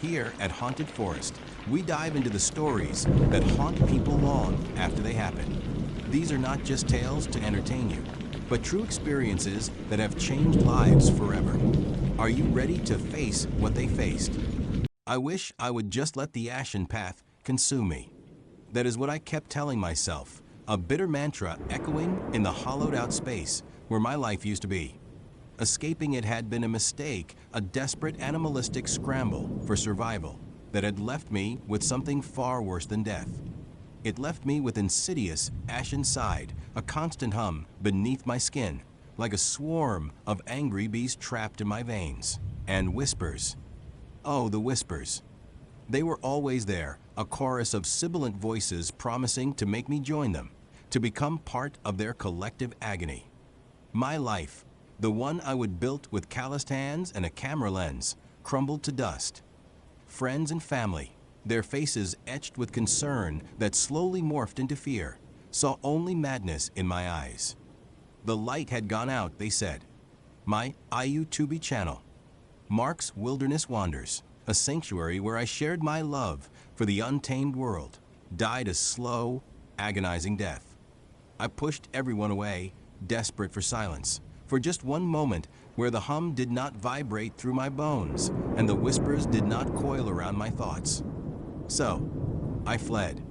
Here at Haunted Forest, we dive into the stories that haunt people long after they happen. These are not just tales to entertain you, but true experiences that have changed lives forever. Are you ready to face what they faced? I wish I would just let the ashen path consume me. That is what I kept telling myself, a bitter mantra echoing in the hollowed-out space where my life used to be. Escaping it had been a mistake, a desperate animalistic scramble for survival that had left me with something far worse than death. It left me with insidious, ashen side, a constant hum beneath my skin, like a swarm of angry bees trapped in my veins. And whispers. Oh, the whispers. They were always there, a chorus of sibilant voices promising to make me join them, to become part of their collective agony. My life, the one I would build with calloused hands and a camera lens, crumbled to dust. Friends and family, their faces etched with concern that slowly morphed into fear, saw only madness in my eyes. The light had gone out, they said. My IU2B channel, Mark's Wilderness Wanders, a sanctuary where I shared my love for the untamed world, died a slow, agonizing death. I pushed everyone away, desperate for silence, for just one moment where the hum did not vibrate through my bones and the whispers did not coil around my thoughts. So, I fled.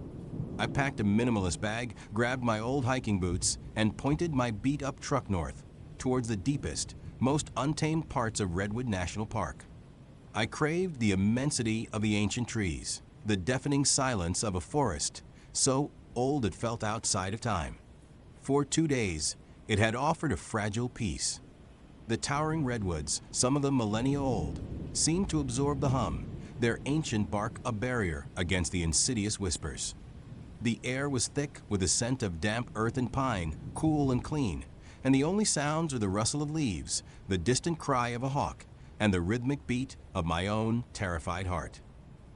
I packed a minimalist bag, grabbed my old hiking boots, and pointed my beat-up truck north, towards the deepest, most untamed parts of Redwood National Park. I craved the immensity of the ancient trees, the deafening silence of a forest, so old it felt outside of time. For 2 days, it had offered a fragile peace. The towering redwoods, some of them millennia old, seemed to absorb the hum, their ancient bark a barrier against the insidious whispers. The air was thick with the scent of damp earth and pine, cool and clean, and the only sounds were the rustle of leaves, the distant cry of a hawk, and the rhythmic beat of my own terrified heart.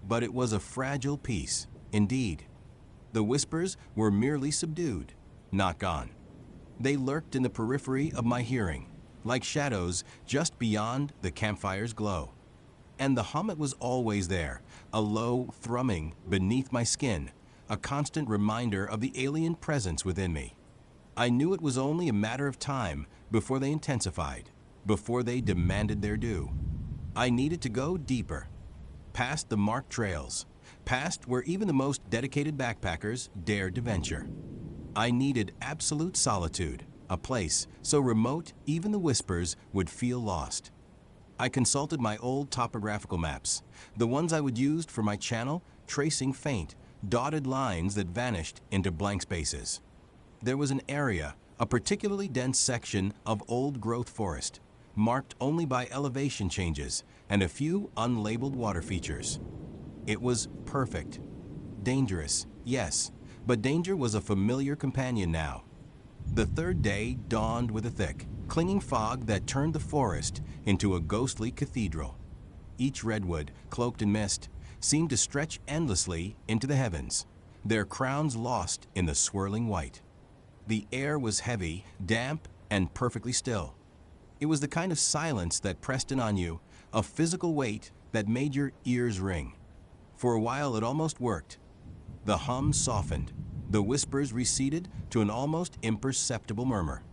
But it was a fragile peace, indeed. The whispers were merely subdued, not gone. They lurked in the periphery of my hearing, like shadows just beyond the campfire's glow. And the hum, it was always there, a low thrumming beneath my skin, a constant reminder of the alien presence within me. I knew it was only a matter of time before they intensified, before they demanded their due. I needed to go deeper, past the marked trails, past where even the most dedicated backpackers dared to venture. I needed absolute solitude, a place so remote even the whispers would feel lost. I consulted my old topographical maps, the ones I would use for my channel, tracing faint, dotted lines that vanished into blank spaces. There was an area, a particularly dense section of old-growth forest, marked only by elevation changes and a few unlabeled water features. It was perfect. Dangerous, yes, but danger was a familiar companion now. The third day dawned with a thick, clinging fog that turned the forest into a ghostly cathedral. Each redwood, cloaked in mist, seemed to stretch endlessly into the heavens, their crowns lost in the swirling white. The air was heavy, damp, and perfectly still. It was the kind of silence that pressed in on you, a physical weight that made your ears ring. For a while it almost worked. The hum softened, the whispers receded to an almost imperceptible murmur.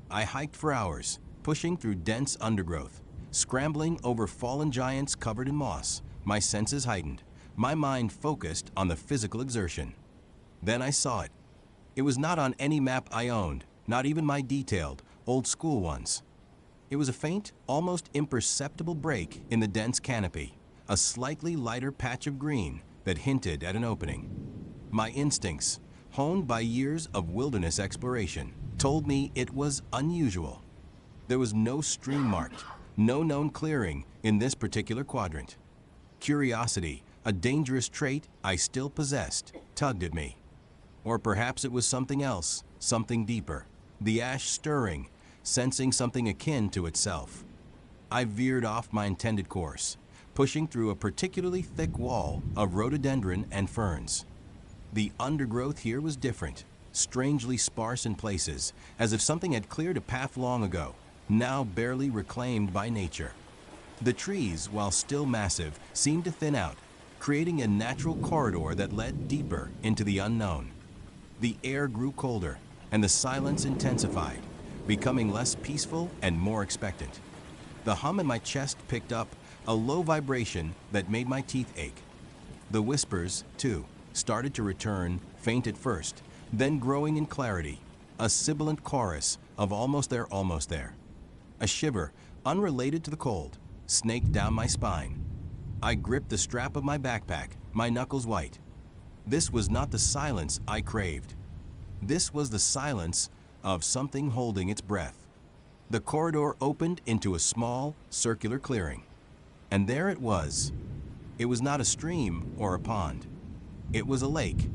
I hiked for hours, pushing through dense undergrowth, scrambling over fallen giants covered in moss, my senses heightened, my mind focused on the physical exertion. Then I saw it. It was not on any map I owned, not even my detailed, old-school ones. It was a faint, almost imperceptible break in the dense canopy, a slightly lighter patch of green that hinted at an opening. My instincts, honed by years of wilderness exploration, told me it was unusual. There was no stream marked, no known clearing in this particular quadrant. Curiosity, a dangerous trait I still possessed, tugged at me. Or perhaps it was something else, something deeper, the ash stirring, sensing something akin to itself. I veered off my intended course, pushing through a particularly thick wall of rhododendron and ferns. The undergrowth here was different, strangely sparse in places, as if something had cleared a path long ago, now barely reclaimed by nature. The trees, while still massive, seemed to thin out, creating a natural corridor that led deeper into the unknown. The air grew colder, and the silence intensified, becoming less peaceful and more expectant. The hum in my chest picked up a low vibration that made my teeth ache. The whispers, too, started to return, faint at first, then growing in clarity, a sibilant chorus of almost there, almost there. A shiver, unrelated to the cold, snaked down my spine. I gripped the strap of my backpack, my knuckles white. This was not the silence I craved. This was the silence of something holding its breath. The corridor opened into a small, circular clearing. And there it was. It was not a stream or a pond. It was a lake,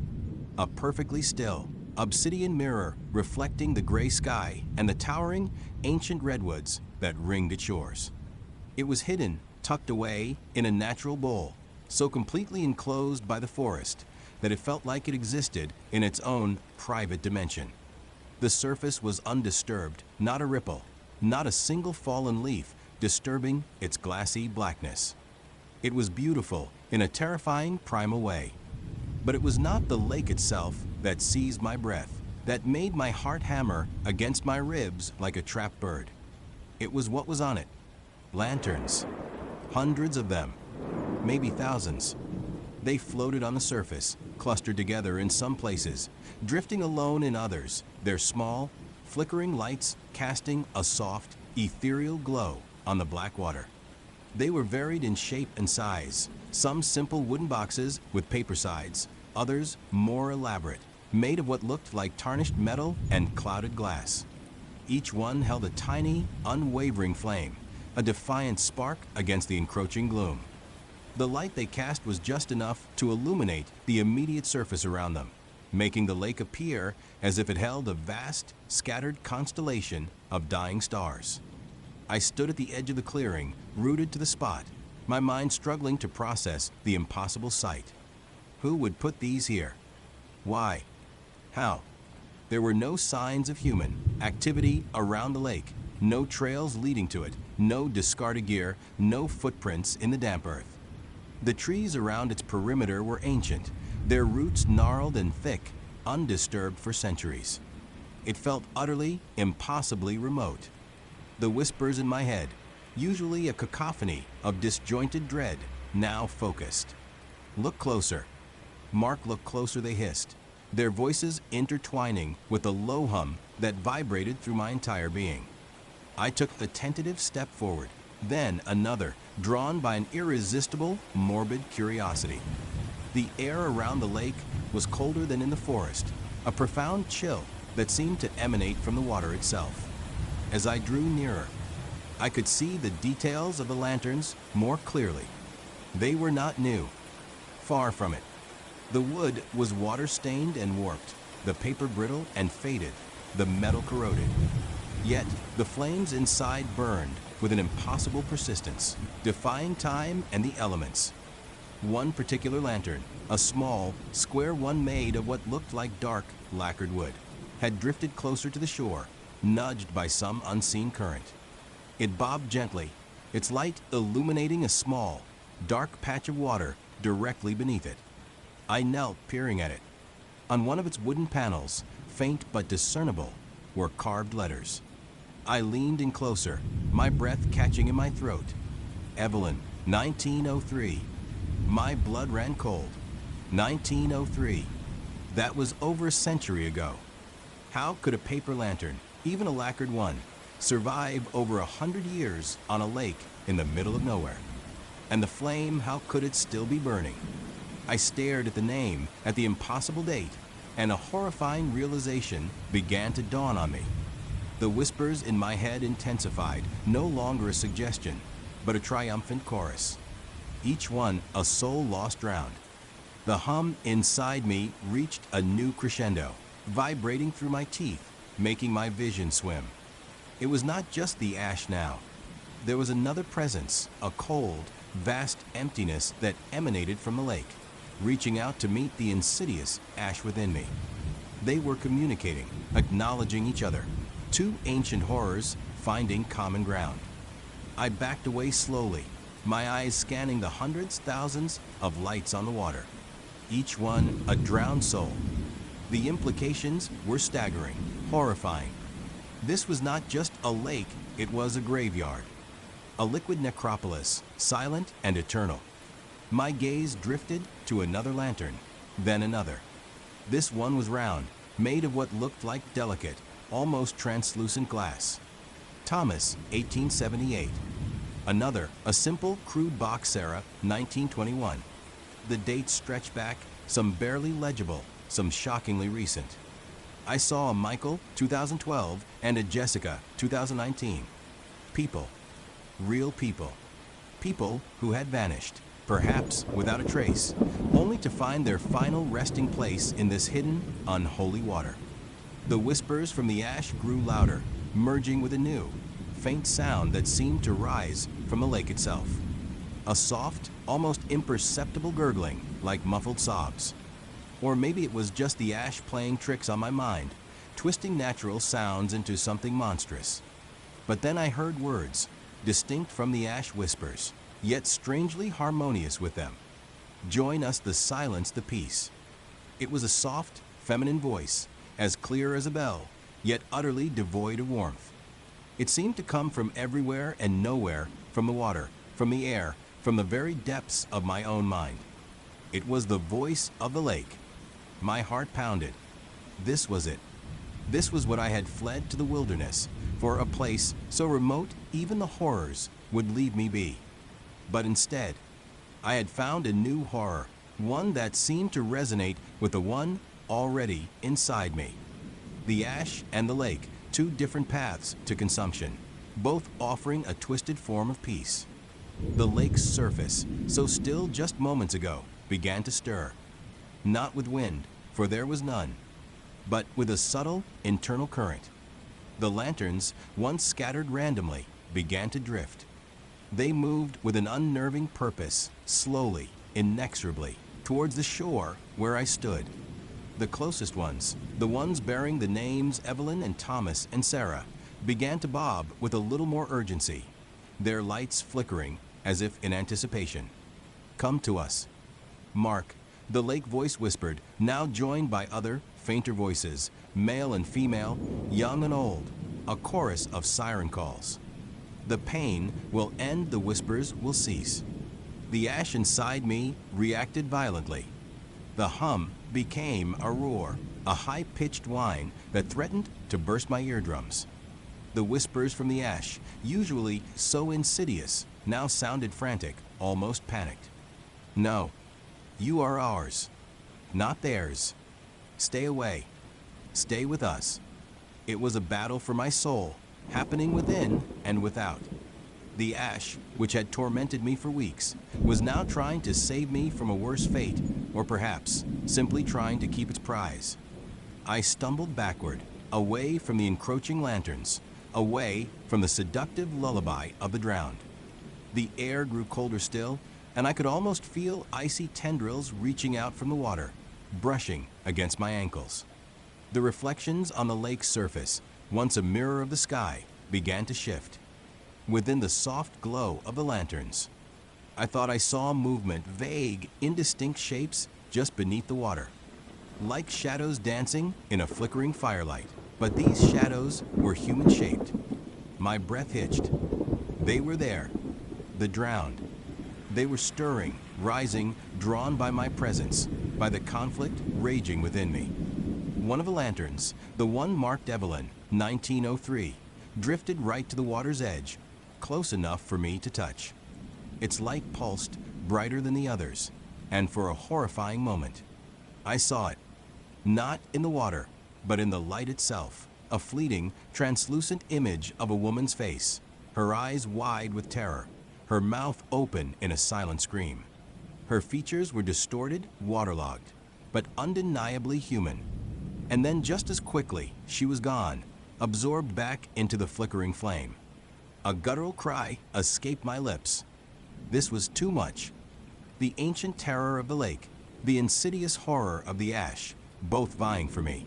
a perfectly still, obsidian mirror reflecting the gray sky and the towering, ancient redwoods that ringed its shores. It was hidden, tucked away in a natural bowl, so completely enclosed by the forest that it felt like it existed in its own private dimension. The surface was undisturbed, not a ripple, not a single fallen leaf disturbing its glassy blackness. It was beautiful in a terrifying primal way. But it was not the lake itself that seized my breath, that made my heart hammer against my ribs like a trapped bird. It was what was on it. Lanterns. Hundreds of them. Maybe thousands. They floated on the surface, clustered together in some places, drifting alone in others, their small, flickering lights casting a soft, ethereal glow on the black water. They were varied in shape and size, some simple wooden boxes with paper sides, others more elaborate, made of what looked like tarnished metal and clouded glass. Each one held a tiny, unwavering flame, a defiant spark against the encroaching gloom. The light they cast was just enough to illuminate the immediate surface around them, making the lake appear as if it held a vast, scattered constellation of dying stars. I stood at the edge of the clearing, rooted to the spot, my mind struggling to process the impossible sight. Who would put these here? Why? How? There were no signs of human activity around the lake, no trails leading to it, no discarded gear, no footprints in the damp earth. The trees around its perimeter were ancient, their roots gnarled and thick, undisturbed for centuries. It felt utterly, impossibly remote. The whispers in my head, usually a cacophony of disjointed dread, now focused. Look closer. Mark looked closer, they hissed, their voices intertwining with a low hum that vibrated through my entire being. I took a tentative step forward, then another, drawn by an irresistible, morbid curiosity. The air around the lake was colder than in the forest, a profound chill that seemed to emanate from the water itself. As I drew nearer, I could see the details of the lanterns more clearly. They were not new. Far from it. The wood was water-stained and warped, the paper brittle and faded, the metal corroded. Yet, the flames inside burned with an impossible persistence, defying time and the elements. One particular lantern, a small, square one made of what looked like dark, lacquered wood, had drifted closer to the shore, nudged by some unseen current. It bobbed gently, its light illuminating a small, dark patch of water directly beneath it. I knelt, peering at it. On one of its wooden panels, faint but discernible, were carved letters. I leaned in closer, my breath catching in my throat. Evelyn, 1903. My blood ran cold. 1903. That was over a century ago. How could a paper lantern, even a lacquered one, survive over 100 years on a lake in the middle of nowhere? And the flame, how could it still be burning? I stared at the name, at the impossible date, and a horrifying realization began to dawn on me. The whispers in my head intensified, no longer a suggestion, but a triumphant chorus. Each one a soul lost drowned. The hum inside me reached a new crescendo, vibrating through my teeth, making my vision swim. It was not just the ash now. There was another presence, a cold, vast emptiness that emanated from the lake, reaching out to meet the insidious ash within me. They were communicating, acknowledging each other, two ancient horrors finding common ground. I backed away slowly, my eyes scanning the hundreds, thousands of lights on the water, each one a drowned soul. The implications were staggering, horrifying. This was not just a lake, it was a graveyard. A liquid necropolis, silent and eternal. My gaze drifted to another lantern, then another. This one was round, made of what looked like delicate, almost translucent glass. Thomas, 1878. Another, a simple, crude box Sarah, 1921. The dates stretch back, some barely legible, some shockingly recent. I saw a Michael, 2012, and a Jessica, 2019. People. Real people. People who had vanished, perhaps without a trace, only to find their final resting place in this hidden, unholy water. The whispers from the ash grew louder, merging with a new, faint sound that seemed to rise from the lake itself. A soft, almost imperceptible gurgling, like muffled sobs. Or maybe it was just the ash playing tricks on my mind, twisting natural sounds into something monstrous. But then I heard words, distinct from the ash whispers, yet strangely harmonious with them. Join us to silence the peace. It was a soft, feminine voice, as clear as a bell, yet utterly devoid of warmth. It seemed to come from everywhere and nowhere, from the water, from the air, from the very depths of my own mind. It was the voice of the lake. My heart pounded. This was it. This was what I had fled to the wilderness, for a place so remote even the horrors would leave me be. But instead, I had found a new horror, one that seemed to resonate with the one already inside me. The ash and the lake, two different paths to consumption, both offering a twisted form of peace. The lake's surface, so still just moments ago, began to stir. Not with wind, for there was none, but with a subtle internal current. The lanterns, once scattered randomly, began to drift. They moved with an unnerving purpose, slowly, inexorably, towards the shore where I stood. The closest ones, the ones bearing the names Evelyn and Thomas and Sarah, began to bob with a little more urgency, their lights flickering as if in anticipation. Come to us. Mark, the lake voice whispered, now joined by other, fainter voices, male and female, young and old, a chorus of siren calls. The pain will end, the whispers will cease. The ash inside me reacted violently. The hum became a roar, a high-pitched whine that threatened to burst my eardrums. The whispers from the ash, usually so insidious, now sounded frantic, almost panicked. No, you are ours, not theirs. Stay away. Stay with us. It was a battle for my soul, happening within and without. The ash, which had tormented me for weeks, was now trying to save me from a worse fate, or perhaps simply trying to keep its prize. I stumbled backward, away from the encroaching lanterns, away from the seductive lullaby of the drowned. The air grew colder still, and I could almost feel icy tendrils reaching out from the water, brushing against my ankles. The reflections on the lake's surface, once a mirror of the sky, began to shift. Within the soft glow of the lanterns, I thought I saw movement, vague, indistinct shapes just beneath the water, like shadows dancing in a flickering firelight. But these shadows were human-shaped. My breath hitched. They were there, the drowned. They were stirring, rising, drawn by my presence, by the conflict raging within me. One of the lanterns, the one marked Evelyn, 1903, drifted right to the water's edge, close enough for me to touch. Its light pulsed, brighter than the others, and for a horrifying moment, I saw it, not in the water, but in the light itself, a fleeting, translucent image of a woman's face, her eyes wide with terror, her mouth open in a silent scream. Her features were distorted, waterlogged, but undeniably human. And then just as quickly, she was gone, absorbed back into the flickering flame. A guttural cry escaped my lips. This was too much. The ancient terror of the lake, the insidious horror of the ash, both vying for me.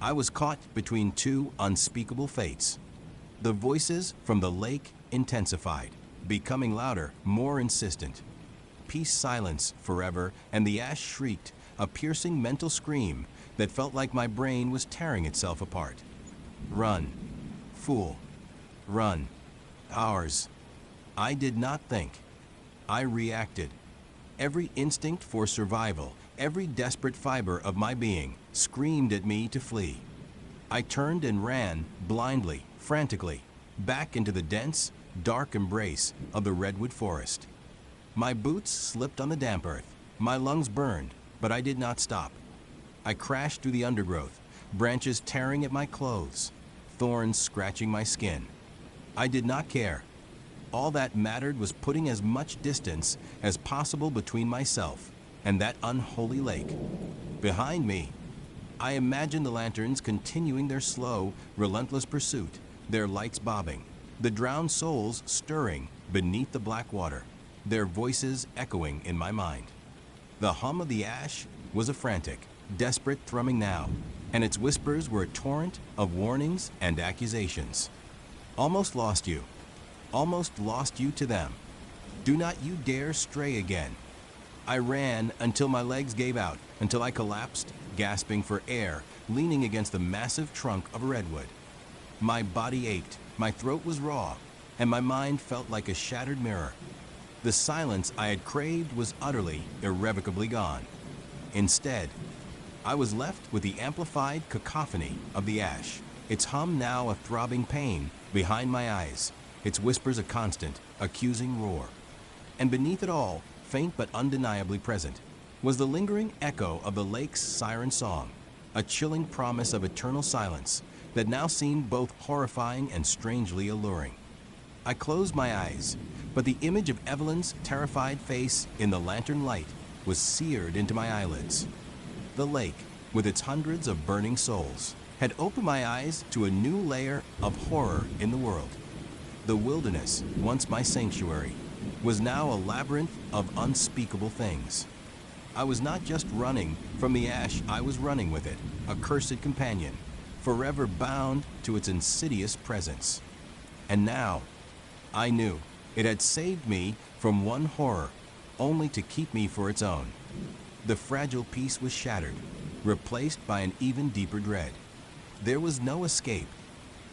I was caught between two unspeakable fates. The voices from the lake intensified, becoming louder, more insistent. Peace, silence, forever, and the ash shrieked, a piercing mental scream that felt like my brain was tearing itself apart. Run, fool, run. Ours. I did not think. I reacted. Every instinct for survival, every desperate fiber of my being screamed at me to flee. I turned and ran, blindly, frantically, back into the dense, dark embrace of the redwood forest. My boots slipped on the damp earth, my lungs burned, but I did not stop. I crashed through the undergrowth, branches tearing at my clothes, thorns scratching my skin. I did not care. All that mattered was putting as much distance as possible between myself and that unholy lake. Behind me, I imagined the lanterns continuing their slow, relentless pursuit, their lights bobbing, the drowned souls stirring beneath the black water, their voices echoing in my mind. The hum of the ash was a frantic, desperate thrumming now, and its whispers were a torrent of warnings and accusations. Almost lost you. Almost lost you to them. Do not you dare stray again. I ran until my legs gave out, until I collapsed, gasping for air, leaning against the massive trunk of a redwood. My body ached, my throat was raw, and my mind felt like a shattered mirror. The silence I had craved was utterly, irrevocably gone. Instead, I was left with the amplified cacophony of the ash, its hum now a throbbing pain behind my eyes, its whispers a constant, accusing roar. And beneath it all, faint but undeniably present, was the lingering echo of the lake's siren song, a chilling promise of eternal silence that now seemed both horrifying and strangely alluring. I closed my eyes, but the image of Evelyn's terrified face in the lantern light was seared into my eyelids. The lake, with its hundreds of burning souls, had opened my eyes to a new layer of horror in the world. The wilderness, once my sanctuary, was now a labyrinth of unspeakable things. I was not just running from the ash, I was running with it, a cursed companion, forever bound to its insidious presence. And now, I knew it had saved me from one horror, only to keep me for its own. The fragile peace was shattered, replaced by an even deeper dread. There was no escape,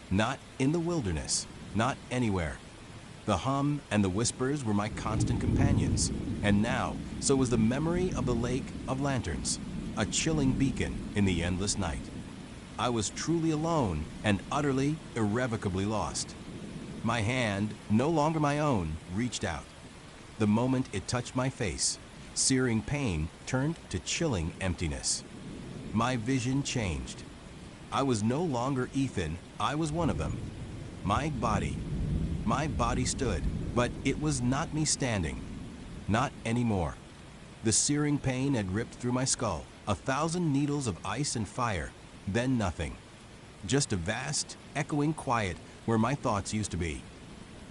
not in the wilderness, not anywhere. The hum and the whispers were my constant companions, and now so was the memory of the lake of lanterns, a chilling beacon in the endless night. I was truly alone and utterly, irrevocably lost. My hand, no longer my own, reached out. The moment it touched my face, searing pain turned to chilling emptiness. My vision changed. I was no longer Ethan, I was one of them. My body stood, but it was not me standing. Not anymore. The searing pain had ripped through my skull, 1,000 needles of ice and fire, then nothing. Just a vast, echoing quiet where my thoughts used to be.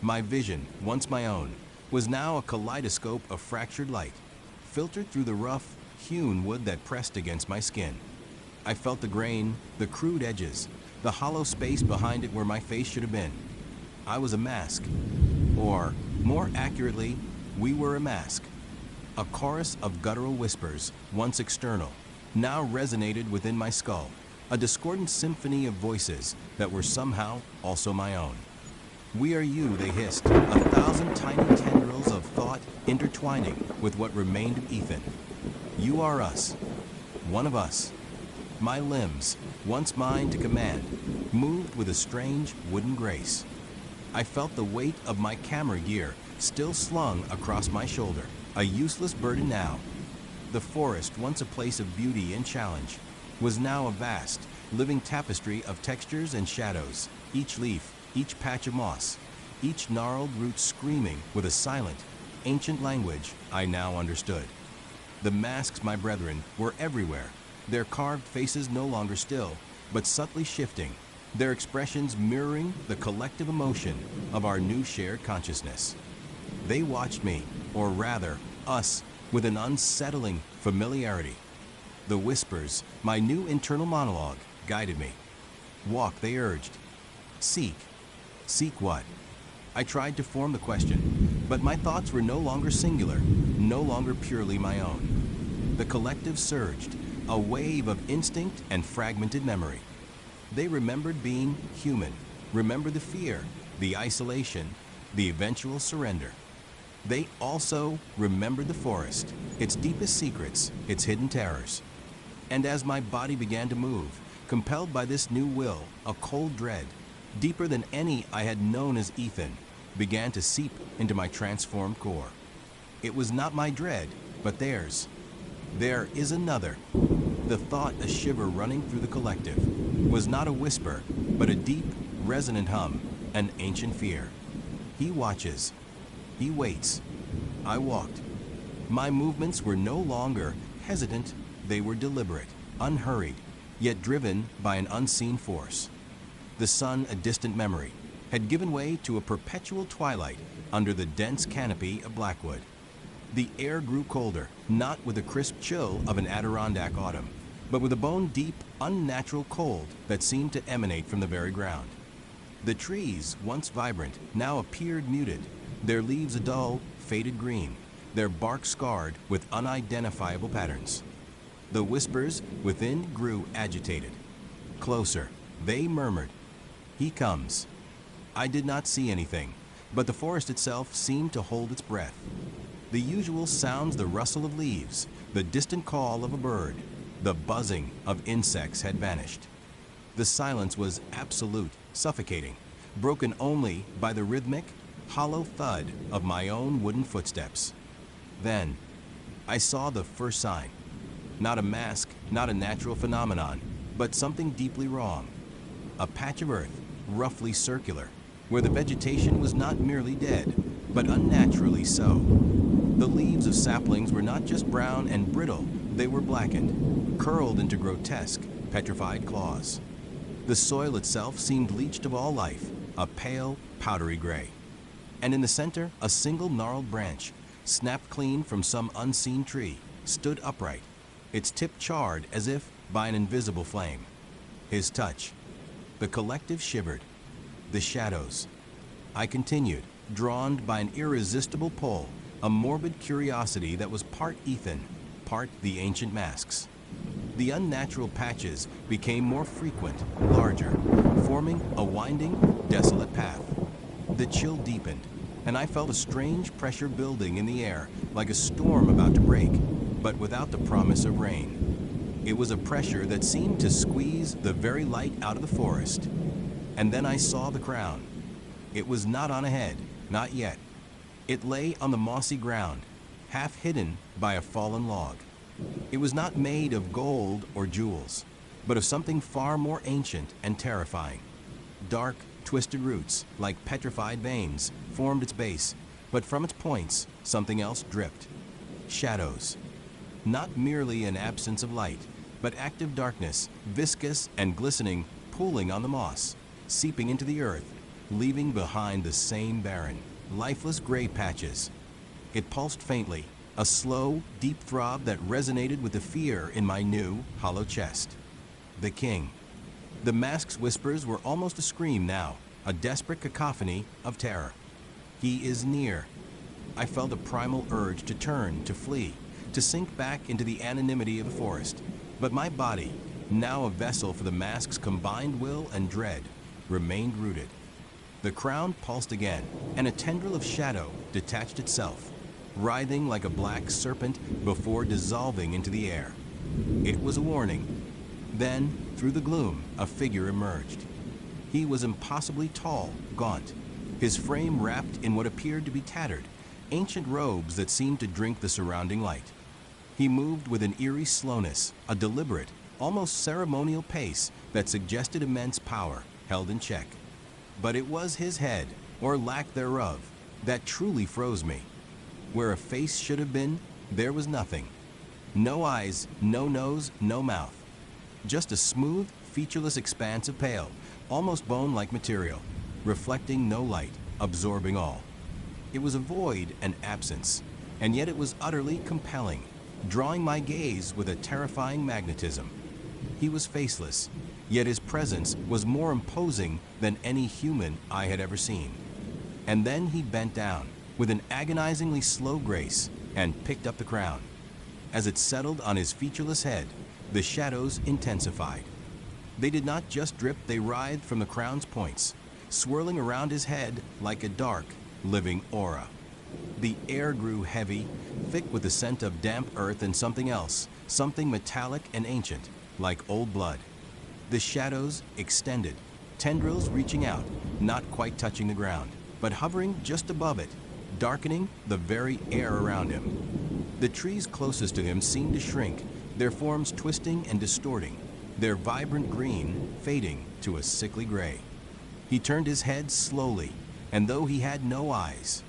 My vision, once my own, was now a kaleidoscope of fractured light, filtered through the rough, hewn wood that pressed against my skin. I felt the grain, the crude edges, the hollow space behind it where my face should have been. I was a mask. Or, more accurately, we were a mask. A chorus of guttural whispers, once external, now resonated within my skull, a discordant symphony of voices that were somehow also my own. We are you, they hissed, 1,000 tiny tendrils of thought intertwining with what remained of Ethan. You are us, one of us. My limbs, once mine to command, moved with a strange wooden grace. I felt the weight of my camera gear still slung across my shoulder, a useless burden now. The forest, once a place of beauty and challenge, was now a vast, living tapestry of textures and shadows, each leaf, each patch of moss, each gnarled root screaming with a silent, ancient language I now understood. The masks, my brethren, were everywhere, their carved faces no longer still, but subtly shifting, their expressions mirroring the collective emotion of our new shared consciousness. They watched me, or rather, us, with an unsettling familiarity. The whispers, my new internal monologue, guided me. Walk, they urged. Seek. Seek what? I tried to form the question, but my thoughts were no longer singular, no longer purely my own. The collective surged, a wave of instinct and fragmented memory. They remembered being human, remembered the fear, the isolation, the eventual surrender. They also remembered the forest, its deepest secrets, its hidden terrors. And as my body began to move, compelled by this new will, a cold dread, deeper than any I had known as Ethan, began to seep into my transformed core. It was not my dread, but theirs. There is another. The thought, a shiver running through the collective, was not a whisper, but a deep, resonant hum, an ancient fear. He watches. He waits. I walked. My movements were no longer hesitant, they were deliberate, unhurried, yet driven by an unseen force. The sun, a distant memory, had given way to a perpetual twilight under the dense canopy of blackwood. The air grew colder, not with the crisp chill of an Adirondack autumn, but with a bone-deep, unnatural cold that seemed to emanate from the very ground. The trees, once vibrant, now appeared muted, their leaves a dull, faded green, their bark scarred with unidentifiable patterns. The whispers within grew agitated. Closer, they murmured, "He comes." I did not see anything, but the forest itself seemed to hold its breath. The usual sounds, the rustle of leaves, the distant call of a bird, the buzzing of insects had vanished. The silence was absolute, suffocating, broken only by the rhythmic, hollow thud of my own wooden footsteps. Then, I saw the first sign. Not a mask, not a natural phenomenon, but something deeply wrong. A patch of earth, roughly circular, where the vegetation was not merely dead, but unnaturally so. The leaves of saplings were not just brown and brittle, they were blackened, curled into grotesque, petrified claws. The soil itself seemed leached of all life, a pale, powdery gray. And in the center, a single gnarled branch, snapped clean from some unseen tree, stood upright, its tip charred as if by an invisible flame. His touch. The collective shivered. The shadows. I continued, drawn by an irresistible pull, a morbid curiosity that was part Ethan, part the ancient masks. The unnatural patches became more frequent, larger, forming a winding, desolate path. The chill deepened, and I felt a strange pressure building in the air, like a storm about to break, but without the promise of rain. It was a pressure that seemed to squeeze the very light out of the forest. And then I saw the crown. It was not on a head, not yet. It lay on the mossy ground, half hidden by a fallen log. It was not made of gold or jewels, but of something far more ancient and terrifying. Dark, twisted roots, like petrified veins, formed its base, but from its points, something else dripped. Shadows. Not merely an absence of light, but active darkness, viscous and glistening, pooling on the moss, seeping into the earth, leaving behind the same barren, lifeless gray patches. It pulsed faintly, a slow, deep throb that resonated with the fear in my new, hollow chest. The king. The mask's whispers were almost a scream now, a desperate cacophony of terror. He is near. I felt a primal urge to turn, to flee, to sink back into the anonymity of the forest. But my body, now a vessel for the mask's combined will and dread, remained rooted. The crown pulsed again, and a tendril of shadow detached itself, writhing like a black serpent before dissolving into the air. It was a warning. Then, through the gloom, a figure emerged. He was impossibly tall, gaunt, his frame wrapped in what appeared to be tattered, ancient robes that seemed to drink the surrounding light. He moved with an eerie slowness, a deliberate, almost ceremonial pace that suggested immense power held in check. But it was his head, or lack thereof, that truly froze me. Where a face should have been, there was nothing. No eyes, no nose, no mouth. Just a smooth, featureless expanse of pale, almost bone-like material, reflecting no light, absorbing all. It was a void and absence, and yet it was utterly compelling, drawing my gaze with a terrifying magnetism. He was faceless, yet his presence was more imposing than any human I had ever seen. And then he bent down with an agonizingly slow grace and picked up the crown. As it settled on his featureless head, the shadows intensified. They did not just drip, they writhed from the crown's points, swirling around his head like a dark, living aura. The air grew heavy, thick with the scent of damp earth and something else, something metallic and ancient, like old blood. The shadows extended, tendrils reaching out, not quite touching the ground, but hovering just above it, darkening the very air around him. The trees closest to him seemed to shrink, their forms twisting and distorting, their vibrant green fading to a sickly gray. He turned his head slowly, and though he had no eyes,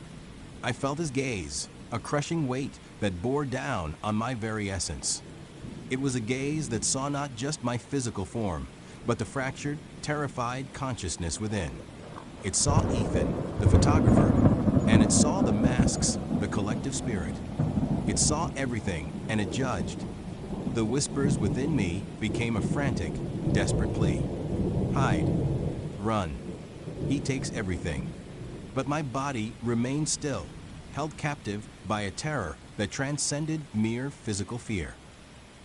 I felt his gaze, a crushing weight that bore down on my very essence. It was a gaze that saw not just my physical form, but the fractured, terrified consciousness within. It saw Ethan, the photographer, and it saw the masks, the collective spirit. It saw everything, and it judged. The whispers within me became a frantic, desperate plea. Hide. Run. He takes everything. But my body remained still, held captive by a terror that transcended mere physical fear.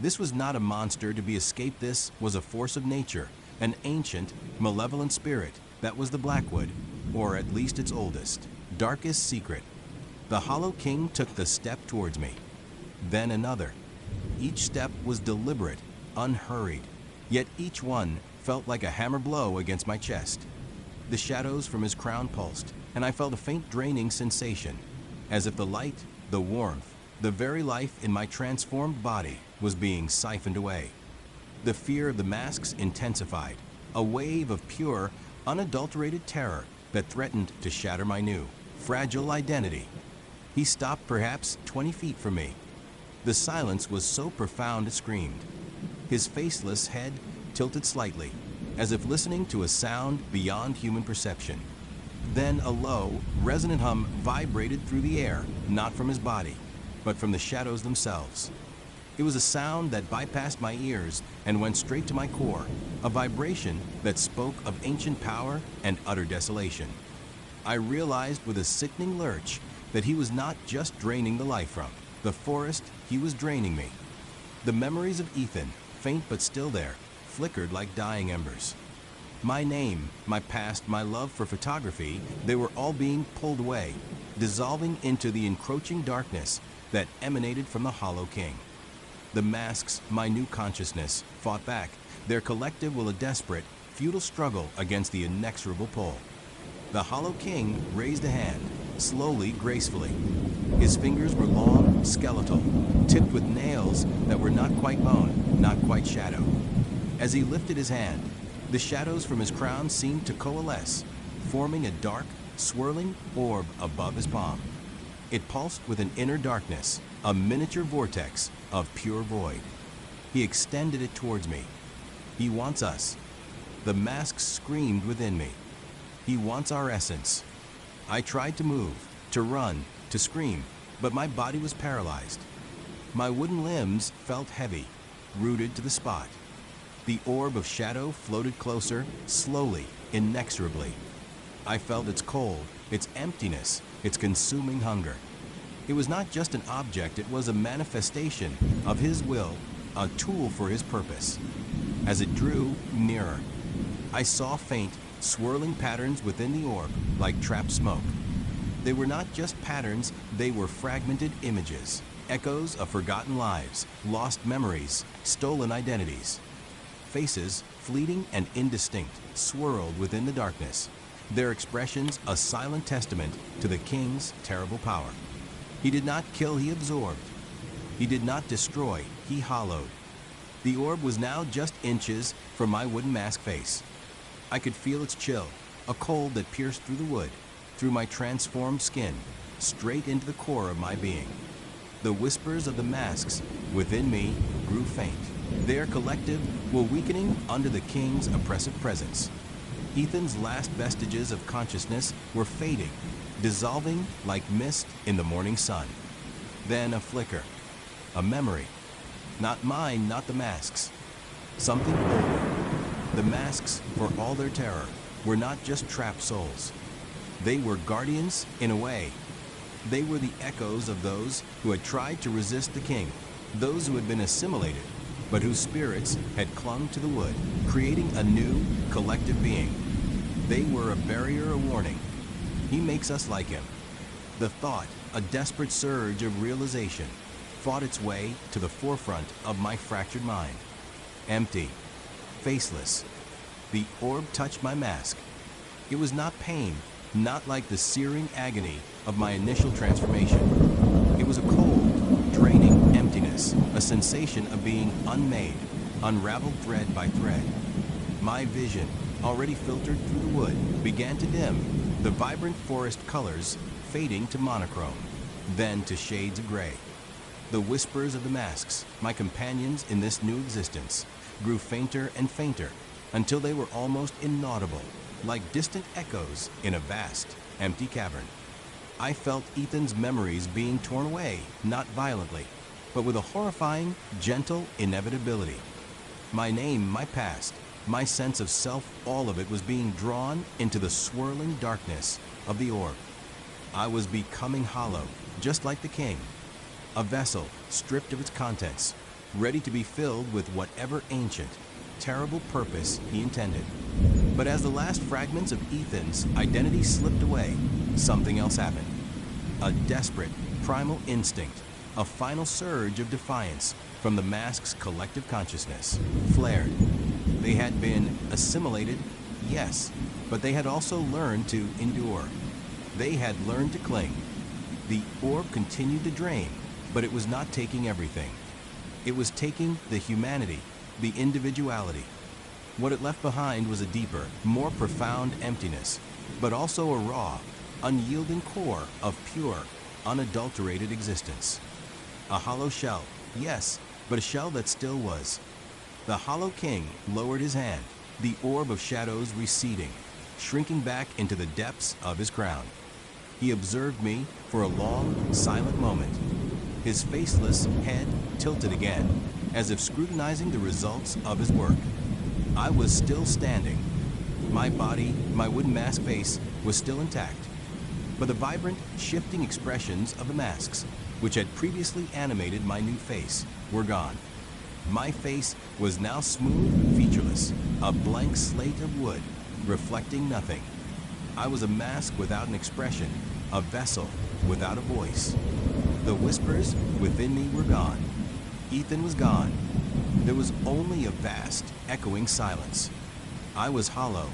This was not a monster to be escaped. This was a force of nature, an ancient, malevolent spirit that was the Blackwood, or at least its oldest, darkest secret. The Hollow King took the step towards me, then another. Each step was deliberate, unhurried, yet each one felt like a hammer blow against my chest. The shadows from his crown pulsed, and I felt a faint draining sensation, as if the light, the warmth, the very life in my transformed body was being siphoned away. The fear of the masks intensified, a wave of pure, unadulterated terror that threatened to shatter my new, fragile identity. He stopped perhaps 20 feet from me. The silence was so profound it screamed. His faceless head tilted slightly, as if listening to a sound beyond human perception. Then a low, resonant hum vibrated through the air, not from his body, but from the shadows themselves. It was a sound that bypassed my ears and went straight to my core, a vibration that spoke of ancient power and utter desolation. I realized with a sickening lurch that he was not just draining the life from the forest, he was draining me. The memories of Ethan, faint but still there, flickered like dying embers. My name, my past, my love for photography, they were all being pulled away, dissolving into the encroaching darkness that emanated from the Hollow King. The masks, my new consciousness, fought back, their collective will a desperate, futile struggle against the inexorable pull. The Hollow King raised a hand, slowly, gracefully. His fingers were long, skeletal, tipped with nails that were not quite bone, not quite shadow. As he lifted his hand, the shadows from his crown seemed to coalesce, forming a dark, swirling orb above his palm. It pulsed with an inner darkness, a miniature vortex of pure void. He extended it towards me. He wants us. The mask screamed within me. He wants our essence. I tried to move, to run, to scream, but my body was paralyzed. My wooden limbs felt heavy, rooted to the spot. The orb of shadow floated closer, slowly, inexorably. I felt its cold, its emptiness, its consuming hunger. It was not just an object, it was a manifestation of his will, a tool for his purpose. As it drew nearer, I saw faint, swirling patterns within the orb, like trapped smoke. They were not just patterns, they were fragmented images, echoes of forgotten lives, lost memories, stolen identities. Faces, fleeting and indistinct, swirled within the darkness, their expressions a silent testament to the king's terrible power. He did not kill, he absorbed. He did not destroy, he hollowed. The orb was now just inches from my wooden mask face. I could feel its chill, a cold that pierced through the wood, through my transformed skin, straight into the core of my being. The whispers of the masks within me grew faint. Their collective were weakening under the king's oppressive presence. Ethan's last vestiges of consciousness were fading, dissolving like mist in the morning sun. Then a flicker, a memory. Not mine, not the masks. Something older. The masks, for all their terror, were not just trapped souls. They were guardians in a way. They were the echoes of those who had tried to resist the king, those who had been assimilated, but whose spirits had clung to the wood, creating a new, collective being. They were a barrier, a warning. He makes us like him. The thought, a desperate surge of realization, fought its way to the forefront of my fractured mind. Empty, faceless. The orb touched my mask. It was not pain, not like the searing agony of my initial transformation. It was a cold, draining emptiness, a sensation of being unmade, unraveled thread by thread. My vision, already filtered through the wood, began to dim, the vibrant forest colors fading to monochrome, then to shades of gray. The whispers of the masks, my companions in this new existence, grew fainter and fainter until they were almost inaudible, like distant echoes in a vast, empty cavern. I felt Ethan's memories being torn away, not violently, but with a horrifying, gentle inevitability. My name, my past, my sense of self, all of it was being drawn into the swirling darkness of the orb. I was becoming hollow, just like the king. A vessel stripped of its contents, ready to be filled with whatever ancient, terrible purpose he intended. But as the last fragments of Ethan's identity slipped away, something else happened. A desperate, primal instinct, a final surge of defiance from the mask's collective consciousness, flared. They had been assimilated, yes, but they had also learned to endure. They had learned to cling. The orb continued to drain, but it was not taking everything. It was taking the humanity, the individuality. What it left behind was a deeper, more profound emptiness, but also a raw, unyielding core of pure, unadulterated existence. A hollow shell, yes, but a shell that still was. The Hollow King lowered his hand, the orb of shadows receding, shrinking back into the depths of his crown. He observed me for a long, silent moment. His faceless head tilted again, as if scrutinizing the results of his work. I was still standing. My body, my wooden mask face, was still intact. But the vibrant, shifting expressions of the masks, which had previously animated my new face, were gone. My face was now smooth, featureless, a blank slate of wood, reflecting nothing. I was a mask without an expression, a vessel without a voice. The whispers within me were gone. Ethan was gone. There was only a vast, echoing silence. I was hollow.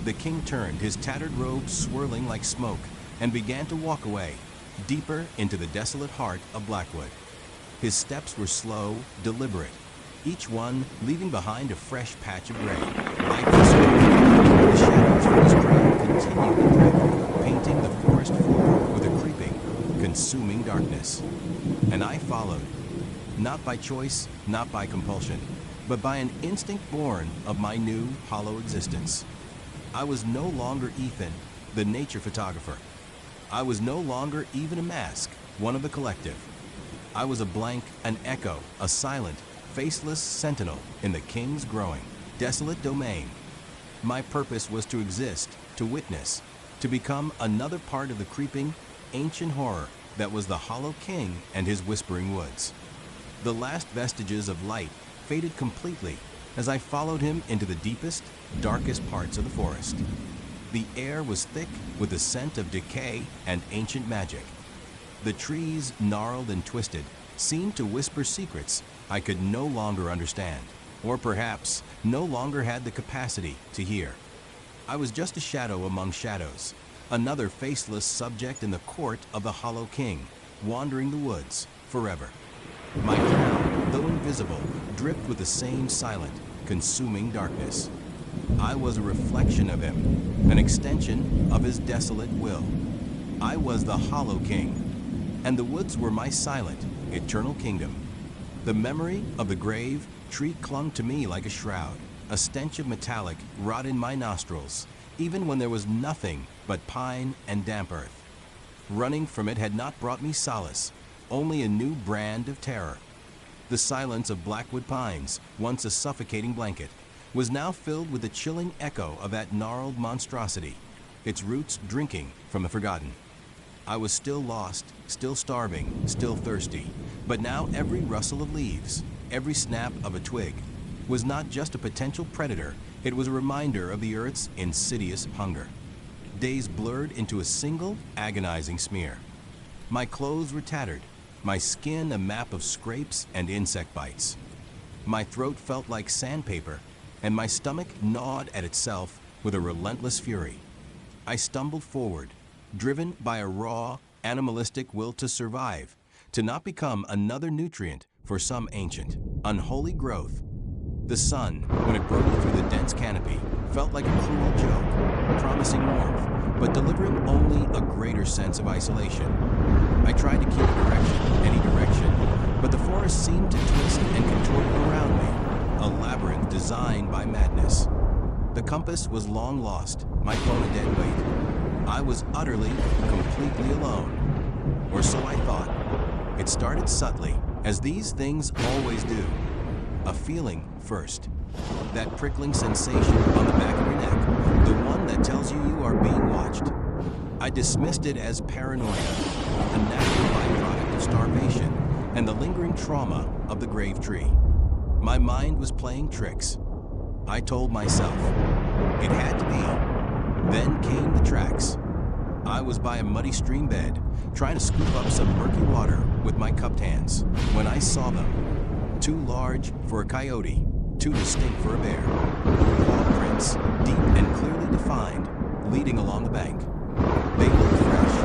The king turned, his tattered robe swirling like smoke, and began to walk away, deeper into the desolate heart of Blackwood. His steps were slow, deliberate, each one leaving behind a fresh patch of gray. Lifeless, the shadows from his crown continued to drift, painting the forest floor with a creeping, consuming darkness. And I followed, not by choice, not by compulsion, but by an instinct born of my new, hollow existence. I was no longer Ethan, the nature photographer. I was no longer even a mask, one of the collective. I was a blank, an echo, a silent, faceless sentinel in the king's growing, desolate domain. My purpose was to exist, to witness, to become another part of the creeping, ancient horror that was the Hollow King and his whispering woods. The last vestiges of light faded completely as I followed him into the deepest, darkest parts of the forest. The air was thick with the scent of decay and ancient magic. The trees, gnarled and twisted, seemed to whisper secrets I could no longer understand, or perhaps no longer had the capacity to hear. I was just a shadow among shadows, another faceless subject in the court of the Hollow King, wandering the woods forever. My crown, though invisible, dripped with the same silent, consuming darkness. I was a reflection of him, an extension of his desolate will. I was the Hollow King, and the woods were my silent, eternal kingdom. The memory of the grave tree clung to me like a shroud, a stench of metallic rot in my nostrils, even when there was nothing but pine and damp earth. Running from it had not brought me solace, only a new brand of terror. The silence of Blackwood pines, once a suffocating blanket, was now filled with the chilling echo of that gnarled monstrosity. its roots drinking from the forgotten. I was still lost, still starving, still thirsty, but now every rustle of leaves, every snap of a twig, was not just a potential predator, it was a reminder of the Earth's insidious hunger. Days blurred into a single, agonizing smear. My clothes were tattered, my skin a map of scrapes and insect bites. My throat felt like sandpaper, and my stomach gnawed at itself with a relentless fury. I stumbled forward, driven by a raw, animalistic will to survive, to not become another nutrient for some ancient, unholy growth. The sun, when it broke through the dense canopy, felt like a cruel joke, promising warmth, but delivering only a greater sense of isolation. I tried to keep any direction, but the forest seemed to twist and contort around me, a labyrinth designed by madness. The compass was long lost, my phone a dead weight. I was utterly, completely alone. Or so I thought. It started subtly, as these things always do. A feeling first. That prickling sensation on the back of your neck, the one that tells you are being watched. I dismissed it as paranoia, a natural byproduct of starvation and the lingering trauma of the grave tree. My mind was playing tricks. I told myself, it had to be. Then came the tracks. I was by a muddy stream bed, trying to scoop up some murky water with my cupped hands, when I saw them. Too large for a coyote, too distinct for a bear. Paw prints, deep and clearly defined, leading along the bank. They looked fresh,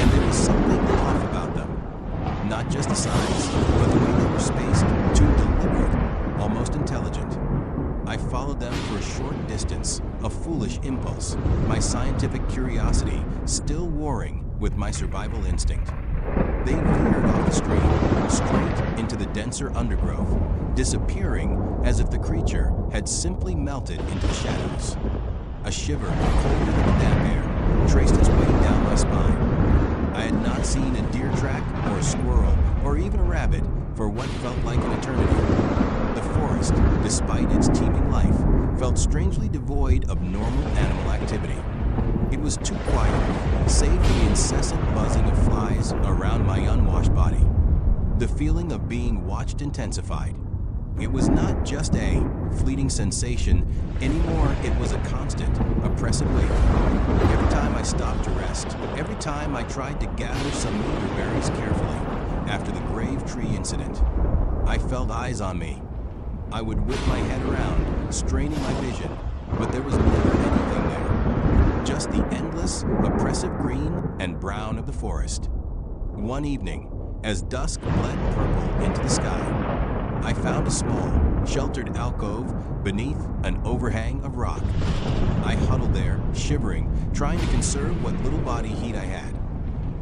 and there was something off about them. Not just the size, but the way they were spaced, too deliberate, almost intelligent. I followed them for a short distance, a foolish impulse, my scientific curiosity still warring with my survival instinct. They veered off the stream, straight into the denser undergrowth, disappearing as if the creature had simply melted into the shadows. A shiver, colder than the damp air, traced its way down my spine. I had not seen a deer track or a squirrel or even a rabbit for what felt like an eternity. The forest, despite its teeming life, felt strangely devoid of normal animal activity. It was too quiet, save for the incessant buzzing of flies around my unwashed body. The feeling of being watched intensified. It was not just a fleeting sensation, anymore it was a constant, oppressive weight. Every time I stopped to rest, every time I tried to gather some elderberries carefully, after the grave tree incident, I felt eyes on me. I would whip my head around, straining my vision, but there was never anything there. Just the endless, oppressive green and brown of the forest. One evening, as dusk bled purple into the sky, I found a small, sheltered alcove beneath an overhang of rock. I huddled there, shivering, trying to conserve what little body heat I had.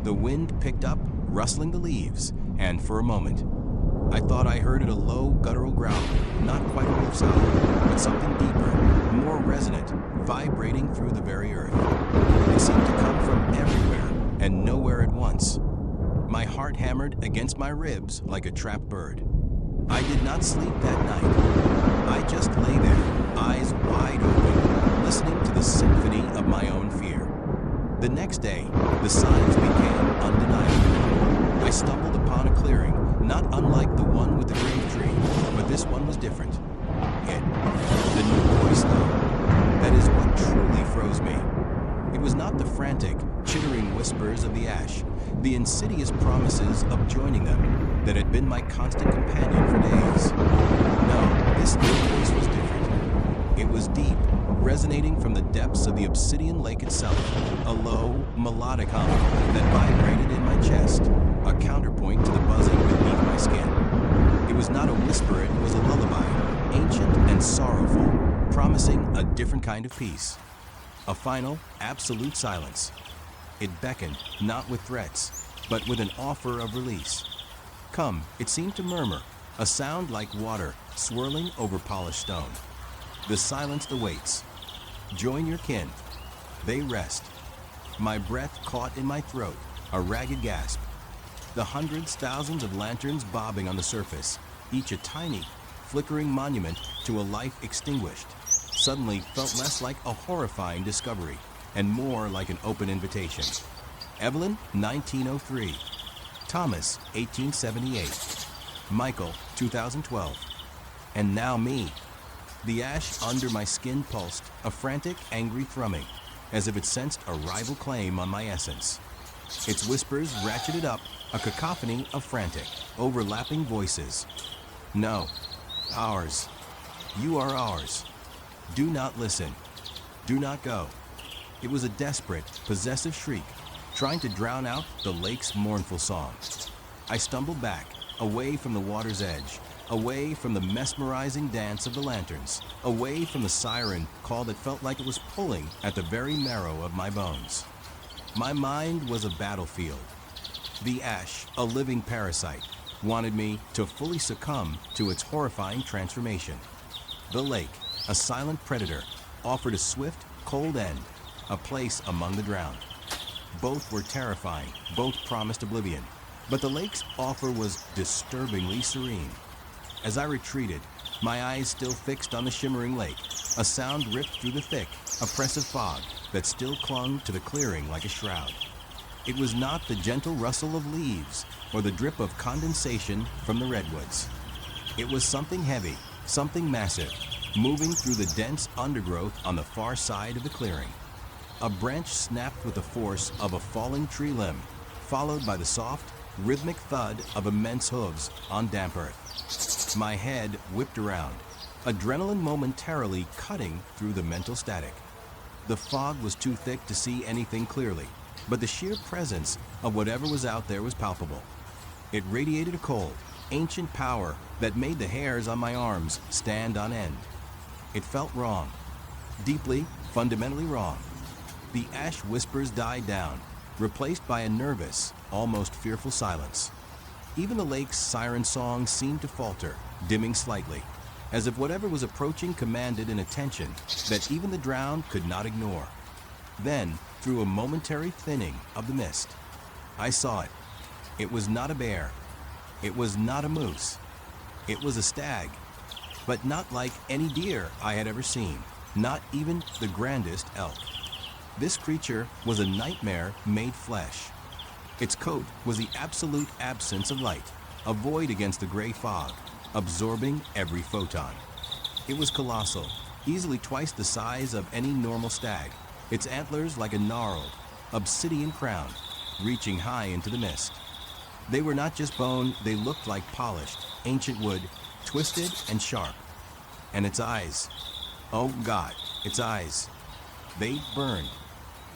The wind picked up, rustling the leaves, and for a moment, I thought I heard a low, guttural growl, not quite a wolf's howl, but something deeper, more resonant, vibrating through the very earth. It seemed to come from everywhere and nowhere at once. My heart hammered against my ribs like a trapped bird. I did not sleep that night. I just lay there, eyes wide open, listening to the symphony of my own fear. The next day, the signs became undeniable. I stumbled upon a clearing, not unlike the one with the grave tree, but this one was different. It, the new voice though, that is what truly froze me. It was not the frantic, chittering whispers of the ash, the insidious promises of joining them that had been my constant companion for days. No, this new voice was different. It was deep, resonating from the depths of the obsidian lake itself, a low, melodic hum that vibrated in my chest, a counterpoint to the buzzing beneath my skin. It was not a whisper, it was a lullaby, ancient and sorrowful, promising a different kind of peace. A final, absolute silence. It beckoned, not with threats, but with an offer of release. Come, it seemed to murmur, a sound like water swirling over polished stone. The silence awaits. Join your kin. They rest. My breath caught in my throat, a ragged gasp. The hundreds, thousands of lanterns bobbing on the surface, each a tiny, flickering monument to a life extinguished, suddenly felt less like a horrifying discovery and more like an open invitation. Evelyn, 1903. Thomas, 1878. Michael, 2012. And now me. The ash under my skin pulsed, a frantic, angry thrumming, as if it sensed a rival claim on my essence. Its whispers ratcheted up, a cacophony of frantic, overlapping voices. No, ours. You are ours. Do not listen. Do not go. It was a desperate, possessive shriek, trying to drown out the lake's mournful song. I stumbled back, away from the water's edge, away from the mesmerizing dance of the lanterns, away from the siren call that felt like it was pulling at the very marrow of my bones. My mind was a battlefield. The ash, a living parasite, wanted me to fully succumb to its horrifying transformation. The lake, a silent predator, offered a swift, cold end, a place among the drowned. Both were terrifying, both promised oblivion, but the lake's offer was disturbingly serene. As I retreated, my eyes still fixed on the shimmering lake, a sound ripped through the thick, oppressive fog that still clung to the clearing like a shroud. It was not the gentle rustle of leaves or the drip of condensation from the redwoods. It was something heavy, something massive, moving through the dense undergrowth on the far side of the clearing. A branch snapped with the force of a falling tree limb, followed by the soft, rhythmic thud of immense hooves on damp earth. My head whipped around, adrenaline momentarily cutting through the mental static. The fog was too thick to see anything clearly, but the sheer presence of whatever was out there was palpable. It radiated a cold, ancient power that made the hairs on my arms stand on end. It felt wrong, deeply, fundamentally wrong. The ash whispers died down, replaced by a nervous, almost fearful silence. Even the lake's siren song seemed to falter, dimming slightly, as if whatever was approaching commanded an attention that even the drowned could not ignore. Then, through a momentary thinning of the mist, I saw it. It was not a bear. It was not a moose. It was a stag, but not like any deer I had ever seen, not even the grandest elk. This creature was a nightmare made flesh. Its coat was the absolute absence of light, a void against the gray fog, absorbing every photon. It was colossal, easily twice the size of any normal stag, its antlers like a gnarled, obsidian crown, reaching high into the mist. They were not just bone, they looked like polished, ancient wood, twisted and sharp. And its eyes, oh God, its eyes, they burned.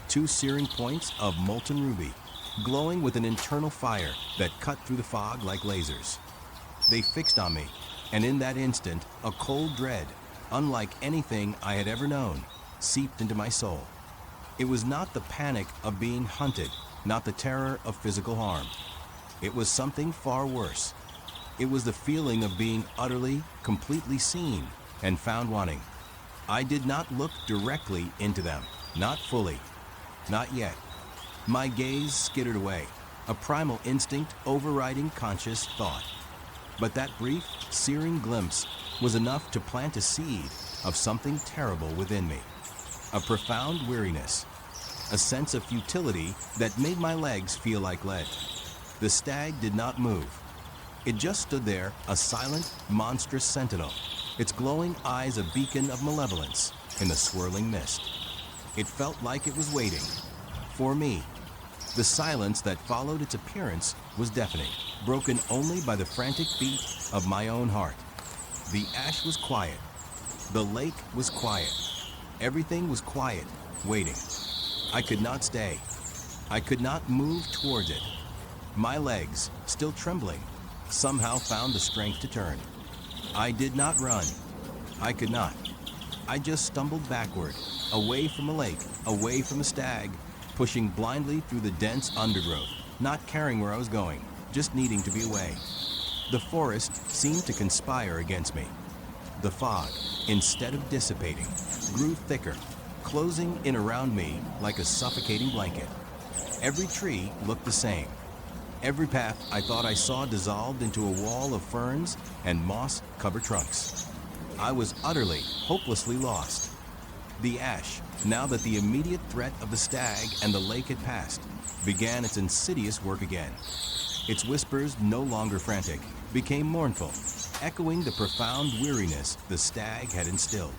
Two searing points of molten ruby, glowing with an internal fire that cut through the fog like lasers. They fixed on me, and in that instant, a cold dread, unlike anything I had ever known, seeped into my soul. It was not the panic of being hunted, not the terror of physical harm. It was something far worse. It was the feeling of being utterly, completely seen and found wanting. I did not look directly into them, not fully, not yet. My gaze skittered away, a primal instinct overriding conscious thought. But that brief, searing glimpse was enough to plant a seed of something terrible within me. A profound weariness, a sense of futility that made my legs feel like lead. The stag did not move. It just stood there, a silent, monstrous sentinel, its glowing eyes a beacon of malevolence in the swirling mist. It felt like it was waiting for me. The silence that followed its appearance was deafening, broken only by the frantic beat of my own heart. The ash was quiet. The lake was quiet. Everything was quiet, waiting. I could not stay. I could not move towards it. My legs, still trembling, somehow found the strength to turn. I did not run. I could not. I just stumbled backward, away from the lake, away from the stag, pushing blindly through the dense undergrowth, not caring where I was going, just needing to be away. The forest seemed to conspire against me. The fog, instead of dissipating, grew thicker, closing in around me like a suffocating blanket. Every tree looked the same. Every path I thought I saw dissolved into a wall of ferns and moss-covered trunks. I was utterly, hopelessly lost. The ash, now that the immediate threat of the stag and the lake had passed, began its insidious work again. Its whispers, no longer frantic, became mournful, echoing the profound weariness the stag had instilled.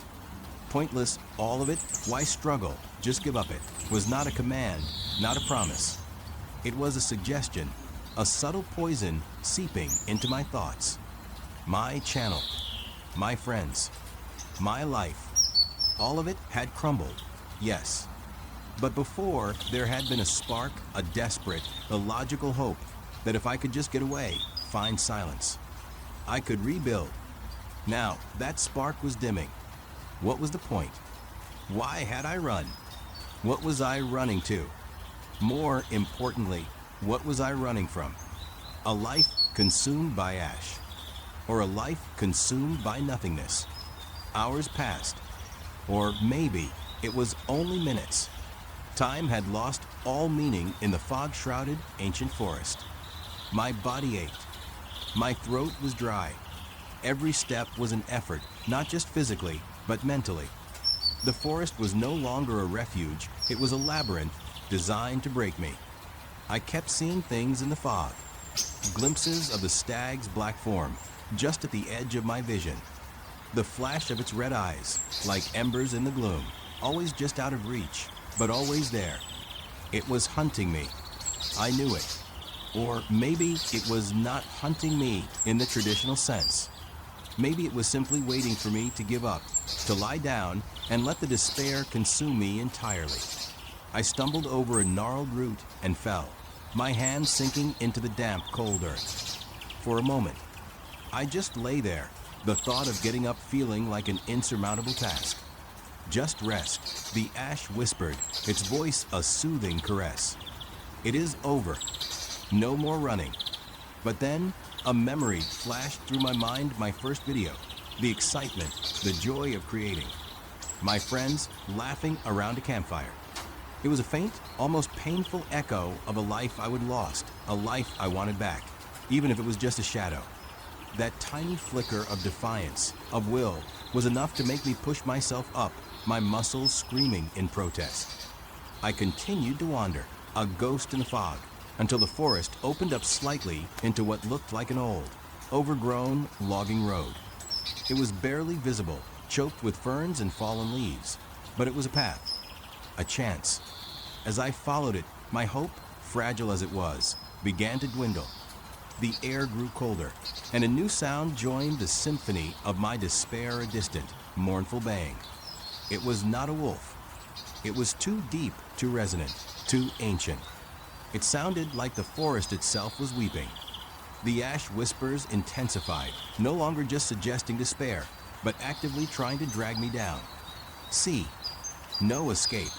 Pointless, all of it, why struggle, just give up it, was not a command, not a promise. It was a suggestion, a subtle poison seeping into my thoughts. My channel, my friends, my life, all of it had crumbled, yes. But before, there had been a spark, a desperate, illogical hope that if I could just get away, find silence, I could rebuild. Now, that spark was dimming. What was the point? Why had I run? What was I running to? More importantly, what was I running from? A life consumed by ash, or a life consumed by nothingness? Hours passed, or maybe it was only minutes. Time had lost all meaning in the fog-shrouded ancient forest. My body ached. My throat was dry. Every step was an effort, not just physically, but mentally. The forest was no longer a refuge, it was a labyrinth designed to break me. I kept seeing things in the fog, glimpses of the stag's black form, just at the edge of my vision. The flash of its red eyes, like embers in the gloom, always just out of reach, but always there. It was hunting me. I knew it. Or maybe it was not hunting me in the traditional sense. Maybe it was simply waiting for me to give up, to lie down and let the despair consume me entirely. I stumbled over a gnarled root and fell, my hand sinking into the damp, cold earth. For a moment, I just lay there, the thought of getting up feeling like an insurmountable task. Just rest, the ash whispered, its voice a soothing caress. It is over. No more running. But then, a memory flashed through my mind, my first video, the excitement, the joy of creating. My friends laughing around a campfire. It was a faint, almost painful echo of a life I would lost, a life I wanted back, even if it was just a shadow. That tiny flicker of defiance, of will, was enough to make me push myself up, my muscles screaming in protest. I continued to wander, a ghost in the fog, until the forest opened up slightly into what looked like an old, overgrown logging road. It was barely visible, choked with ferns and fallen leaves, but it was a path, a chance. As I followed it, my hope, fragile as it was, began to dwindle. The air grew colder, and a new sound joined the symphony of my despair, a distant, mournful baying. It was not a wolf. It was too deep, too resonant, too ancient. It sounded like the forest itself was weeping. The ash whispers intensified, no longer just suggesting despair, but actively trying to drag me down. See, no escape.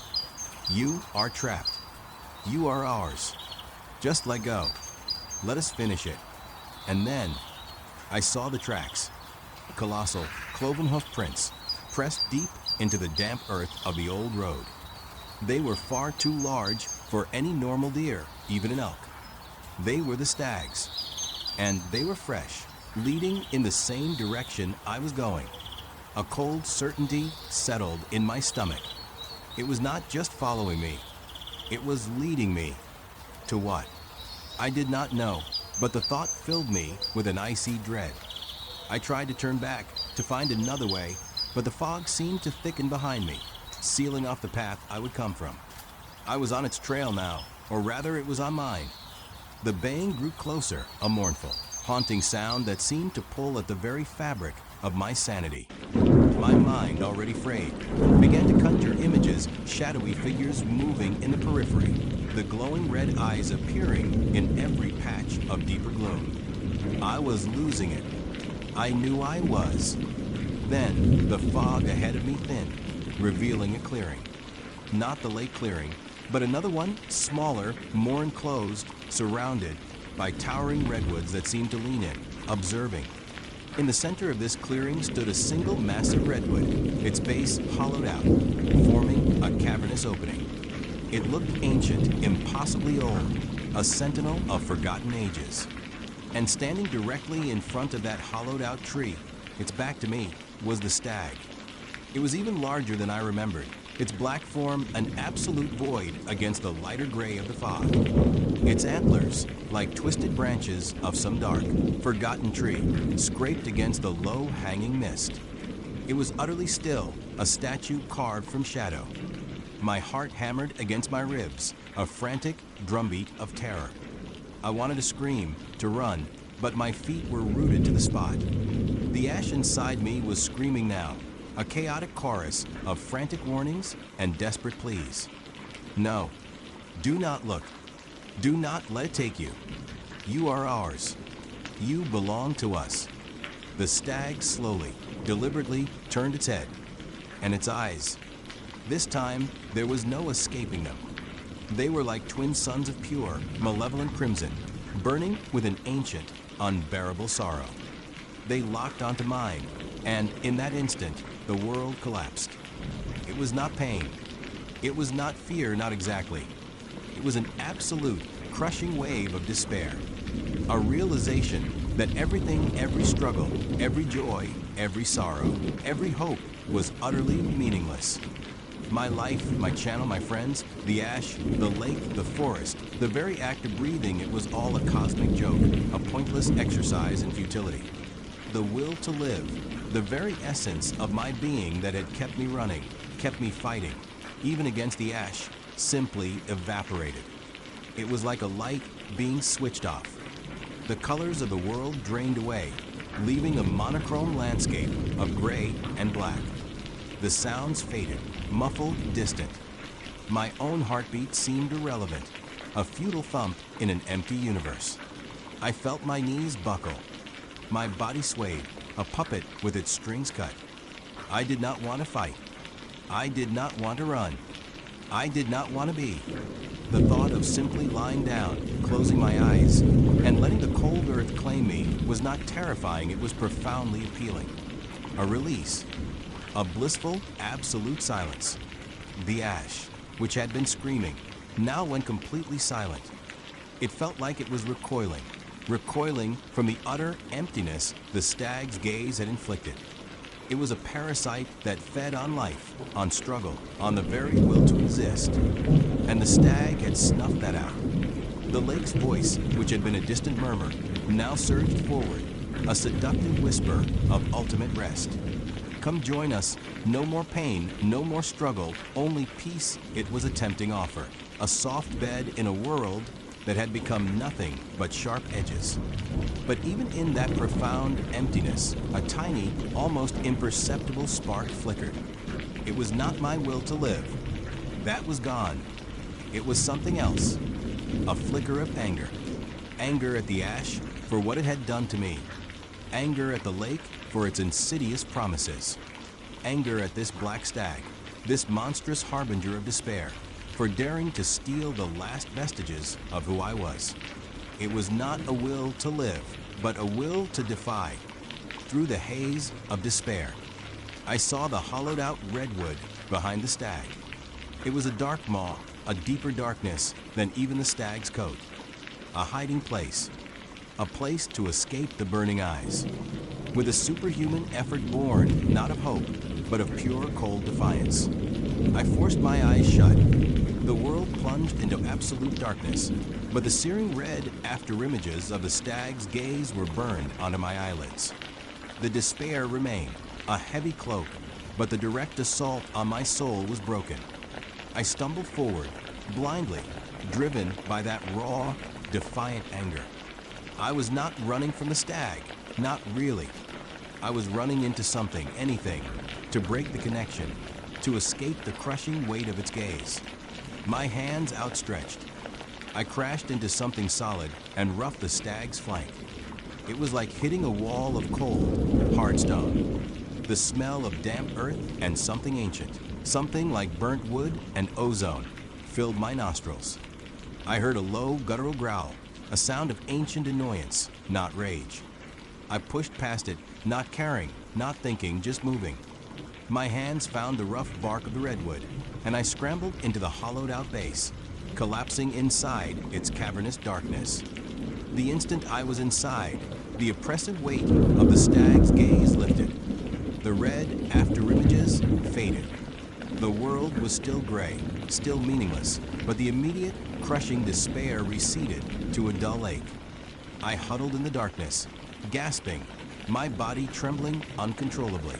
You are trapped. You are ours. Just let go. Let us finish it. And then, I saw the tracks. Colossal, cloven-hoof prints, pressed deep into the damp earth of the old road. They were far too large for any normal deer, even an elk. They were the stags. And they were fresh, leading in the same direction I was going. A cold certainty settled in my stomach. It was not just following me. It was leading me. To what? I did not know, but the thought filled me with an icy dread. I tried to turn back, to find another way, but the fog seemed to thicken behind me, sealing off the path I would come from. I was on its trail now, or rather it was on mine. The baying grew closer, a mournful, haunting sound that seemed to pull at the very fabric of my sanity. My mind, already frayed, began to conjure images, shadowy figures moving in the periphery, the glowing red eyes appearing in every patch of deeper gloom. I was losing it. I knew I was. Then, the fog ahead of me thinned, revealing a clearing. Not the lake clearing, but another one, smaller, more enclosed, surrounded by towering redwoods that seemed to lean in, observing. In the center of this clearing stood a single massive redwood, its base hollowed out, forming a cavernous opening. It looked ancient, impossibly old, a sentinel of forgotten ages. And standing directly in front of that hollowed-out tree, its back to me, was the stag. It was even larger than I remembered, its black form an absolute void against the lighter gray of the fog. Its antlers, like twisted branches of some dark, forgotten tree, scraped against the low-hanging mist. It was utterly still, a statue carved from shadow. My heart hammered against my ribs, a frantic drumbeat of terror. I wanted to scream, to run, but my feet were rooted to the spot. The ash inside me was screaming now, a chaotic chorus of frantic warnings and desperate pleas. No, do not look. Do not let it take you. You are ours. You belong to us. The stag slowly, deliberately turned its head, and its eyes. This time, there was no escaping them. They were like twin suns of pure, malevolent crimson, burning with an ancient, unbearable sorrow. They locked onto mine, and in that instant, the world collapsed. It was not pain. It was not fear, not exactly. It was an absolute, crushing wave of despair. A realization that everything, every struggle, every joy, every sorrow, every hope was utterly meaningless. My life, my channel, my friends, the ash, the lake, the forest, the very act of breathing, it was all a cosmic joke, a pointless exercise in futility. The will to live, the very essence of my being that had kept me running, kept me fighting, even against the ash, simply evaporated. It was like a light being switched off. The colors of the world drained away, leaving a monochrome landscape of gray and black. The sounds faded, muffled, distant. My own heartbeat seemed irrelevant, a futile thump in an empty universe. I felt my knees buckle. My body swayed, a puppet with its strings cut. I did not want to fight. I did not want to run. I did not want to be. The thought of simply lying down, closing my eyes, and letting the cold earth claim me was not terrifying, it was profoundly appealing. A release. A blissful, absolute silence. The ash, which had been screaming, now went completely silent. It felt like it was recoiling from the utter emptiness the stag's gaze had inflicted. It was a parasite that fed on life, on struggle, on the very will to exist. And the stag had snuffed that out. The lake's voice, which had been a distant murmur, now surged forward, a seductive whisper of ultimate rest. Come join us. No more pain, no more struggle, only peace it was a tempting offer. A soft bed in a world that had become nothing but sharp edges. But even in that profound emptiness, a tiny, almost imperceptible spark flickered. It was not my will to live. That was gone. It was something else. A flicker of anger. Anger at the ash for what it had done to me. Anger at the lake for its insidious promises. Anger at this black stag, this monstrous harbinger of despair, for daring to steal the last vestiges of who I was. It was not a will to live, but a will to defy. Through the haze of despair, I saw the hollowed-out redwood behind the stag. It was a dark maw, a deeper darkness than even the stag's coat. A hiding place, a place to escape the burning eyes. With a superhuman effort born not of hope, but of pure cold defiance. I forced my eyes shut. The world plunged into absolute darkness, but the searing red afterimages of the stag's gaze were burned onto my eyelids. The despair remained, a heavy cloak, but the direct assault on my soul was broken. I stumbled forward, blindly, driven by that raw, defiant anger. I was not running from the stag, not really. I was running into something, anything, to break the connection, to escape the crushing weight of its gaze. My hands outstretched. I crashed into something solid and roughed the stag's flank. It was like hitting a wall of cold, hard stone. The smell of damp earth and something ancient, something like burnt wood and ozone, filled my nostrils. I heard a low, guttural growl, a sound of ancient annoyance, not rage. I pushed past it, not caring, not thinking, just moving. My hands found the rough bark of the redwood, and I scrambled into the hollowed-out base, collapsing inside its cavernous darkness. The instant I was inside, the oppressive weight of the stag's gaze lifted. The red afterimages The world was still gray, still meaningless, but the immediate, crushing despair receded to a dull ache. I huddled in the darkness, gasping, my body trembling uncontrollably.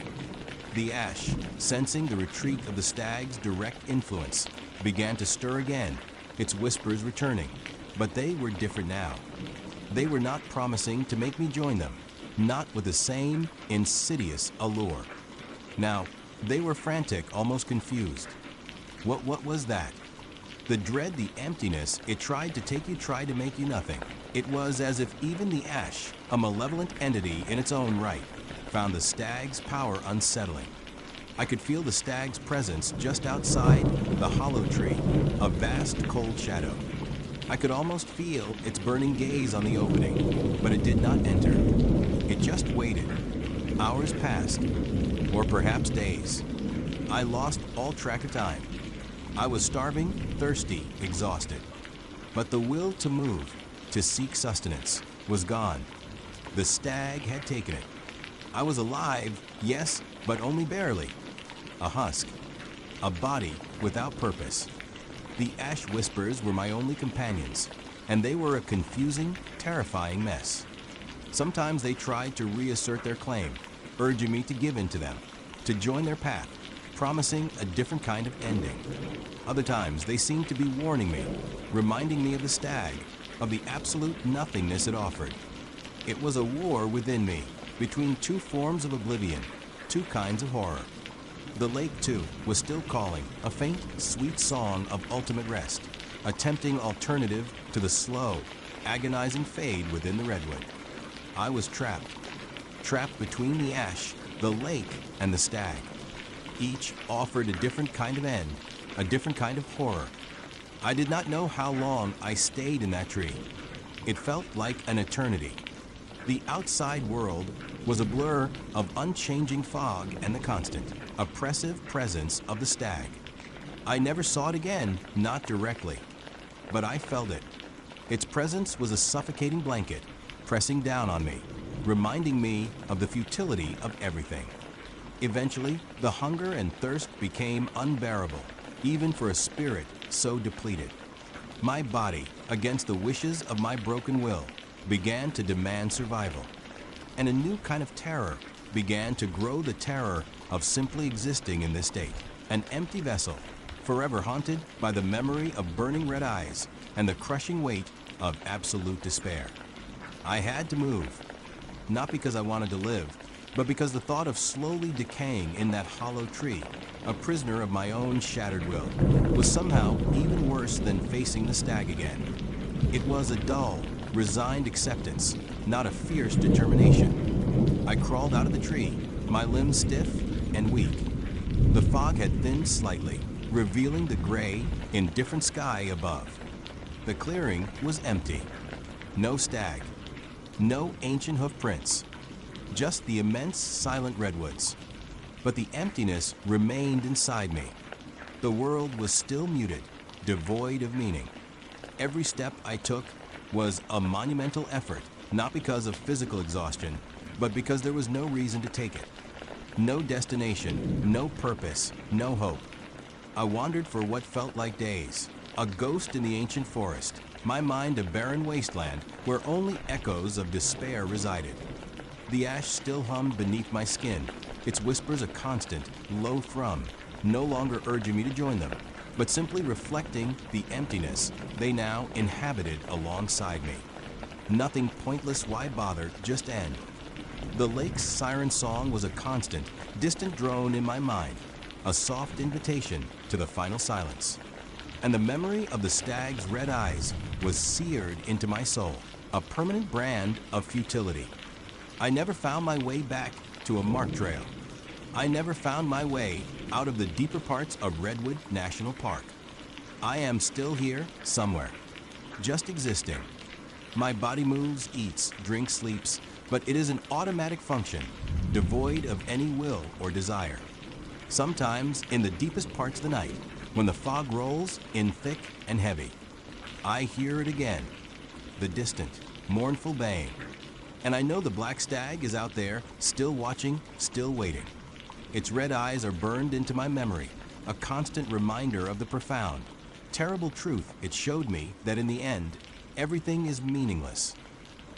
The ash, sensing the retreat of the stag's direct influence, began to stir again, its whispers returning, but they were different now. They were not promising to make me join them, not with the same insidious allure. Now, they were frantic, almost confused. What was that? The dread, the emptiness, it tried to take you, tried to make you nothing. It was as if even the ash, a malevolent entity in its own right, found the stag's power unsettling. I could feel the stag's presence just outside the hollow tree, a vast cold shadow. I could almost feel its burning gaze on the opening, but it did not enter. It just waited. Hours passed, or perhaps days. I lost all track of time. I was starving, thirsty, exhausted. But the will to move, to seek sustenance, was gone. The stag had taken it. I was alive, yes, but only barely. A husk, a body without purpose. The ash whispers were my only companions, and they were a confusing, terrifying mess. Sometimes they tried to reassert their claim, urging me to give in to them, to join their path, promising a different kind of ending. Other times they seemed to be warning me, reminding me of the stag, of the absolute nothingness it offered. It was a war within me, between two forms of oblivion, two kinds of horror. The lake, too, was still calling, a faint, sweet song of ultimate rest, a tempting alternative to the slow, agonizing fade within the redwood. I was trapped between the ash, the lake, and the stag. Each offered a different kind of end, a different kind of horror. I did not know how long I stayed in that tree. It felt like an eternity. The outside world was a blur of unchanging fog and the constant, oppressive presence of the stag. I never saw it again, not directly, but I felt it. Its presence was a suffocating blanket, pressing down on me, reminding me of the futility of everything. Eventually, the hunger and thirst became unbearable, even for a spirit so depleted. My body, against the wishes of my broken will, began to demand survival. And a new kind of terror began to grow, the terror of simply existing in this state, an empty vessel, forever haunted by the memory of burning red eyes and the crushing weight of absolute despair. I had to move, not because I wanted to live, but because the thought of slowly decaying in that hollow tree, a prisoner of my own shattered will, was somehow even worse than facing the stag again. It was a dull, resigned acceptance, not a fierce determination. I crawled out of the tree, my limbs stiff and weak. The fog had thinned slightly, revealing the gray, indifferent sky above. The clearing was empty. No stag, no ancient hoof prints, just the immense silent redwoods. But the emptiness remained inside me. The world was still muted, devoid of meaning. Every step I took was a monumental effort, not because of physical exhaustion, but because there was no reason to take it. No destination, no purpose, no hope. I wandered for what felt like days, a ghost in the ancient forest, my mind a barren wasteland where only echoes of despair resided. The ash still hummed beneath my skin, its whispers a constant, low thrum, no longer urging me to join them, but simply reflecting the emptiness they now inhabited alongside me. Nothing pointless, why bother, just end. The lake's siren song was a constant, distant drone in my mind, a soft invitation to the final silence. And the memory of the stag's red eyes was seared into my soul, a permanent brand of futility. I never found my way back to a marked trail. I never found my way out of the deeper parts of Redwood National Park. I am still here somewhere, just existing. My body moves, eats, drinks, sleeps, but it is an automatic function, devoid of any will or desire. Sometimes, in the deepest parts of the night, when the fog rolls in thick and heavy, I hear it again, the distant, mournful baying. And I know the black stag is out there, still watching, still waiting. Its red eyes are burned into my memory, a constant reminder of the profound, terrible truth it showed me that in the end, everything is meaningless.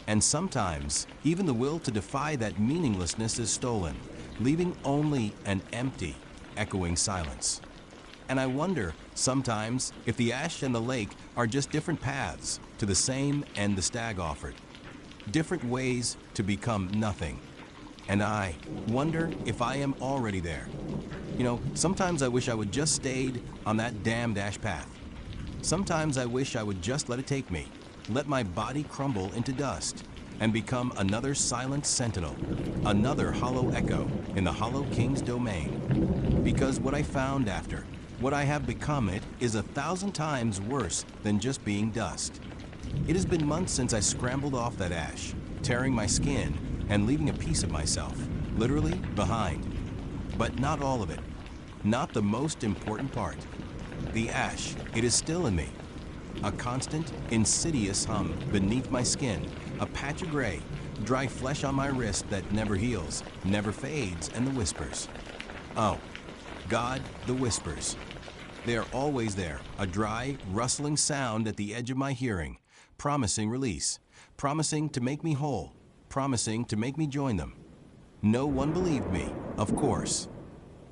And sometimes, even the will to defy that meaninglessness is stolen, leaving only an empty, echoing silence. And I wonder, sometimes, if the ash and the lake are just different paths to the same end the stag offered. Different ways to become nothing. And I wonder if I am already there. Sometimes I wish I would just stayed on that damned ash path. Sometimes I wish I would just let it take me, let my body crumble into dust, and become another silent sentinel, another hollow echo in the Hollow King's domain. Because what I found after, what I have become it, is 1,000 times worse than just being dust. It has been months since I scrambled off that ash, tearing my skin and leaving a piece of myself, literally, behind. But not all of it. Not the most important part. The ash, it is still in me. A constant, insidious hum beneath my skin, a patch of gray, dry flesh on my wrist that never heals, never fades, and the whispers. Oh, God, the whispers. They are always there, a dry, rustling sound at the edge of my hearing, promising release, promising to make me whole, promising to make me join them. No one believed me, of course.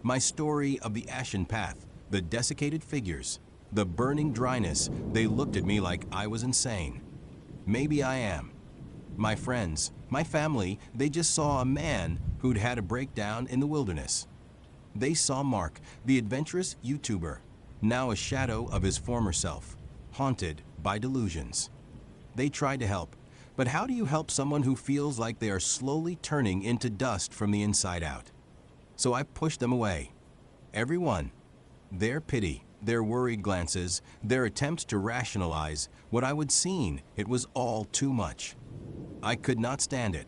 My story of the ashen path, the desiccated figures, the burning dryness, they looked at me like I was insane. Maybe I am. My friends, my family, they just saw a man who'd had a breakdown in the wilderness. They saw Mark, the adventurous YouTuber, now a shadow of his former self, haunted by delusions. They tried to help, but how do you help someone who feels like they are slowly turning into dust from the inside out? So I pushed them away. Everyone. Their pity, their worried glances, their attempts to rationalize what I would seen, it was all too much. I could not stand it.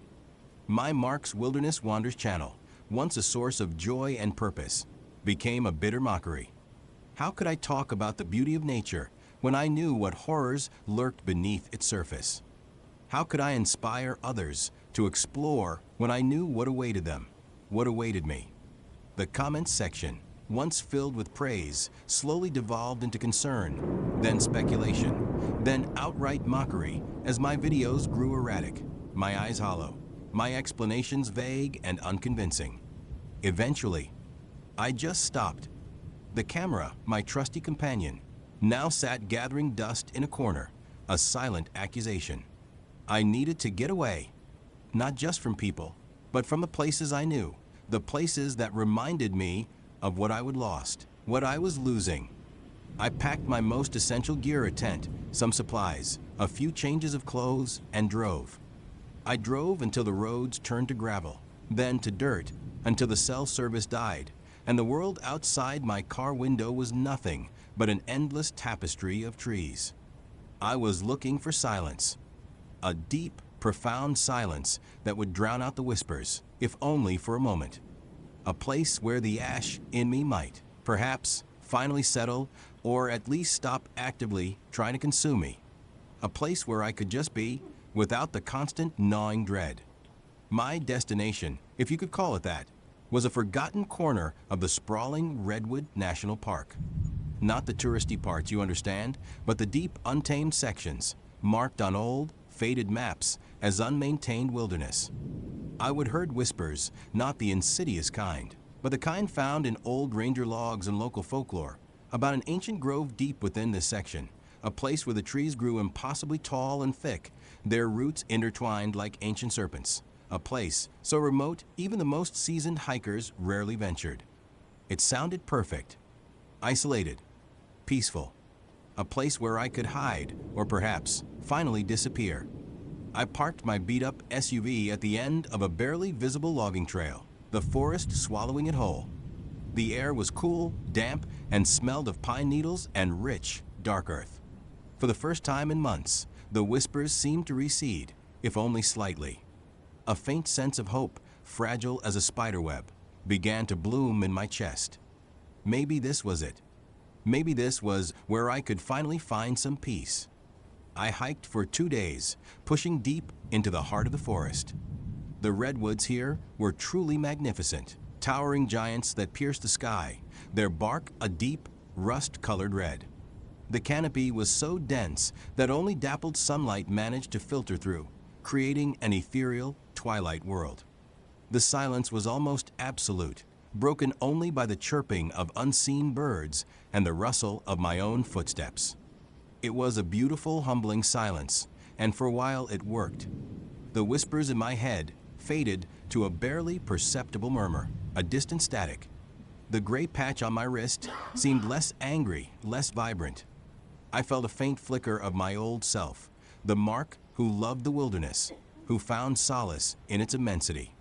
My Mark's Wilderness Wanders channel, once a source of joy and purpose, became a bitter mockery. How could I talk about the beauty of nature when I knew what horrors lurked beneath its surface? How could I inspire others to explore when I knew what awaited them, what awaited me? The comments section, once filled with praise, slowly devolved into concern, then speculation, then outright mockery as my videos grew erratic, my eyes hollow, my explanations vague and unconvincing. Eventually, I just stopped. The camera, my trusty companion, now sat gathering dust in a corner, a silent accusation. I needed to get away, not just from people, but from the places I knew, the places that reminded me of what I would lost, what I was losing. I packed my most essential gear, a tent, some supplies, a few changes of clothes, and drove. I drove until the roads turned to gravel, then to dirt, until the cell service died, and the world outside my car window was nothing but an endless tapestry of trees. I was looking for silence, a deep, profound silence that would drown out the whispers, if only for a moment. A place where the ash in me might, perhaps, finally settle, or at least stop actively trying to consume me. A place where I could just be, without the constant gnawing dread. My destination, if you could call it that, was a forgotten corner of the sprawling Redwood National Park. Not the touristy parts, you understand, but the deep, untamed sections, marked on old, faded maps as unmaintained wilderness. I would heard whispers, not the insidious kind, but the kind found in old ranger logs and local folklore, about an ancient grove deep within this section, a place where the trees grew impossibly tall and thick, their roots intertwined like ancient serpents. A place so remote even the most seasoned hikers rarely ventured. It sounded perfect, isolated, peaceful, a place where I could hide, or perhaps finally disappear. I parked my beat-up SUV at the end of a barely visible logging trail, the forest swallowing it whole. The air was cool, damp, and smelled of pine needles and rich, dark earth. For the first time in months, the whispers seemed to recede, if only slightly. A faint sense of hope, fragile as a spiderweb, began to bloom in my chest. Maybe this was it. Maybe this was where I could finally find some peace. I hiked for 2 days, pushing deep into the heart of the forest. The redwoods here were truly magnificent, towering giants that pierced the sky, their bark a deep, rust-colored red. The canopy was so dense that only dappled sunlight managed to filter through, creating an ethereal, twilight world. The silence was almost absolute, broken only by the chirping of unseen birds and the rustle of my own footsteps. It was a beautiful, humbling silence, and for a while it worked. The whispers in my head faded to a barely perceptible murmur, a distant static. The gray patch on my wrist seemed less angry, less vibrant. I felt a faint flicker of my old self, the Mark who loved the wilderness, who found solace in its immensity.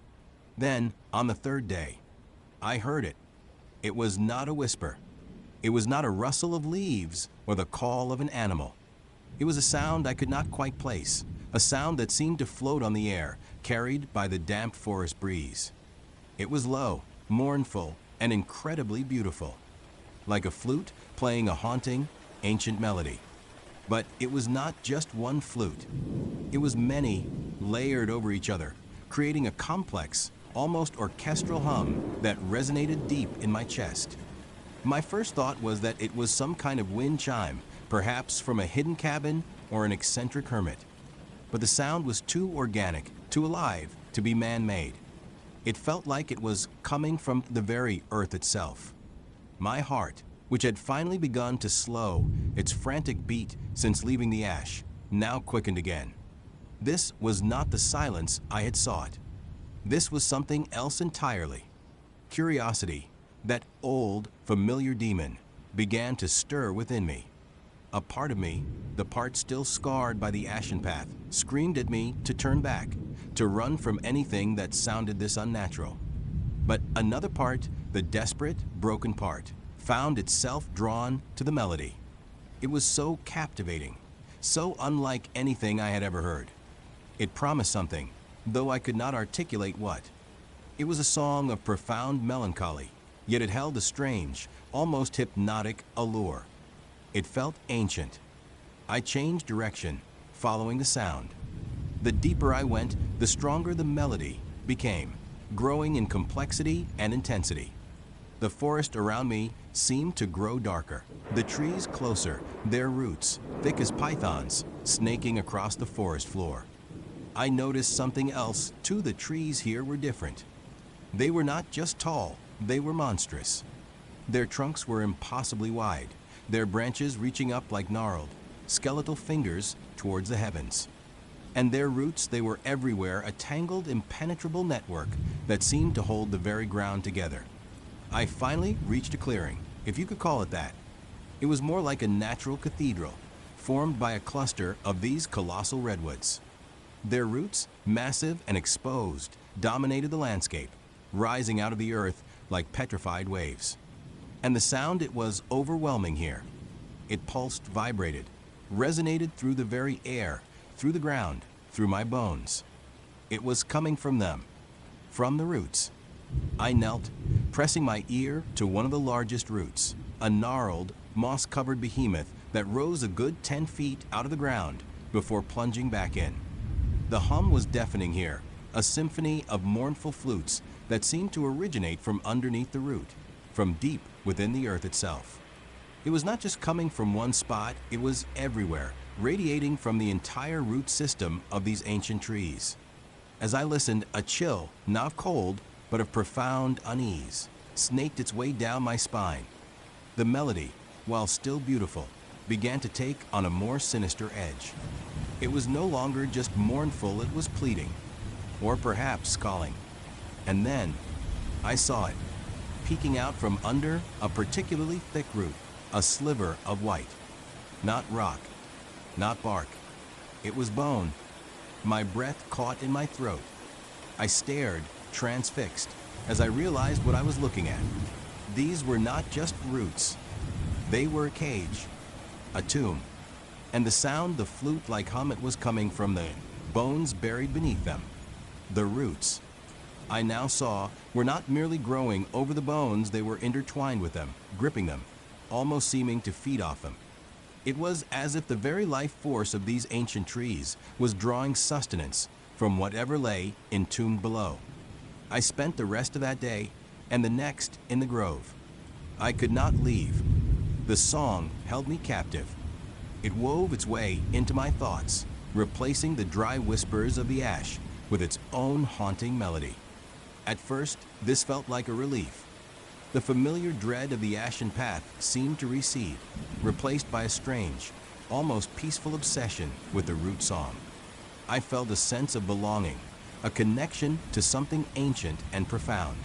Then, on the third day, I heard it. It was not a whisper. It was not a rustle of leaves or the call of an animal. It was a sound I could not quite place, a sound that seemed to float on the air, carried by the damp forest breeze. It was low, mournful, and incredibly beautiful, like a flute playing a haunting, ancient melody. But it was not just one flute. It was many, layered over each other, creating a complex, almost orchestral hum that resonated deep in my chest. My first thought was that it was some kind of wind chime, perhaps from a hidden cabin or an eccentric hermit. But the sound was too organic, too alive, to be man-made. It felt like it was coming from the very earth itself. My heart, which had finally begun to slow its frantic beat since leaving the ash, now quickened again. This was not the silence I had sought. This was something else entirely. Curiosity, that old, familiar demon, began to stir within me. A part of me, the part still scarred by the ashen path, screamed at me to turn back, to run from anything that sounded this unnatural. But another part, the desperate, broken part, found itself drawn to the melody. It was so captivating, so unlike anything I had ever heard. It promised something, though I could not articulate what. It was a song of profound melancholy, yet it held a strange, almost hypnotic allure. It felt ancient. I changed direction, following the sound. The deeper I went, the stronger the melody became, growing in complexity and intensity. The forest around me seemed to grow darker, the trees closer, their roots, thick as pythons, snaking across the forest floor. I noticed something else too. The trees here were different. They were not just tall, they were monstrous. Their trunks were impossibly wide, their branches reaching up like gnarled, skeletal fingers towards the heavens. And their roots, they were everywhere, a tangled, impenetrable network that seemed to hold the very ground together. I finally reached a clearing, if you could call it that. It was more like a natural cathedral, formed by a cluster of these colossal redwoods. Their roots, massive and exposed, dominated the landscape, rising out of the earth like petrified waves. And the sound, it was overwhelming here. It pulsed, vibrated, resonated through the very air, through the ground, through my bones. It was coming from them, from the roots. I knelt, pressing my ear to one of the largest roots, a gnarled, moss-covered behemoth that rose a good 10 feet out of the ground before plunging back in. The hum was deafening here, a symphony of mournful flutes that seemed to originate from underneath the root, from deep within the earth itself. It was not just coming from one spot, it was everywhere, radiating from the entire root system of these ancient trees. As I listened, a chill, not of cold, but of profound unease, snaked its way down my spine. The melody, while still beautiful, began to take on a more sinister edge. It was no longer just mournful, it was pleading, or perhaps calling. And then, I saw it, peeking out from under a particularly thick root, a sliver of white. Not rock, not bark. It was bone. My breath caught in my throat. I stared, transfixed, as I realized what I was looking at. These were not just roots. They were a cage, a tomb. And the sound, the flute-like hum, it was coming from the bones buried beneath them. The roots, I now saw, were not merely growing over the bones, they were intertwined with them, gripping them, almost seeming to feed off them. It was as if the very life force of these ancient trees was drawing sustenance from whatever lay entombed below. I spent the rest of that day and the next in the grove. I could not leave. The song held me captive. It wove its way into my thoughts, replacing the dry whispers of the ash with its own haunting melody. At first, this felt like a relief. The familiar dread of the ashen path seemed to recede, replaced by a strange, almost peaceful obsession with the root song. I felt a sense of belonging, a connection to something ancient and profound.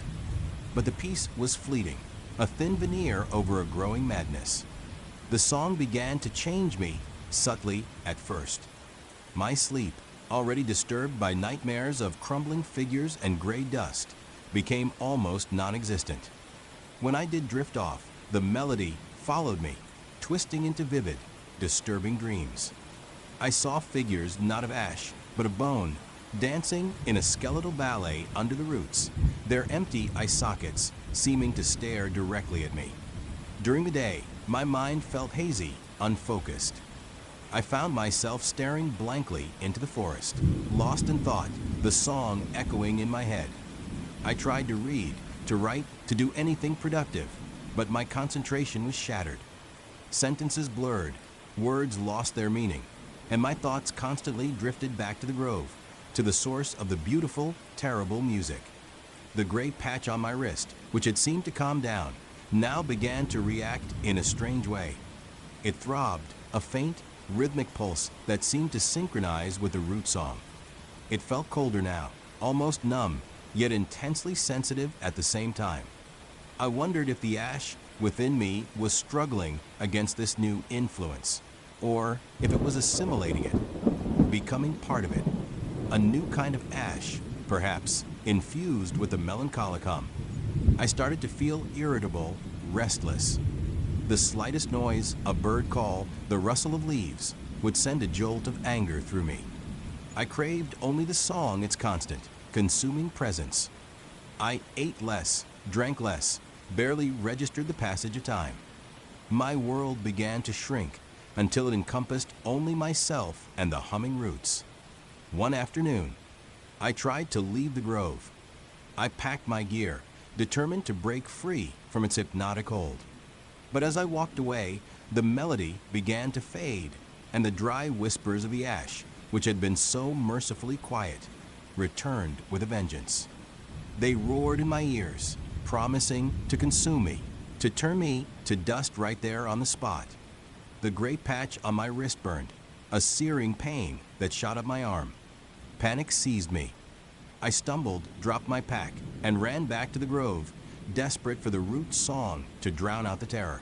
But the peace was fleeting, a thin veneer over a growing madness. The song began to change me, subtly at first. My sleep, already disturbed by nightmares of crumbling figures and gray dust, became almost non-existent. When I did drift off, the melody followed me, twisting into vivid, disturbing dreams. I saw figures not of ash, but of bone, dancing in a skeletal ballet under the roots, their empty eye sockets seeming to stare directly at me. During the day, my mind felt hazy, unfocused. I found myself staring blankly into the forest, lost in thought, the song echoing in my head. I tried to read, to write, to do anything productive, but my concentration was shattered. Sentences blurred, words lost their meaning, and my thoughts constantly drifted back to the grove, to the source of the beautiful, terrible music. The gray patch on my wrist, which had seemed to calm down, now began to react in a strange way. It throbbed, a faint, rhythmic pulse that seemed to synchronize with the root song. It felt colder now, almost numb, yet intensely sensitive at the same time. I wondered if the ash within me was struggling against this new influence, or if it was assimilating it, becoming part of it. A new kind of ash, perhaps, infused with a melancholic hum. I started to feel irritable, restless. The slightest noise, a bird call, the rustle of leaves, would send a jolt of anger through me. I craved only the song, its constant, consuming presence. I ate less, drank less, barely registered the passage of time. My world began to shrink until it encompassed only myself and the humming roots. One afternoon, I tried to leave the grove. I packed my gear, determined to break free from its hypnotic hold. But as I walked away, the melody began to fade, and the dry whispers of the ash, which had been so mercifully quiet, returned with a vengeance. They roared in my ears, promising to consume me, to turn me to dust right there on the spot. The gray patch on my wrist burned, a searing pain that shot up my arm. Panic seized me. I stumbled, dropped my pack, and ran back to the grove, desperate for the root song to drown out the terror.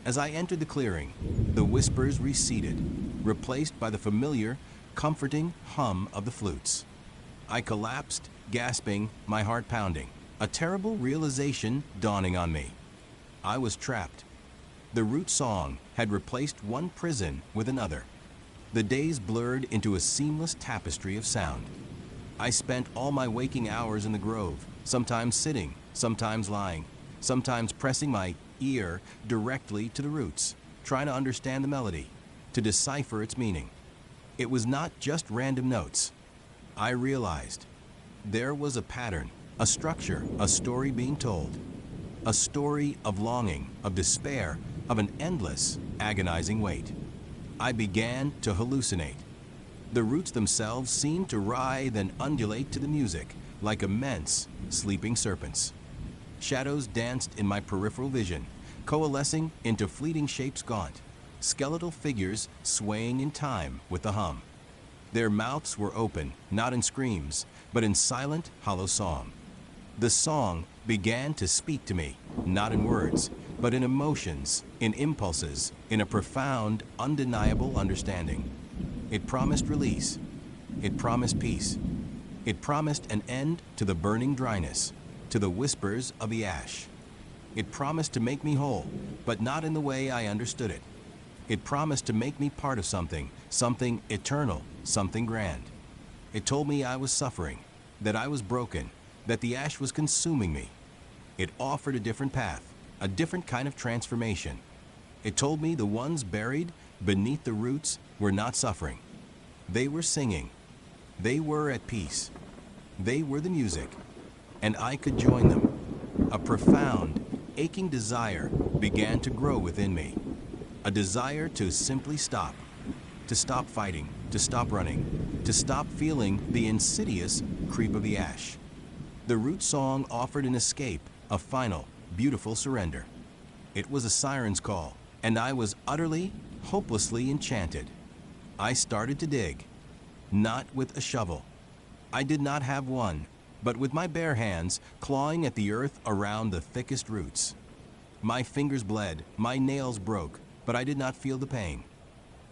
As I entered the clearing, the whispers receded, replaced by the familiar, comforting hum of the flutes. I collapsed, gasping, my heart pounding, a terrible realization dawning on me. I was trapped. The root song had replaced one prison with another. The days blurred into a seamless tapestry of sound. I spent all my waking hours in the grove, sometimes sitting, sometimes lying, sometimes pressing my ear directly to the roots, trying to understand the melody, to decipher its meaning. It was not just random notes. I realized there was a pattern, a structure, a story being told. A story of longing, of despair, of an endless, agonizing wait. I began to hallucinate. The roots themselves seemed to writhe and undulate to the music, like immense, sleeping serpents. Shadows danced in my peripheral vision, coalescing into fleeting shapes gaunt, skeletal figures swaying in time with the hum. Their mouths were open, not in screams, but in silent, hollow song. The song began to speak to me, not in words, but in emotions, in impulses, in a profound, undeniable understanding. It promised release. It promised peace. It promised an end to the burning dryness, to the whispers of the ash. It promised to make me whole, but not in the way I understood it. It promised to make me part of something, something eternal, something grand. It told me I was suffering, that I was broken, that the ash was consuming me. It offered a different path, a different kind of transformation. It told me the ones buried beneath the roots were not suffering. They were singing. They were at peace. They were the music, and I could join them. A profound, aching desire began to grow within me. A desire to simply stop. To stop fighting, to stop running, to stop feeling the insidious creep of the ash. The root song offered an escape, a final, beautiful surrender. It was a siren's call, and I was utterly, hopelessly enchanted. I started to dig, not with a shovel. I did not have one, but with my bare hands clawing at the earth around the thickest roots. My fingers bled, my nails broke, but I did not feel the pain.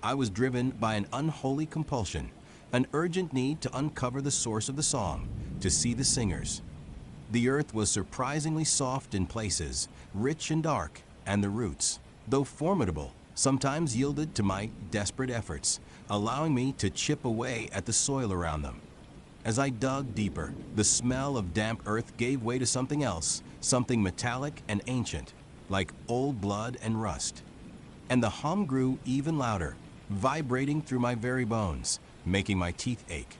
I was driven by an unholy compulsion, an urgent need to uncover the source of the song, to see the singers. The earth was surprisingly soft in places, rich and dark, and the roots, though formidable, sometimes yielded to my desperate efforts, allowing me to chip away at the soil around them. As I dug deeper, the smell of damp earth gave way to something else, something metallic and ancient, like old blood and rust. And the hum grew even louder, vibrating through my very bones, making my teeth ache.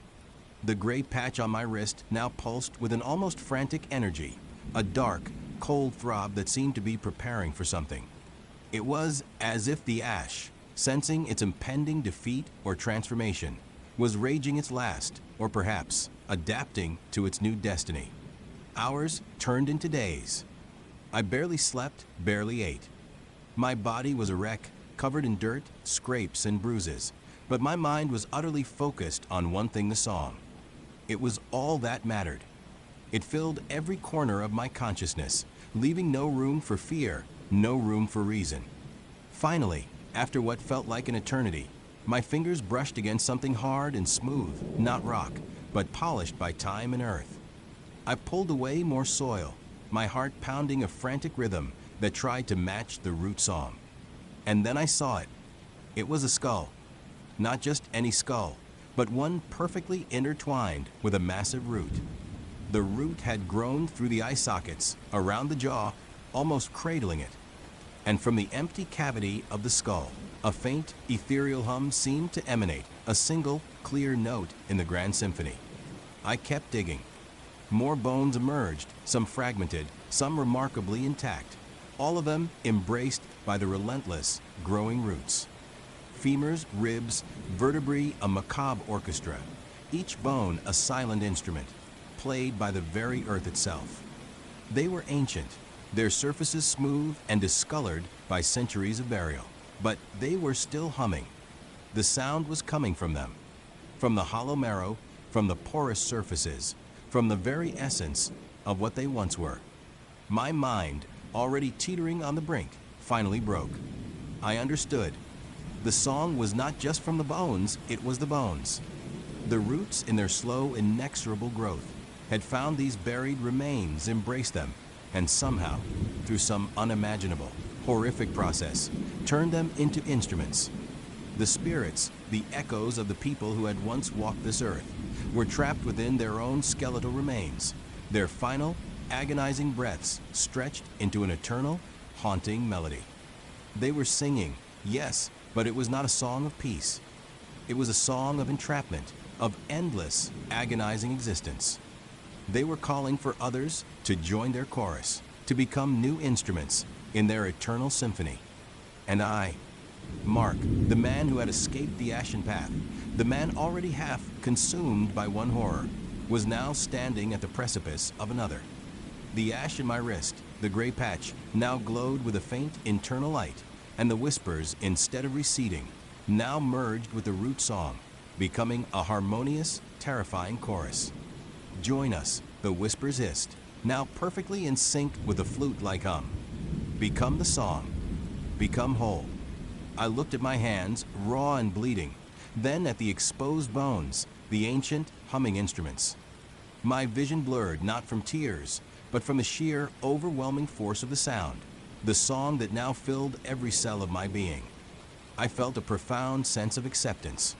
The gray patch on my wrist now pulsed with an almost frantic energy, a dark, cold throb that seemed to be preparing for something. It was as if the ash, sensing its impending defeat or transformation, was raging its last, or perhaps adapting to its new destiny. Hours turned into days. I barely slept, barely ate. My body was a wreck, covered in dirt, scrapes, and bruises, but my mind was utterly focused on one thing: the song. It was all that mattered. It filled every corner of my consciousness, leaving no room for fear, no room for reason. Finally, after what felt like an eternity, my fingers brushed against something hard and smooth, not rock, but polished by time and earth. I pulled away more soil, my heart pounding a frantic rhythm that tried to match the root song. And then I saw it. It was a skull. Not just any skull, but one perfectly intertwined with a massive root. The root had grown through the eye sockets, around the jaw, almost cradling it. And from the empty cavity of the skull, a faint, ethereal hum seemed to emanate, a single, clear note in the grand symphony. I kept digging. More bones emerged, some fragmented, some remarkably intact, all of them embraced by the relentless, growing roots. Femurs, ribs, vertebrae, a macabre orchestra, each bone a silent instrument, played by the very earth itself. They were ancient, their surfaces smooth and discolored by centuries of burial, but they were still humming. The sound was coming from them, from the hollow marrow, from the porous surfaces, from the very essence of what they once were. My mind, already teetering on the brink, finally broke. I understood. The song was not just from the bones, it was the bones. The roots, in their slow, inexorable growth, had found these buried remains, embraced them, and somehow, through some unimaginable, horrific process, turned them into instruments. The spirits, the echoes of the people who had once walked this earth, were trapped within their own skeletal remains, their final, agonizing breaths stretched into an eternal, haunting melody. They were singing, yes, but it was not a song of peace. It was a song of entrapment, of endless, agonizing existence. They were calling for others to join their chorus, to become new instruments in their eternal symphony. And I, Mark, the man who had escaped the ashen path, the man already half consumed by one horror, was now standing at the precipice of another. The ash in my wrist, the gray patch, now glowed with a faint internal light, and the whispers, instead of receding, now merged with the root song, becoming a harmonious, terrifying chorus. Join us, the whispers hissed, now perfectly in sync with the flute-like hum. Become the song. Become whole. I looked at my hands, raw and bleeding, then at the exposed bones, the ancient, humming instruments. My vision blurred not from tears, but from the sheer, overwhelming force of the sound, the song that now filled every cell of my being. I felt a profound sense of acceptance.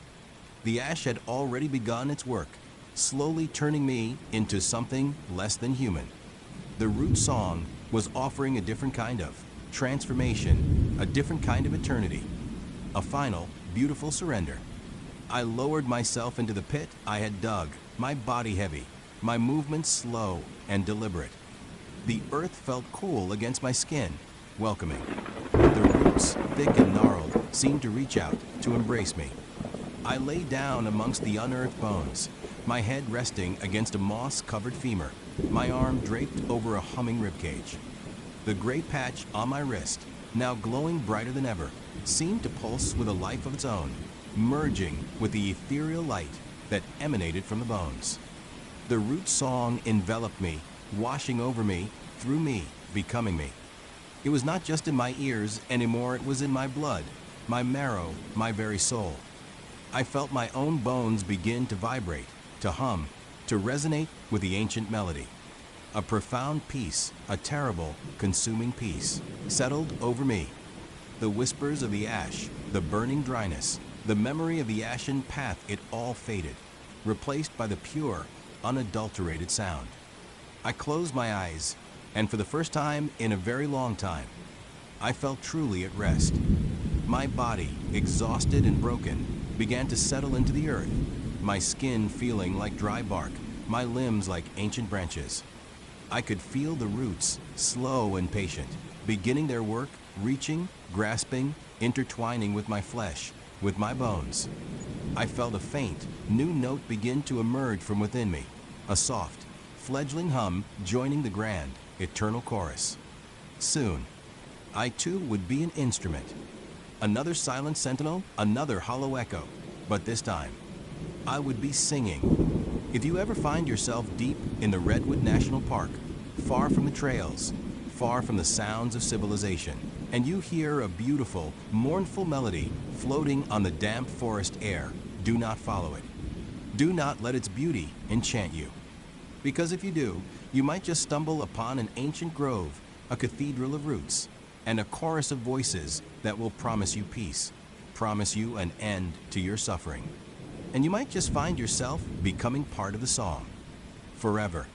The ash had already begun its work, slowly turning me into something less than human. The root song was offering a different kind of transformation, a different kind of eternity, a final, beautiful surrender. I lowered myself into the pit I had dug, my body heavy, my movements slow and deliberate. The earth felt cool against my skin, welcoming. The roots, thick and gnarled, seemed to reach out to embrace me. I lay down amongst the unearthed bones, my head resting against a moss-covered femur, my arm draped over a humming ribcage. The gray patch on my wrist, now glowing brighter than ever, seemed to pulse with a life of its own, merging with the ethereal light that emanated from the bones. The root song enveloped me, washing over me, through me, becoming me. It was not just in my ears anymore, it was in my blood, my marrow, my very soul. I felt my own bones begin to vibrate, to hum, to resonate with the ancient melody. A profound peace, a terrible, consuming peace, settled over me. The whispers of the ash, the burning dryness, the memory of the ashen path, it all faded, replaced by the pure, unadulterated sound. I closed my eyes, and for the first time in a very long time, I felt truly at rest. My body, exhausted and broken, began to settle into the earth, my skin feeling like dry bark, my limbs like ancient branches. I could feel the roots, slow and patient, beginning their work, reaching, grasping, intertwining with my flesh, with my bones. I felt a faint, new note begin to emerge from within me, a soft, fledgling hum joining the grand, eternal chorus. Soon, I too would be an instrument. Another silent sentinel, another hollow echo, but this time, I would be singing. If you ever find yourself deep in the Redwood National Park, far from the trails, far from the sounds of civilization, and you hear a beautiful, mournful melody floating on the damp forest air, do not follow it. Do not let its beauty enchant you. Because if you do, you might just stumble upon an ancient grove, a cathedral of roots, and a chorus of voices that will promise you peace, promise you an end to your suffering. And you might just find yourself becoming part of the song, forever.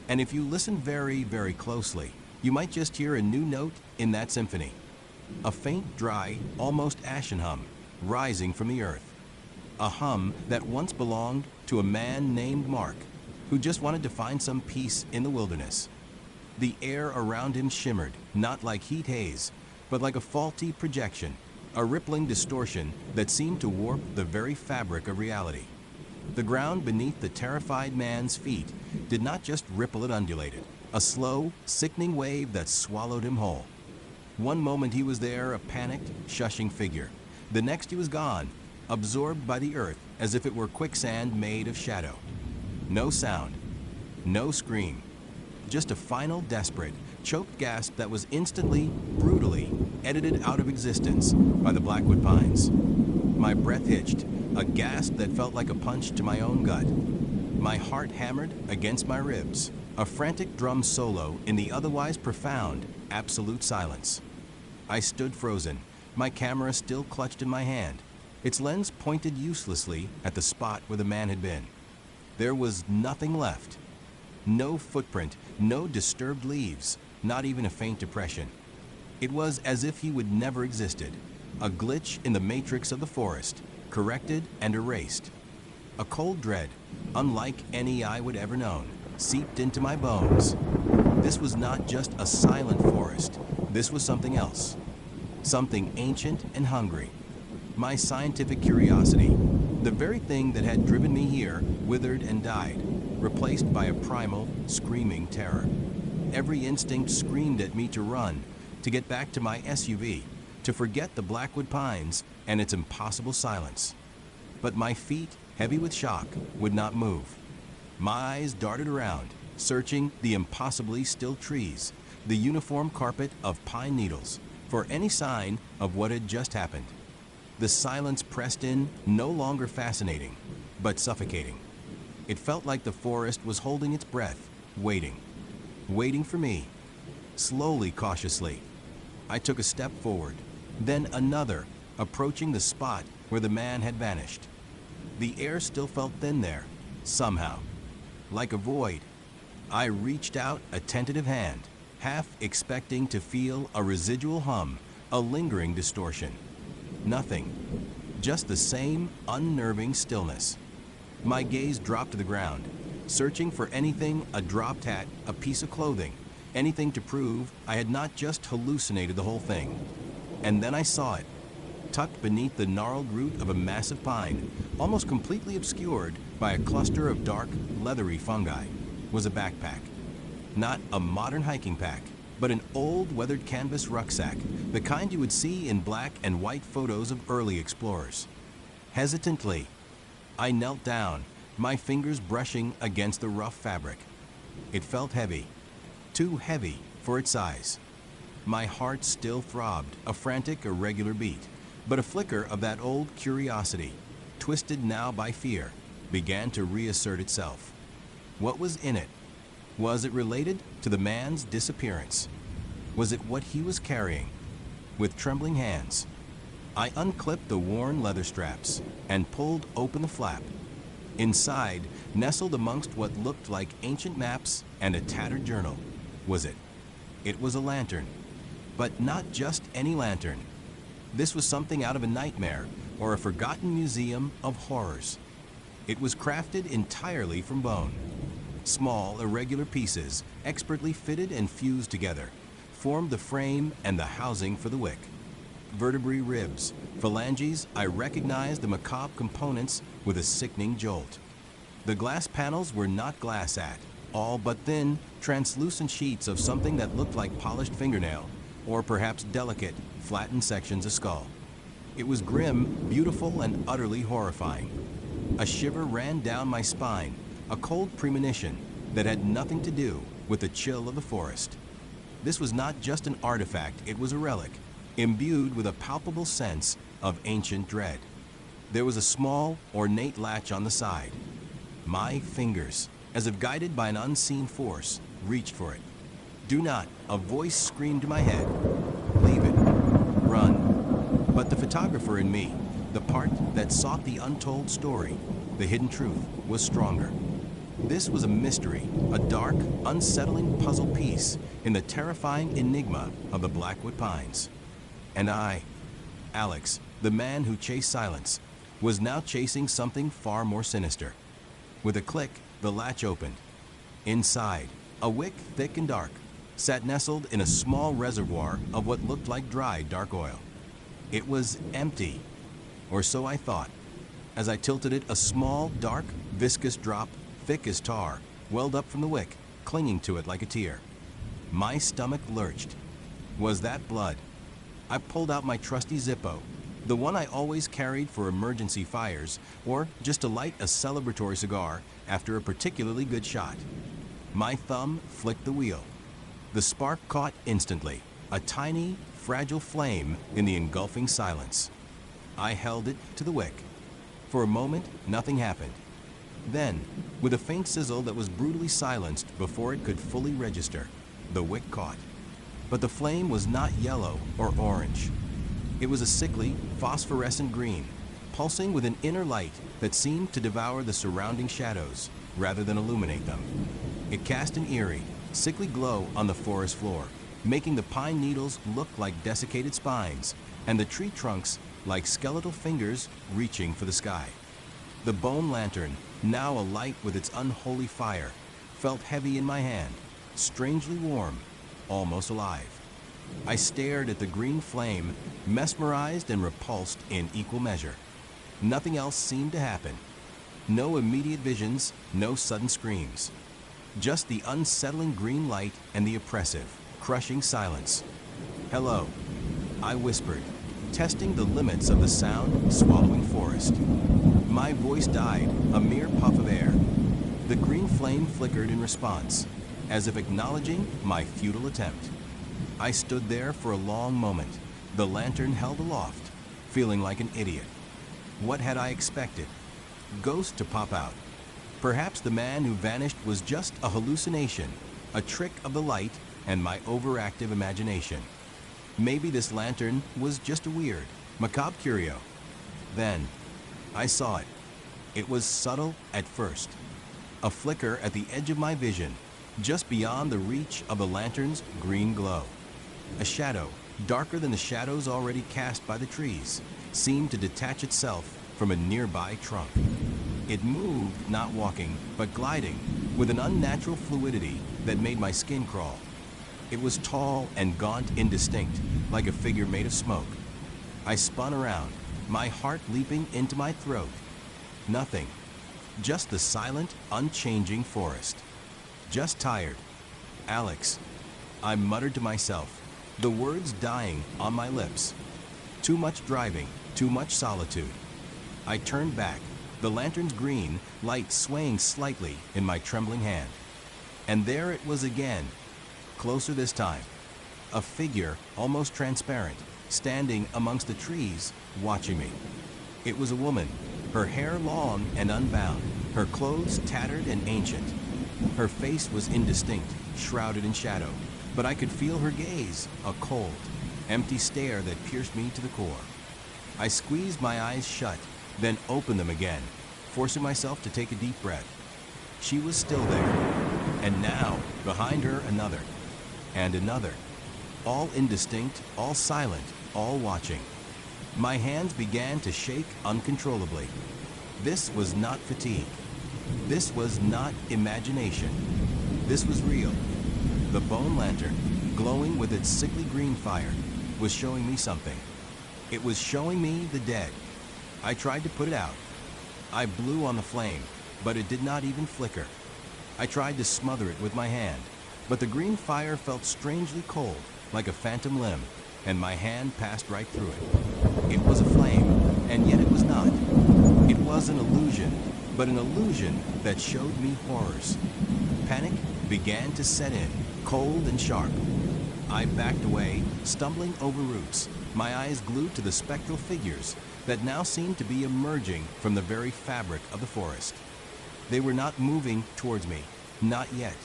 And if you listen very, very closely, you might just hear a new note in that symphony. A faint, dry, almost ashen hum, rising from the earth. A hum that once belonged to a man named Mark, who just wanted to find some peace in the wilderness. The air around him shimmered, not like heat haze, but like a faulty projection, a rippling distortion that seemed to warp the very fabric of reality. The ground beneath the terrified man's feet did not just ripple, it undulated, a slow, sickening wave that swallowed him whole. One moment he was there, a panicked, shushing figure. The next he was gone, absorbed by the earth as if it were quicksand made of shadow. No sound, no scream, just a final, desperate, choked gasp that was instantly, brutally edited out of existence by the Blackwood pines. My breath hitched, a gasp that felt like a punch to my own gut. My heart hammered against my ribs, a frantic drum solo in the otherwise profound, absolute silence. I stood frozen, my camera still clutched in my hand, its lens pointed uselessly at the spot where the man had been. There was nothing left. No footprint, no disturbed leaves, not even a faint depression. It was as if he would never existed, a glitch in the matrix of the forest, corrected and erased. A cold dread, unlike any I would ever known, seeped into my bones. This was not just a silent forest, this was something else. Something ancient and hungry. My scientific curiosity, the very thing that had driven me here, withered and died, replaced by a primal, screaming terror. Every instinct screamed at me to run, to get back to my SUV, to forget the Blackwood pines and its impossible silence. But my feet, heavy with shock, would not move. My eyes darted around, searching the impossibly still trees, the uniform carpet of pine needles, for any sign of what had just happened. The silence pressed in, no longer fascinating, but suffocating. It felt like the forest was holding its breath, waiting for me. Slowly, cautiously, I took a step forward, then another, approaching the spot where the man had vanished. The air still felt thin there, somehow, like a void. I reached out a tentative hand, half expecting to feel a residual hum, a lingering distortion. Nothing, just the same unnerving stillness. My gaze dropped to the ground, searching for anything, a dropped hat, a piece of clothing, anything to prove I had not just hallucinated the whole thing. And then I saw it. Tucked beneath the gnarled root of a massive pine, almost completely obscured by a cluster of dark, leathery fungi, was a backpack. Not a modern hiking pack, but an old, weathered canvas rucksack, the kind you would see in black and white photos of early explorers. Hesitantly, I knelt down, my fingers brushing against the rough fabric. It felt heavy, too heavy for its size. My heart still throbbed, a frantic, irregular beat, but a flicker of that old curiosity, twisted now by fear, began to reassert itself. What was in it? Was it related to the man's disappearance? Was it what he was carrying? With trembling hands, I unclipped the worn leather straps and pulled open the flap. Inside, nestled amongst what looked like ancient maps and a tattered journal, was it? It was a lantern, but not just any lantern. This was something out of a nightmare or a forgotten museum of horrors. It was crafted entirely from bone. Small, irregular pieces, expertly fitted and fused together, formed the frame and the housing for the wick. Vertebrae ribs, phalanges, I recognized the macabre components with a sickening jolt. The glass panels were not glass all but thin, translucent sheets of something that looked like polished fingernail, or perhaps delicate, flattened sections of skull. It was grim, beautiful, and utterly horrifying. A shiver ran down my spine, a cold premonition that had nothing to do with the chill of the forest. This was not just an artifact, it was a relic, imbued with a palpable sense of ancient dread. There was a small, ornate latch on the side. My fingers, as if guided by an unseen force, reached for it. "Do not," a voice screamed to my head. "Leave it. Run." But the photographer in me, the part that sought the untold story, the hidden truth, was stronger. This was a mystery, a dark, unsettling puzzle piece in the terrifying enigma of the Blackwood Pines. And I, Alex, the man who chased silence, was now chasing something far more sinister. With a click, the latch opened. Inside, a wick thick and dark, sat nestled in a small reservoir of what looked like dry, dark oil. It was empty, or so I thought. As I tilted it, a small, dark, viscous drop, thick as tar, welled up from the wick, clinging to it like a tear. My stomach lurched. Was that blood? I pulled out my trusty Zippo, the one I always carried for emergency fires or just to light a celebratory cigar after a particularly good shot. My thumb flicked the wheel. The spark caught instantly, a tiny, fragile flame in the engulfing silence. I held it to the wick. For a moment, nothing happened. Then, with a faint sizzle that was brutally silenced before it could fully register, the wick caught. But the flame was not yellow or orange. It was a sickly, phosphorescent green, pulsing with an inner light that seemed to devour the surrounding shadows rather than illuminate them. It cast an eerie, sickly glow on the forest floor, making the pine needles look like desiccated spines and the tree trunks like skeletal fingers reaching for the sky. The bone lantern, now alight with its unholy fire, felt heavy in my hand, strangely warm, almost alive. I stared at the green flame, mesmerized and repulsed in equal measure. Nothing else seemed to happen. No immediate visions, no sudden screams. Just the unsettling green light and the oppressive, crushing silence. "Hello," I whispered, testing the limits of the sound-swallowing forest. My voice died, a mere puff of air. The green flame flickered in response, as if acknowledging my futile attempt. I stood there for a long moment, the lantern held aloft, feeling like an idiot. What had I expected? Ghost to pop out. Perhaps the man who vanished was just a hallucination, a trick of the light and my overactive imagination. Maybe this lantern was just a weird, macabre curio. Then, I saw it. It was subtle at first. A flicker at the edge of my vision, just beyond the reach of the lantern's green glow. A shadow, darker than the shadows already cast by the trees, seemed to detach itself from a nearby trunk. It moved, not walking, but gliding, with an unnatural fluidity that made my skin crawl. It was tall and gaunt, indistinct, like a figure made of smoke. I spun around, my heart leaping into my throat. Nothing. Just the silent, unchanging forest. Just tired. Alex. I muttered to myself, the words dying on my lips. Too much driving, too much solitude. I turned back, the lantern's green light swaying slightly in my trembling hand. And there it was again, closer this time. A figure, almost transparent, standing amongst the trees, watching me. It was a woman, her hair long and unbound, her clothes tattered and ancient. Her face was indistinct, shrouded in shadow, but I could feel her gaze, a cold, empty stare that pierced me to the core. I squeezed my eyes shut, then opened them again, forcing myself to take a deep breath. She was still there, and now, behind her, another, and another, all indistinct, all silent, all watching. My hands began to shake uncontrollably. This was not fatigue. This was not imagination. This was real. The bone lantern, glowing with its sickly green fire, was showing me something. It was showing me the dead. I tried to put it out. I blew on the flame, but it did not even flicker. I tried to smother it with my hand, but the green fire felt strangely cold, like a phantom limb, and my hand passed right through it. It was a flame, and yet it was not. It was an illusion, but an illusion that showed me horrors. Panic began to set in, cold and sharp. I backed away, stumbling over roots, my eyes glued to the spectral figures that now seemed to be emerging from the very fabric of the forest. They were not moving towards me, not yet.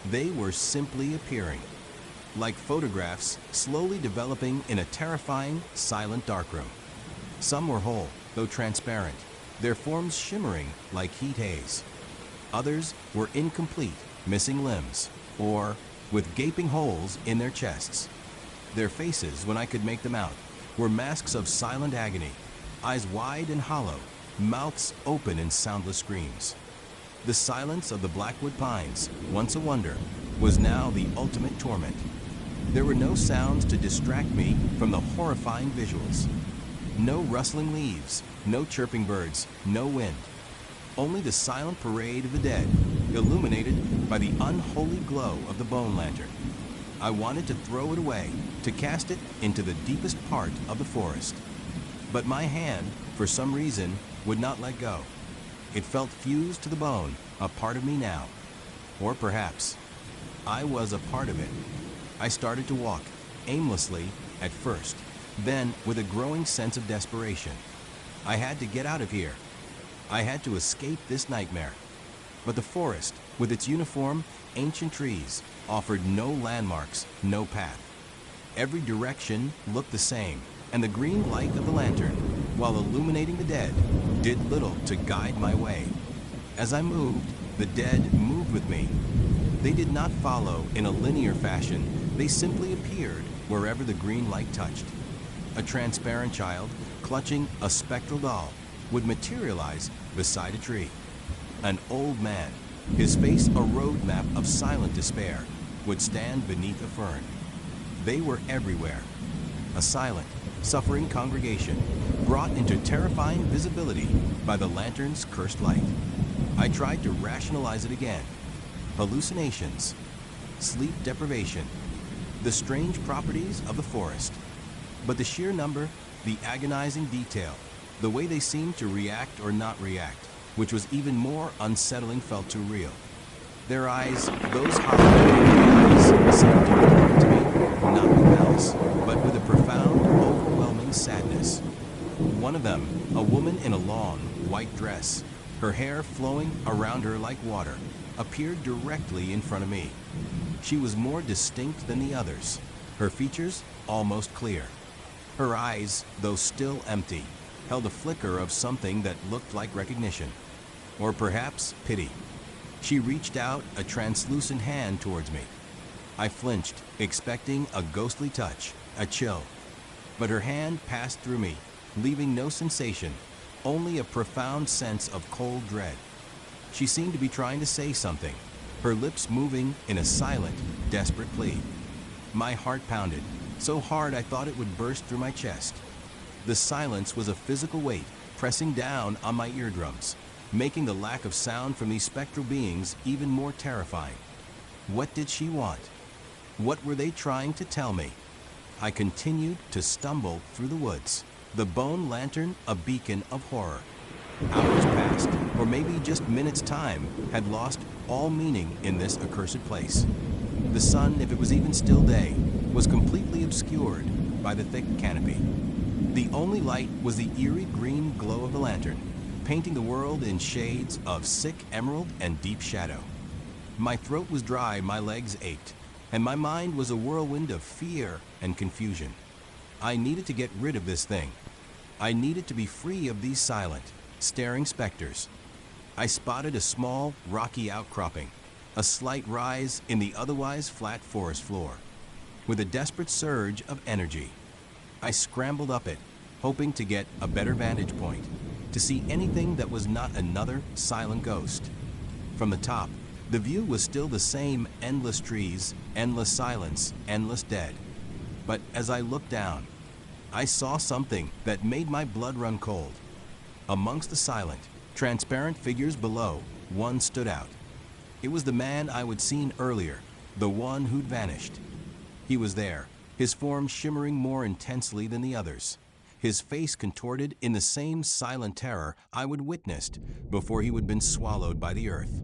They were simply appearing, like photographs slowly developing in a terrifying, silent darkroom. Some were whole, though transparent, their forms shimmering like heat haze. Others were incomplete, missing limbs, or with gaping holes in their chests. Their faces, when I could make them out, were masks of silent agony, eyes wide and hollow, mouths open in soundless screams. The silence of the Blackwood pines, once a wonder, was now the ultimate torment. There were no sounds to distract me from the horrifying visuals. No rustling leaves, no chirping birds, no wind. Only the silent parade of the dead, illuminated by the unholy glow of the bone lantern. I wanted to throw it away, to cast it into the deepest part of the forest. But my hand, for some reason, would not let go. It felt fused to the bone, a part of me now. Or perhaps, I was a part of it. I started to walk, aimlessly at first, then with a growing sense of desperation. I had to get out of here. I had to escape this nightmare. But the forest, with its uniform, ancient trees, offered no landmarks, no path. Every direction looked the same, and the green light of the lantern, while illuminating the dead, did little to guide my way. As I moved, the dead moved with me. They did not follow in a linear fashion. They simply appeared wherever the green light touched. A transparent child, clutching a spectral doll, would materialize beside a tree. An old man, his face a roadmap of silent despair, would stand beneath a fern. They were everywhere. A silent, suffering congregation, brought into terrifying visibility by the lantern's cursed light. I tried to rationalize it again. Hallucinations, sleep deprivation, the strange properties of the forest. But the sheer number, the agonizing detail, the way they seemed to react or not react, which was even more unsettling, felt too real. Their eyes, those hollow eyes, seemed to look to me, not with malice, but with a profound, overwhelming sadness. One of them, a woman in a long, white dress, her hair flowing around her like water, appeared directly in front of me. She was more distinct than the others, her features almost clear. Her eyes, though still empty, held a flicker of something that looked like recognition, or perhaps pity. She reached out a translucent hand towards me. I flinched, expecting a ghostly touch, a chill. But her hand passed through me, leaving no sensation, only a profound sense of cold dread. She seemed to be trying to say something, her lips moving in a silent, desperate plea. My heart pounded, so hard I thought it would burst through my chest. The silence was a physical weight pressing down on my eardrums, making the lack of sound from these spectral beings even more terrifying. What did she want? What were they trying to tell me? I continued to stumble through the woods, the bone lantern a beacon of horror. Hours passed, or maybe just minutes' time, had lost all meaning in this accursed place. The sun, if it was even still day, was completely obscured by the thick canopy. The only light was the eerie green glow of the lantern, painting the world in shades of sick emerald and deep shadow. My throat was dry, my legs ached, and my mind was a whirlwind of fear and confusion. I needed to get rid of this thing. I needed to be free of these silent, staring specters. I spotted a small, rocky outcropping, a slight rise in the otherwise flat forest floor. With a desperate surge of energy, I scrambled up it, hoping to get a better vantage point, to see anything that was not another silent ghost. From the top, the view was still the same: endless trees, endless silence, endless dead. But as I looked down, I saw something that made my blood run cold. Amongst the silent, transparent figures below, one stood out. It was the man I had seen earlier, the one who'd vanished. He was there, his form shimmering more intensely than the others, his face contorted in the same silent terror I would witnessed before he had been swallowed by the earth.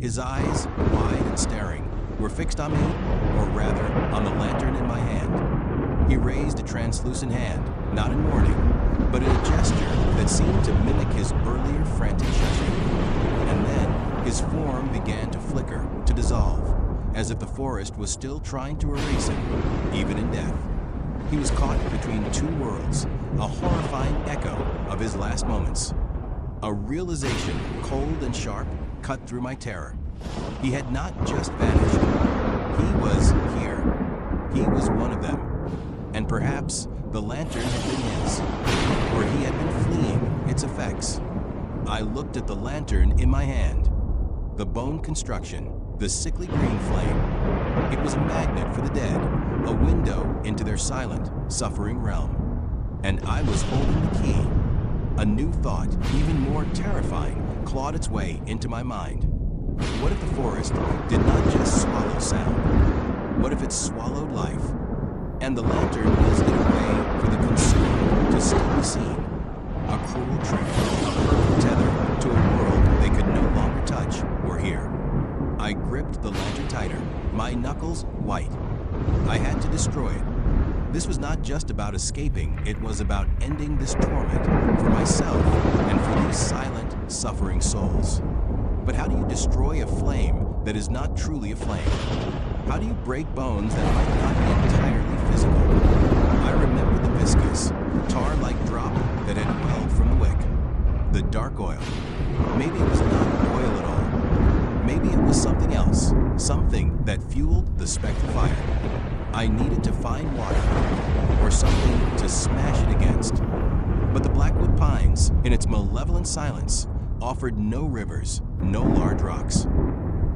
His eyes, wide and staring, were fixed on me, or rather, on the lantern in my hand. He raised a translucent hand, not in warning, but in a gesture that seemed to mimic his earlier frantic shushing. And then his form began to flicker, to dissolve, as if the forest was still trying to erase him, even in death. He was caught between two worlds, a horrifying echo of his last moments. A realization, cold and sharp, cut through my terror. He had not just vanished. He was here. He was one of them. And perhaps the lantern had been his, or he had been fleeing its effects. I looked at the lantern in my hand. The bone construction, the sickly green flame. It was a magnet for the dead, a window into their silent, suffering realm. And I was holding the key. A new thought, even more terrifying, clawed its way into my mind. What if the forest did not just swallow sound? What if it swallowed life? And the lantern was in a way for the consumed to still be seen. A cruel trick, a perfect tether to a world they could no longer touch or hear. I gripped the lantern tighter, my knuckles white. I had to destroy it. This was not just about escaping, it was about ending this torment for myself and for these silent, suffering souls. But how do you destroy a flame that is not truly a flame? How do you break bones that might not be entirely physical? I remembered the viscous, tar-like drop that had welled from the wick. The dark oil. Maybe it was not oil at all. Maybe it was something else, something that fueled the spectral fire. I needed to find water, or something to smash it against. But the Blackwood Pines, in its malevolent silence, offered no rivers, no large rocks.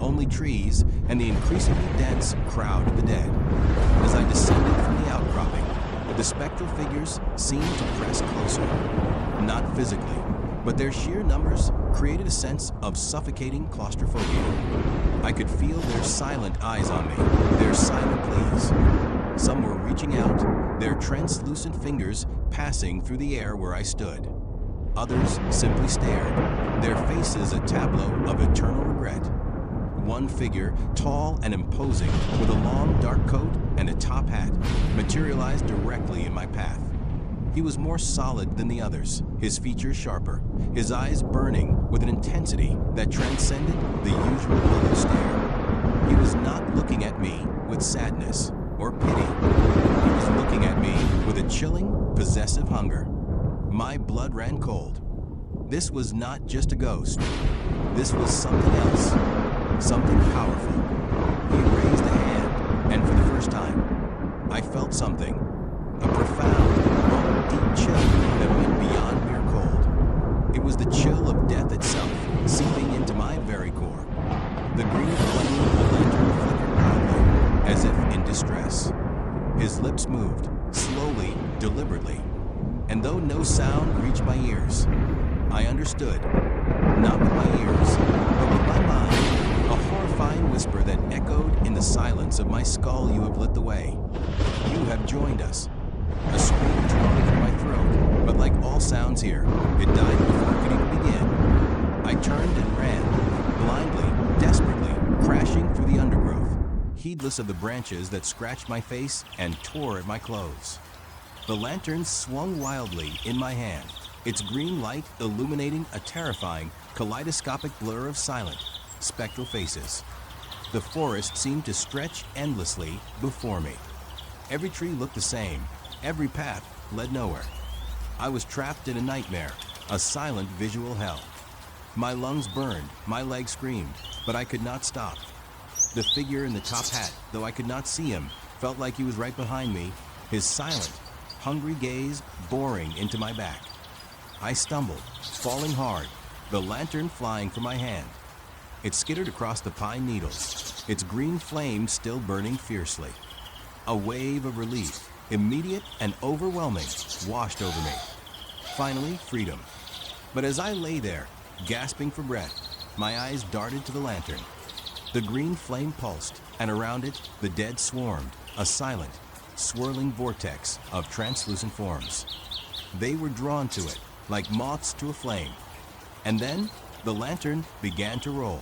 Only trees and the increasingly dense crowd of the dead. As I descended from the outcropping, the spectral figures seemed to press closer. Not physically, but their sheer numbers created a sense of suffocating claustrophobia. I could feel their silent eyes on me, their silent pleas. Some were reaching out, their translucent fingers passing through the air where I stood. Others simply stared, their faces a tableau of eternal regret. One figure, tall and imposing, with a long dark coat and a top hat, materialized directly in my path. He was more solid than the others, his features sharper, his eyes burning with an intensity that transcended the usual hollow stare. He was not looking at me with sadness or pity. He was looking at me with a chilling, possessive hunger. My blood ran cold. This was not just a ghost. This was something else, something powerful. He raised a hand, and for the first time, I felt something, a profound, bone-deep chill that went beyond mere cold. It was the chill of death itself, seeping into my very core. The green flame of the lantern flickered proudly, as if in distress. lips moved, slowly, deliberately. And though no sound reached my ears, I understood. Not with my ears, but with my mind. A horrifying whisper that echoed in the silence of my skull. You have lit the way. You have joined us. A scream tore through my throat, but like all sounds here, it died before it could even begin. I turned and ran, blindly, desperately, crashing through the undergrowth, heedless of the branches that scratched my face and tore at my clothes. The lantern swung wildly in my hand, its green light illuminating a terrifying, kaleidoscopic blur of silent, spectral faces. The forest seemed to stretch endlessly before me. Every tree looked the same. Every path led nowhere. I was trapped in a nightmare, a silent visual hell. My lungs burned, my legs screamed, but I could not stop. The figure in the top hat, though I could not see him, felt like he was right behind me, his silent, hungry gaze boring into my back. I stumbled, falling hard, the lantern flying from my hand. It skittered across the pine needles, its green flame still burning fiercely. A wave of relief, immediate and overwhelming, washed over me. Finally, freedom. But as I lay there, gasping for breath, my eyes darted to the lantern. The green flame pulsed, and around it, the dead swarmed, a silent, swirling vortex of translucent forms. They were drawn to it, like moths to a flame. And then, the lantern began to roll.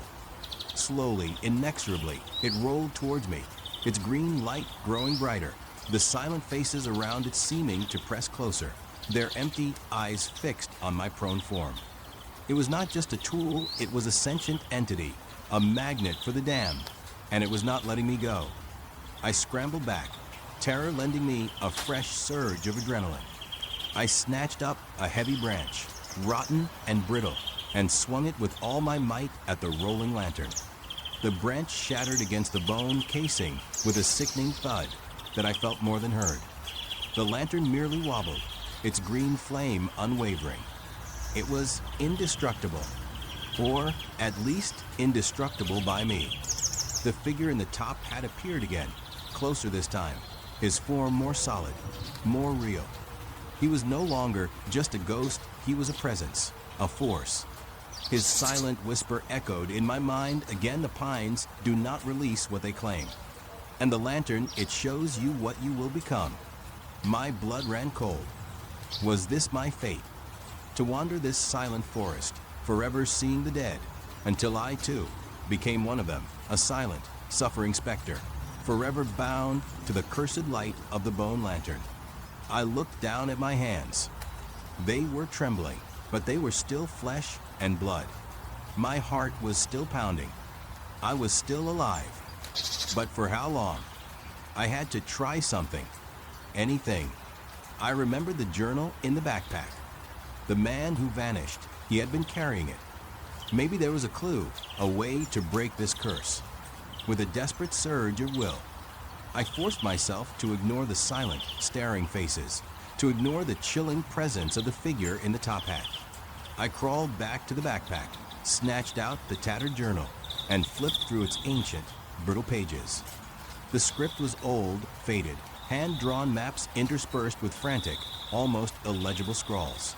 Slowly, inexorably, it rolled towards me, its green light growing brighter, the silent faces around it seeming to press closer, their empty eyes fixed on my prone form. It was not just a tool, it was a sentient entity, a magnet for the damned, and it was not letting me go. I scrambled back, terror lending me a fresh surge of adrenaline. I snatched up a heavy branch, rotten and brittle, and swung it with all my might at the rolling lantern. The branch shattered against the bone casing with a sickening thud that I felt more than heard. The lantern merely wobbled, its green flame unwavering. It was indestructible, or at least indestructible by me. The figure in the top had appeared again, closer this time, his form more solid, more real. He was no longer just a ghost, he was a presence, a force. His silent whisper echoed in my mind, again the pines do not release what they claim. And the lantern, it shows you what you will become. My blood ran cold. Was this my fate? To wander this silent forest, forever seeing the dead, until I too became one of them, a silent, suffering specter, forever bound to the cursed light of the bone lantern. I looked down at my hands. They were trembling, but they were still flesh and blood. My heart was still pounding. I was still alive. But for how long? I had to try something. Anything. I remembered the journal in the backpack. The man who vanished, he had been carrying it. Maybe there was a clue, a way to break this curse. With a desperate surge of will, I forced myself to ignore the silent, staring faces, to ignore the chilling presence of the figure in the top hat. I crawled back to the backpack, snatched out the tattered journal, and flipped through its ancient, brittle pages. The script was old, faded, hand-drawn maps interspersed with frantic, almost illegible scrawls.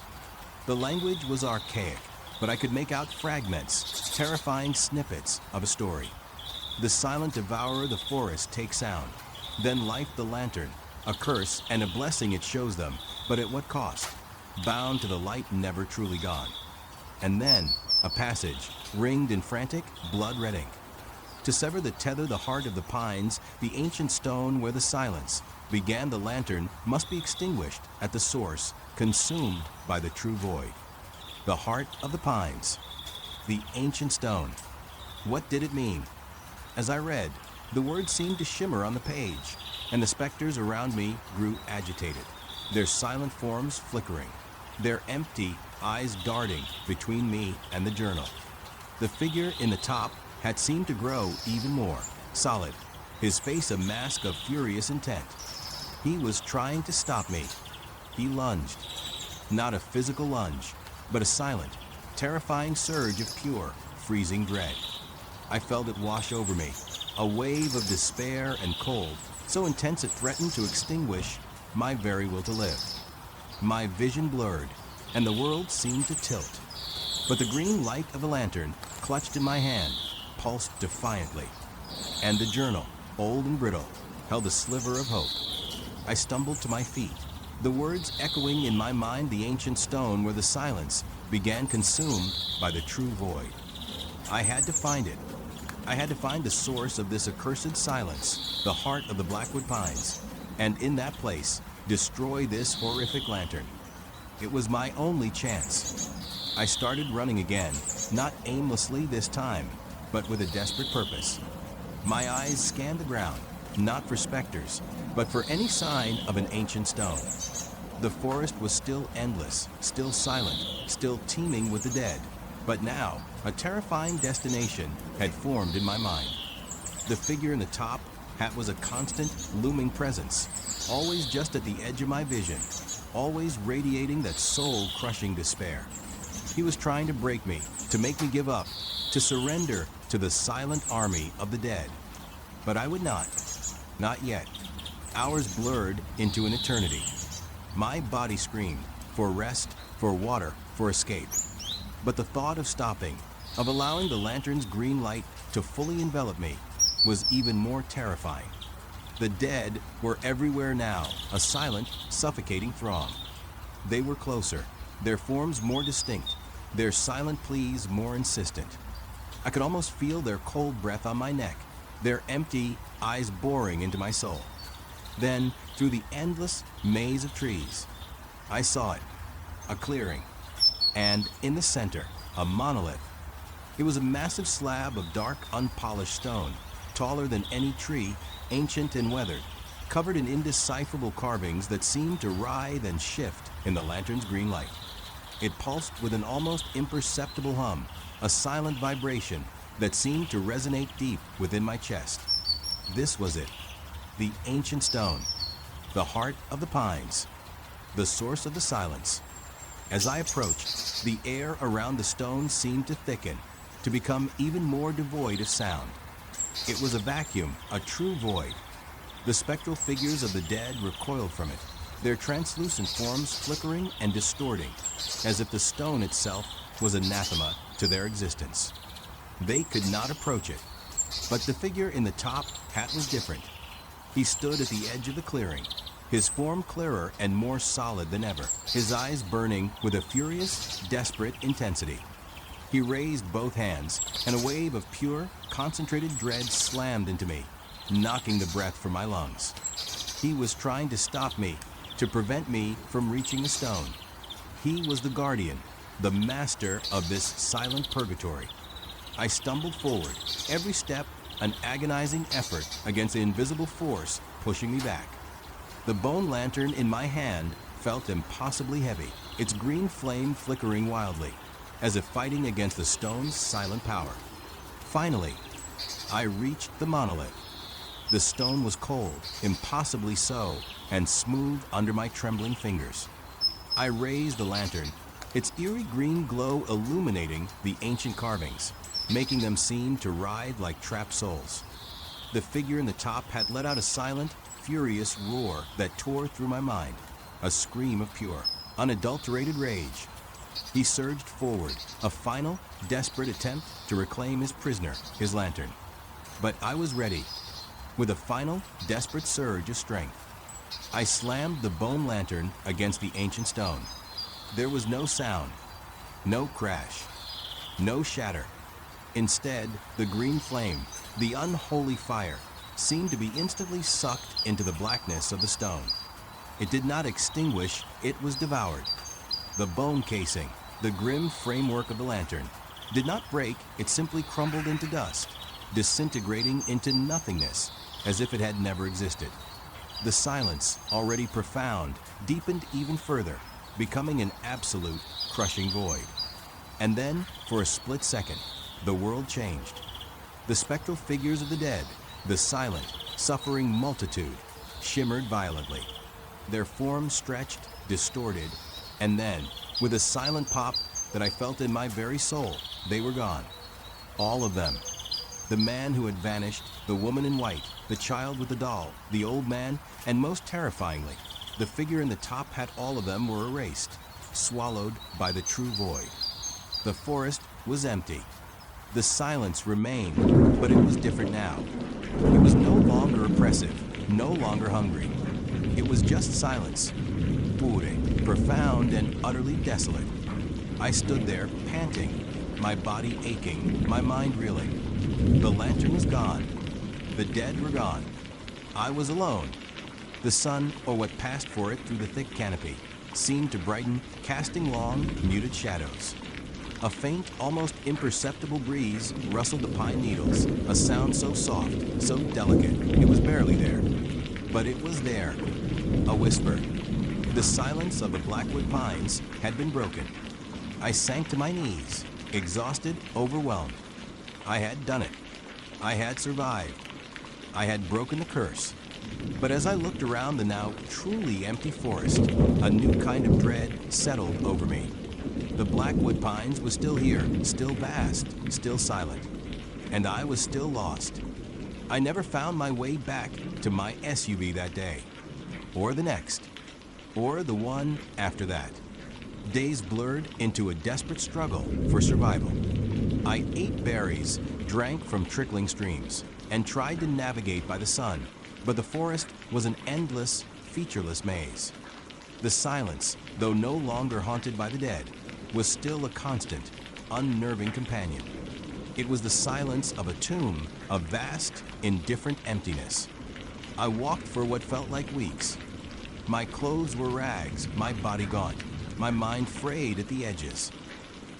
The language was archaic, but I could make out fragments, terrifying snippets of a story. The silent devourer of the forest takes sound, then life the lantern, a curse and a blessing it shows them, but at what cost? Bound to the light never truly gone. And then, a passage, ringed in frantic, blood-red ink. To sever the tether the heart of the pines, the ancient stone where the silence began the lantern must be extinguished at the source, consumed by the true void. The heart of the pines, the ancient stone. What did it mean? As I read, the words seemed to shimmer on the page, and the specters around me grew agitated, their silent forms flickering, their empty eyes darting between me and the journal. The figure in the top had seemed to grow even more, solid, his face a mask of furious intent. He was trying to stop me. He lunged. Not a physical lunge, but a silent, terrifying surge of pure, freezing dread. I felt it wash over me, a wave of despair and cold, so intense it threatened to extinguish my very will to live. My vision blurred, and the world seemed to tilt. But the green light of the lantern, clutched in my hand, pulsed defiantly. And the journal, old and brittle, held a sliver of hope. I stumbled to my feet, the words echoing in my mind the ancient stone where the silence began, consumed by the true void. I had to find it. I had to find the source of this accursed silence, the heart of the Blackwood Pines, and in that place, destroy this horrific lantern. It was my only chance. I started running again, not aimlessly this time, but with a desperate purpose. My eyes scanned the ground, not for specters, but for any sign of an ancient stone. The forest was still endless, still silent, still teeming with the dead. But now, a terrifying destination had formed in my mind. The figure in the top hat was a constant, looming presence, always just at the edge of my vision, always radiating that soul-crushing despair. He was trying to break me, to make me give up, to surrender to the silent army of the dead. But I would not. Not yet. Hours blurred into an eternity. My body screamed for rest, for water, for escape. But the thought of stopping, of allowing the lantern's green light to fully envelop me, was even more terrifying. The dead were everywhere now, a silent, suffocating throng. They were closer, their forms more distinct, their silent pleas more insistent. I could almost feel their cold breath on my neck, their empty eyes boring into my soul. Then, through the endless maze of trees, I saw it, a clearing, and in the center, a monolith. It was a massive slab of dark, unpolished stone, taller than any tree, ancient and weathered, covered in indecipherable carvings that seemed to writhe and shift in the lantern's green light. It pulsed with an almost imperceptible hum, a silent vibration that seemed to resonate deep within my chest. This was it, the ancient stone, the heart of the pines, the source of the silence. As I approached, the air around the stone seemed to thicken, to become even more devoid of sound. It was a vacuum, a true void. The spectral figures of the dead recoiled from it, their translucent forms flickering and distorting, as if the stone itself was anathema to their existence. They could not approach it. But the figure in the top hat was different. He stood at the edge of the clearing, his form clearer and more solid than ever, his eyes burning with a furious, desperate intensity. He raised both hands, and a wave of pure, concentrated dread slammed into me, knocking the breath from my lungs. He was trying to stop me, to prevent me from reaching the stone. He was the guardian, the master of this silent purgatory. I stumbled forward, every step an agonizing effort against the invisible force pushing me back. The bone lantern in my hand felt impossibly heavy, its green flame flickering wildly, as if fighting against the stone's silent power. Finally, I reached the monolith. The stone was cold, impossibly so, and smooth under my trembling fingers. I raised the lantern, its eerie green glow illuminating the ancient carvings, making them seem to writhe like trapped souls. The figure in the top had let out a silent, furious roar that tore through my mind, a scream of pure, unadulterated rage. He surged forward, a final, desperate attempt to reclaim his prisoner, his lantern. But I was ready. With a final, desperate surge of strength, I slammed the bone lantern against the ancient stone. There was no sound, no crash, no shatter. Instead, the green flame, the unholy fire, seemed to be instantly sucked into the blackness of the stone. It did not extinguish, it was devoured. The bone casing, the grim framework of the lantern, did not break, it simply crumbled into dust, disintegrating into nothingness, as if it had never existed. The silence, already profound, deepened even further, becoming an absolute, crushing void. And then, for a split second, the world changed. The spectral figures of the dead, the silent, suffering multitude, shimmered violently. Their forms stretched, distorted, and then, with a silent pop that I felt in my very soul, they were gone. All of them. The man who had vanished, the woman in white, the child with the doll, the old man, and most terrifyingly, the figure in the top hat, all of them were erased, swallowed by the true void. The forest was empty. The silence remained, but it was different now. It was no longer oppressive, no longer hungry. It was just silence, pure, profound and utterly desolate. I stood there, panting, my body aching, my mind reeling. The lantern was gone. The dead were gone. I was alone. The sun, or what passed for it through the thick canopy, seemed to brighten, casting long, muted shadows. A faint, almost imperceptible breeze rustled the pine needles, a sound so soft, so delicate, it was barely there. But it was there, a whisper. The silence of the blackwood pines had been broken. I sank to my knees, exhausted, overwhelmed. I had done it. I had survived. I had broken the curse. But as I looked around the now truly empty forest, a new kind of dread settled over me. The blackwood pines was still here, still vast, still silent. And I was still lost. I never found my way back to my SUV that day, or the next, or the one after that. Days blurred into a desperate struggle for survival. I ate berries, drank from trickling streams, and tried to navigate by the sun, but the forest was an endless, featureless maze. The silence, though no longer haunted by the dead, was still a constant, unnerving companion. It was the silence of a tomb, a vast, indifferent emptiness. I walked for what felt like weeks. My clothes were rags, my body gaunt, my mind frayed at the edges.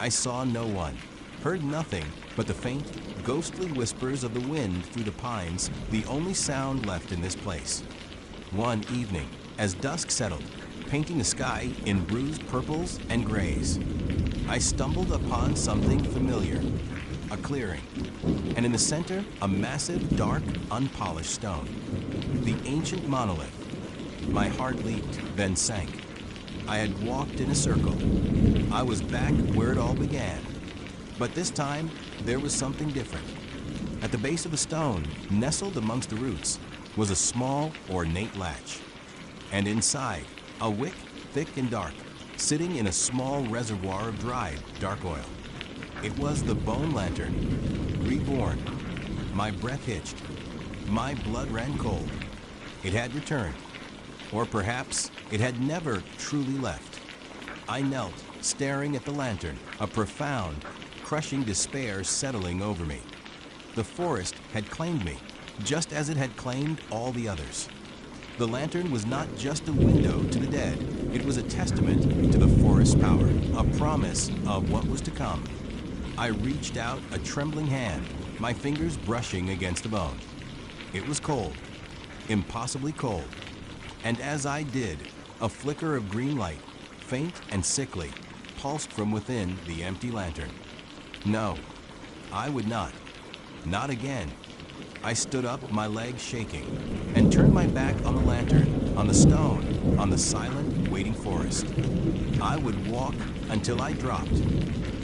I saw no one, heard nothing but the faint, ghostly whispers of the wind through the pines, the only sound left in this place. One evening, as dusk settled, painting the sky in bruised purples and grays, I stumbled upon something familiar, a clearing, and in the center, a massive, dark, unpolished stone, the ancient monolith. My heart leaped, then sank. I had walked in a circle. I was back where it all began. But this time, there was something different. At the base of the stone, nestled amongst the roots, was a small, ornate latch. And inside, a wick, thick and dark, sitting in a small reservoir of dried, dark oil. It was the bone lantern, reborn. My breath hitched. My blood ran cold. It had returned. Or perhaps it had never truly left. I knelt, staring at the lantern, a profound, crushing despair settling over me. The forest had claimed me, just as it had claimed all the others. The lantern was not just a window to the dead. It was a testament to the forest's power, a promise of what was to come. I reached out a trembling hand, my fingers brushing against the bone. It was cold, impossibly cold. And as I did, a flicker of green light, faint and sickly, pulsed from within the empty lantern. No, I would not. Not again. I stood up, my legs shaking, and turned my back on the lantern, on the stone, on the silent, waiting forest. I would walk until I dropped.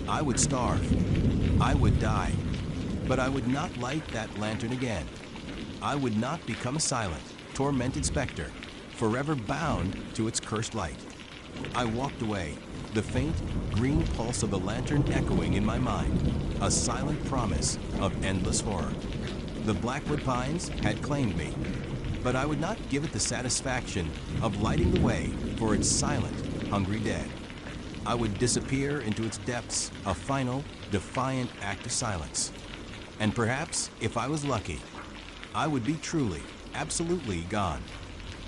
I would starve. I would die. But I would not light that lantern again. I would not become a silent, tormented specter, forever bound to its cursed light. I walked away, the faint, green pulse of the lantern echoing in my mind, a silent promise of endless horror. The blackwood pines had claimed me, but I would not give it the satisfaction of lighting the way for its silent, hungry dead. I would disappear into its depths, a final, defiant act of silence. And perhaps, if I was lucky, I would be truly, absolutely gone.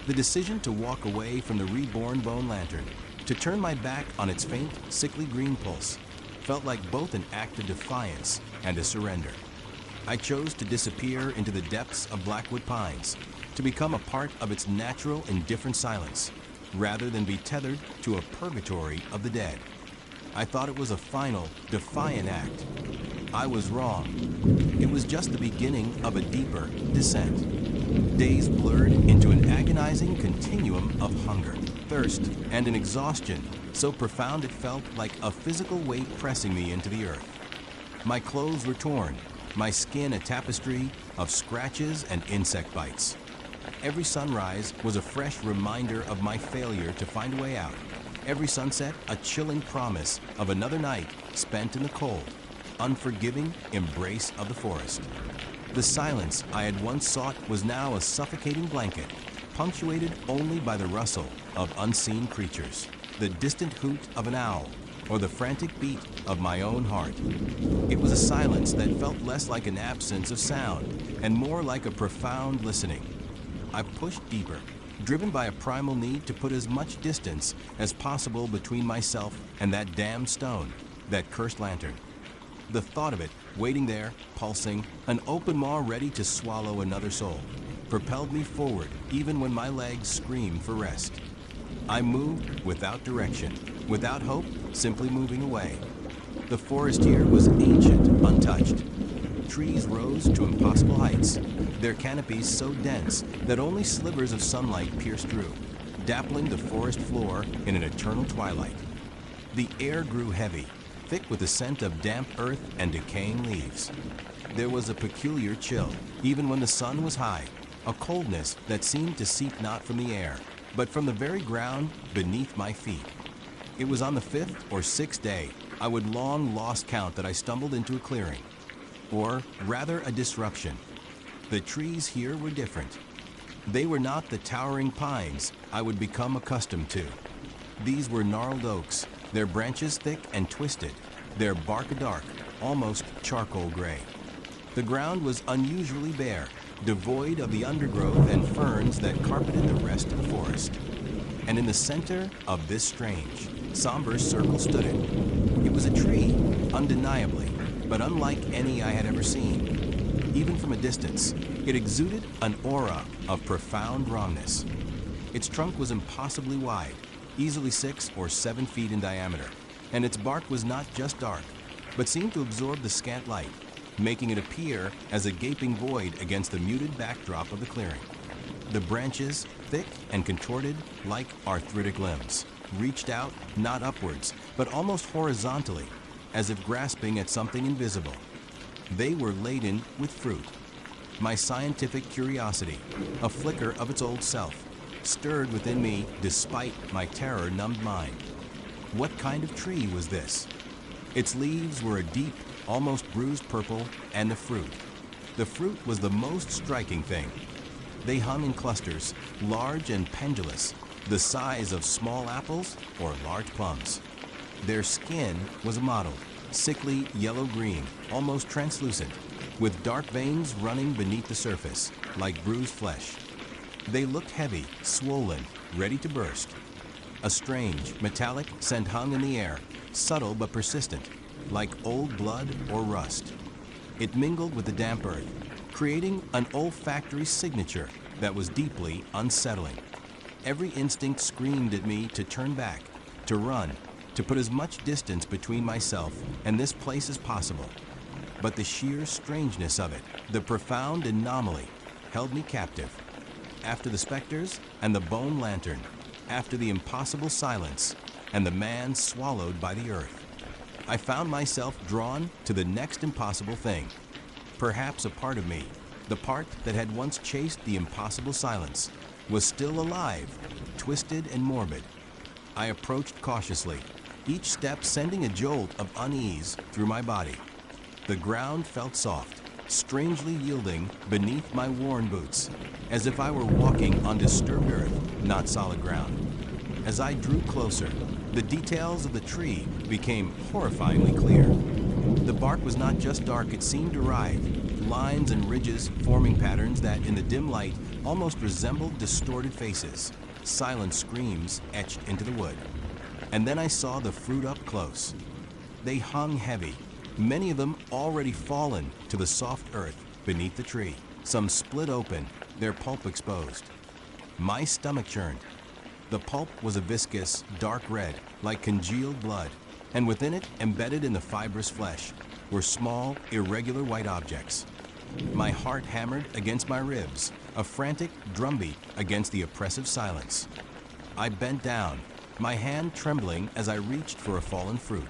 The decision to walk away from the reborn bone lantern, to turn my back on its faint, sickly green pulse, felt like both an act of defiance and a surrender. I chose to disappear into the depths of blackwood pines, to become a part of its natural, indifferent silence, rather than be tethered to a purgatory of the dead. I thought it was a final, defiant act. I was wrong. It was just the beginning of a deeper descent. Days blurred into an agonizing continuum of hunger, thirst, and an exhaustion so profound it felt like a physical weight pressing me into the earth. My clothes were torn, my skin a tapestry of scratches and insect bites. Every sunrise was a fresh reminder of my failure to find a way out. Every sunset a chilling promise of another night spent in the cold, unforgiving embrace of the forest. The silence I had once sought was now a suffocating blanket, punctuated only by the rustle of unseen creatures, the distant hoot of an owl, or the frantic beat of my own heart. It was a silence that felt less like an absence of sound and more like a profound listening. I pushed deeper, driven by a primal need to put as much distance as possible between myself and that damned stone, that cursed lantern. The thought of it, waiting there, pulsing, an open maw ready to swallow another soul, propelled me forward even when my legs screamed for rest. I moved without direction, without hope, simply moving away. The forest here was ancient, untouched. Trees rose to impossible heights, their canopies so dense that only slivers of sunlight pierced through, dappling the forest floor in an eternal twilight. The air grew heavy, thick with the scent of damp earth and decaying leaves. There was a peculiar chill, even when the sun was high, a coldness that seemed to seep not from the air, but from the very ground beneath my feet. It was on the 5th or 6th day, I would long lost count, that I stumbled into a clearing, or rather a disruption. The trees here were different. They were not the towering pines I would become accustomed to. These were gnarled oaks, their branches thick and twisted, their bark a dark, almost charcoal gray. The ground was unusually bare, devoid of the undergrowth and ferns that carpeted the rest of the forest. And in the center of this strange, somber circle stood it. It was a tree, undeniably, but unlike any I had ever seen. Even from a distance, it exuded an aura of profound wrongness. Its trunk was impossibly wide, easily 6 or 7 feet in diameter, and its bark was not just dark, but seemed to absorb the scant light, making it appear as a gaping void against the muted backdrop of the clearing. The branches, thick and contorted like arthritic limbs, reached out, not upwards, but almost horizontally, as if grasping at something invisible. They were laden with fruit. My scientific curiosity, a flicker of its old self, stirred within me despite my terror-numbed mind. What kind of tree was this? Its leaves were a deep, almost bruised purple, and the fruit was the most striking thing. They hung in clusters, large and pendulous, the size of small apples or large plums. Their skin was a mottled, sickly yellow-green, almost translucent, with dark veins running beneath the surface, like bruised flesh. They looked heavy, swollen, ready to burst. A strange, metallic scent hung in the air, subtle but persistent, like old blood or rust. It mingled with the damp earth, creating an olfactory signature that was deeply unsettling. Every instinct screamed at me to turn back, to run, to put as much distance between myself and this place as possible. But the sheer strangeness of it, the profound anomaly, held me captive. After the specters and the bone lantern, after the impossible silence and the man swallowed by the earth, I found myself drawn to the next impossible thing. Perhaps a part of me, the part that had once chased the impossible silence, was still alive, twisted and morbid. I approached cautiously, each step sending a jolt of unease through my body. The ground felt soft, strangely yielding beneath my worn boots, as if I were walking on disturbed earth, not solid ground. As I drew closer, the details of the tree became horrifyingly clear. The bark was not just dark, it seemed to writhe, lines and ridges forming patterns that, in the dim light, almost resembled distorted faces, silent screams etched into the wood. And then I saw the fruit up close. They hung heavy, many of them already fallen to the soft earth beneath the tree, some split open, their pulp exposed. My stomach churned. The pulp was a viscous, dark red, like congealed blood, and within it, embedded in the fibrous flesh, were small, irregular white objects. My heart hammered against my ribs, a frantic drumbeat against the oppressive silence. I bent down, my hand trembling as I reached for a fallen fruit.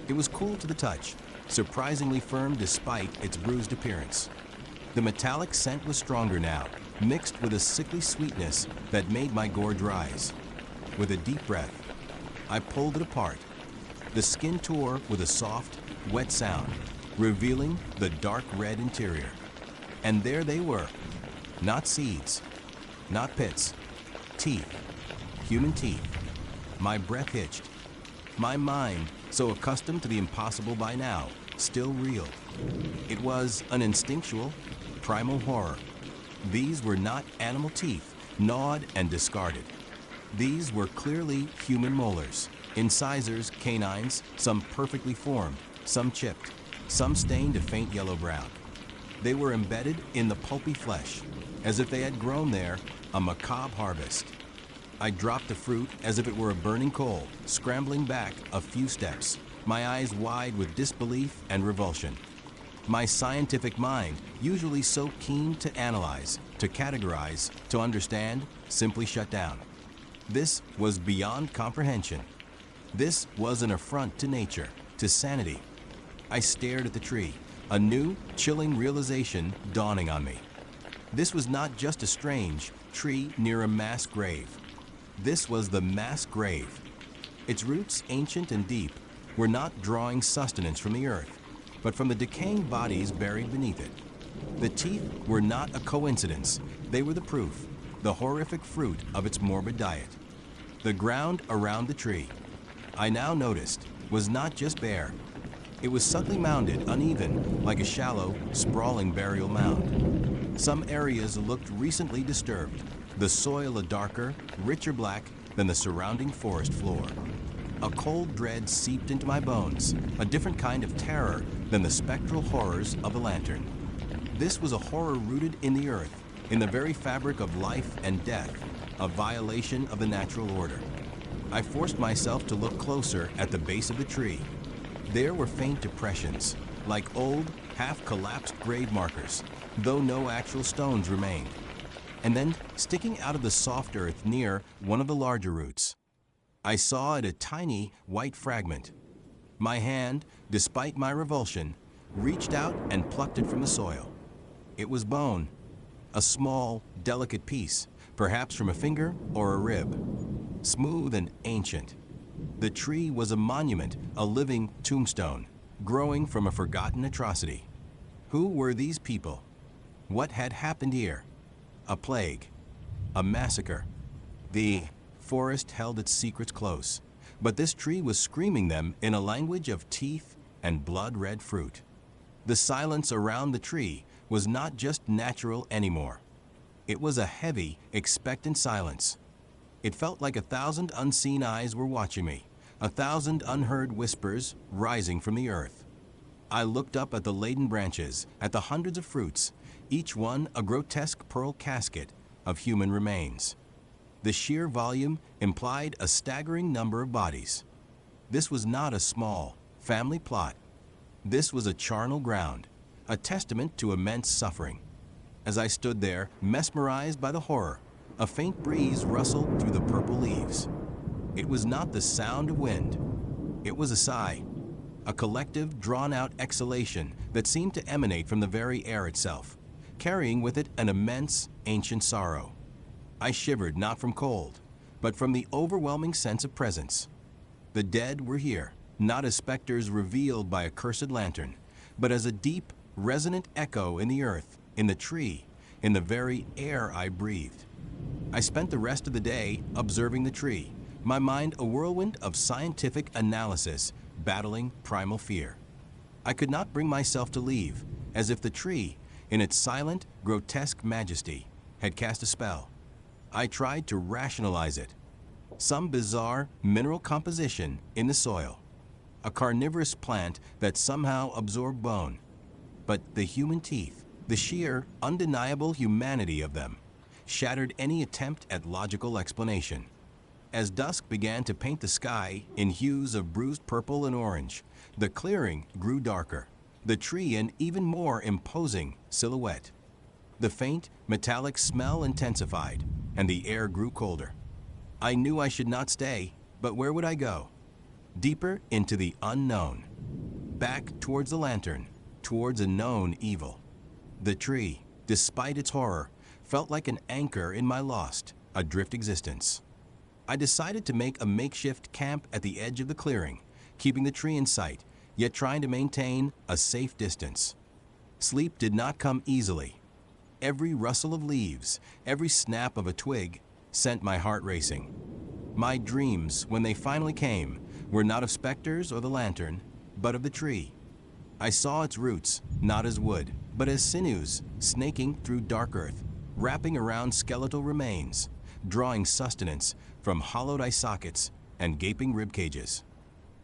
It was cool to the touch, surprisingly firm despite its bruised appearance. The metallic scent was stronger now, mixed with a sickly sweetness that made my gorge rise. With a deep breath, I pulled it apart. The skin tore with a soft, wet sound, revealing the dark red interior. And there they were. Not seeds, not pits, teeth, human teeth. My breath hitched. My mind, so accustomed to the impossible by now, still reeled. It was an instinctual, primal horror. These were not animal teeth, gnawed and discarded. These were clearly human molars, incisors, canines, some perfectly formed, some chipped, some stained a faint yellow-brown. They were embedded in the pulpy flesh, as if they had grown there, a macabre harvest. I dropped the fruit as if it were a burning coal, scrambling back a few steps, my eyes wide with disbelief and revulsion. My scientific mind, usually so keen to analyze, to categorize, to understand, simply shut down. This was beyond comprehension. This was an affront to nature, to sanity. I stared at the tree, a new, chilling realization dawning on me. This was not just a strange tree near a mass grave. This was the mass grave. Its roots, ancient and deep, were not drawing sustenance from the earth, but from the decaying bodies buried beneath it. The teeth were not a coincidence. They were the proof, the horrific fruit of its morbid diet. The ground around the tree, I now noticed, was not just bare. It was subtly mounded, uneven, like a shallow, sprawling burial mound. Some areas looked recently disturbed, the soil a darker, richer black than the surrounding forest floor. A cold dread seeped into my bones, a different kind of terror than the spectral horrors of the lantern. This was a horror rooted in the earth, in the very fabric of life and death, a violation of the natural order. I forced myself to look closer at the base of the tree. There were faint depressions, like old, half-collapsed grave markers, though no actual stones remained. And then, sticking out of the soft earth near one of the larger roots, I saw it a tiny, white fragment. My hand, despite my revulsion, reached out and plucked it from the soil. It was bone, a small, delicate piece, perhaps from a finger or a rib, smooth and ancient. The tree was a monument, a living tombstone, growing from a forgotten atrocity. Who were these people? What had happened here? A plague, a massacre. The forest held its secrets close, but this tree was screaming them in a language of teeth and blood-red fruit. The silence around the tree was not just natural anymore. It was a heavy, expectant silence. It felt like 1,000 unseen eyes were watching me, 1,000 unheard whispers rising from the earth. I looked up at the laden branches, at the hundreds of fruits, each one a grotesque pearl casket of human remains. The sheer volume implied a staggering number of bodies. This was not a small, family plot. This was a charnel ground, a testament to immense suffering. As I stood there, mesmerized by the horror, a faint breeze rustled through the purple leaves. It was not the sound of wind. It was a sigh, a collective, drawn-out exhalation that seemed to emanate from the very air itself, carrying with it an immense, ancient sorrow. I shivered not from cold, but from the overwhelming sense of presence. The dead were here, not as specters revealed by a cursed lantern, but as a deep, resonant echo in the earth, in the tree, in the very air I breathed. I spent the rest of the day observing the tree, my mind a whirlwind of scientific analysis, battling primal fear. I could not bring myself to leave, as if the tree, in its silent, grotesque majesty, had cast a spell. I tried to rationalize it. Some bizarre mineral composition in the soil, a carnivorous plant that somehow absorbed bone. But the human teeth, the sheer, undeniable humanity of them, shattered any attempt at logical explanation. As dusk began to paint the sky in hues of bruised purple and orange, the clearing grew darker, the tree an even more imposing silhouette. The faint, metallic smell intensified, and the air grew colder. I knew I should not stay, but where would I go? Deeper into the unknown. back towards the lantern, towards a known evil. The tree, despite its horror, felt like an anchor in my lost, adrift existence. I decided to make a makeshift camp at the edge of the clearing, keeping the tree in sight, yet trying to maintain a safe distance. Sleep did not come easily. Every rustle of leaves, every snap of a twig, sent my heart racing. My dreams, when they finally came, were not of specters or the lantern, but of the tree. I saw its roots, not as wood, but as sinews snaking through dark earth, wrapping around skeletal remains, drawing sustenance from hollowed eye sockets and gaping rib cages.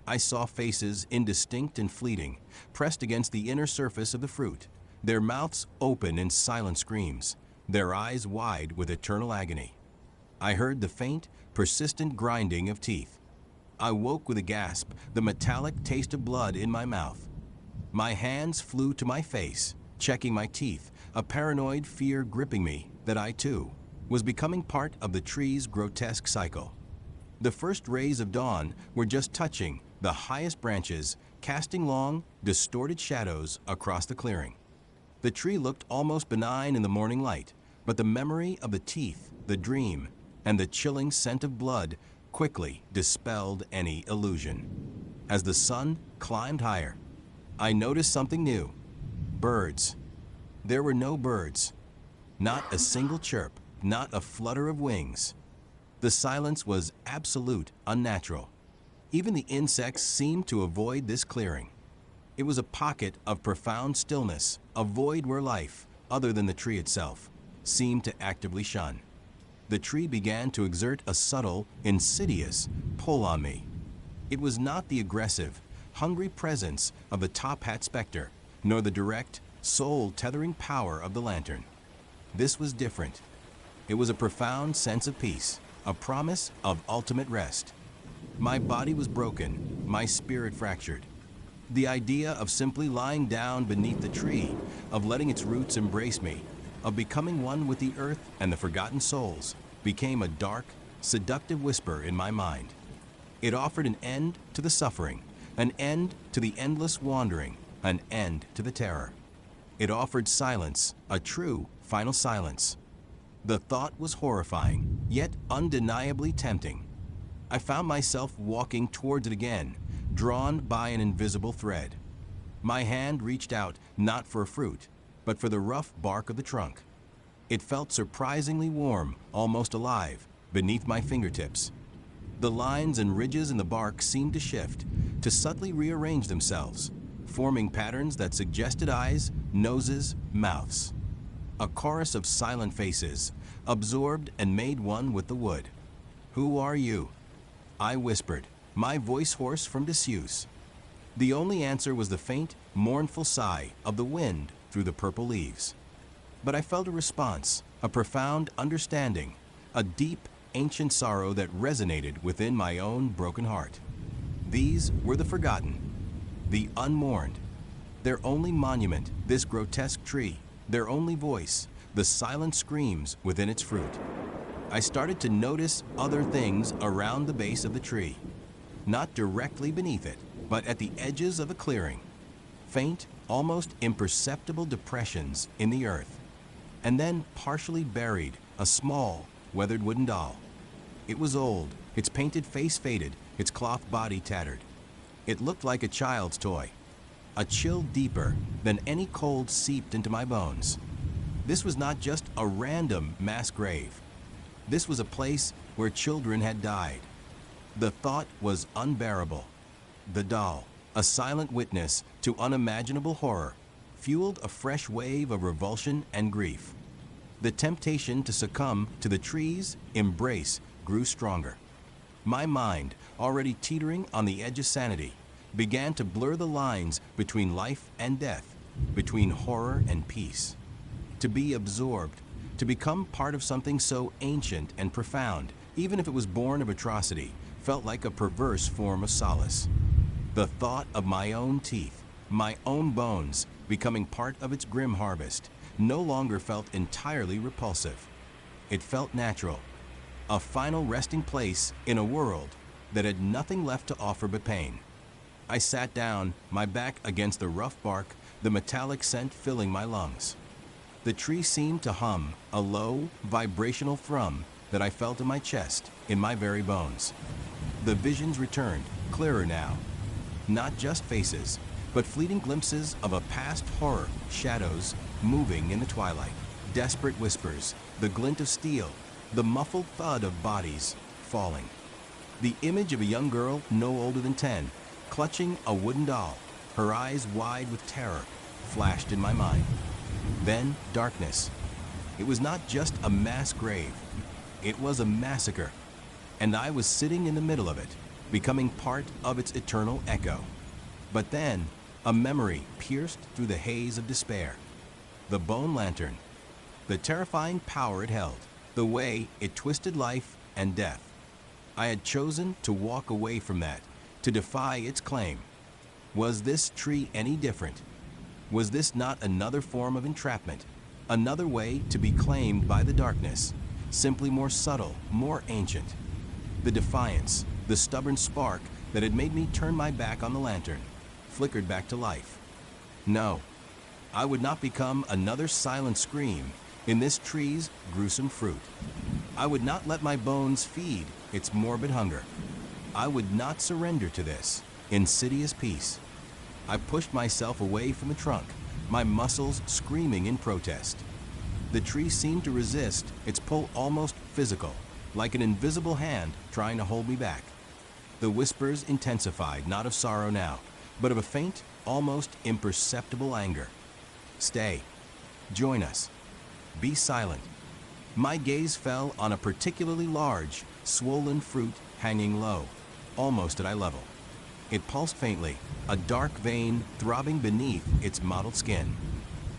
I saw faces indistinct and fleeting, pressed against the inner surface of the fruit, their mouths open in silent screams, their eyes wide with eternal agony. I heard the faint, persistent grinding of teeth. I woke with a gasp, the metallic taste of blood in my mouth. My hands flew to my face, checking my teeth, a paranoid fear gripping me that I, too, was becoming part of the tree's grotesque cycle. The first rays of dawn were just touching the highest branches, casting long, distorted shadows across the clearing. The tree looked almost benign in the morning light, but the memory of the teeth, the dream, and the chilling scent of blood quickly dispelled any illusion. As the sun climbed higher, I noticed something new. Birds. There were no birds. Not a single chirp, not a flutter of wings. The silence was absolute, unnatural. Even the insects seemed to avoid this clearing. It was a pocket of profound stillness, a void where life, other than the tree itself, seemed to actively shun. The tree began to exert a subtle, insidious pull on me. It was not the aggressive, hungry presence of the top hat specter, nor the direct, soul-tethering power of the lantern. This was different. It was a profound sense of peace, a promise of ultimate rest. My body was broken, my spirit fractured. The idea of simply lying down beneath the tree, of letting its roots embrace me, of becoming one with the earth and the forgotten souls, became a dark, seductive whisper in my mind. It offered an end to the suffering, an end to the endless wandering, an end to the terror. It offered silence, a true, final silence. The thought was horrifying, yet undeniably tempting. I found myself walking towards it again, drawn by an invisible thread. My hand reached out not for a fruit, but for the rough bark of the trunk. It felt surprisingly warm, almost alive, beneath my fingertips. The lines and ridges in the bark seemed to shift, to subtly rearrange themselves, forming patterns that suggested eyes, noses, mouths. A chorus of silent faces, absorbed and made one with the wood. "Who are you?" I whispered, my voice hoarse from disuse. The only answer was the faint, mournful sigh of the wind through the purple leaves. But I felt a response, a profound understanding, a deep, ancient sorrow that resonated within my own broken heart. These were the forgotten, the unmourned. Their only monument, this grotesque tree, their only voice, the silent screams within its fruit. I started to notice other things around the base of the tree, not directly beneath it, but at the edges of the clearing. Faint, almost imperceptible depressions in the earth, and then partially buried, a small, weathered wooden doll. It was old, its painted face faded, its cloth body tattered. It looked like a child's toy. A chill deeper than any cold seeped into my bones. This was not just a random mass grave. This was a place where children had died. The thought was unbearable. The doll, a silent witness to unimaginable horror, fueled a fresh wave of revulsion and grief. The temptation to succumb to the tree's embrace grew stronger. My mind, already teetering on the edge of sanity, began to blur the lines between life and death, between horror and peace. To be absorbed, to become part of something so ancient and profound, even if it was born of atrocity, felt like a perverse form of solace. The thought of my own teeth, my own bones, becoming part of its grim harvest, no longer felt entirely repulsive. It felt natural, a final resting place in a world that had nothing left to offer but pain. I sat down, my back against the rough bark, the metallic scent filling my lungs. The tree seemed to hum, a low, vibrational thrum that I felt in my chest, in my very bones. The visions returned, clearer now. Not just faces, but fleeting glimpses of a past horror, shadows moving in the twilight, desperate whispers, the glint of steel, the muffled thud of bodies falling. The image of a young girl no older than 10, clutching a wooden doll, her eyes wide with terror, flashed in my mind. Then darkness. It was not just a mass grave. It was a massacre. And I was sitting in the middle of it, becoming part of its eternal echo. But then, a memory pierced through the haze of despair. The bone lantern. The terrifying power it held. The way it twisted life and death. I had chosen to walk away from that, to defy its claim. Was this tree any different? Was this not another form of entrapment? Another way to be claimed by the darkness, simply more subtle, more ancient? The defiance, the stubborn spark that had made me turn my back on the lantern, flickered back to life. No, I would not become another silent scream in this tree's gruesome fruit. I would not let my bones feed its morbid hunger. I would not surrender to this insidious peace. I pushed myself away from the trunk, my muscles screaming in protest. The tree seemed to resist, its pull almost physical, like an invisible hand trying to hold me back. The whispers intensified, not of sorrow now, but of a faint, almost imperceptible anger. Stay. Join us. Be silent. My gaze fell on a particularly large, swollen fruit hanging low, almost at eye level. It pulsed faintly, a dark vein throbbing beneath its mottled skin.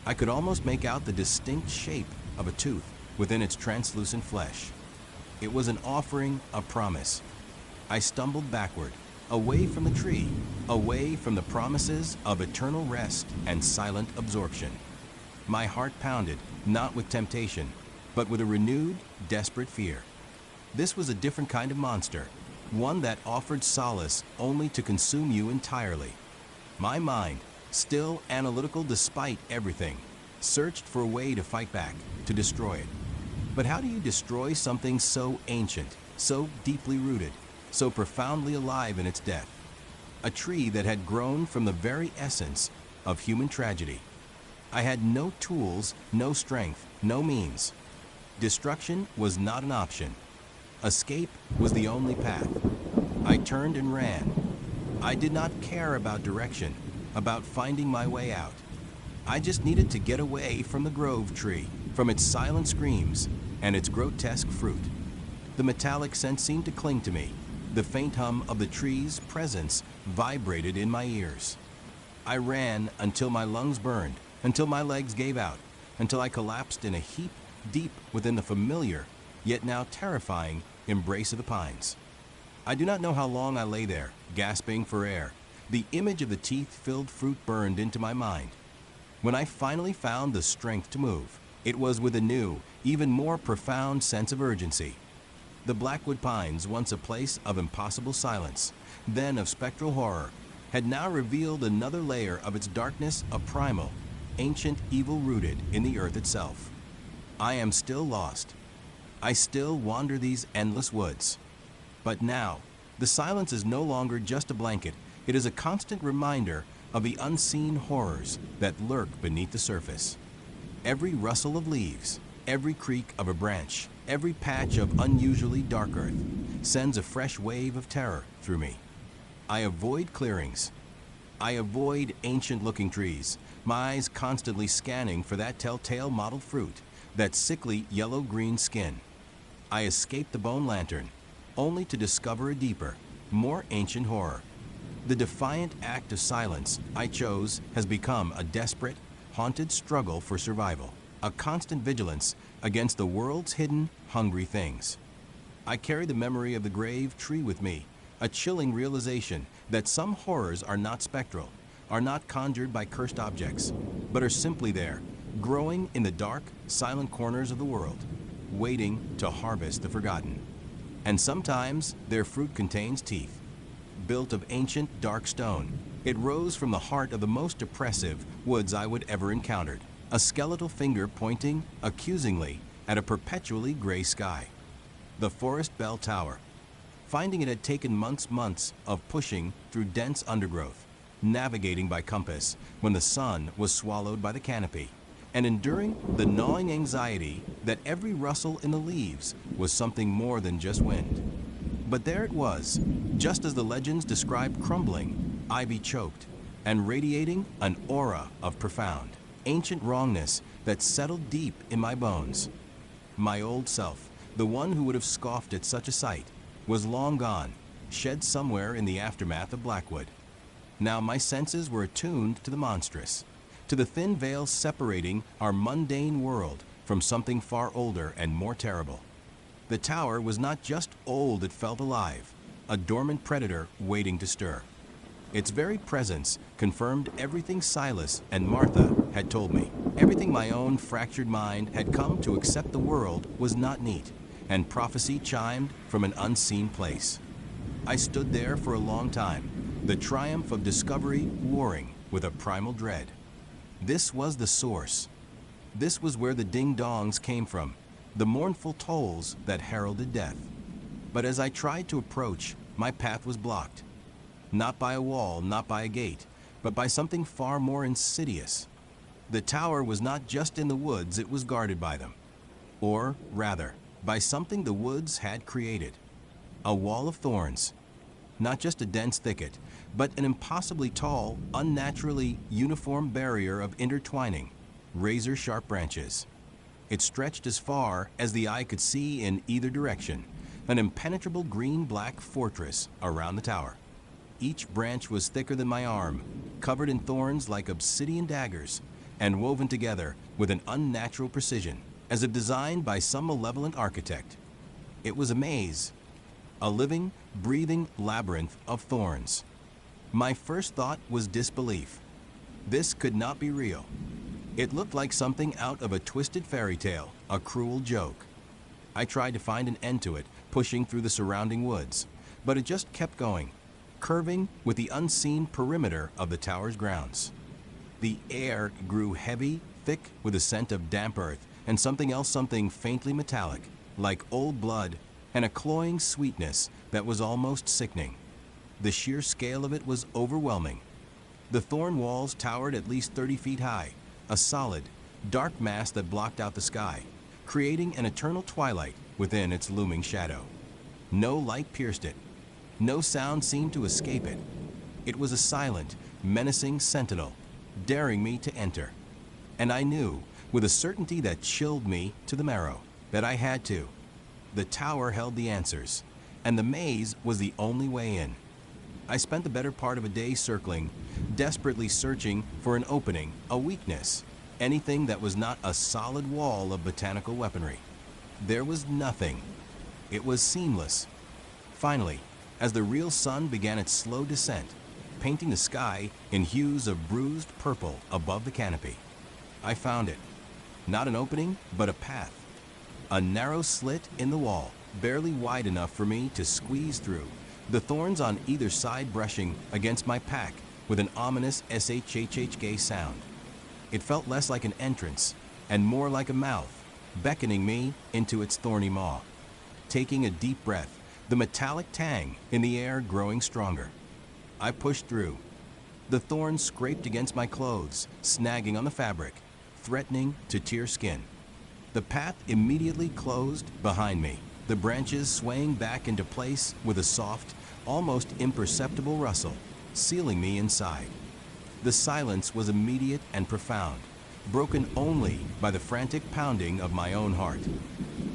I could almost make out the distinct shape of a tooth within its translucent flesh. It was an offering, a promise. I stumbled backward, away from the tree, away from the promises of eternal rest and silent absorption. My heart pounded, not with temptation, but with a renewed, desperate fear. This was a different kind of monster, one that offered solace only to consume you entirely. My mind, still analytical despite everything, searched for a way to fight back, to destroy it. But how do you destroy something so ancient, so deeply rooted, so profoundly alive in its death? A tree that had grown from the very essence of human tragedy. I had no tools, no strength, no means. Destruction was not an option. Escape was the only path. I turned and ran. I did not care about direction, about finding my way out. I just needed to get away from the grove tree, from its silent screams and its grotesque fruit. The metallic scent seemed to cling to me. The faint hum of the tree's presence vibrated in my ears. I ran until my lungs burned, until my legs gave out, until I collapsed in a heap deep within the familiar, yet now terrifying, embrace of the pines. I do not know how long I lay there, gasping for air. The image of the teeth-filled fruit burned into my mind. When I finally found the strength to move, it was with a new, even more profound sense of urgency. The Blackwood Pines, once a place of impossible silence, then of spectral horror, had now revealed another layer of its darkness, a primal, ancient evil rooted in the earth itself. I am still lost. I still wander these endless woods. But now, the silence is no longer just a blanket. It is a constant reminder of the unseen horrors that lurk beneath the surface. Every rustle of leaves, every creak of a branch, every patch of unusually dark earth sends a fresh wave of terror through me. I avoid clearings. I avoid ancient-looking trees, my eyes constantly scanning for that telltale mottled fruit, that sickly yellow-green skin. I escape the bone lantern, only to discover a deeper, more ancient horror. The defiant act of silence I chose has become a desperate, haunted struggle for survival, a constant vigilance against the world's hidden, hungry things. I carry the memory of the grave tree with me, a chilling realization that some horrors are not spectral, are not conjured by cursed objects, but are simply there, growing in the dark, silent corners of the world, waiting to harvest the forgotten. And sometimes their fruit contains teeth. built of ancient, dark stone. It rose from the heart of the most oppressive woods I would ever encountered, a skeletal finger pointing accusingly at a perpetually gray sky. The Forest Bell Tower. Finding it had taken months of pushing through dense undergrowth, navigating by compass when the sun was swallowed by the canopy, and enduring the gnawing anxiety that every rustle in the leaves was something more than just wind. But there it was, just as the legends described, crumbling, ivy-choked, and radiating an aura of profound, ancient wrongness that settled deep in my bones. My old self, the one who would have scoffed at such a sight, was long gone, shed somewhere in the aftermath of Blackwood. Now my senses were attuned to the monstrous, to the thin veil separating our mundane world from something far older and more terrible. The tower was not just old, it felt alive, a dormant predator waiting to stir. Its very presence confirmed everything Silas and Martha had told me. Everything my own fractured mind had come to accept the world was not neat, and prophecy chimed from an unseen place. I stood there for a long time, the triumph of discovery warring with a primal dread. This was the source. This was where the ding-dongs came from, the mournful tolls that heralded death. But as I tried to approach, my path was blocked. Not by a wall, not by a gate, but by something far more insidious. The tower was not just in the woods, it was guarded by them. Or, rather, by something the woods had created. A wall of thorns. Not just a dense thicket, but an impossibly tall, unnaturally uniform barrier of intertwining, razor-sharp branches. It stretched as far as the eye could see in either direction, an impenetrable green-black fortress around the tower. Each branch was thicker than my arm, covered in thorns like obsidian daggers, and woven together with an unnatural precision, as if designed by some malevolent architect. It was a maze, a living, breathing labyrinth of thorns. My first thought was disbelief. This could not be real. It looked like something out of a twisted fairy tale, a cruel joke. I tried to find an end to it, pushing through the surrounding woods, but it just kept going, curving with the unseen perimeter of the tower's grounds. The air grew heavy, thick with a scent of damp earth and something else, something faintly metallic, like old blood, and a cloying sweetness that was almost sickening. The sheer scale of it was overwhelming. The thorn walls towered at least 30 feet high, a solid, dark mass that blocked out the sky, creating an eternal twilight within its looming shadow. No light pierced it. No sound seemed to escape it. It was a silent, menacing sentinel, daring me to enter. And I knew, with a certainty that chilled me to the marrow, that I had to. The tower held the answers, and the maze was the only way in. I spent the better part of a day circling, desperately searching for an opening, a weakness, anything that was not a solid wall of botanical weaponry. There was nothing. It was seamless. Finally, as the real sun began its slow descent, painting the sky in hues of bruised purple above the canopy, I found it. Not an opening, but a path. A narrow slit in the wall, barely wide enough for me to squeeze through, the thorns on either side brushing against my pack with an ominous shhhk sound. It felt less like an entrance and more like a mouth, beckoning me into its thorny maw. Taking a deep breath, the metallic tang in the air growing stronger. I pushed through. The thorns scraped against my clothes, snagging on the fabric, threatening to tear skin. The path immediately closed behind me, the branches swaying back into place with a soft, almost imperceptible rustle, sealing me inside. The silence was immediate and profound, broken only by the frantic pounding of my own heart.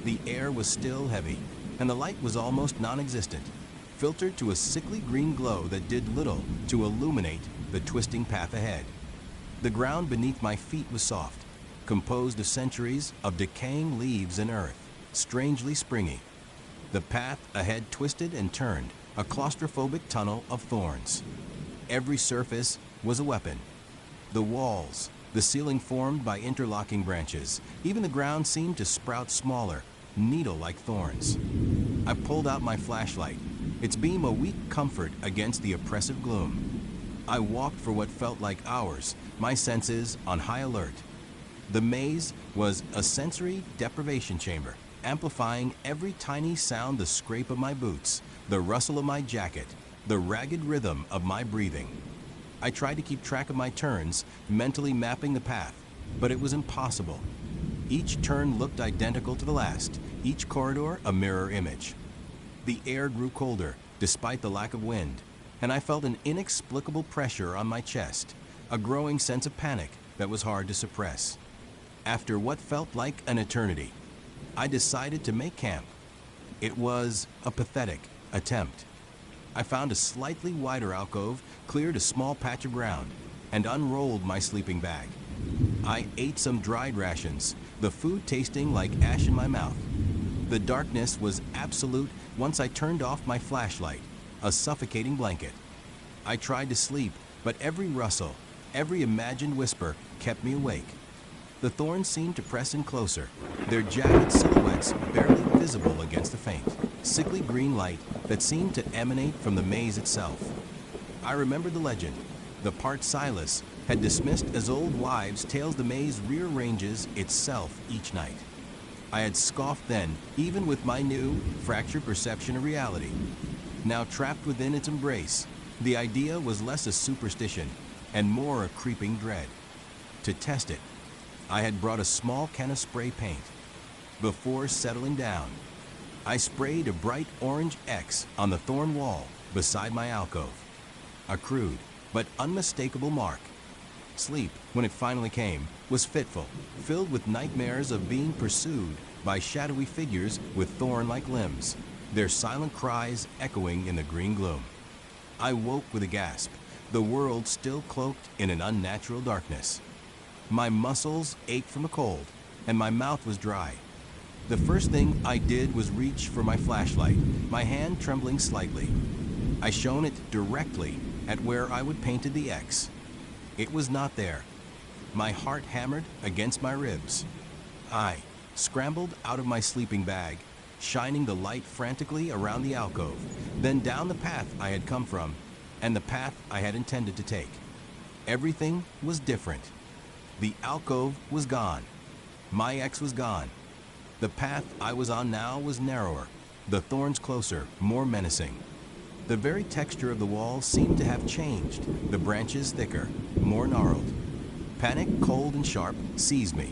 The air was still heavy, and the light was almost non-existent, filtered to a sickly green glow that did little to illuminate the twisting path ahead. The ground beneath my feet was soft, composed of centuries of decaying leaves and earth, strangely springy. The path ahead twisted and turned, a claustrophobic tunnel of thorns. Every surface was a weapon. The walls, the ceiling formed by interlocking branches, even the ground seemed to sprout smaller, needle-like thorns. I pulled out my flashlight. its beam a weak comfort against the oppressive gloom. I walked for what felt like hours, my senses on high alert. The maze was a sensory deprivation chamber, amplifying every tiny sound: the scrape of my boots, the rustle of my jacket, the ragged rhythm of my breathing. I tried to keep track of my turns, mentally mapping the path, but it was impossible. Each turn looked identical to the last, each corridor a mirror image. The air grew colder, despite the lack of wind, and I felt an inexplicable pressure on my chest, a growing sense of panic that was hard to suppress. After what felt like an eternity, I decided to make camp. It was a pathetic attempt. I found a slightly wider alcove, cleared a small patch of ground, and unrolled my sleeping bag. I ate some dried rations, the food tasting like ash in my mouth. The darkness was absolute once I turned off my flashlight, a suffocating blanket. I tried to sleep, but every rustle, every imagined whisper kept me awake. The thorns seemed to press in closer, their jagged silhouettes barely visible against the faint, sickly green light that seemed to emanate from the maze itself. I remembered the legend. The part Silas had dismissed as old wives' tales the maze rearranges itself each night. I had scoffed then, even with my new, fractured perception of reality. Now trapped within its embrace, the idea was less a superstition and more a creeping dread. To test it, I had brought a small can of spray paint. Before settling down, I sprayed a bright orange X on the thorn wall beside my alcove. A crude but unmistakable mark. Sleep, when it finally came, was fitful, filled with nightmares of being pursued by shadowy figures with thorn-like limbs, their silent cries echoing in the green gloom. I woke with a gasp, the world still cloaked in an unnatural darkness. My muscles ached from the cold, and my mouth was dry. The first thing I did was reach for my flashlight, my hand trembling slightly. I shone it directly at where I would painted the X. It was not there. My heart hammered against my ribs. I scrambled out of my sleeping bag, shining the light frantically around the alcove, then down the path I had come from, and the path I had intended to take. Everything was different. The alcove was gone. My X was gone. The path I was on now was narrower, the thorns closer, more menacing. The very texture of the wall seemed to have changed, the branches thicker, more gnarled. Panic, cold and sharp, seized me.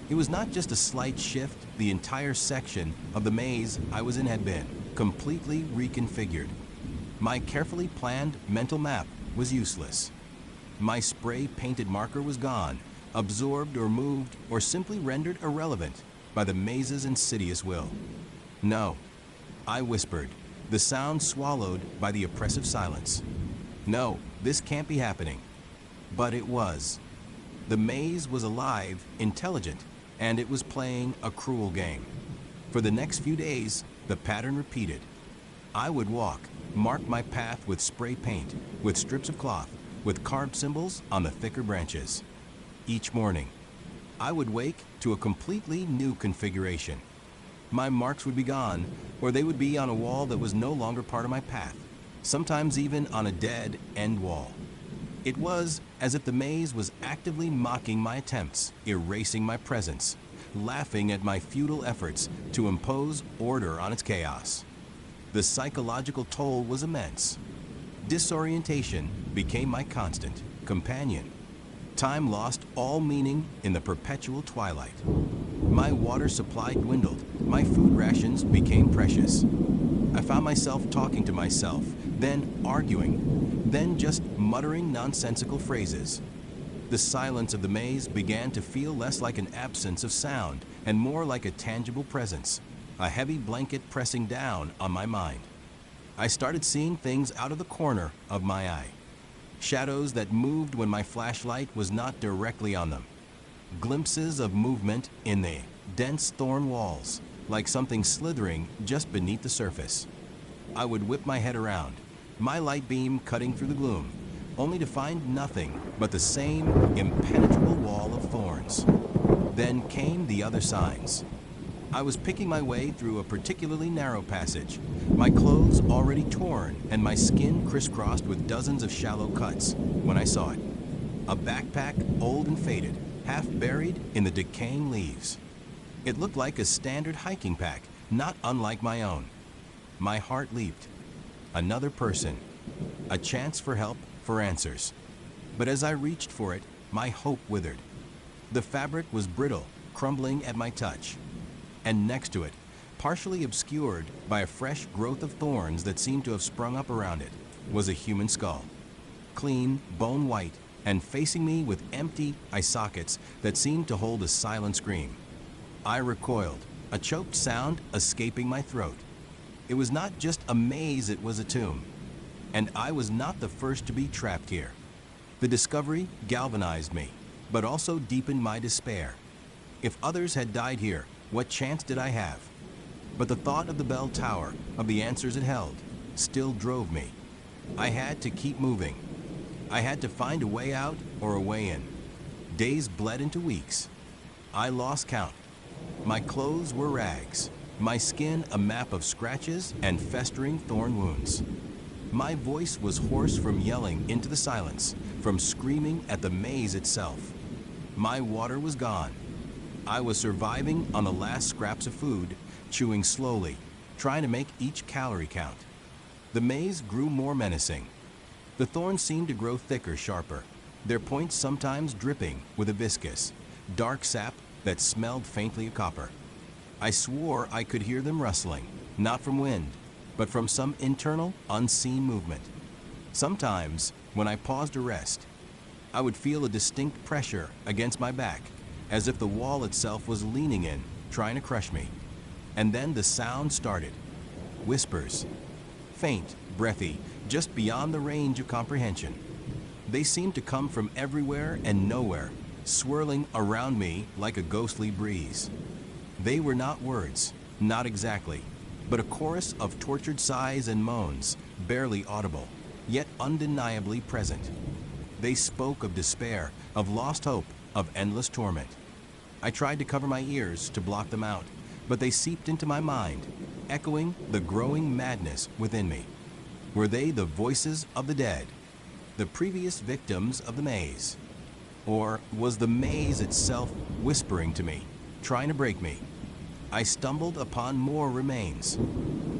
It was not just a slight shift, the entire section of the maze I was in had been completely reconfigured. My carefully planned mental map was useless. My spray-painted marker was gone, absorbed or moved or simply rendered irrelevant by the maze's insidious will. No, I whispered, the sound swallowed by the oppressive silence. No, this can't be happening. But it was. The maze was alive, intelligent, and it was playing a cruel game. For the next few days, the pattern repeated. I would walk, mark my path with spray paint, with strips of cloth, with carved symbols on the thicker branches. Each morning, I would wake to a completely new configuration. My marks would be gone, or they would be on a wall that was no longer part of my path, sometimes even on a dead end wall. It was as if the maze was actively mocking my attempts, erasing my presence, laughing at my futile efforts to impose order on its chaos. The psychological toll was immense. Disorientation became my constant companion. Time lost all meaning in the perpetual twilight. My water supply dwindled, my food rations became precious. I found myself talking to myself, then arguing, then just muttering nonsensical phrases. The silence of the maze began to feel less like an absence of sound and more like a tangible presence, a heavy blanket pressing down on my mind. I started seeing things out of the corner of my eye. Shadows that moved when my flashlight was not directly on them. Glimpses of movement in the dense thorn walls, like something slithering just beneath the surface. I would whip my head around, my light beam cutting through the gloom, only to find nothing but the same impenetrable wall of thorns. Then came the other signs. I was picking my way through a particularly narrow passage, my clothes already torn and my skin crisscrossed with dozens of shallow cuts, when I saw it. A backpack, old and faded, half buried in the decaying leaves. It looked like a standard hiking pack, not unlike my own. My heart leaped. Another person. A chance for help, for answers. But as I reached for it, my hope withered. The fabric was brittle, crumbling at my touch. And next to it, partially obscured by a fresh growth of thorns that seemed to have sprung up around it, was a human skull. Clean, bone white, and facing me with empty eye sockets that seemed to hold a silent scream. I recoiled, a choked sound escaping my throat. It was not just a maze, it was a tomb. And I was not the first to be trapped here. The discovery galvanized me, but also deepened my despair. If others had died here, what chance did I have? But the thought of the bell tower, of the answers it held, still drove me. I had to keep moving. I had to find a way out or a way in. Days bled into weeks. I lost count. My clothes were rags, my skin a map of scratches and festering thorn wounds. My voice was hoarse from yelling into the silence, from screaming at the maze itself. My water was gone. I was surviving on the last scraps of food, chewing slowly, trying to make each calorie count. The maze grew more menacing. The thorns seemed to grow thicker, sharper, their points sometimes dripping with a viscous, dark sap that smelled faintly of copper. I swore I could hear them rustling, not from wind, but from some internal, unseen movement. Sometimes, when I paused to rest, I would feel a distinct pressure against my back, as if the wall itself was leaning in, trying to crush me. And then the sound started. Whispers. Faint, breathy, just beyond the range of comprehension. They seemed to come from everywhere and nowhere, swirling around me like a ghostly breeze. They were not words, not exactly, but a chorus of tortured sighs and moans, barely audible, yet undeniably present. They spoke of despair, of lost hope, of endless torment. I tried to cover my ears to block them out, but they seeped into my mind, echoing the growing madness within me. Were they the voices of the dead, the previous victims of the maze? Or was the maze itself whispering to me, trying to break me? I stumbled upon more remains.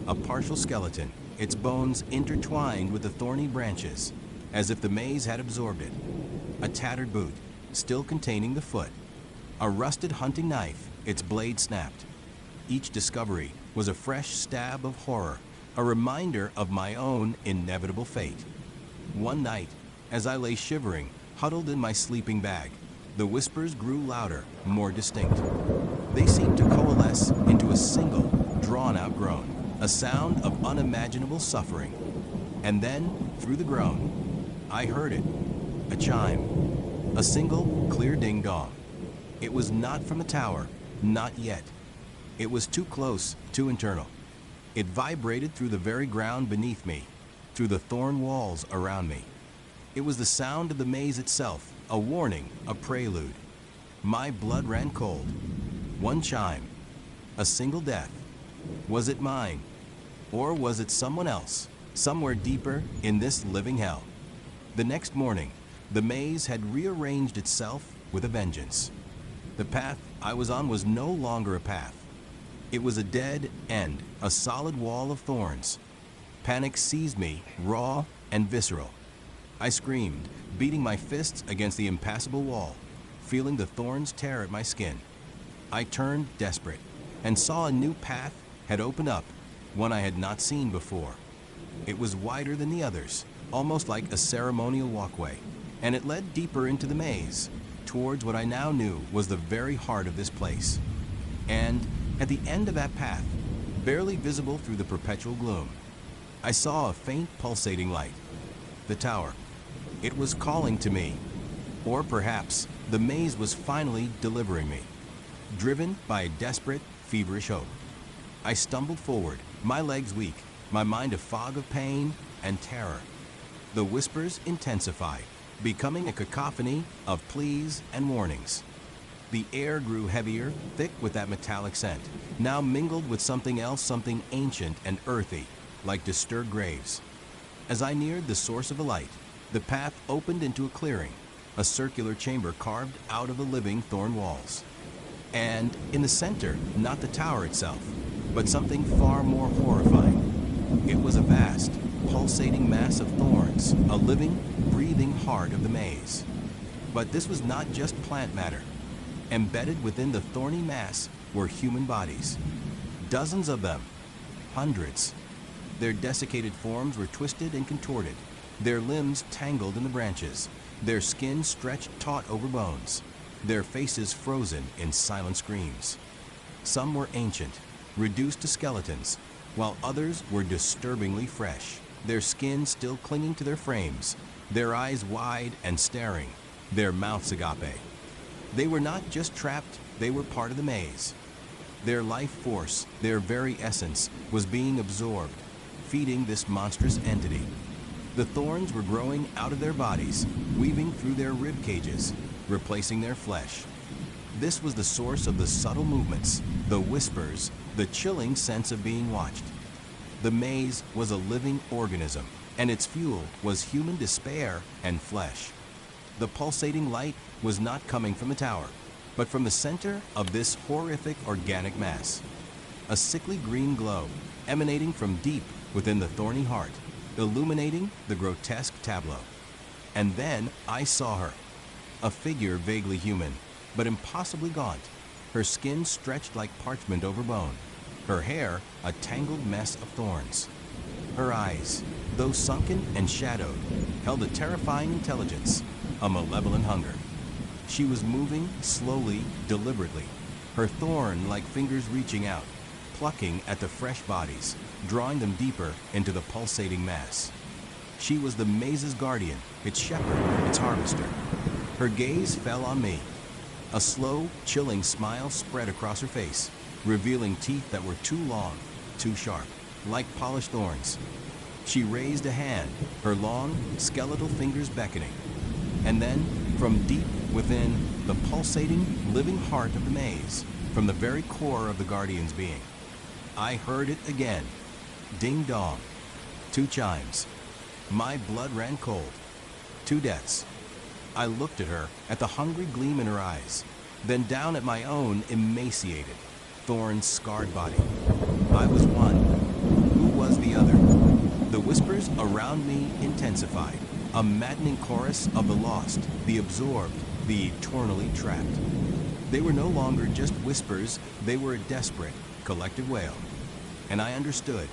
A partial skeleton, its bones intertwined with the thorny branches, as if the maze had absorbed it. A tattered boot, still containing the foot. A rusted hunting knife, its blade snapped. Each discovery was a fresh stab of horror, a reminder of my own inevitable fate. One night, as I lay shivering, huddled in my sleeping bag, the whispers grew louder, more distinct. They seemed to coalesce into a single, drawn-out groan, a sound of unimaginable suffering. And then, through the groan, I heard it, a chime, a single, clear ding-dong. It was not from the tower, not yet. It was too close, too internal. It vibrated through the very ground beneath me, through the thorn walls around me. It was the sound of the maze itself, a warning, a prelude. My blood ran cold. One chime, a single death. Was it mine? Or was it someone else, somewhere deeper in this living hell? The next morning, the maze had rearranged itself with a vengeance. The path I was on was no longer a path. It was a dead end, a solid wall of thorns. Panic seized me, raw and visceral. I screamed, beating my fists against the impassable wall, feeling the thorns tear at my skin. I turned desperate and saw a new path had opened up, one I had not seen before. It was wider than the others, almost like a ceremonial walkway, and it led deeper into the maze, towards what I now knew was the very heart of this place. And at the end of that path, barely visible through the perpetual gloom, I saw a faint pulsating light. The tower. It was calling to me. Or perhaps the maze was finally delivering me, driven by a desperate, feverish hope. I stumbled forward, my legs weak, my mind a fog of pain and terror. The whispers intensified, becoming a cacophony of pleas and warnings. The air grew heavier, thick with that metallic scent, now mingled with something else, something ancient and earthy, like disturbed graves. As I neared the source of the light, the path opened into a clearing, a circular chamber carved out of the living thorn walls. And in the center, not the tower itself, but something far more horrifying. It was a vast, pulsating mass of thorns, a living, breathing heart of the maze. But this was not just plant matter. Embedded within the thorny mass were human bodies. Dozens of them. Hundreds. Their desiccated forms were twisted and contorted, their limbs tangled in the branches, their skin stretched taut over bones, their faces frozen in silent screams. Some were ancient, reduced to skeletons, while others were disturbingly fresh, their skin still clinging to their frames, their eyes wide and staring, their mouths agape. They were not just trapped, they were part of the maze. Their life force, their very essence, was being absorbed, feeding this monstrous entity. The thorns were growing out of their bodies, weaving through their rib cages, replacing their flesh. This was the source of the subtle movements, the whispers, the chilling sense of being watched. The maze was a living organism, and its fuel was human despair and flesh. The pulsating light was not coming from the tower, but from the center of this horrific organic mass. A sickly green glow emanating from deep within the thorny heart, illuminating the grotesque tableau. And then I saw her, a figure vaguely human, but impossibly gaunt, her skin stretched like parchment over bone, her hair a tangled mess of thorns. Her eyes, though sunken and shadowed, held a terrifying intelligence, a malevolent hunger. She was moving slowly, deliberately, her thorn-like fingers reaching out, plucking at the fresh bodies, drawing them deeper into the pulsating mass. She was the maze's guardian, its shepherd, its harvester. Her gaze fell on me. A slow, chilling smile spread across her face, revealing teeth that were too long, too sharp, like polished thorns. She raised a hand, her long, skeletal fingers beckoning. And then, from deep within the pulsating, living heart of the maze, from the very core of the guardian's being, I heard it again. Ding dong. 2 chimes. My blood ran cold. 2 deaths. I looked at her, at the hungry gleam in her eyes, then down at my own emaciated, thorn-scarred body. I was one. Who was the other? The whispers around me intensified, a maddening chorus of the lost, the absorbed, the eternally trapped. They were no longer just whispers, they were a desperate, collective wail. And I understood.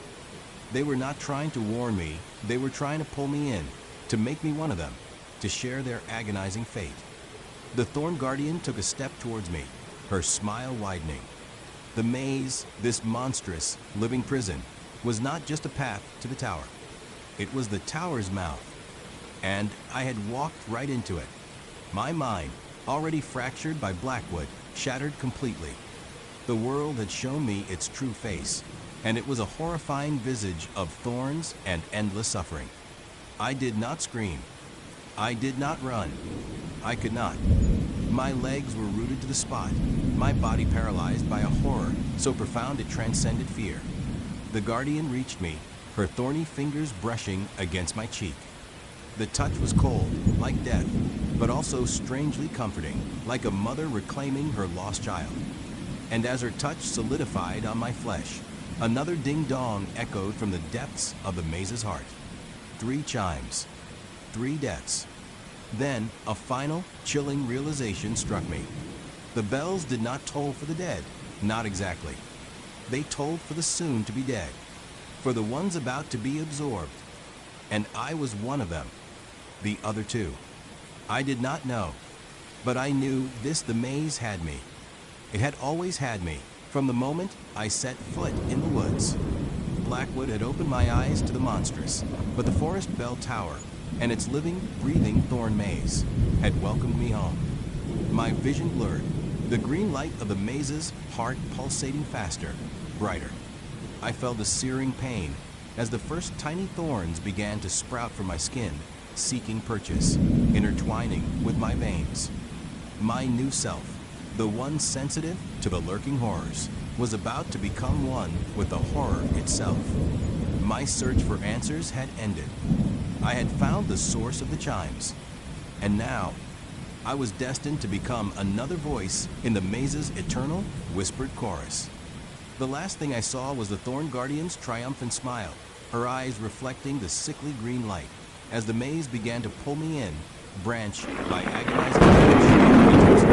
They were not trying to warn me, they were trying to pull me in, to make me one of them, to share their agonizing fate. The Thorn Guardian took a step towards me, her smile widening. The maze, this monstrous, living prison, was not just a path to the tower. It was the tower's mouth. And I had walked right into it. My mind, already fractured by Blackwood, shattered completely. The world had shown me its true face, and it was a horrifying visage of thorns and endless suffering. I did not scream. I did not run. I could not. My legs were rooted to the spot, my body paralyzed by a horror so profound it transcended fear. The Guardian reached me, her thorny fingers brushing against my cheek. The touch was cold, like death, but also strangely comforting, like a mother reclaiming her lost child. And as her touch solidified on my flesh, another ding-dong echoed from the depths of the maze's heart. 3 chimes. 3 deaths. Then a final, chilling realization struck me. The bells did not toll for the dead, not exactly. They tolled for the soon-to-be dead, for the ones about to be absorbed. And I was one of them. The other 2. I did not know, but I knew the maze had me. It had always had me, from the moment I set foot in the woods. Blackwood had opened my eyes to the monstrous, but the Forest Bell Tower and its living, breathing thorn maze had welcomed me home. My vision blurred, the green light of the maze's heart pulsating faster, brighter. I felt a searing pain as the first tiny thorns began to sprout from my skin, seeking purchase, intertwining with my veins. My new self, the one sensitive to the lurking horrors, was about to become one with the horror itself. My search for answers had ended. I had found the source of the chimes. And now, I was destined to become another voice in the maze's eternal whispered chorus. The last thing I saw was the Thorn Guardian's triumphant smile, her eyes reflecting the sickly green light, as the maze began to pull me in, branch by agonizing touch,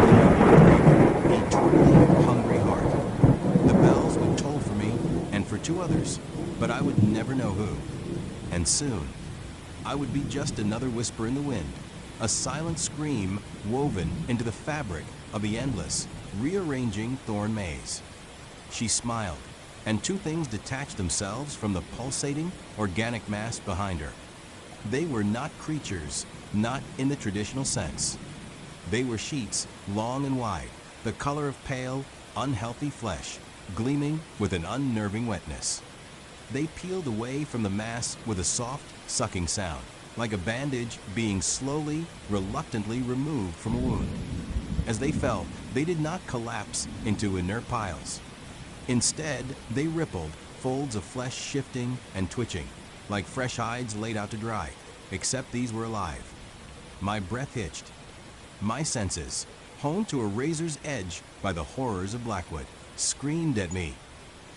a eternally hungry heart. The bells would toll for me and for two others, but I would never know who. And soon, I would be just another whisper in the wind, a silent scream woven into the fabric of the endless, rearranging thorn maze. She smiled, and two things detached themselves from the pulsating, organic mass behind her. They were not creatures, not in the traditional sense. They were sheets, long and wide, the color of pale, unhealthy flesh, gleaming with an unnerving wetness. They peeled away from the mass with a soft, sucking sound, like a bandage being slowly, reluctantly removed from a wound. As they fell, they did not collapse into inert piles. Instead, they rippled, folds of flesh shifting and twitching, like fresh hides laid out to dry, except these were alive. My breath hitched. My senses, honed to a razor's edge by the horrors of Blackwood, screamed at me.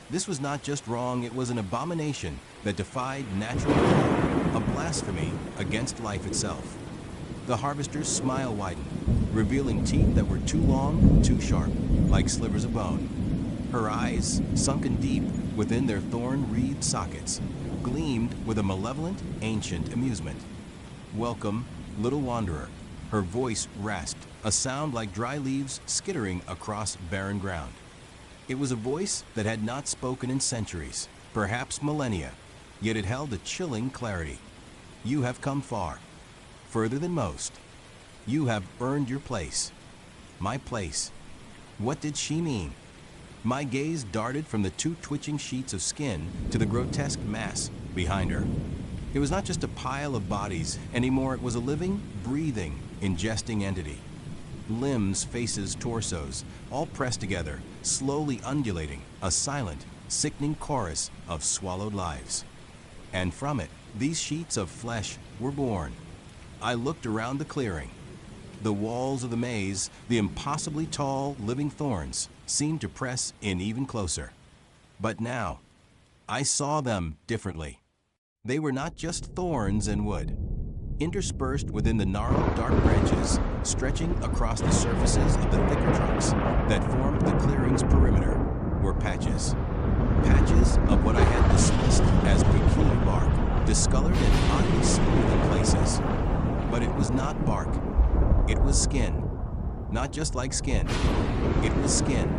This was not just wrong, it was an abomination that defied natural law, a blasphemy against life itself. The harvester's smile widened, revealing teeth that were too long, too sharp, like slivers of bone. Her eyes, sunken deep within their thorn-wreathed sockets, gleamed with a malevolent, ancient amusement. "Welcome, little wanderer." Her voice rasped, a sound like dry leaves skittering across barren ground. It was a voice that had not spoken in centuries, perhaps millennia, yet it held a chilling clarity. "You have come far, further than most. You have earned your place." My place. What did she mean? My gaze darted from the two twitching sheets of skin to the grotesque mass behind her. It was not just a pile of bodies anymore, it was a living, breathing, ingesting entity. Limbs, faces, torsos, all pressed together, slowly undulating, a silent, sickening chorus of swallowed lives. And from it, these sheets of flesh were born. I looked around the clearing. The walls of the maze, the impossibly tall, living thorns, seemed to press in even closer. But now, I saw them differently. They were not just thorns and wood. Interspersed within the gnarled, dark branches, stretching across the surfaces of the thicker trunks that formed the clearing's perimeter, were patches. Patches of what I had dismissed as peculiar bark, discolored and oddly smooth in places. But it was not bark. It was skin. Not just like skin. It was skin.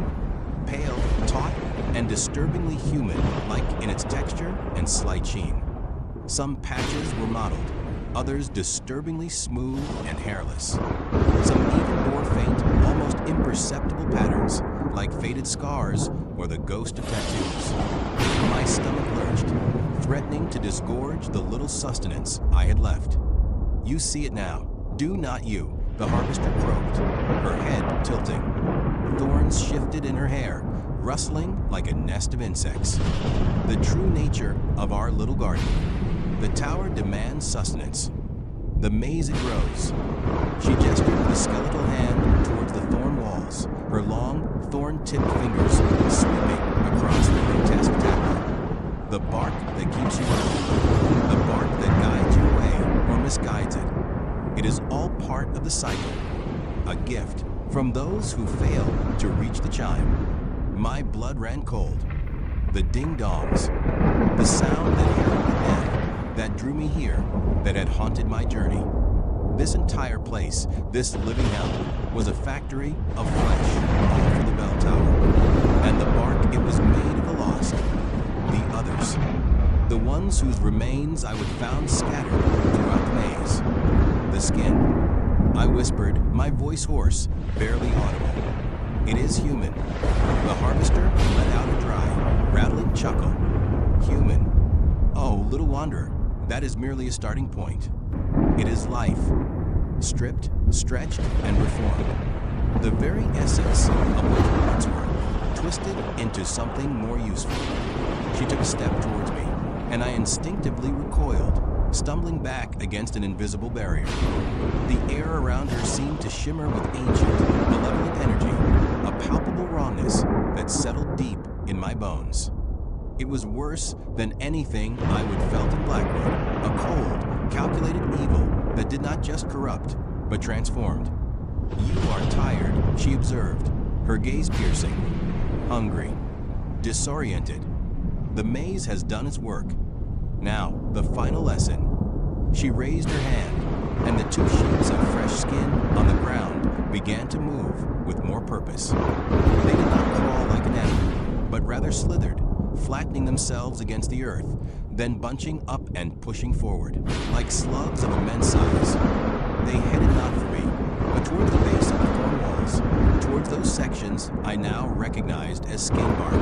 Pale, taut, and disturbingly human, like in its texture and slight sheen. Some patches were mottled, others disturbingly smooth and hairless. Some even bore faint, almost imperceptible patterns, like faded scars or the ghost of tattoos. My stomach lurched, threatening to disgorge the little sustenance I had left. "You see it now. Do not you," the harvester croaked, her head tilting. Thorns shifted in her hair, rustling like a nest of insects. The true nature of our little garden. The tower demands sustenance. The maze it grows. She gestured with a skeletal hand towards the thorn walls, her long, thorn-tipped fingers sweeping across the grotesque tableau. The bark that keeps you running. The bark that guides your way or misguides it. It is all part of the cycle. A gift from those who fail to reach the chime. My blood ran cold. The ding-dongs. The sound that heralded death, that drew me here, that had haunted my journey. This entire place, this living hell, was a factory of flesh, all for the bell tower. And the bark, it was made of the lost. The others. The ones whose remains I would found scattered throughout the maze. The skin. I whispered, my voice hoarse, barely audible. It is human. The harvester let out a dry, rattling chuckle. Human. Oh, little wanderer, that is merely a starting point. It is life. Stripped, stretched, and reformed. The very essence of what words were, twisted into something more useful. She took a step towards me, and I instinctively recoiled, stumbling back against an invisible barrier. The air around her seemed to shimmer with ancient, malevolent energy, a palpable rawness that settled deep in my bones. It was worse than anything I would felt in Blackwood, a cold, calculated evil that did not just corrupt, but transformed. "You are tired," she observed, her gaze piercing, hungry, disoriented. The maze has done its work. Now, the final lesson. She raised her hand, and the two sheets of fresh skin on the ground began to move with more purpose. They did not crawl like an animal, but rather slithered, flattening themselves against the earth, then bunching up and pushing forward, like slugs of immense size. They headed not for me, but towards the base of the thorn walls, towards those sections I now recognized as skin bark.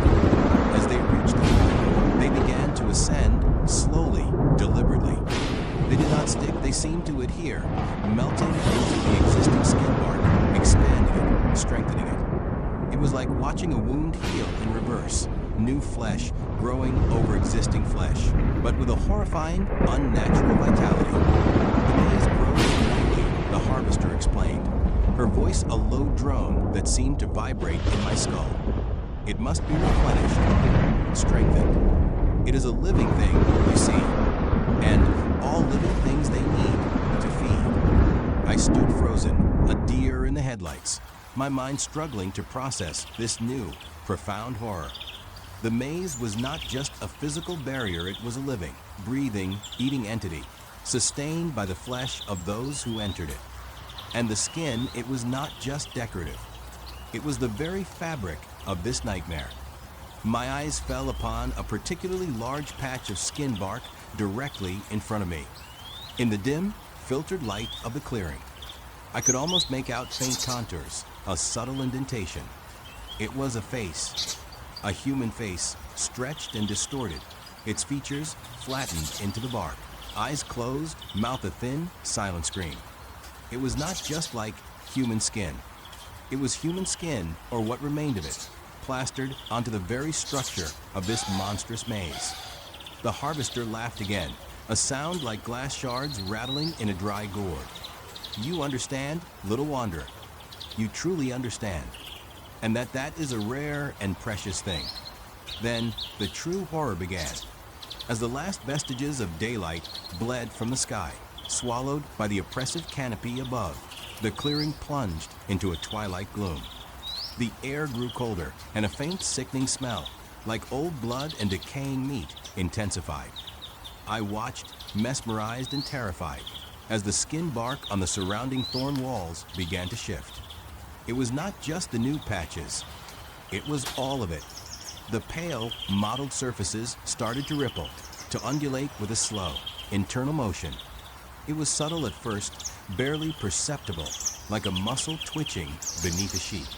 As they reached the wall, they began to ascend slowly, deliberately. They did not stick, they seemed to adhere, melting into the existing skin bark, expanding it, strengthening it. It was like watching a wound heal in reverse, new flesh growing over existing flesh, but with a horrifying, unnatural vitality. The maze grows nightly, the harvester explained, her voice a low drone that seemed to vibrate in my skull. It must be replenished, strengthened. It is a living thing, you see, and all living things they need to feed. I stood frozen, a deer in the headlights, my mind struggling to process this new, profound horror. The maze was not just a physical barrier, it was a living, breathing, eating entity, sustained by the flesh of those who entered it. And the skin, it was not just decorative. It was the very fabric of this nightmare. My eyes fell upon a particularly large patch of skin bark directly in front of me. In the dim, filtered light of the clearing, I could almost make out faint contours, a subtle indentation. It was a face, a human face, stretched and distorted, its features flattened into the bark, eyes closed, mouth a thin, silent scream. It was not just like human skin. It was human skin, or what remained of it, plastered onto the very structure of this monstrous maze. The harvester laughed again, a sound like glass shards rattling in a dry gourd. "You understand, little wanderer. You truly understand. And that is a rare and precious thing." Then the true horror began. As the last vestiges of daylight bled from the sky, swallowed by the oppressive canopy above, the clearing plunged into a twilight gloom. The air grew colder, and a faint sickening smell, like old blood and decaying meat, intensified. I watched, mesmerized and terrified, as the skin bark on the surrounding thorn walls began to shift. It was not just the new patches. It was all of it. The pale, mottled surfaces started to ripple, to undulate with a slow, internal motion. It was subtle at first, barely perceptible, like a muscle twitching beneath a sheet.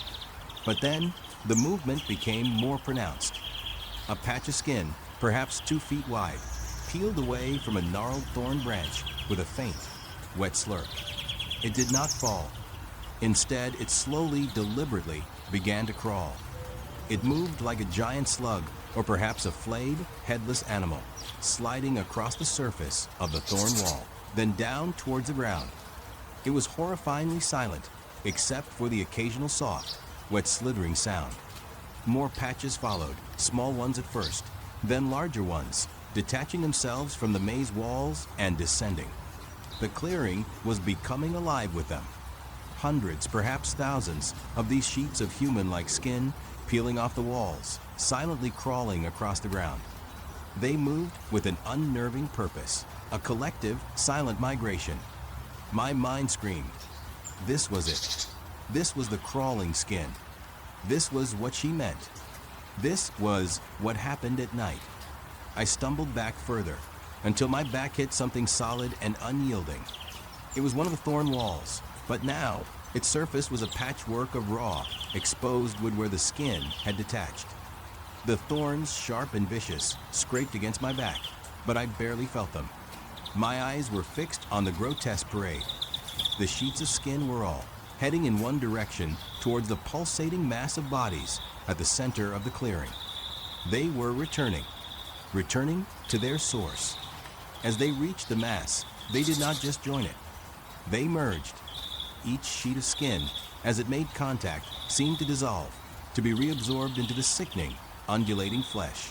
But then, the movement became more pronounced. A patch of skin, perhaps 2 feet wide, peeled away from a gnarled thorn branch with a faint, wet slurp. It did not fall. Instead, it slowly, deliberately began to crawl. It moved like a giant slug, or perhaps a flayed, headless animal, sliding across the surface of the thorn wall, then down towards the ground. It was horrifyingly silent, except for the occasional soft, wet slithering sound. More patches followed, small ones at first, then larger ones, detaching themselves from the maze walls and descending. The clearing was becoming alive with them. Hundreds, perhaps thousands, of these sheets of human-like skin peeling off the walls, silently crawling across the ground. They moved with an unnerving purpose, a collective, silent migration. My mind screamed. This was it. This was the crawling skin. This was what she meant. This was what happened at night. I stumbled back further, until my back hit something solid and unyielding. It was one of the thorn walls, but now its surface was a patchwork of raw, exposed wood where the skin had detached. The thorns, sharp and vicious, scraped against my back, but I barely felt them. My eyes were fixed on the grotesque parade. The sheets of skin were all, heading in one direction towards the pulsating mass of bodies at the center of the clearing. They were returning to their source. As they reached the mass, they did not just join it. They merged. Each sheet of skin, as it made contact, seemed to dissolve, to be reabsorbed into the sickening, undulating flesh.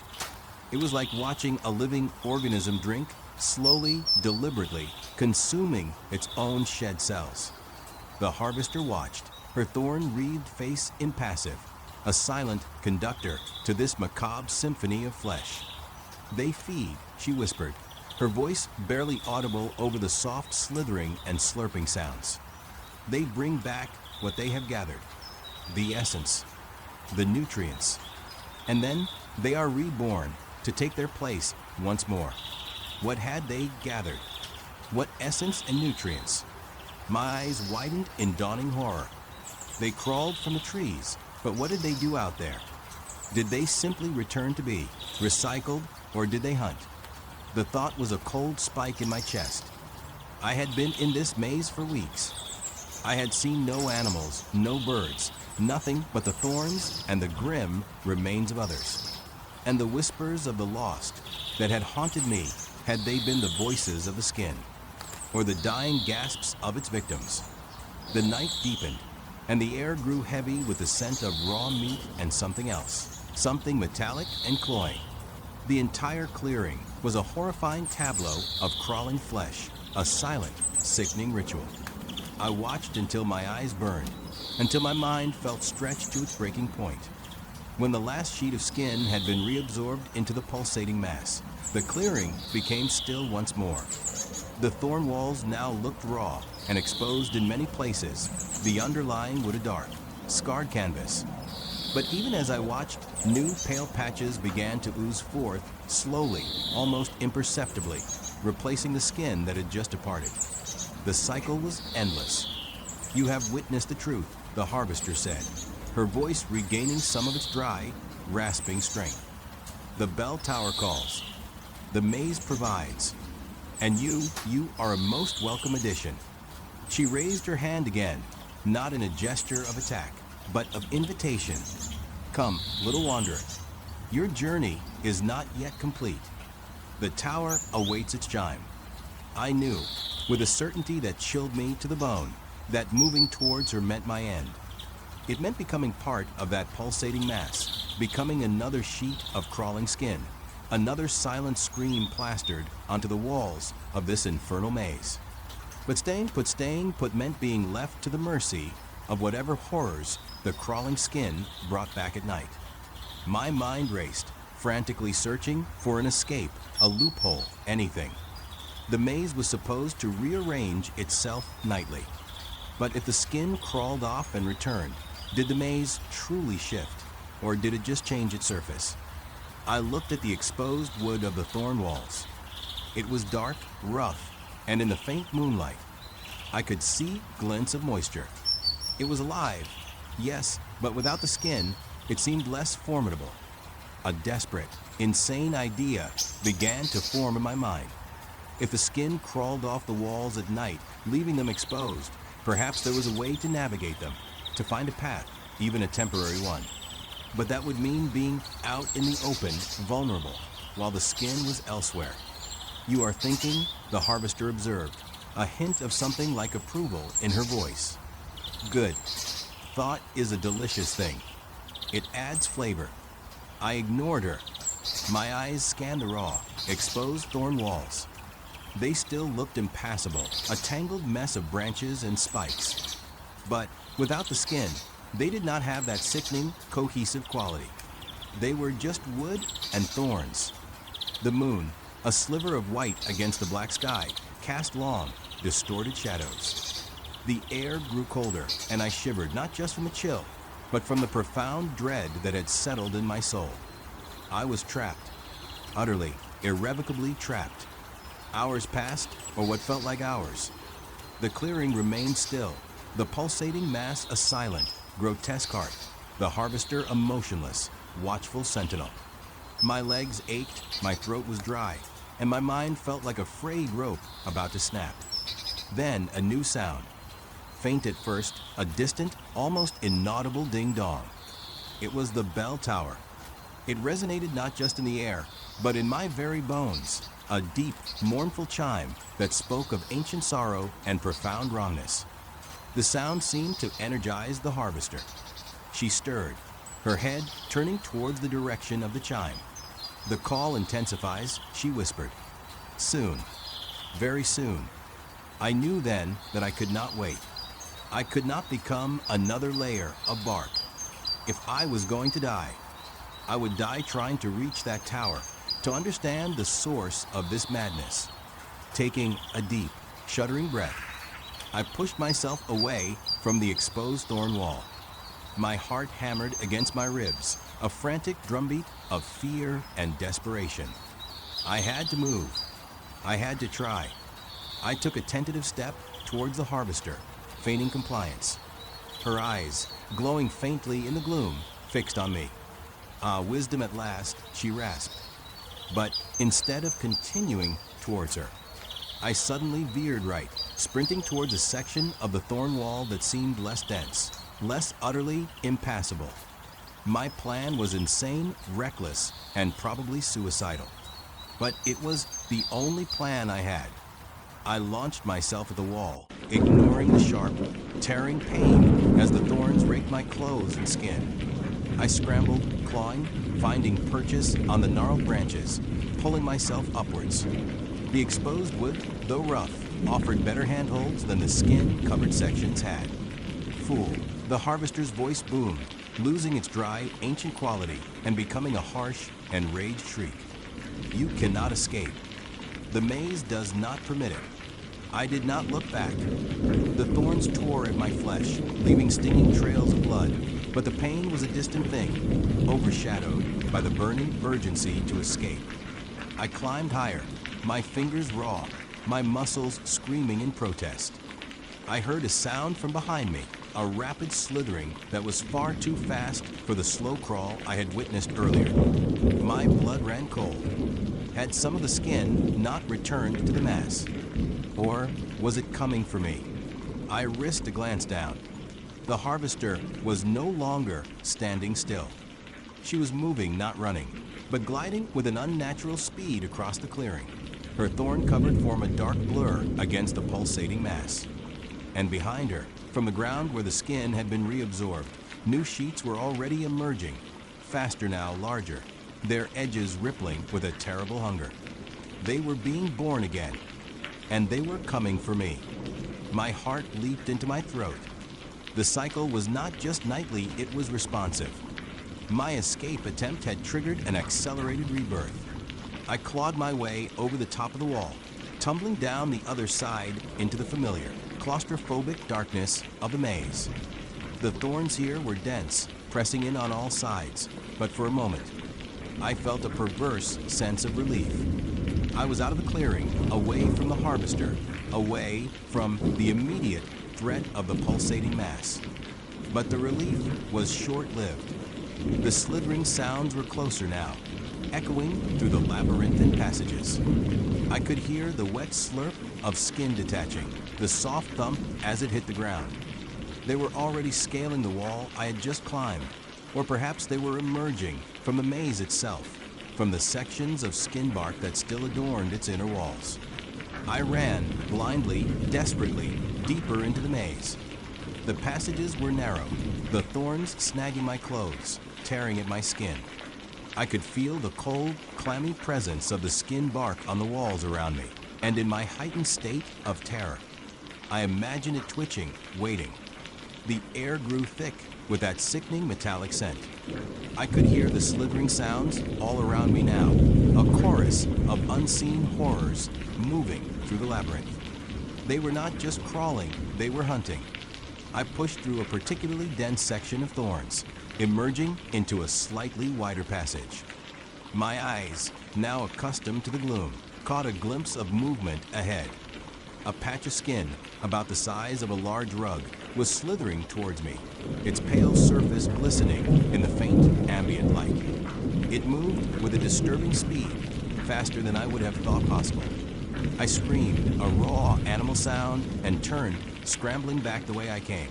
It was like watching a living organism drink, slowly, deliberately, consuming its own shed cells. The harvester watched, her thorn-wreathed face impassive, a silent conductor to this macabre symphony of flesh. "They feed," she whispered, her voice barely audible over the soft slithering and slurping sounds. "They bring back what they have gathered, the essence, the nutrients, and then they are reborn to take their place once more. What had they gathered? What essence and nutrients?" My eyes widened in dawning horror. They crawled from the trees, but what did they do out there? Did they simply return to be recycled, or did they hunt? The thought was a cold spike in my chest. I had been in this maze for weeks. I had seen no animals, no birds, nothing but the thorns and the grim remains of others. And the whispers of the lost that had haunted me, had they been the voices of the skin, or the dying gasps of its victims. The night deepened, and the air grew heavy with the scent of raw meat and something else, something metallic and cloying. The entire clearing was a horrifying tableau of crawling flesh, a silent, sickening ritual. I watched until my eyes burned, until my mind felt stretched to its breaking point. When the last sheet of skin had been reabsorbed into the pulsating mass, the clearing became still once more. The thorn walls now looked raw and exposed in many places, the underlying wood a dark, scarred canvas. But even as I watched, new pale patches began to ooze forth, slowly, almost imperceptibly, replacing the skin that had just departed. The cycle was endless. "You have witnessed the truth," the harvester said, her voice regaining some of its dry, rasping strength. "The bell tower calls. The maze provides. And you are a most welcome addition." She raised her hand again, not in a gesture of attack, but of invitation. "Come, little wanderer. Your journey is not yet complete. The tower awaits its chime." I knew, with a certainty that chilled me to the bone, that moving towards her meant my end. It meant becoming part of that pulsating mass, becoming another sheet of crawling skin, another silent scream plastered onto the walls of this infernal maze. But staying put meant being left to the mercy of whatever horrors the crawling skin brought back at night. My mind raced, frantically searching for an escape, a loophole, anything. The maze was supposed to rearrange itself nightly. But if the skin crawled off and returned, did the maze truly shift, or did it just change its surface? I looked at the exposed wood of the thorn walls. It was dark, rough, and in the faint moonlight, I could see glints of moisture. It was alive, yes, but without the skin, it seemed less formidable. A desperate, insane idea began to form in my mind. If the skin crawled off the walls at night, leaving them exposed, perhaps there was a way to navigate them, to find a path, even a temporary one. But that would mean being out in the open, vulnerable, while the skin was elsewhere. "You are thinking," the harvester observed, a hint of something like approval in her voice. "Good. Thought is a delicious thing. It adds flavor." I ignored her. My eyes scanned the raw, exposed thorn walls. They still looked impassable, a tangled mess of branches and spikes. But without the skin, they did not have that sickening, cohesive quality. They were just wood and thorns. The moon, a sliver of white against the black sky, cast long, distorted shadows. The air grew colder, and I shivered not just from the chill, but from the profound dread that had settled in my soul. I was trapped, utterly, irrevocably trapped. Hours passed, or what felt like hours. The clearing remained still, the pulsating mass a silent, grotesque heart, the harvester a motionless, watchful sentinel. My legs ached, my throat was dry, and my mind felt like a frayed rope about to snap. Then a new sound. Faint at first, a distant, almost inaudible ding-dong. It was the bell tower. It resonated not just in the air, but in my very bones, a deep, mournful chime that spoke of ancient sorrow and profound wrongness. The sound seemed to energize the harvester. She stirred, her head turning towards the direction of the chime. The call intensifies, she whispered. Soon, very soon. I knew then that I could not wait. I could not become another layer of bark. If I was going to die, I would die trying to reach that tower, to understand the source of this madness. Taking a deep, shuddering breath, I pushed myself away from the exposed thorn wall. My heart hammered against my ribs, a frantic drumbeat of fear and desperation. I had to move. I had to try. I took a tentative step towards the harvester, feigning compliance. Her eyes, glowing faintly in the gloom, fixed on me. Ah, wisdom at last, she rasped. But instead of continuing towards her, I suddenly veered right, sprinting towards a section of the thorn wall that seemed less dense, less utterly impassable. My plan was insane, reckless, and probably suicidal. But it was the only plan I had. I launched myself at the wall, ignoring the sharp, tearing pain as the thorns raked my clothes and skin. I scrambled, clawing, finding purchase on the gnarled branches, pulling myself upwards. The exposed wood, though rough, offered better handholds than the skin-covered sections had. Fool, the harvester's voice boomed, losing its dry, ancient quality and becoming a harsh, enraged shriek. You cannot escape. The maze does not permit it. I did not look back. The thorns tore at my flesh, leaving stinging trails of blood, but the pain was a distant thing, overshadowed by the burning urgency to escape. I climbed higher, my fingers raw, my muscles screaming in protest. I heard a sound from behind me, a rapid slithering that was far too fast for the slow crawl I had witnessed earlier. My blood ran cold. Had some of the skin not returned to the mass? Or was it coming for me? I risked a glance down. The harvester was no longer standing still. She was moving, not running, but gliding with an unnatural speed across the clearing. Her thorn-covered form a dark blur against the pulsating mass. And behind her, from the ground where the skin had been reabsorbed, new sheets were already emerging, faster now, larger, their edges rippling with a terrible hunger. They were being born again, and they were coming for me. My heart leaped into my throat. The cycle was not just nightly, it was responsive. My escape attempt had triggered an accelerated rebirth. I clawed my way over the top of the wall, tumbling down the other side into the familiar, claustrophobic darkness of the maze. The thorns here were dense, pressing in on all sides, but for a moment, I felt a perverse sense of relief. I was out of the clearing, away from the harvester, away from the immediate threat of the pulsating mass. But the relief was short-lived. The slithering sounds were closer now, echoing through the labyrinthine passages. I could hear the wet slurp of skin detaching, the soft thump as it hit the ground. They were already scaling the wall I had just climbed, or perhaps they were emerging from the maze itself, from the sections of skin bark that still adorned its inner walls. I ran, blindly, desperately, deeper into the maze. The passages were narrow, the thorns snagging my clothes, tearing at my skin. I could feel the cold, clammy presence of the skin bark on the walls around me, and in my heightened state of terror, I imagined it twitching, waiting. The air grew thick with that sickening metallic scent. I could hear the slithering sounds all around me now, a chorus of unseen horrors moving through the labyrinth. They were not just crawling, they were hunting. I pushed through a particularly dense section of thorns, emerging into a slightly wider passage. My eyes, now accustomed to the gloom, caught a glimpse of movement ahead. A patch of skin, about the size of a large rug, was slithering towards me, its pale surface glistening in the faint ambient light. It moved with a disturbing speed, faster than I would have thought possible. I screamed, a raw animal sound and turned, scrambling back the way I came.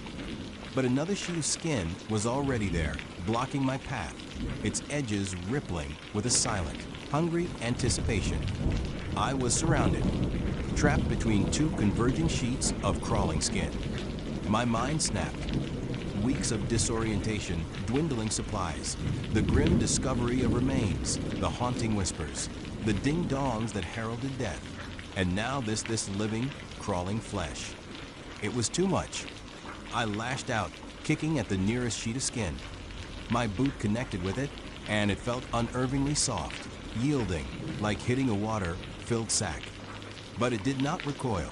But another sheet of skin was already there, blocking my path, its edges rippling with a silent, hungry anticipation. I was surrounded, trapped between two converging sheets of crawling skin. My mind snapped. Weeks of disorientation, dwindling supplies, the grim discovery of remains, the haunting whispers, the ding-dongs that heralded death, and now this living, crawling flesh. It was too much. I lashed out, kicking at the nearest sheet of skin. My boot connected with it, and it felt unnervingly soft, yielding, like hitting a water-filled sack. But it did not recoil.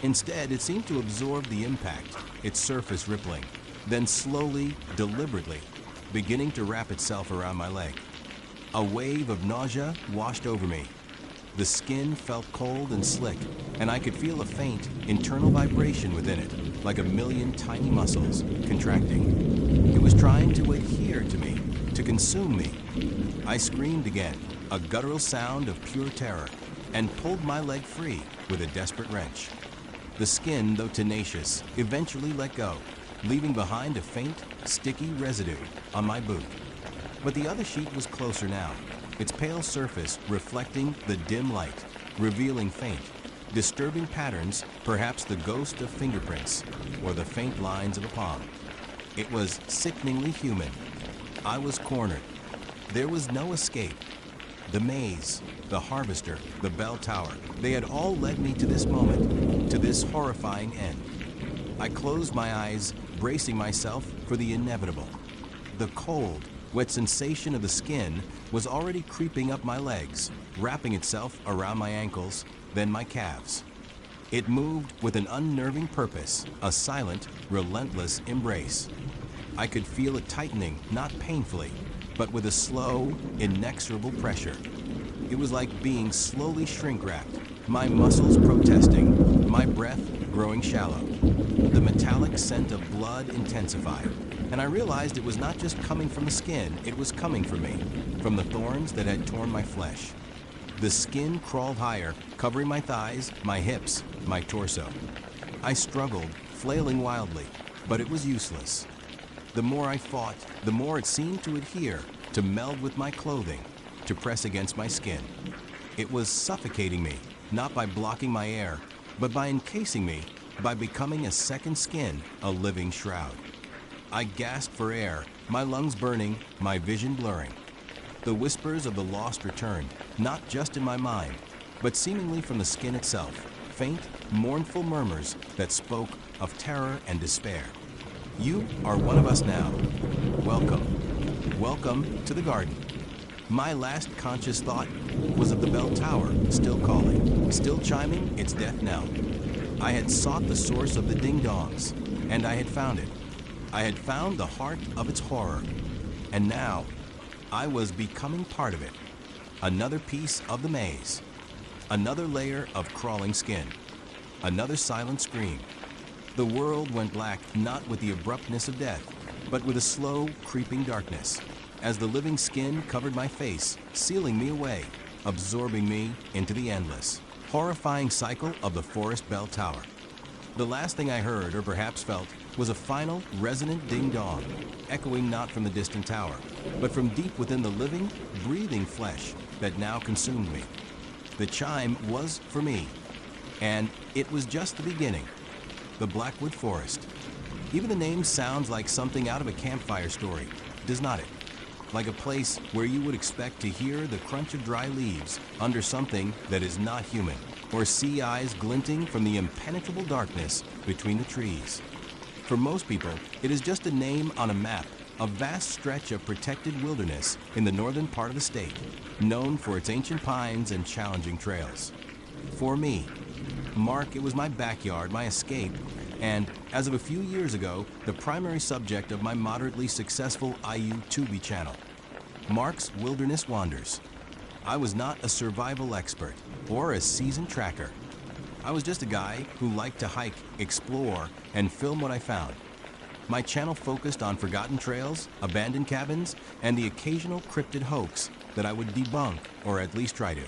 Instead, it seemed to absorb the impact, its surface rippling, then slowly, deliberately, beginning to wrap itself around my leg. A wave of nausea washed over me. The skin felt cold and slick, and I could feel a faint, internal vibration within it, like a million tiny muscles contracting. It was trying to adhere to me, to consume me. I screamed again, a guttural sound of pure terror, and pulled my leg free with a desperate wrench. The skin, though tenacious, eventually let go, leaving behind a faint, sticky residue on my boot. But the other sheet was closer now, its pale surface reflecting the dim light, revealing faint, disturbing patterns, perhaps the ghost of fingerprints, or the faint lines of a palm. It was sickeningly human. I was cornered. There was no escape. The maze, the harvester, the bell tower, they had all led me to this moment, to this horrifying end. I closed my eyes, bracing myself for the inevitable. The cold, wet sensation of the skin was already creeping up my legs, wrapping itself around my ankles, then my calves. It moved with an unnerving purpose, a silent, relentless embrace. I could feel it tightening, not painfully, but with a slow, inexorable pressure. It was like being slowly shrink-wrapped, my muscles protesting, my breath growing shallow. The metallic scent of blood intensified, and I realized it was not just coming from the skin, it was coming from me, from the thorns that had torn my flesh. The skin crawled higher, covering my thighs, my hips, my torso. I struggled, flailing wildly, but it was useless. The more I fought, the more it seemed to adhere, to meld with my clothing, to press against my skin. It was suffocating me, not by blocking my air, but by encasing me, by becoming a second skin, a living shroud. I gasped for air, my lungs burning, my vision blurring. The whispers of the lost returned, not just in my mind, but seemingly from the skin itself, faint, mournful murmurs that spoke of terror and despair. You are one of us now. Welcome. Welcome to the garden. My last conscious thought was of the bell tower, still calling, still chiming its death knell. I had sought the source of the ding-dongs, and I had found it. I had found the heart of its horror, and now I was becoming part of it. Another piece of the maze, another layer of crawling skin, another silent scream. The world went black not with the abruptness of death, but with a slow, creeping darkness, as the living skin covered my face, sealing me away, absorbing me into the endless, horrifying cycle of the forest bell tower. The last thing I heard, or perhaps felt, was a final, resonant ding-dong, echoing not from the distant tower, but from deep within the living, breathing flesh that now consumed me. The chime was for me, and it was just the beginning. The Blackwood Forest. Even the name sounds like something out of a campfire story, does not it? Like a place where you would expect to hear the crunch of dry leaves under something that is not human, or see eyes glinting from the impenetrable darkness between the trees. For most people, it is just a name on a map, a vast stretch of protected wilderness in the northern part of the state, known for its ancient pines and challenging trails. For me, Mark, it was my backyard, my escape, and, as of a few years ago, the primary subject of my moderately successful IU Tubi channel, Mark's Wilderness Wanders. I was not a survival expert or a seasoned tracker. I was just a guy who liked to hike, explore, and film what I found. My channel focused on forgotten trails, abandoned cabins, and the occasional cryptid hoax that I would debunk or at least try to.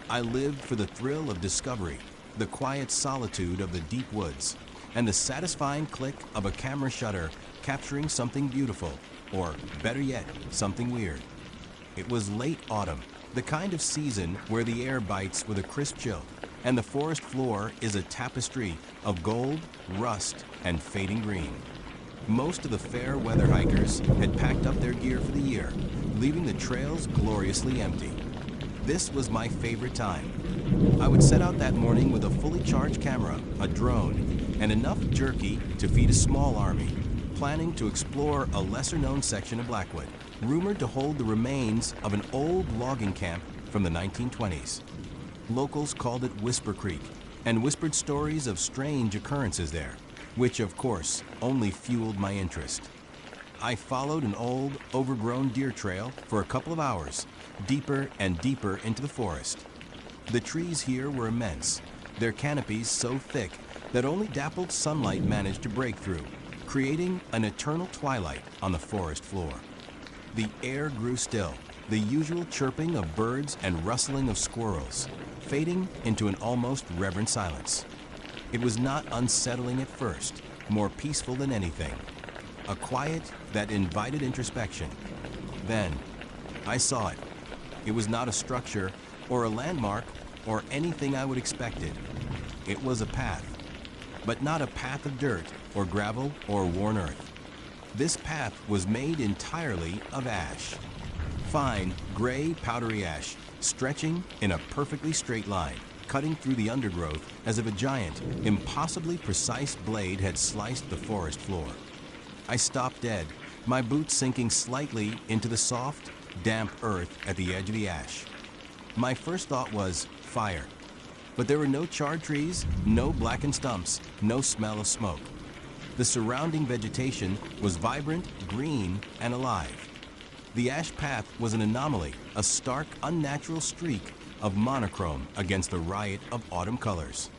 I lived for the thrill of discovery, the quiet solitude of the deep woods, and the satisfying click of a camera shutter capturing something beautiful, or better yet, something weird. It was late autumn, the kind of season where the air bites with a crisp chill, and the forest floor is a tapestry of gold, rust, and fading green. Most of the fair weather hikers had packed up their gear for the year, leaving the trails gloriously empty. This was my favorite time. I would set out that morning with a fully charged camera, a drone, and enough jerky to feed a small army, planning to explore a lesser-known section of Blackwood, rumored to hold the remains of an old logging camp from the 1920s. Locals called it Whisper Creek and whispered stories of strange occurrences there, which of course only fueled my interest. I followed an old, overgrown deer trail for a couple of hours, deeper and deeper into the forest. The trees here were immense, their canopies so thick that only dappled sunlight managed to break through, creating an eternal twilight on the forest floor. The air grew still, the usual chirping of birds and rustling of squirrels, fading into an almost reverent silence. It was not unsettling at first, more peaceful than anything. A quiet that invited introspection. Then, I saw it. It was not a structure or a landmark or anything I would expect it. It was a path, but not a path of dirt or gravel or worn earth. This path was made entirely of ash. Fine, gray, powdery ash, stretching in a perfectly straight line, cutting through the undergrowth as if a giant, impossibly precise blade had sliced the forest floor. I stopped dead, my boots sinking slightly into the soft, damp earth at the edge of the ash. My first thought was fire, but there were no charred trees, no blackened stumps, no smell of smoke. The surrounding vegetation was vibrant, green, and alive. The ash path was an anomaly, a stark, unnatural streak of monochrome against the riot of autumn colors.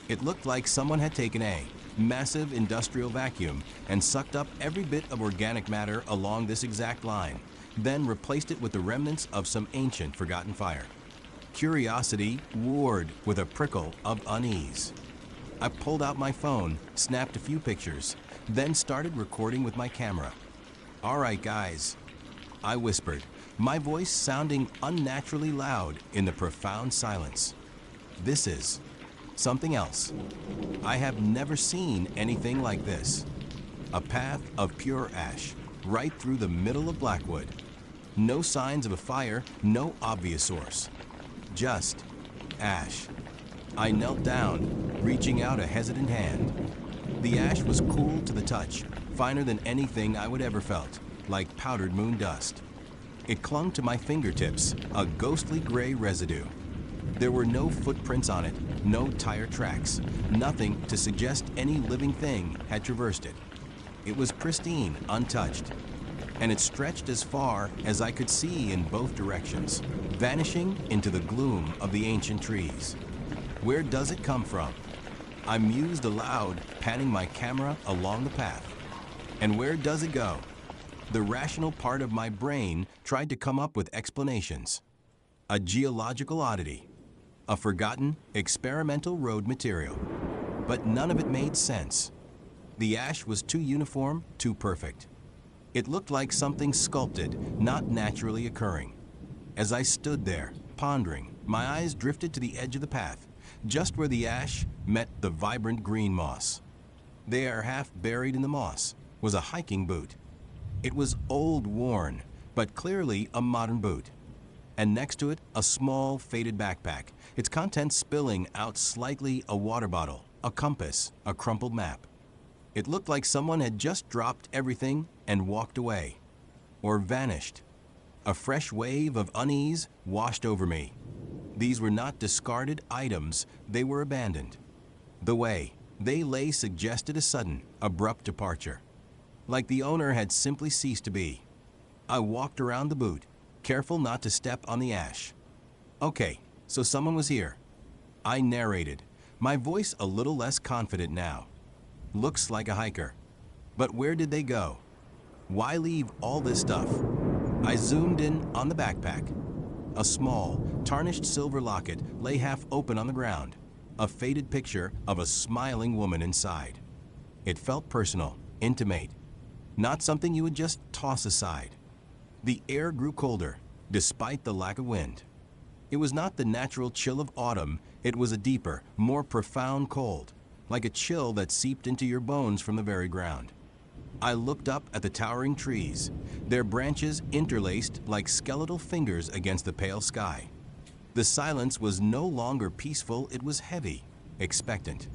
It looked like someone had taken a massive industrial vacuum and sucked up every bit of organic matter along this exact line, then replaced it with the remnants of some ancient forgotten fire. Curiosity warred with a prickle of unease. I pulled out my phone, snapped a few pictures, then started recording with my camera. "All right, guys," I whispered, my voice sounding unnaturally loud in the profound silence. "This is something else. I have never seen anything like this. A path of pure ash, right through the middle of Blackwood. No signs of a fire, no obvious source. Just ash." I knelt down, reaching out a hesitant hand. The ash was cool to the touch, finer than anything I would ever felt, like powdered moon dust. It clung to my fingertips, a ghostly gray residue. There were no footprints on it, no tire tracks, nothing to suggest any living thing had traversed it. It was pristine, untouched, and it stretched as far as I could see in both directions, vanishing into the gloom of the ancient trees. Where does it come from? I mused aloud, panning my camera along the path. And where does it go? The rational part of my brain tried to come up with explanations. A geological oddity, a forgotten experimental road material. But none of it made sense. The ash was too uniform, too perfect. It looked like something sculpted, not naturally occurring. As I stood there, pondering, my eyes drifted to the edge of the path, just where the ash met the vibrant green moss. There, half buried in the moss, was a hiking boot. It was old, worn, but clearly a modern boot. And next to it, a small, faded backpack, its contents spilling out slightly, a water bottle, a compass, a crumpled map. It looked like someone had just dropped everything and walked away, or vanished. A fresh wave of unease washed over me. These were not discarded items, they were abandoned. The way they lay suggested a sudden, abrupt departure, like the owner had simply ceased to be. I walked around the boot, careful not to step on the ash. "Okay, so someone was here," I narrated, my voice a little less confident now. "Looks like a hiker. But where did they go? Why leave all this stuff?" I zoomed in on the backpack. A small, tarnished silver locket lay half open on the ground. a faded picture of a smiling woman inside. It felt personal, intimate, not something you would just toss aside. The air grew colder, despite the lack of wind. It was not the natural chill of autumn, it was a deeper, more profound cold, like a chill that seeped into your bones from the very ground. I looked up at the towering trees, their branches interlaced like skeletal fingers against the pale sky. The silence was no longer peaceful, it was heavy, expectant.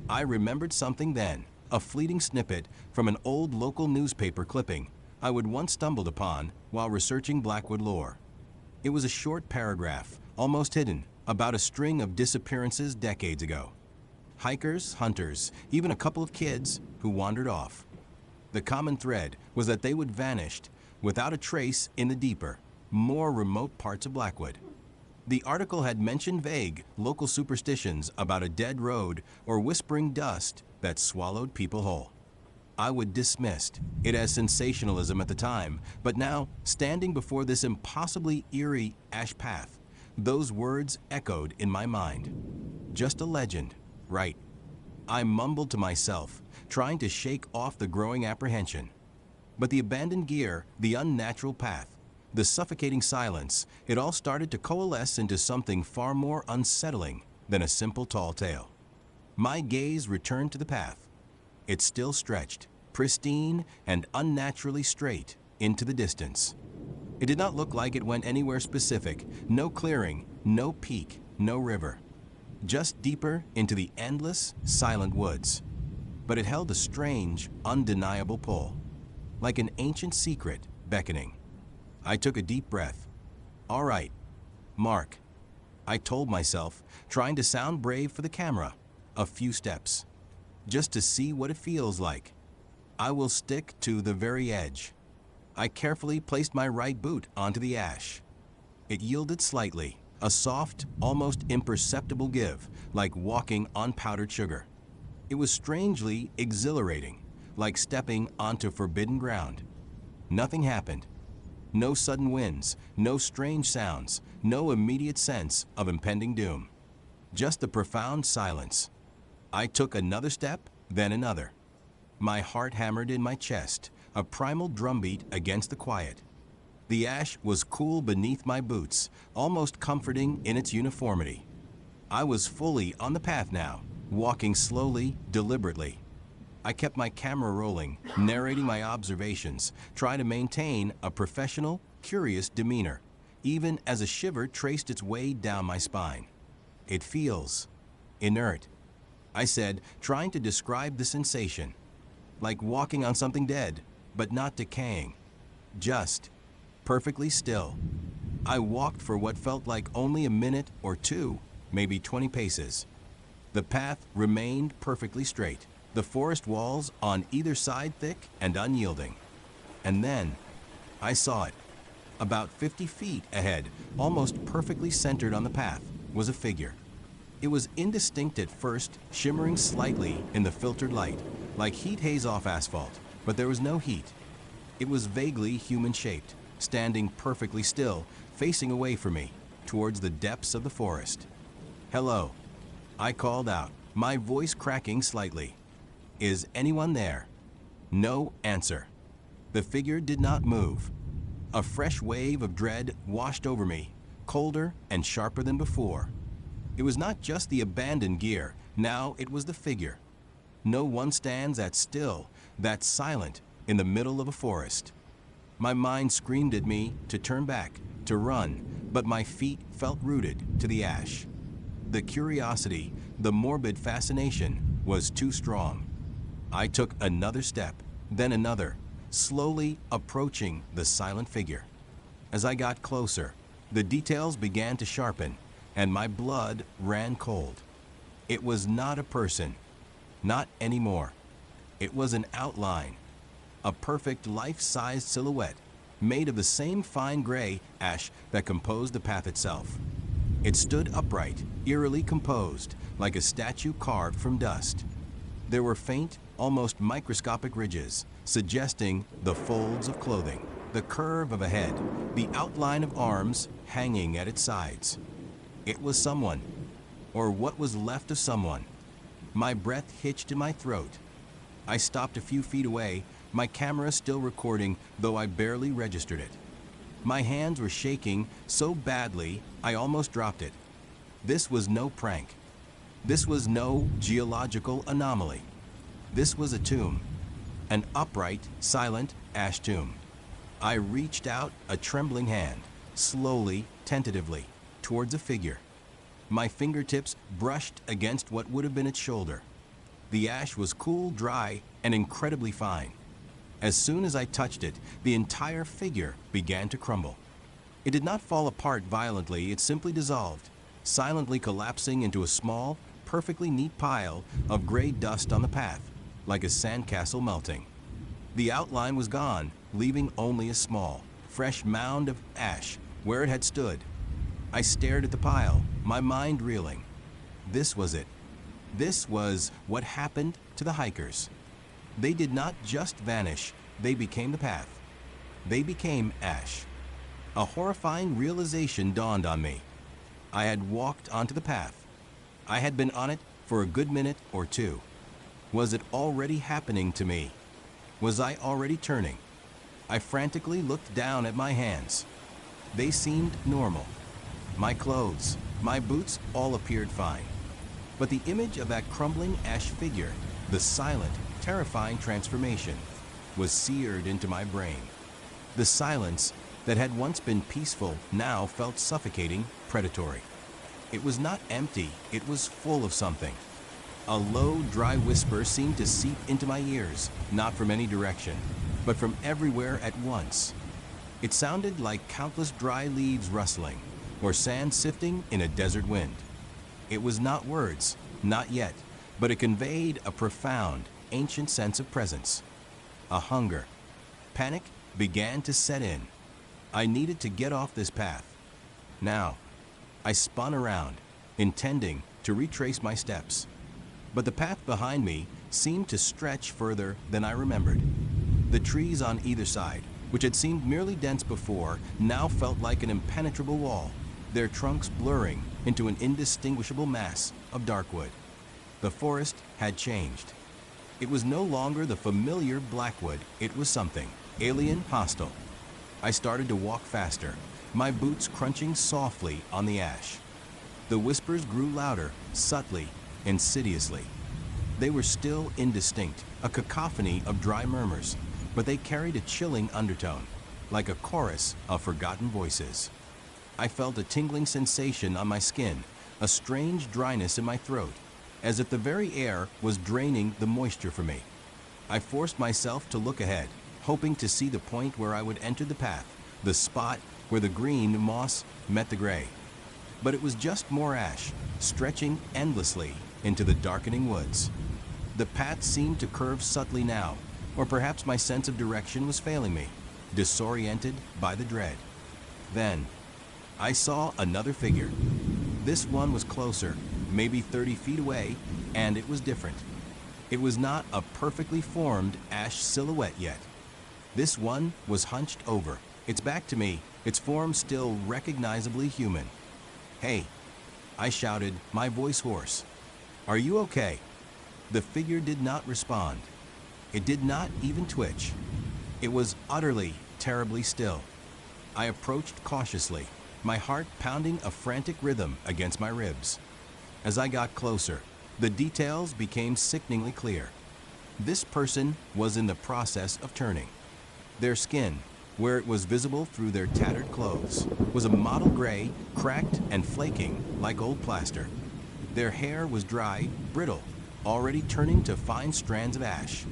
I remembered something then, a fleeting snippet from an old local newspaper clipping I would once stumbled upon while researching Blackwood lore. It was a short paragraph, almost hidden, about a string of disappearances decades ago. Hikers, hunters, even a couple of kids who wandered off. The common thread was that they would vanish without a trace in the deeper, more remote parts of Blackwood. The article had mentioned vague local superstitions about a dead road or whispering dust that swallowed people whole. I would dismissed it as sensationalism at the time, but now, standing before this impossibly eerie ash path, those words echoed in my mind. Just a legend, right? I mumbled to myself, trying to shake off the growing apprehension. But the abandoned gear, the unnatural path, the suffocating silence, it all started to coalesce into something far more unsettling than a simple tall tale. My gaze returned to the path. It still stretched, pristine and unnaturally straight, into the distance. It did not look like it went anywhere specific, no clearing, no peak, no river. Just deeper into the endless, silent woods. But it held a strange, undeniable pull, like an ancient secret beckoning. I took a deep breath. All right, Mark, I told myself, trying to sound brave for the camera. A few steps, just to see what it feels like. I will stick to the very edge. I carefully placed my right boot onto the ash. It yielded slightly, a soft, almost imperceptible give, like walking on powdered sugar. It was strangely exhilarating, like stepping onto forbidden ground. Nothing happened. No sudden winds, no strange sounds, no immediate sense of impending doom. Just the profound silence. I took another step, then another. My heart hammered in my chest, a primal drumbeat against the quiet. The ash was cool beneath my boots, almost comforting in its uniformity. I was fully on the path now, walking slowly, deliberately. I kept my camera rolling, narrating my observations, trying to maintain a professional, curious demeanor, even as a shiver traced its way down my spine. It feels inert, I said, trying to describe the sensation. Like walking on something dead, but not decaying. Just perfectly still. I walked for what felt like only a minute or two, maybe 20 paces. The path remained perfectly straight, the forest walls on either side thick and unyielding. And then, I saw it. About 50 feet ahead, almost perfectly centered on the path, was a figure. It was indistinct at first, shimmering slightly in the filtered light, like heat haze off asphalt, but there was no heat. It was vaguely human-shaped, standing perfectly still, facing away from me, towards the depths of the forest. "Hello," I called out, my voice cracking slightly. "Is anyone there?" No answer. The figure did not move. A fresh wave of dread washed over me, colder and sharper than before. It was not just the abandoned gear, now it was the figure. No one stands that still, that silent, in the middle of a forest. My mind screamed at me to turn back, to run, but my feet felt rooted to the ash. The curiosity, the morbid fascination, was too strong. I took another step, then another, slowly approaching the silent figure. As I got closer, the details began to sharpen, and my blood ran cold. It was not a person, not anymore. It was an outline, a perfect life-sized silhouette, made of the same fine gray ash that composed the path itself. It stood upright, eerily composed, like a statue carved from dust. There were faint, almost microscopic ridges, suggesting the folds of clothing, the curve of a head, the outline of arms hanging at its sides. It was someone. or what was left of someone. My breath hitched in my throat. I stopped a few feet away, my camera still recording, though I barely registered it. My hands were shaking so badly I almost dropped it. This was no prank. This was no geological anomaly. This was a tomb. An upright, silent ash tomb. I reached out a trembling hand, slowly, tentatively, towards a figure. My fingertips brushed against what would have been its shoulder. The ash was cool, dry, and incredibly fine. As soon as I touched it, the entire figure began to crumble. It did not fall apart violently, it simply dissolved, silently collapsing into a small, perfectly neat pile of gray dust on the path, like a sandcastle melting. The outline was gone, leaving only a small, fresh mound of ash where it had stood. I stared at the pile, my mind reeling. This was it. This was what happened to the hikers. They did not just vanish, they became the path. They became ash. A horrifying realization dawned on me. I had walked onto the path. I had been on it for a good minute or two. Was it already happening to me? Was I already turning? I frantically looked down at my hands. They seemed normal. My clothes, my boots all appeared fine. But the image of that crumbling ash figure, the silent, terrifying transformation, was seared into my brain. The silence that had once been peaceful now felt suffocating, predatory. It was not empty, it was full of something. A low, dry whisper seemed to seep into my ears, not from any direction, but from everywhere at once. It sounded like countless dry leaves rustling, or sand sifting in a desert wind. It was not words, not yet, but it conveyed a profound, ancient sense of presence. A hunger. Panic began to set in. I needed to get off this path. Now, I spun around, intending to retrace my steps. But the path behind me seemed to stretch further than I remembered. The trees on either side, which had seemed merely dense before, now felt like an impenetrable wall, their trunks blurring into an indistinguishable mass of darkwood. The forest had changed. It was no longer the familiar blackwood, it was something, alien, hostile. I started to walk faster, my boots crunching softly on the ash. The whispers grew louder, subtly, insidiously. They were still indistinct, a cacophony of dry murmurs, but they carried a chilling undertone, like a chorus of forgotten voices. I felt a tingling sensation on my skin, a strange dryness in my throat, as if the very air was draining the moisture from me. I forced myself to look ahead, hoping to see the point where I would enter the path, the spot where the green moss met the gray. But it was just more ash, stretching endlessly into the darkening woods. The path seemed to curve subtly now, or perhaps my sense of direction was failing me, disoriented by the dread. Then, I saw another figure. This one was closer, maybe 30 feet away, and it was different. It was not a perfectly formed ash silhouette yet. This one was hunched over, its back to me, its form still recognizably human. "Hey," I shouted, my voice hoarse. "Are you okay?" The figure did not respond. It did not even twitch. It was utterly, terribly still. I approached cautiously, my heart pounding a frantic rhythm against my ribs. As I got closer, the details became sickeningly clear. This person was in the process of turning. Their skin, where it was visible through their tattered clothes, was a mottle gray, cracked and flaking like old plaster. Their hair was dry, brittle, already turning to fine strands of ash.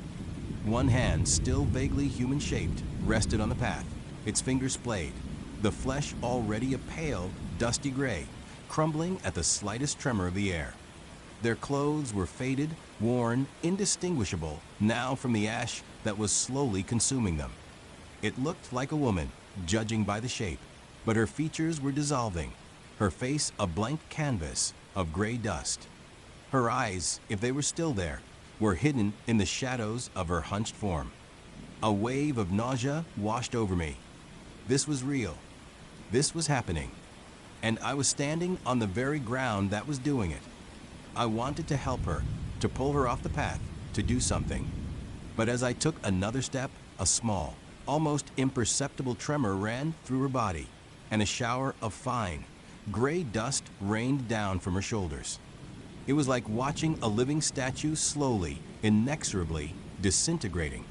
One hand, still vaguely human-shaped, rested on the path, its fingers splayed, the flesh already a pale, dusty gray, crumbling at the slightest tremor of the air. Their clothes were faded, worn, indistinguishable now from the ash that was slowly consuming them. It looked like a woman, judging by the shape, but her features were dissolving, her face a blank canvas of gray dust. Her eyes, if they were still there, were hidden in the shadows of her hunched form. A wave of nausea washed over me. This was real. This was happening. And I was standing on the very ground that was doing it. I wanted to help her, to pull her off the path, to do something. But as I took another step, a small, almost imperceptible tremor ran through her body, and a shower of fine, gray dust rained down from her shoulders. It was like watching a living statue slowly, inexorably disintegrating.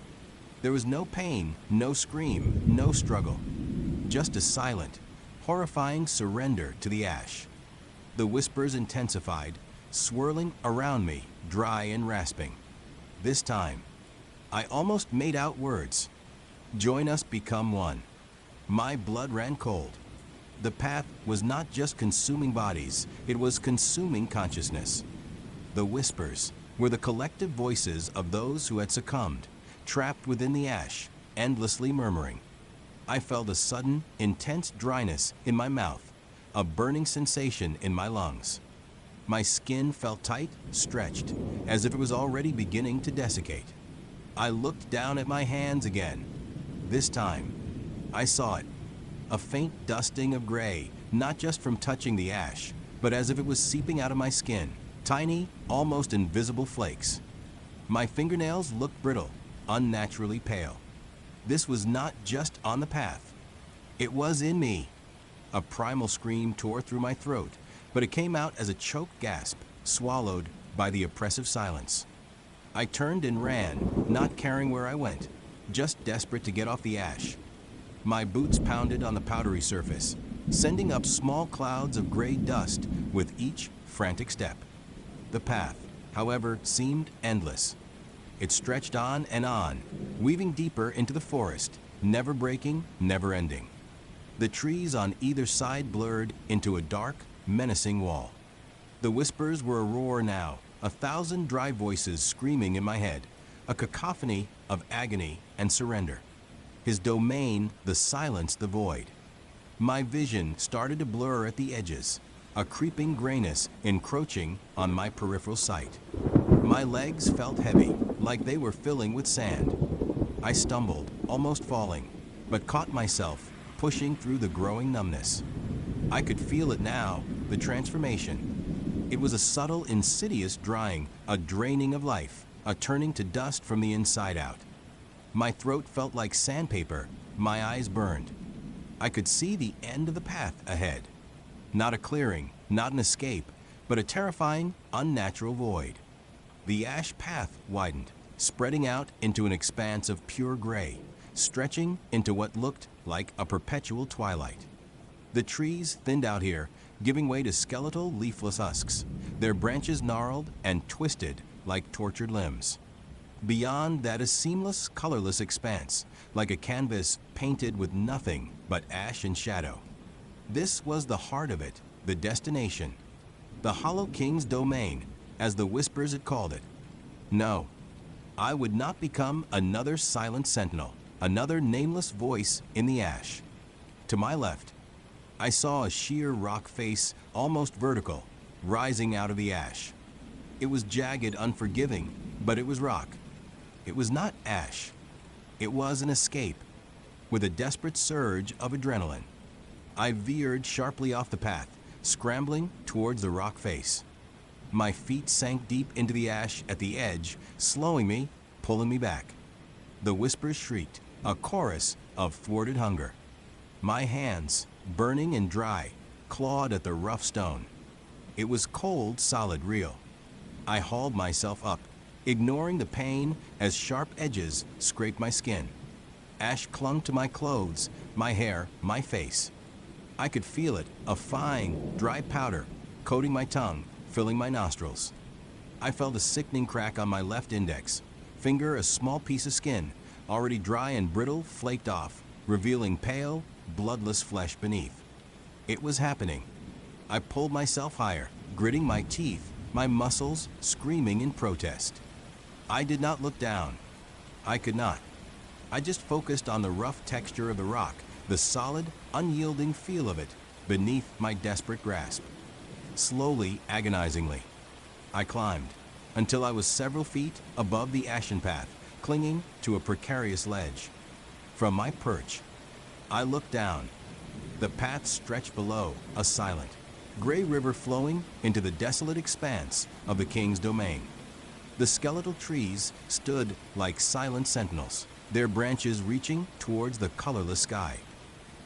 There was no pain, no scream, no struggle. Just a silent, horrifying surrender to the ash. The whispers intensified, swirling around me, dry and rasping. This time, I almost made out words. Join us, become one. My blood ran cold. The path was not just consuming bodies, it was consuming consciousness. The whispers were the collective voices of those who had succumbed, trapped within the ash, endlessly murmuring. I felt a sudden, intense dryness in my mouth, a burning sensation in my lungs. My skin felt tight, stretched, as if it was already beginning to desiccate. I looked down at my hands again. This time, I saw it. A faint dusting of gray, not just from touching the ash, but as if it was seeping out of my skin, tiny, almost invisible flakes. My fingernails looked brittle, unnaturally pale. This was not just on the path. It was in me. A primal scream tore through my throat, but it came out as a choked gasp, swallowed by the oppressive silence. I turned and ran, not caring where I went, just desperate to get off the ash. My boots pounded on the powdery surface, sending up small clouds of gray dust with each frantic step. The path, however, seemed endless. It stretched on and on, weaving deeper into the forest, never breaking, never ending. The trees on either side blurred into a dark, menacing wall. The whispers were a roar now, 1,000 dry voices screaming in my head, a cacophony of agony and surrender. His domain, the silence, the void. My vision started to blur at the edges, a creeping grayness encroaching on my peripheral sight. My legs felt heavy, like they were filling with sand. I stumbled, almost falling, but caught myself, pushing through the growing numbness. I could feel it now, the transformation. It was a subtle, insidious drying, a draining of life, a turning to dust from the inside out. My throat felt like sandpaper, my eyes burned. I could see the end of the path ahead. Not a clearing, not an escape, but a terrifying, unnatural void. The ash path widened, spreading out into an expanse of pure gray, stretching into what looked like a perpetual twilight. The trees thinned out here, giving way to skeletal, leafless husks, their branches gnarled and twisted like tortured limbs. Beyond that, a seamless, colorless expanse, like a canvas painted with nothing but ash and shadow. This was the heart of it, the destination. The Hollow King's domain, as the whispers had called it. No, I would not become another silent sentinel, another nameless voice in the ash. To my left, I saw a sheer rock face, almost vertical, rising out of the ash. It was jagged, unforgiving, but it was rock. It was not ash. It was an escape. With a desperate surge of adrenaline, I veered sharply off the path, scrambling towards the rock face. My feet sank deep into the ash at the edge, slowing me, pulling me back. The whispers shrieked, a chorus of thwarted hunger. My hands, burning and dry, clawed at the rough stone. It was cold, solid, real. I hauled myself up, ignoring the pain as sharp edges scraped my skin. Ash clung to my clothes, my hair, my face. I could feel it, a fine, dry powder, coating my tongue, filling my nostrils. I felt a sickening crack on my left index, finger a small piece of skin, already dry and brittle, flaked off, revealing pale, bloodless flesh beneath. It was happening. I pulled myself higher, gritting my teeth, my muscles screaming in protest. I did not look down. I could not. I just focused on the rough texture of the rock, the solid, unyielding feel of it beneath my desperate grasp. Slowly, agonizingly, I climbed until I was several feet above the ashen path, clinging to a precarious ledge. From my perch, I looked down. The path stretched below, a silent, gray river flowing into the desolate expanse of the king's domain. The skeletal trees stood like silent sentinels, their branches reaching towards the colorless sky.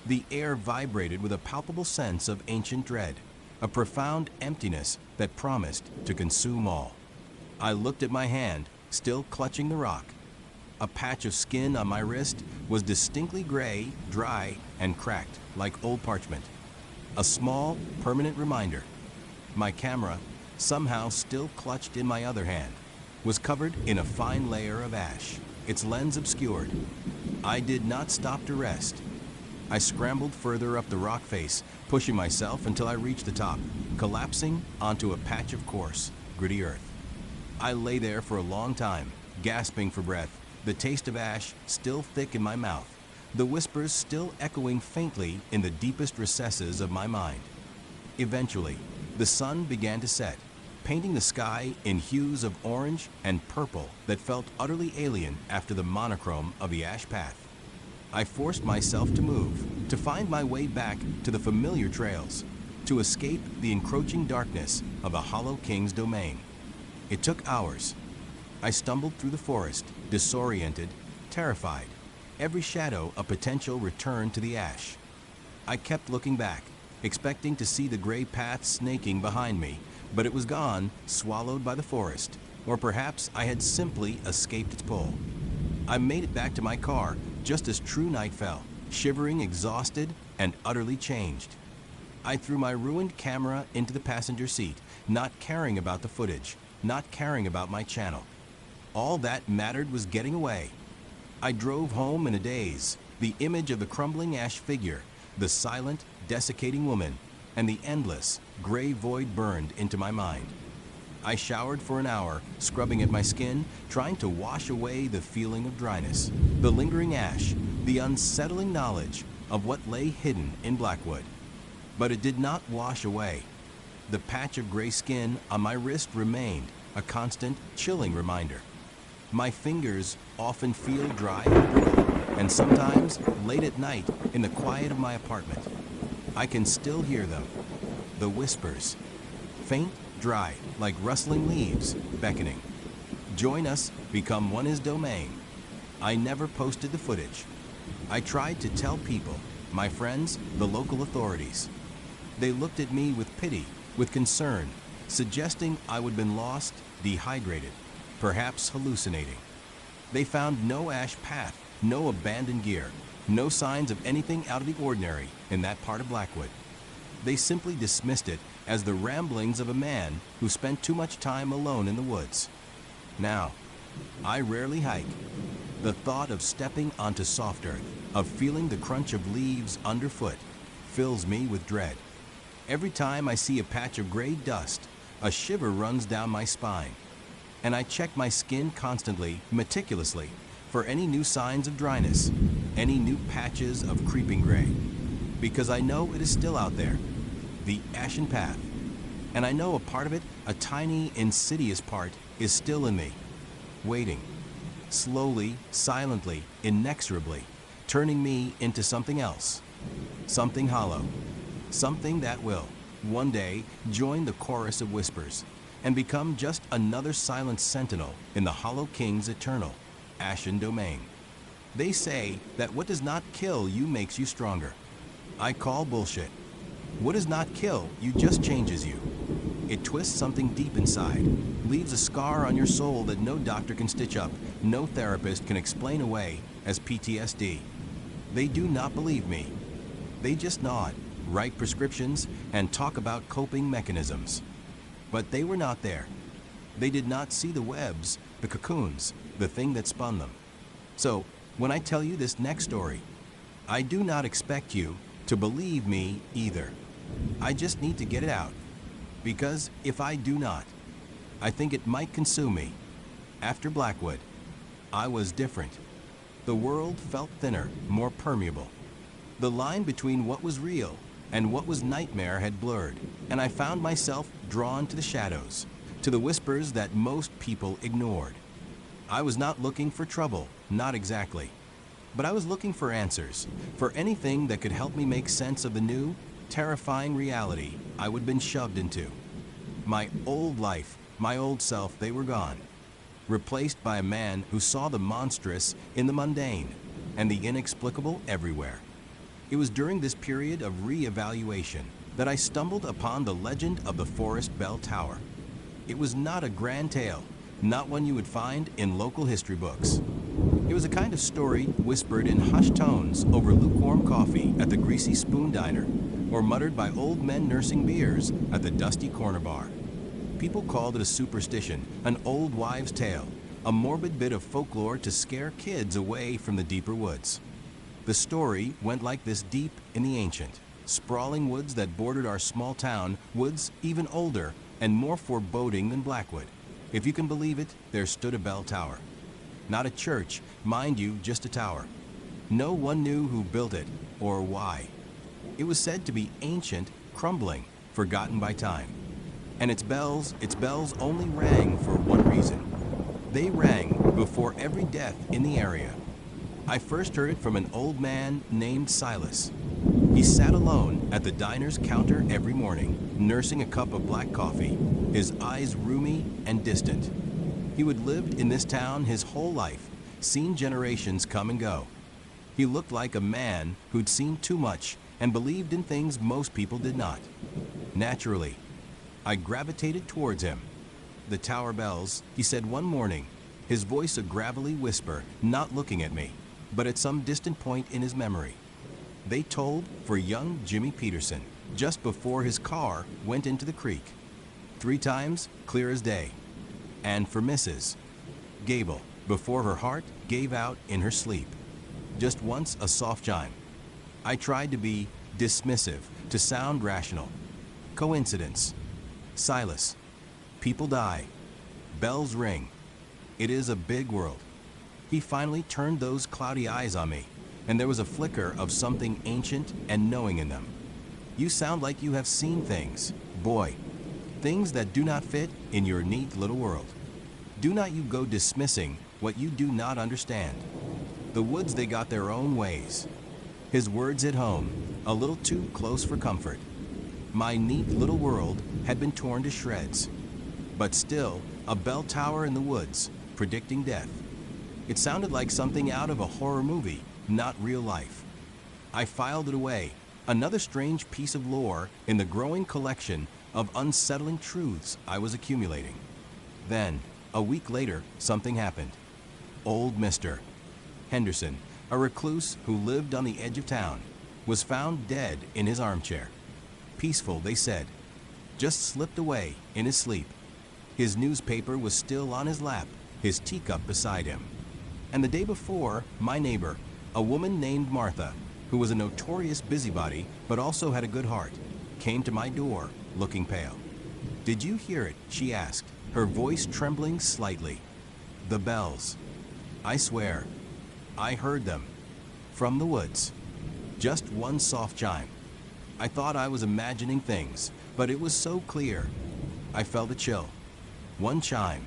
The air vibrated with a palpable sense of ancient dread, a profound emptiness that promised to consume all. I looked at my hand, still clutching the rock. A patch of skin on my wrist was distinctly gray, dry, and cracked like old parchment. A small, permanent reminder. My camera, somehow still clutched in my other hand, was covered in a fine layer of ash, its lens obscured. I did not stop to rest. I scrambled further up the rock face, pushing myself until I reached the top, collapsing onto a patch of coarse, gritty earth. I lay there for a long time, gasping for breath, the taste of ash still thick in my mouth, the whispers still echoing faintly in the deepest recesses of my mind. Eventually, the sun began to set, painting the sky in hues of orange and purple that felt utterly alien after the monochrome of the ash path. I forced myself to move, to find my way back to the familiar trails, to escape the encroaching darkness of the Hollow King's domain. It took hours. I stumbled through the forest, disoriented, terrified, every shadow a potential return to the ash. I kept looking back, expecting to see the gray path snaking behind me, but it was gone, swallowed by the forest, or perhaps I had simply escaped its pull. I made it back to my car just as true night fell, shivering, exhausted, and utterly changed. I threw my ruined camera into the passenger seat, not caring about the footage, not caring about my channel. All that mattered was getting away. I drove home in a daze, the image of the crumbling ash figure, the silent, desiccating woman, and the endless, gray void burned into my mind. I showered for an hour, scrubbing at my skin, trying to wash away the feeling of dryness, the lingering ash, the unsettling knowledge of what lay hidden in Blackwood. But it did not wash away. The patch of gray skin on my wrist remained, a constant, chilling reminder. My fingers often feel dry and brittle, and sometimes, late at night, in the quiet of my apartment, I can still hear them, the whispers, faint, dry, like rustling leaves, beckoning. Join us, become one his domain. I never posted the footage. I tried to tell people, my friends, the local authorities. They looked at me with pity, with concern, suggesting I would have been lost, dehydrated, perhaps hallucinating. They found no ash path, no abandoned gear, no signs of anything out of the ordinary in that part of Blackwood. They simply dismissed it as the ramblings of a man who spent too much time alone in the woods. Now, I rarely hike. The thought of stepping onto soft earth, of feeling the crunch of leaves underfoot, fills me with dread. Every time I see a patch of gray dust, a shiver runs down my spine, and I check my skin constantly, meticulously, for any new signs of dryness, any new patches of creeping gray, because I know it is still out there, the ashen path, and I know a part of it, a tiny, insidious part, is still in me, waiting, slowly, silently, inexorably, turning me into something else, something hollow, something that will, one day, join the chorus of whispers and become just another silent sentinel in the Hollow King's eternal, ashen domain. They say that what does not kill you makes you stronger. I call bullshit. What does not kill you just changes you. It twists something deep inside, leaves a scar on your soul that no doctor can stitch up, no therapist can explain away as PTSD. They do not believe me. They just nod, write prescriptions, and talk about coping mechanisms. But they were not there. They did not see the webs, the cocoons, the thing that spun them. So, when I tell you this next story, I do not expect you to believe me either. I just need to get it out. Because if I do not, I think it might consume me. After Blackwood, I was different. The world felt thinner, more permeable. The line between what was real and what was nightmare had blurred, and I found myself drawn to the shadows, to the whispers that most people ignored. I was not looking for trouble, not exactly. But I was looking for answers, for anything that could help me make sense of the new terrifying reality I would have been shoved into. My old life, my old self, they were gone, replaced by a man who saw the monstrous in the mundane and the inexplicable everywhere. It was during this period of re-evaluation that I stumbled upon the legend of the Forest Bell Tower. It was not a grand tale, not one you would find in local history books. It was a kind of story whispered in hushed tones over lukewarm coffee at the Greasy Spoon Diner, or muttered by old men nursing beers at the dusty corner bar. People called it a superstition, an old wives' tale, a morbid bit of folklore to scare kids away from the deeper woods. The story went like this: deep in the ancient, sprawling woods that bordered our small town, woods even older and more foreboding than Blackwood. If you can believe it, there stood a bell tower. Not a church, mind you, just a tower. No one knew who built it or why. It was said to be ancient, crumbling, forgotten by time. And its bells only rang for one reason. They rang before every death in the area. I first heard it from an old man named Silas. He sat alone at the diner's counter every morning, nursing a cup of black coffee, his eyes rheumy and distant. He would lived in this town his whole life, seen generations come and go. He looked like a man who'd seen too much and believed in things most people did not. Naturally, I gravitated towards him. The tower bells, he said one morning, his voice a gravelly whisper, not looking at me, but at some distant point in his memory. They tolled for young Jimmy Peterson just before his car went into the creek. 3 times, clear as day. And for Mrs. Gable, before her heart gave out in her sleep. Just once a soft chime. I tried to be dismissive, to sound rational. Coincidence. Silas. People die. Bells ring. It is a big world. He finally turned those cloudy eyes on me, and there was a flicker of something ancient and knowing in them. You sound like you have seen things, boy. Things that do not fit in your neat little world. Do not you go dismissing what you do not understand. The woods, they got their own ways. His words hit home, a little too close for comfort. My neat little world had been torn to shreds. But still, a bell tower in the woods, predicting death. It sounded like something out of a horror movie, not real life. I filed it away, another strange piece of lore in the growing collection of unsettling truths I was accumulating. Then, a week later, something happened. Old Mr. Henderson, a recluse who lived on the edge of town, was found dead in his armchair. Peaceful, they said, just slipped away in his sleep. His newspaper was still on his lap, his teacup beside him. And the day before, my neighbor, a woman named Martha, who was a notorious busybody but also had a good heart, came to my door, looking pale. "Did you hear it?" she asked, her voice trembling slightly. "The bells. I swear, I heard them. From the woods. Just one soft chime. I thought I was imagining things, but it was so clear. I felt a chill. One chime.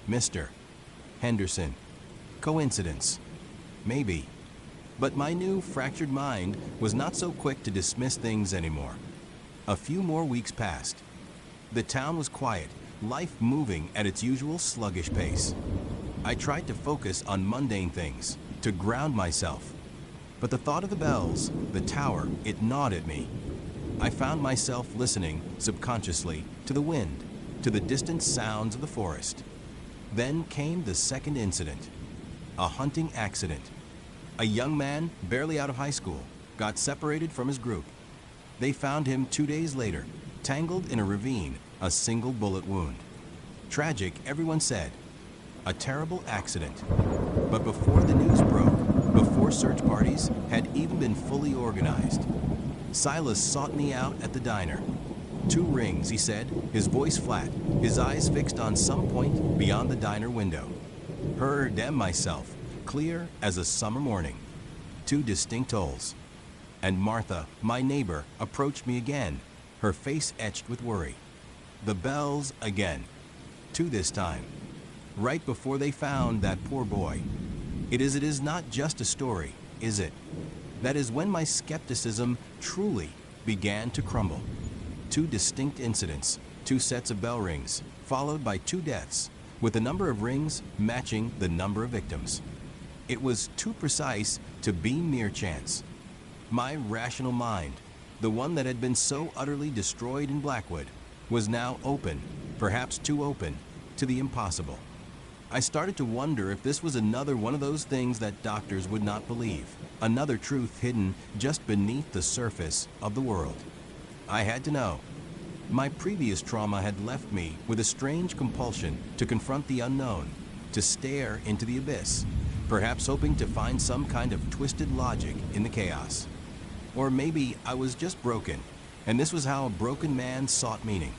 Mr. Henderson. Coincidence. Maybe." But my new fractured mind was not so quick to dismiss things anymore. A few more weeks passed. The town was quiet, life moving at its usual sluggish pace. I tried to focus on mundane things, to ground myself. But the thought of the bells, the tower, it gnawed at me. I found myself listening, subconsciously, to the wind, to the distant sounds of the forest. Then came the second incident. A hunting accident. A young man, barely out of high school, got separated from his group. They found him 2 days later, tangled in a ravine, a single bullet wound. Tragic, everyone said. A terrible accident. But before the news broke, before search parties had even been fully organized, Silas sought me out at the diner. 2 rings, he said, his voice flat, his eyes fixed on some point beyond the diner window. Heard them myself, clear as a summer morning. 2 distinct tolls. And Martha, my neighbor, approached me again, her face etched with worry. The bells again. 2 this time. Right before they found that poor boy. It is not just a story, is it? That is when my skepticism truly, began to crumble. Two distinct incidents, two sets of bell rings, followed by two deaths, with the number of rings matching the number of victims. It was too precise to be mere chance. My rational mind, the one that had been so utterly destroyed in Blackwood, was now open, perhaps too open, to the impossible. I started to wonder if this was another one of those things that doctors would not believe, another truth hidden just beneath the surface of the world. I had to know. My previous trauma had left me with a strange compulsion to confront the unknown, to stare into the abyss, perhaps hoping to find some kind of twisted logic in the chaos. Or maybe I was just broken, and this was how a broken man sought meaning.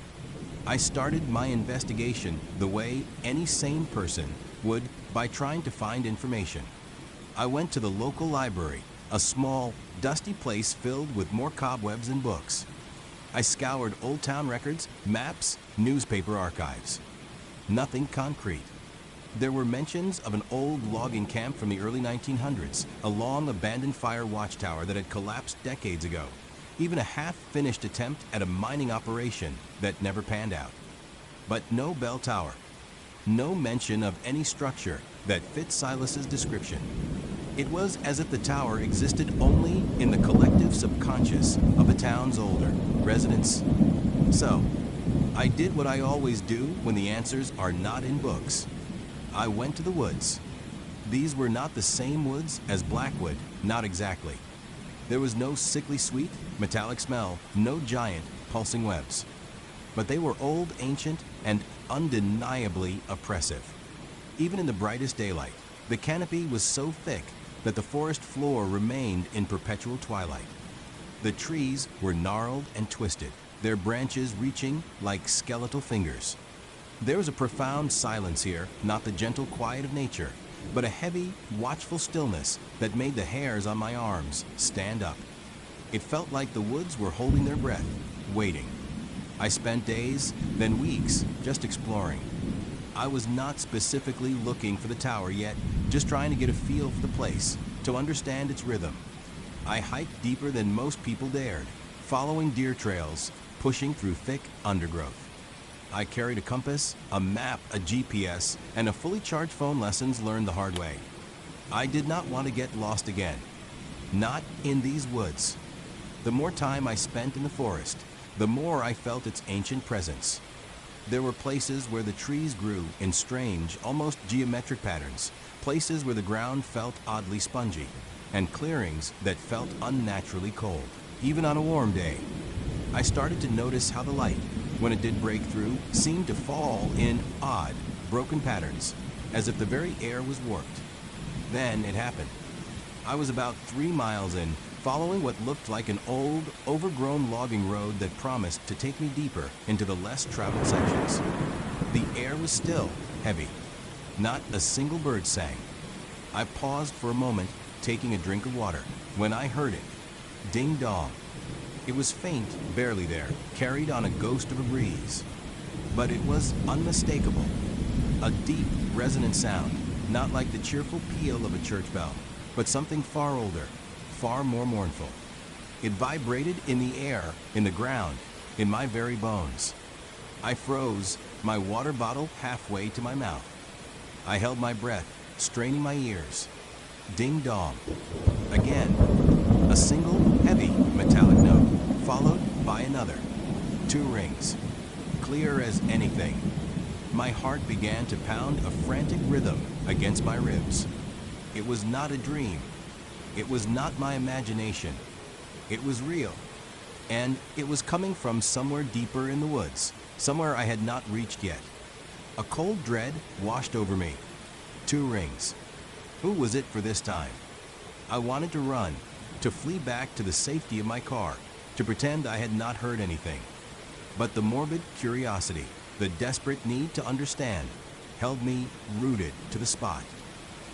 I started my investigation the way any sane person would, by trying to find information. I went to the local library, a small, dusty place filled with more cobwebs than books. I scoured old town records, maps, newspaper archives. Nothing concrete. There were mentions of an old logging camp from the early 1900s, a long abandoned fire watchtower that had collapsed decades ago, even a half-finished attempt at a mining operation that never panned out. But no bell tower, no mention of any structure that fit Silas's description. It was as if the tower existed only in the collective subconscious of the town's older residents. So, I did what I always do when the answers are not in books. I went to the woods. These were not the same woods as Blackwood, not exactly. There was no sickly sweet, metallic smell, no giant, pulsing webs. But they were old, ancient, and undeniably oppressive. Even in the brightest daylight, the canopy was so thick that the forest floor remained in perpetual twilight. The trees were gnarled and twisted, their branches reaching like skeletal fingers. There was a profound silence here, not the gentle quiet of nature, but a heavy, watchful stillness that made the hairs on my arms stand up. It felt like the woods were holding their breath, waiting. I spent days, then weeks, just exploring. I was not specifically looking for the tower yet, just trying to get a feel for the place, to understand its rhythm. I hiked deeper than most people dared, following deer trails, pushing through thick undergrowth. I carried a compass, a map, a GPS, and a fully charged phone lessons learned the hard way. I did not want to get lost again. Not in these woods. The more time I spent in the forest, the more I felt its ancient presence. There were places where the trees grew in strange, almost geometric patterns, places where the ground felt oddly spongy, and clearings that felt unnaturally cold, even on a warm day. I started to notice how the light, when it did break through, seemed to fall in odd, broken patterns, as if the very air was warped. Then it happened. I was about 3 miles in, following what looked like an old, overgrown logging road that promised to take me deeper into the less traveled sections. The air was still, heavy. Not a single bird sang. I paused for a moment, taking a drink of water, when I heard it. Ding dong. It was faint, barely there, carried on a ghost of a breeze. But it was unmistakable. A deep, resonant sound, not like the cheerful peal of a church bell, but something far older, far more mournful. It vibrated in the air, in the ground, in my very bones. I froze, my water bottle halfway to my mouth. I held my breath, straining my ears. Ding dong. Again. A single, heavy, metallic note, followed by another. 2 rings. Clear as anything. My heart began to pound a frantic rhythm against my ribs. It was not a dream. It was not my imagination. It was real. And it was coming from somewhere deeper in the woods, somewhere I had not reached yet. A cold dread washed over me. 2 rings. Who was it for this time? I wanted to run, to flee back to the safety of my car, to pretend I had not heard anything. But the morbid curiosity, the desperate need to understand, held me rooted to the spot.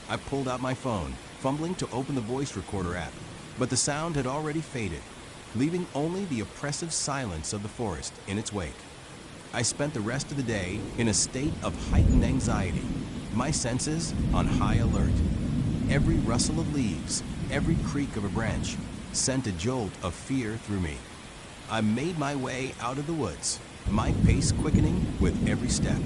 I pulled out my phone, fumbling to open the voice recorder app, but the sound had already faded, leaving only the oppressive silence of the forest in its wake. I spent the rest of the day in a state of heightened anxiety, my senses on high alert. Every rustle of leaves, every creak of a branch, sent a jolt of fear through me. I made my way out of the woods, my pace quickening with every step.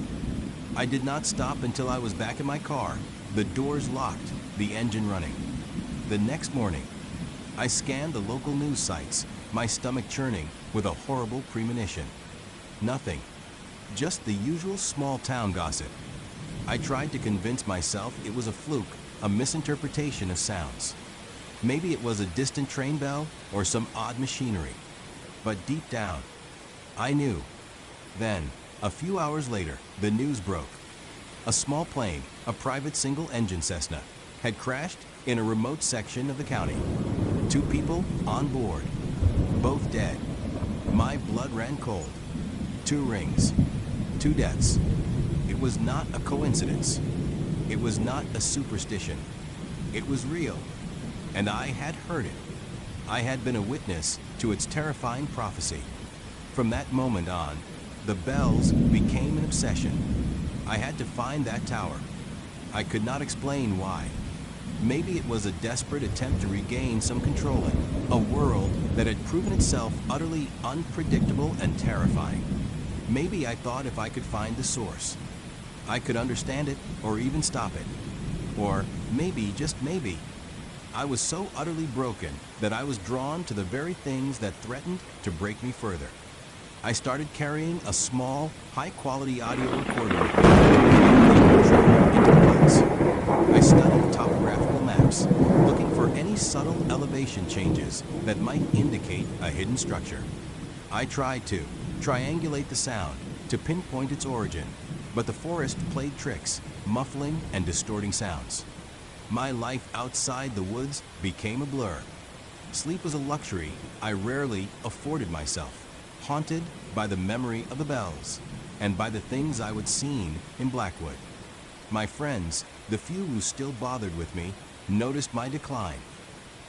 I did not stop until I was back in my car, the doors locked, the engine running. The next morning, I scanned the local news sites, my stomach churning with a horrible premonition. Nothing, just the usual small town gossip. I tried to convince myself it was a fluke, a misinterpretation of sounds. Maybe it was a distant train bell or some odd machinery. But deep down, I knew. Then, a few hours later, the news broke. A small plane, a private single-engine Cessna, had crashed in a remote section of the county. 2 people on board, both dead. My blood ran cold. 2 rings, 2 deaths. It was not a coincidence. It was not a superstition. It was real, and I had heard it. I had been a witness to its terrifying prophecy. From that moment on, the bells became an obsession. I had to find that tower. I could not explain why. Maybe it was a desperate attempt to regain some control in a world that had proven itself utterly unpredictable and terrifying. Maybe I thought if I could find the source, I could understand it or even stop it. Or maybe, just maybe, I was so utterly broken that I was drawn to the very things that threatened to break me further. I started carrying a small, high-quality audio recorder with me into the woods. I studied topographical maps, looking for any subtle elevation changes that might indicate a hidden structure. I tried to triangulate the sound, to pinpoint its origin, but the forest played tricks, muffling and distorting sounds. My life outside the woods became a blur. Sleep was a luxury I rarely afforded myself, haunted by the memory of the bells and by the things I would seen in Blackwood. My friends, the few who still bothered with me, noticed my decline.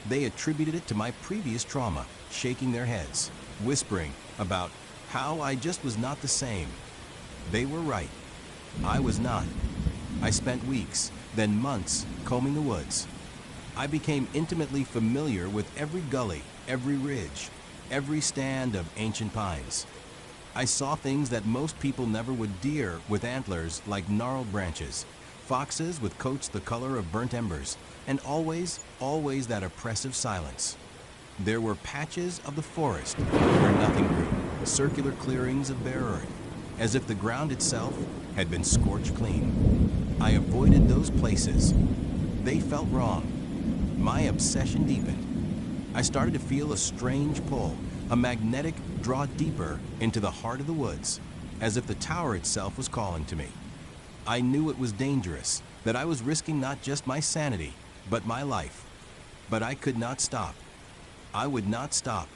They attributed it to my previous trauma, shaking their heads, whispering about how I just was not the same. They were right. I was not. I spent weeks, then months, combing the woods. I became intimately familiar with every gully, every ridge, every stand of ancient pines. I saw things that most people never would: deer with antlers like gnarled branches, foxes with coats the color of burnt embers, and always that oppressive silence. There were patches of the forest where nothing grew, circular clearings of bare earth, as if the ground itself had been scorched clean. I avoided those places. They felt wrong. My obsession deepened. I started to feel a strange pull, a magnetic draw deeper into the heart of the woods, as if the tower itself was calling to me. I knew it was dangerous, that I was risking not just my sanity, but my life. But I could not stop. I would not stop.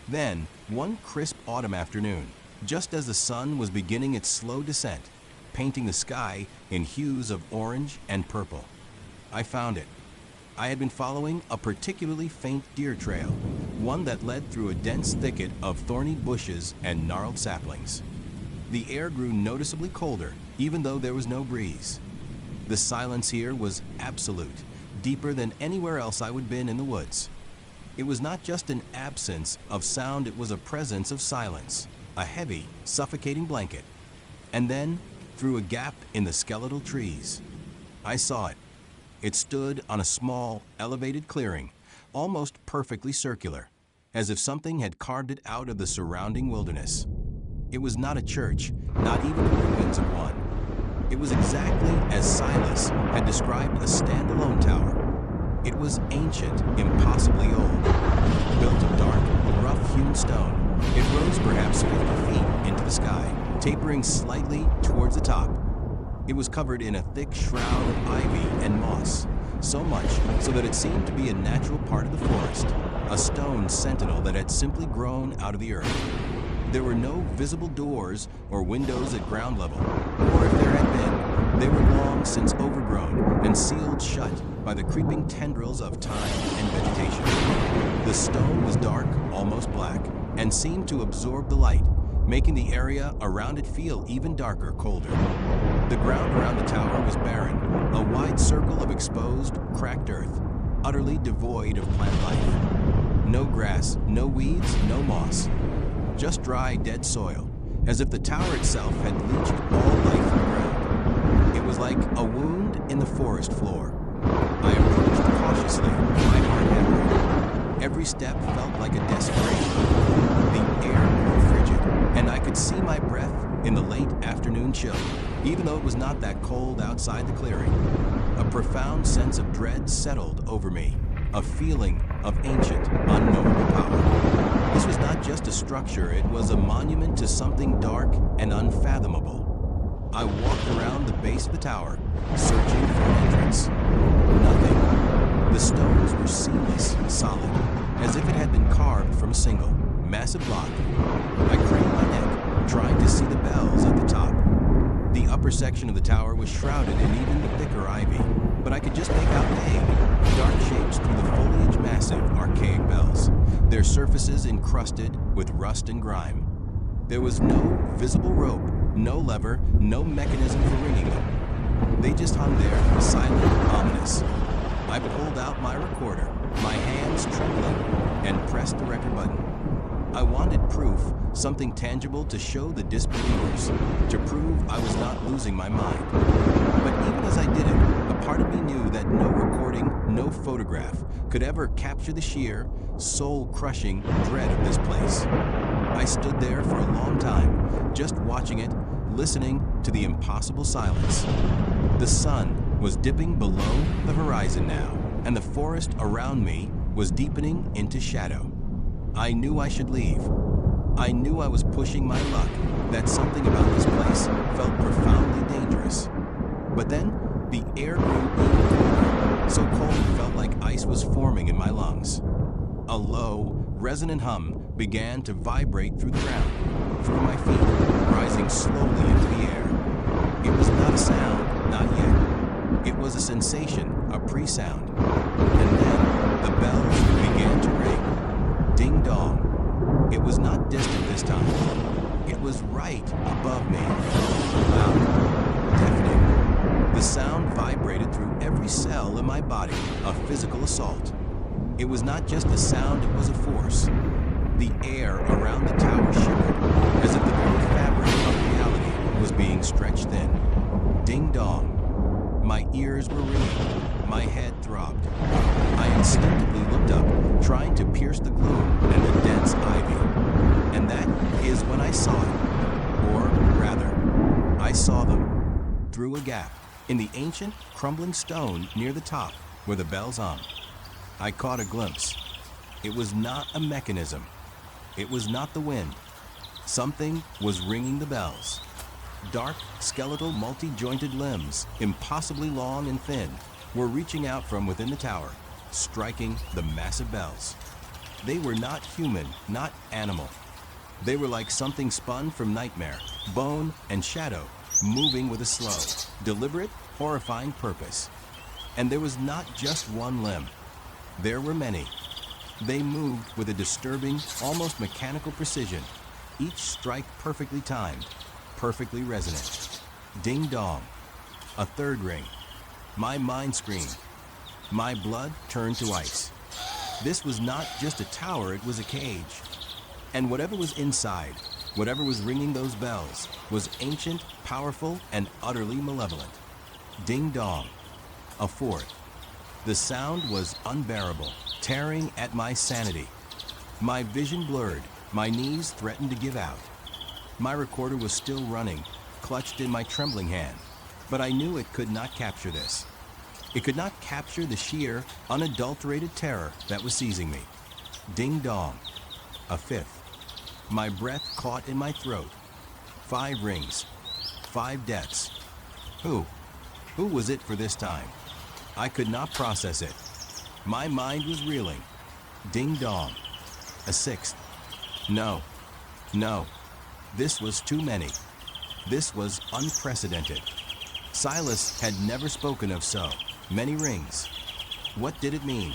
Then, one crisp autumn afternoon, just as the sun was beginning its slow descent, painting the sky in hues of orange and purple, I found it. I had been following a particularly faint deer trail, one that led through a dense thicket of thorny bushes and gnarled saplings. The air grew noticeably colder, even though there was no breeze. The silence here was absolute, deeper than anywhere else I would been in the woods. It was not just an absence of sound, it was a presence of silence, a heavy, suffocating blanket. And then, through a gap in the skeletal trees, I saw it. It stood on a small, elevated clearing, almost perfectly circular, as if something had carved it out of the surrounding wilderness. It was not a church, not even the ruins of one. It was exactly as Silas had described a standalone tower. It was ancient, impossibly old, built of dark, rough-hewn stone. It rose perhaps 50 feet into the sky, tapering slightly towards the top. It was covered in a thick shroud of ivy and moss, so much so that it seemed to be a natural part of the forest, a stone sentinel that had simply grown out of the earth. There were no visible doors or windows at ground level, or if there had been, they were long since overgrown and sealed shut by the creeping tendrils of time and vegetation. The stone was dark, almost black, and seemed to absorb the light, making the area around it feel even darker, colder. The ground around the tower was barren, a wide circle of exposed, cracked earth, utterly devoid of plant life. No grass, no weeds, no moss. just dry, dead soil, as if the tower itself had leached all life from the ground. It was like a wound in the forest floor. I approached cautiously, my heart hammering. Every step felt like a desperation. The air grew frigid, and I could see my breath in the late afternoon chill, even though it was not that cold outside the clearing. A profound sense of dread settled over me, a feeling of ancient, unknowable power. This was not just a structure, it was a monument to something dark and unfathomable. I walked around the base of the tower, searching for an entrance. Nothing. The stones were seamless, solid, as if it had been carved from a single, massive block. I craned my neck, trying to see the bells at the top. The upper section of the tower was shrouded in even thicker ivy, but I could just make out vague, dark shapes through the foliage, massive, archaic bells, their surfaces encrusted with rust and grime. There was no visible rope, no lever, no mechanism for ringing them. They just hung there, silent, ominous. I pulled out my recorder, my hands trembling, and pressed the record button. I wanted proof, something tangible to show the disbelievers, to prove I was not losing my mind. But even as I did it, a part of me knew that no recording, no photograph could ever capture the sheer, soul-crushing dread of this place. I stood there for a long time, just watching it, listening to the impossible silence. The sun was dipping below the horizon now, and the forest around me was deepening into shadow. I knew I should leave. I knew I was pushing my luck, that something about this place felt profoundly dangerous. But then, the air grew even colder, so cold it felt like ice was forming in my lungs. A low, resonant hum began to vibrate through the ground, through my feet, rising slowly into the air. It was not a sound, not yet. It was a sensation, a pre-sound. And then, the bells began to ring. Ding dong. It was not distant this time. It was right above me. Loud, deafening. The sound vibrated through every cell in my body, a physical assault. It was not just a sound, it was a force. The air around the tower shimmered, as if the very fabric of reality was being stretched thin. Ding dong. My ears were ringing. My head throbbed. I instinctively looked up, trying to pierce the gloom and the dense ivy. And that is when I saw it. Or, rather, I saw them. Through a gap, in the ancient, crumbling stone near the top, where the bells hung. I caught a glimpse. It was not a mechanism. It was not the wind. Something was ringing the bells. Dark, skeletal, multi-jointed limbs, impossibly long and thin, were reaching out from within the tower, striking the massive bells. They were not human, not animal. They were like something spun from nightmare, bone and shadow, moving with a slow, deliberate, horrifying purpose. And there was not just one limb. There were many. They moved with a disturbing, almost mechanical precision, each strike perfectly timed, perfectly resonant. Ding dong. A third ring. My mind screamed. My blood turned to ice. This was not just a tower, it was a cage. And whatever was inside, whatever was ringing those bells, was ancient, powerful, and utterly malevolent. Ding dong. A fourth. The sound was unbearable, tearing at my sanity. My vision blurred, my knees threatened to give out. My recorder was still running, clutched in my trembling hand, but I knew it could not capture this. It could not capture the sheer, unadulterated terror that was seizing me. Ding dong. A fifth. My breath caught in my throat. 5 rings. 5 deaths. Who? Who was it for this time? I could not process it. My mind was reeling. Ding dong. A 6th. No. No. This was too many. This was unprecedented. Silas had never spoken of so many rings. What did it mean?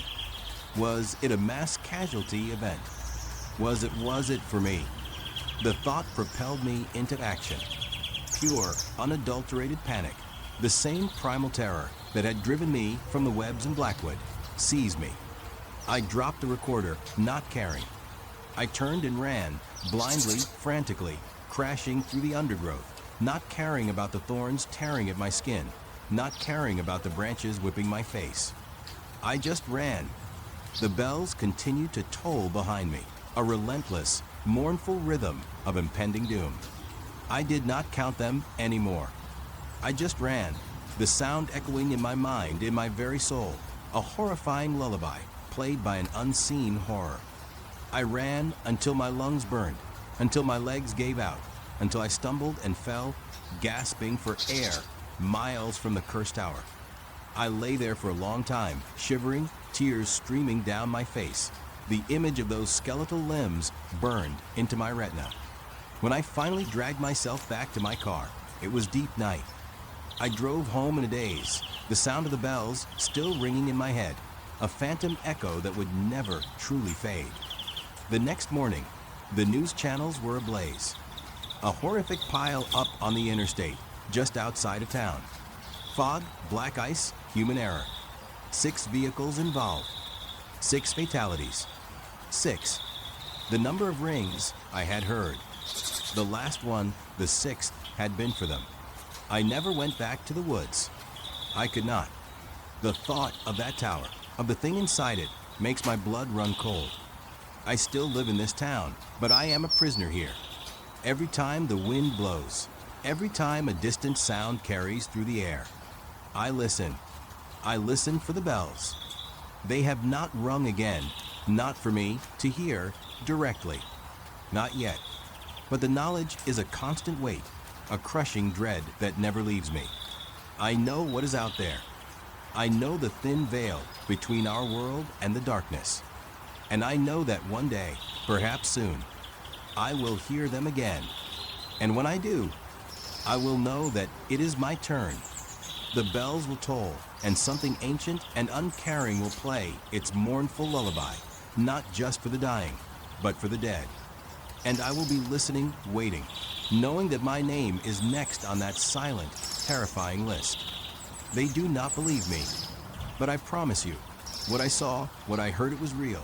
Was it a mass casualty event? Was it for me? The thought propelled me into action. Pure, unadulterated panic, the same primal terror that had driven me from the webs in Blackwood, seized me. I dropped the recorder, not caring. I turned and ran, blindly, frantically, crashing through the undergrowth, not caring about the thorns tearing at my skin, not caring about the branches whipping my face. I just ran. The bells continued to toll behind me, a relentless, mournful rhythm of impending doom. I did not count them anymore. I just ran, the sound echoing in my mind, in my very soul, a horrifying lullaby played by an unseen horror. I ran until my lungs burned, until my legs gave out, until I stumbled and fell, gasping for air, miles from the cursed tower. I lay there for a long time, shivering, tears streaming down my face. The image of those skeletal limbs burned into my retina. When I finally dragged myself back to my car, it was deep night. I drove home in a daze, the sound of the bells still ringing in my head, a phantom echo that would never truly fade. The next morning, the news channels were ablaze. A horrific pile up on the interstate, just outside of town. Fog, black ice, human error. 6 vehicles involved. 6 fatalities. 6. The number of rings I had heard. The last one, the 6th, had been for them. I never went back to the woods. I could not. The thought of that tower, of the thing inside it, makes my blood run cold. I still live in this town, but I am a prisoner here. Every time the wind blows, every time a distant sound carries through the air, I listen. I listen for the bells. They have not rung again, not for me to hear directly. Not yet. But the knowledge is a constant weight, a crushing dread that never leaves me. I know what is out there. I know the thin veil between our world and the darkness. And I know that one day, perhaps soon, I will hear them again. And when I do, I will know that it is my turn. The bells will toll, and something ancient and uncaring will play its mournful lullaby, not just for the dying, but for the dead. And I will be listening, waiting, knowing that my name is next on that silent, terrifying list. They do not believe me, but I promise you, what I saw, what I heard, it was real.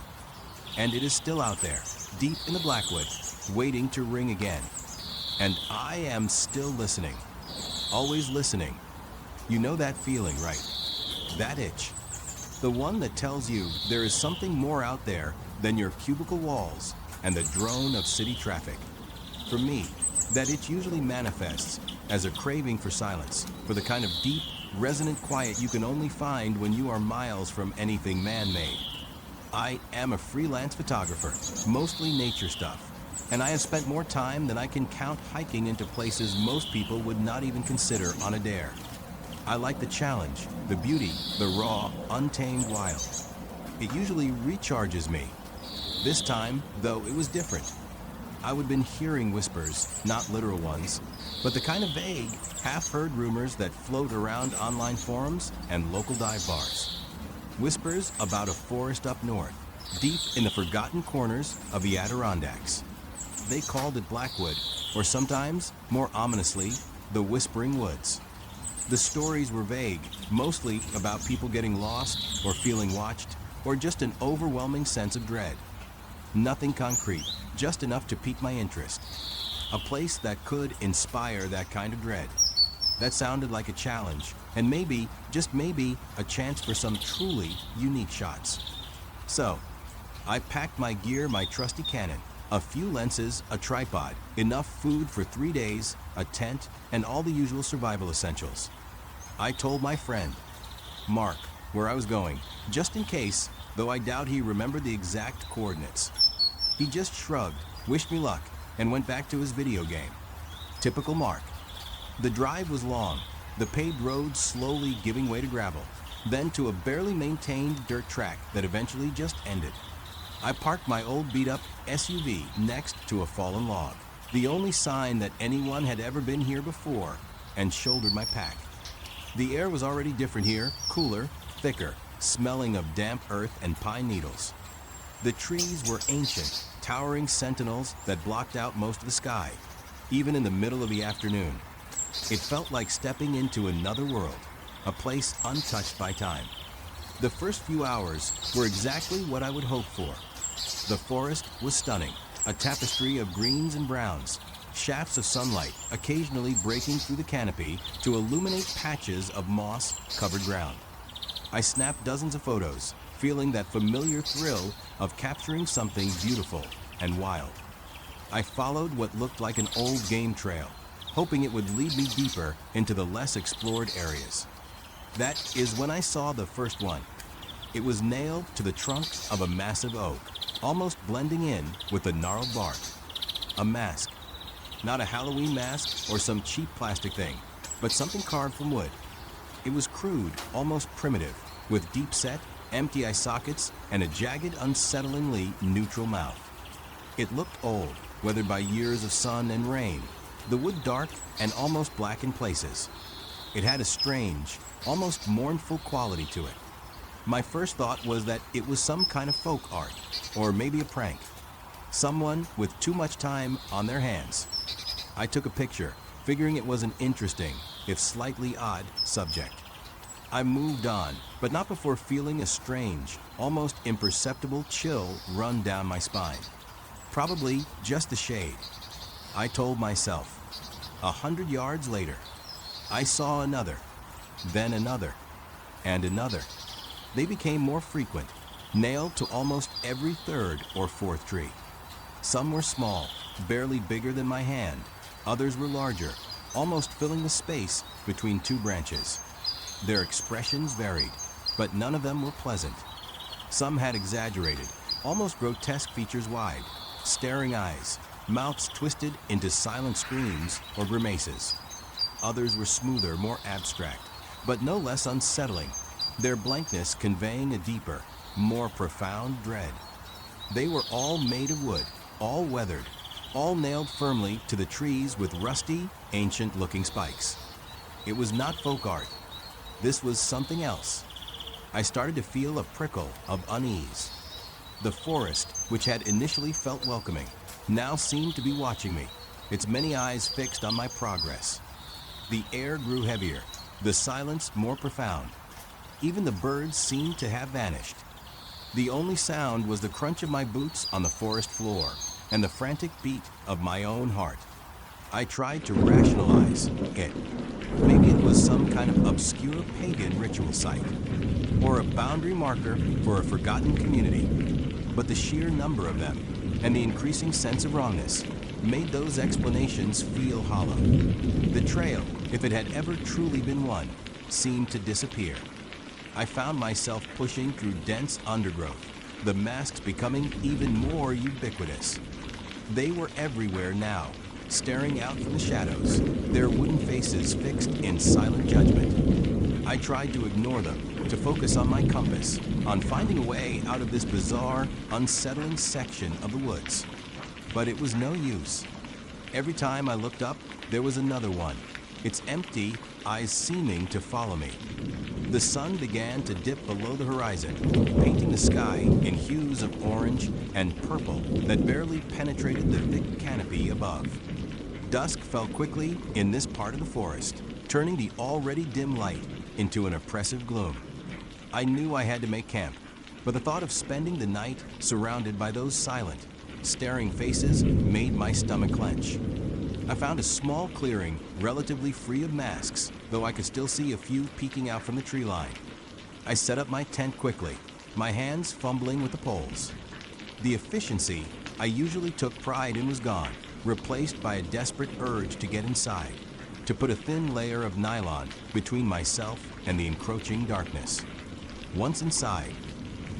And it is still out there, deep in the Blackwood, waiting to ring again. And I am still listening, always listening. You know that feeling, right? That itch. The one that tells you there is something more out there than your cubicle walls and the drone of city traffic. For me, that itch usually manifests as a craving for silence, for the kind of deep, resonant quiet you can only find when you are miles from anything man-made. I am a freelance photographer, mostly nature stuff, and I have spent more time than I can count hiking into places most people would not even consider on a dare. I like the challenge, the beauty, the raw, untamed wild. It usually recharges me. This time, though, it was different. I would have been hearing whispers, not literal ones, but the kind of vague, half-heard rumors that float around online forums and local dive bars. Whispers about a forest up north, deep in the forgotten corners of the Adirondacks. They called it Blackwood, or sometimes, more ominously, the Whispering Woods. The stories were vague, mostly about people getting lost or feeling watched, or just an overwhelming sense of dread. Nothing concrete, just enough to pique my interest. A place that could inspire that kind of dread. That sounded like a challenge, and maybe, just maybe, a chance for some truly unique shots. So, I packed my gear, my trusty Canon, a few lenses, a tripod, enough food for 3 days, a tent, and all the usual survival essentials. I told my friend, Mark, where I was going, just in case, though I doubt he remembered the exact coordinates. He just shrugged, wished me luck, and went back to his video game. Typical Mark. The drive was long, the paved roads slowly giving way to gravel, then to a barely maintained dirt track that eventually just ended. I parked my old beat-up SUV next to a fallen log, the only sign that anyone had ever been here before, and shouldered my pack. The air was already different here, cooler, thicker, smelling of damp earth and pine needles. The trees were ancient, towering sentinels that blocked out most of the sky, even in the middle of the afternoon. It felt like stepping into another world, a place untouched by time. The first few hours were exactly what I would hope for. The forest was stunning, a tapestry of greens and browns, shafts of sunlight occasionally breaking through the canopy to illuminate patches of moss-covered ground. I snapped dozens of photos, feeling that familiar thrill of capturing something beautiful and wild. I followed what looked like an old game trail, hoping it would lead me deeper into the less explored areas. That is when I saw the first one. It was nailed to the trunk of a massive oak, almost blending in with the gnarled bark. A mask. Not a Halloween mask or some cheap plastic thing, but something carved from wood. It was crude, almost primitive, with deep-set, empty eye sockets and a jagged, unsettlingly neutral mouth. It looked old, weathered by years of sun and rain, the wood dark and almost black in places. It had a strange, almost mournful quality to it. My first thought was that it was some kind of folk art, or maybe a prank. Someone with too much time on their hands. I took a picture, figuring it was an interesting, if slightly odd, subject. I moved on, but not before feeling a strange, almost imperceptible chill run down my spine. Probably just the shade. I told myself. 100 yards later, I saw another, then another, and another. They became more frequent, nailed to almost every third or fourth tree. Some were small, barely bigger than my hand. Others were larger, almost filling the space between two branches. Their expressions varied, but none of them were pleasant. Some had exaggerated, almost grotesque features wide, staring eyes, mouths twisted into silent screams or grimaces. Others were smoother, more abstract, but no less unsettling, their blankness conveying a deeper, more profound dread. They were all made of wood, all weathered, all nailed firmly to the trees with rusty, ancient-looking spikes. It was not folk art. This was something else. I started to feel a prickle of unease. The forest, which had initially felt welcoming, now seemed to be watching me, its many eyes fixed on my progress. The air grew heavier, the silence more profound. Even the birds seemed to have vanished. The only sound was the crunch of my boots on the forest floor and the frantic beat of my own heart. I tried to rationalize it. Maybe it was some kind of obscure pagan ritual site, or a boundary marker for a forgotten community. But the sheer number of them, and the increasing sense of wrongness, made those explanations feel hollow. The trail, if it had ever truly been one, seemed to disappear. I found myself pushing through dense undergrowth, the masks becoming even more ubiquitous. They were everywhere now, staring out from the shadows, their wooden faces fixed in silent judgment. I tried to ignore them, to focus on my compass, on finding a way out of this bizarre, unsettling section of the woods. But it was no use. Every time I looked up, there was another one, its empty eyes seeming to follow me. The sun began to dip below the horizon, painting the sky in hues of orange and purple that barely penetrated the thick canopy above. Dusk fell quickly in this part of the forest, turning the already dim light into an oppressive gloom. I knew I had to make camp, but the thought of spending the night surrounded by those silent, staring faces made my stomach clench. I found a small clearing relatively free of masks, though I could still see a few peeking out from the tree line. I set up my tent quickly, my hands fumbling with the poles. The efficiency I usually took pride in was gone, replaced by a desperate urge to get inside, to put a thin layer of nylon between myself and the encroaching darkness. Once inside,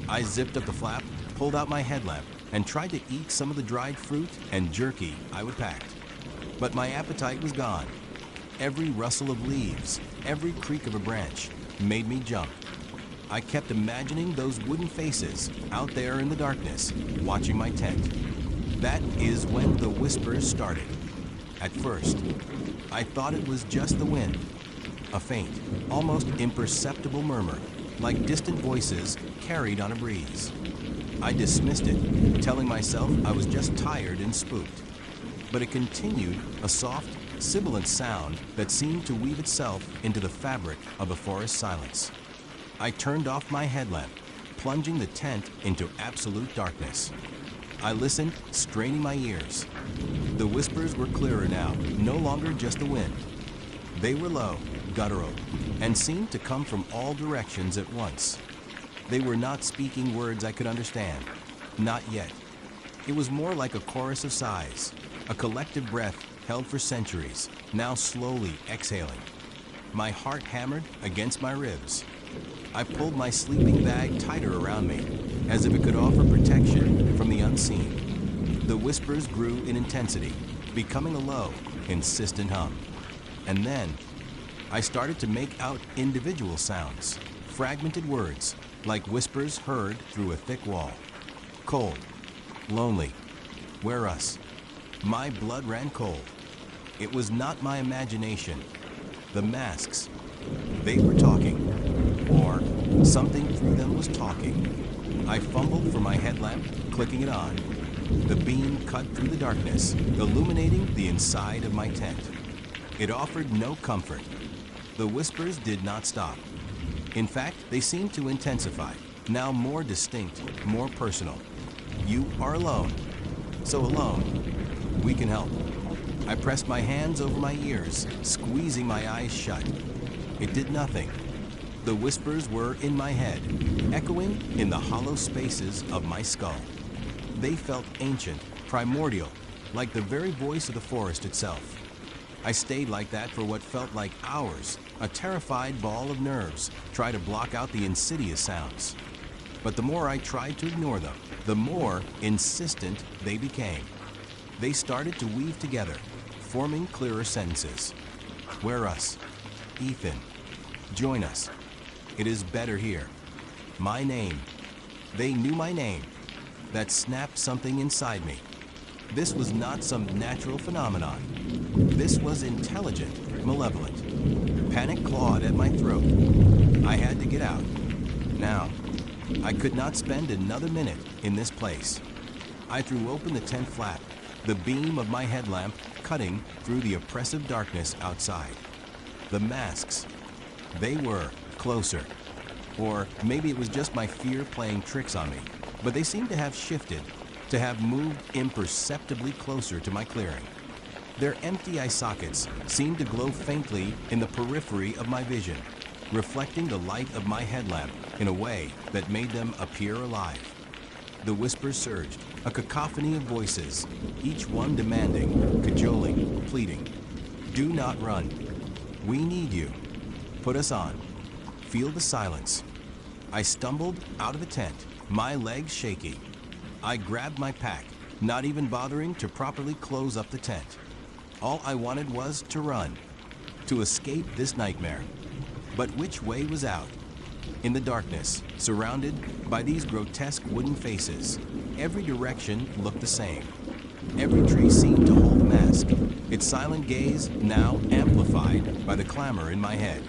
I zipped up the flap, pulled out my headlamp, and tried to eat some of the dried fruit and jerky I would packed. But my appetite was gone. Every rustle of leaves, every creak of a branch made me jump. I kept imagining those wooden faces out there in the darkness, watching my tent. That is when the whispers started. At first, I thought it was just the wind, a faint, almost imperceptible murmur, like distant voices carried on a breeze. I dismissed it, telling myself I was just tired and spooked. But it continued, a soft, sibilant sound that seemed to weave itself into the fabric of the forest silence. I turned off my headlamp, plunging the tent into absolute darkness. I listened, straining my ears. The whispers were clearer now, no longer just the wind. They were low, guttural, and seemed to come from all directions at once. They were not speaking words I could understand. Not yet. It was more like a chorus of sighs, a collective breath held for centuries, now slowly exhaling. My heart hammered against my ribs. I pulled my sleeping bag tighter around me, as if it could offer protection from the unseen. The whispers grew in intensity, becoming a low, insistent hum. And then, I started to make out individual sounds, fragmented words, like whispers heard through a thick wall. Cold, lonely, where us? My blood ran cold. It was not my imagination. The masks, they were talking, or something through them was talking. I fumbled for my headlamp, clicking it on. The beam cut through the darkness, illuminating the inside of my tent. It offered no comfort. The whispers did not stop. In fact, they seemed to intensify, now more distinct, more personal. You are alone. So alone, we can help. I pressed my hands over my ears, squeezing my eyes shut. It did nothing. The whispers were in my head, echoing in the hollow spaces of my skull. They felt ancient, primordial, like the very voice of the forest itself. I stayed like that for what felt like hours, a terrified ball of nerves, trying to block out the insidious sounds. But the more I tried to ignore them, the more insistent they became. They started to weave together, forming clearer sentences. Where us? Ethan. Join us. It is better here. My name. They knew my name. That snapped something inside me. This was not some natural phenomenon. This was intelligent, malevolent. Panic clawed at my throat. I had to get out. Now. I could not spend another minute in this place. I threw open the tent flap, the beam of my headlamp cutting through the oppressive darkness outside. The masks. They were closer. Or maybe it was just my fear playing tricks on me, but they seemed to have shifted, to have moved imperceptibly closer to my clearing. Their empty eye sockets seemed to glow faintly in the periphery of my vision, reflecting the light of my headlamp in a way that made them appear alive. The whispers surged, a cacophony of voices, each one demanding, cajoling, pleading. Do not run. We need you. Put us on. Feel the silence. I stumbled out of the tent, my legs shaky. I grabbed my pack, not even bothering to properly close up the tent. All I wanted was to run, to escape this nightmare. But which way was out? In the darkness, surrounded by these grotesque wooden faces, every direction looked the same. Every tree seemed to hold a mask, its silent gaze now amplified by the clamor in my head.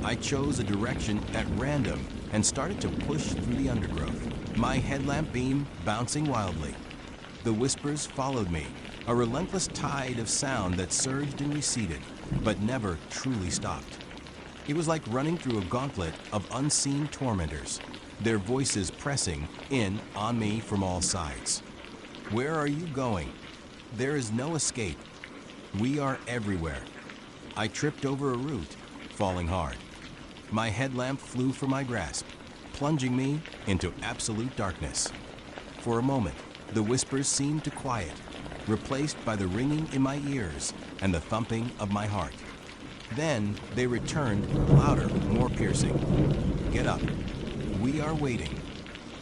I chose a direction at random and started to push through the undergrowth, my headlamp beam bouncing wildly. The whispers followed me, a relentless tide of sound that surged and receded, but never truly stopped. It was like running through a gauntlet of unseen tormentors, their voices pressing in on me from all sides. Where are you going? There is no escape. We are everywhere. I tripped over a root, falling hard. My headlamp flew from my grasp, plunging me into absolute darkness. For a moment, the whispers seemed to quiet, replaced by the ringing in my ears and the thumping of my heart. Then they returned, louder, more piercing. Get up. We are waiting.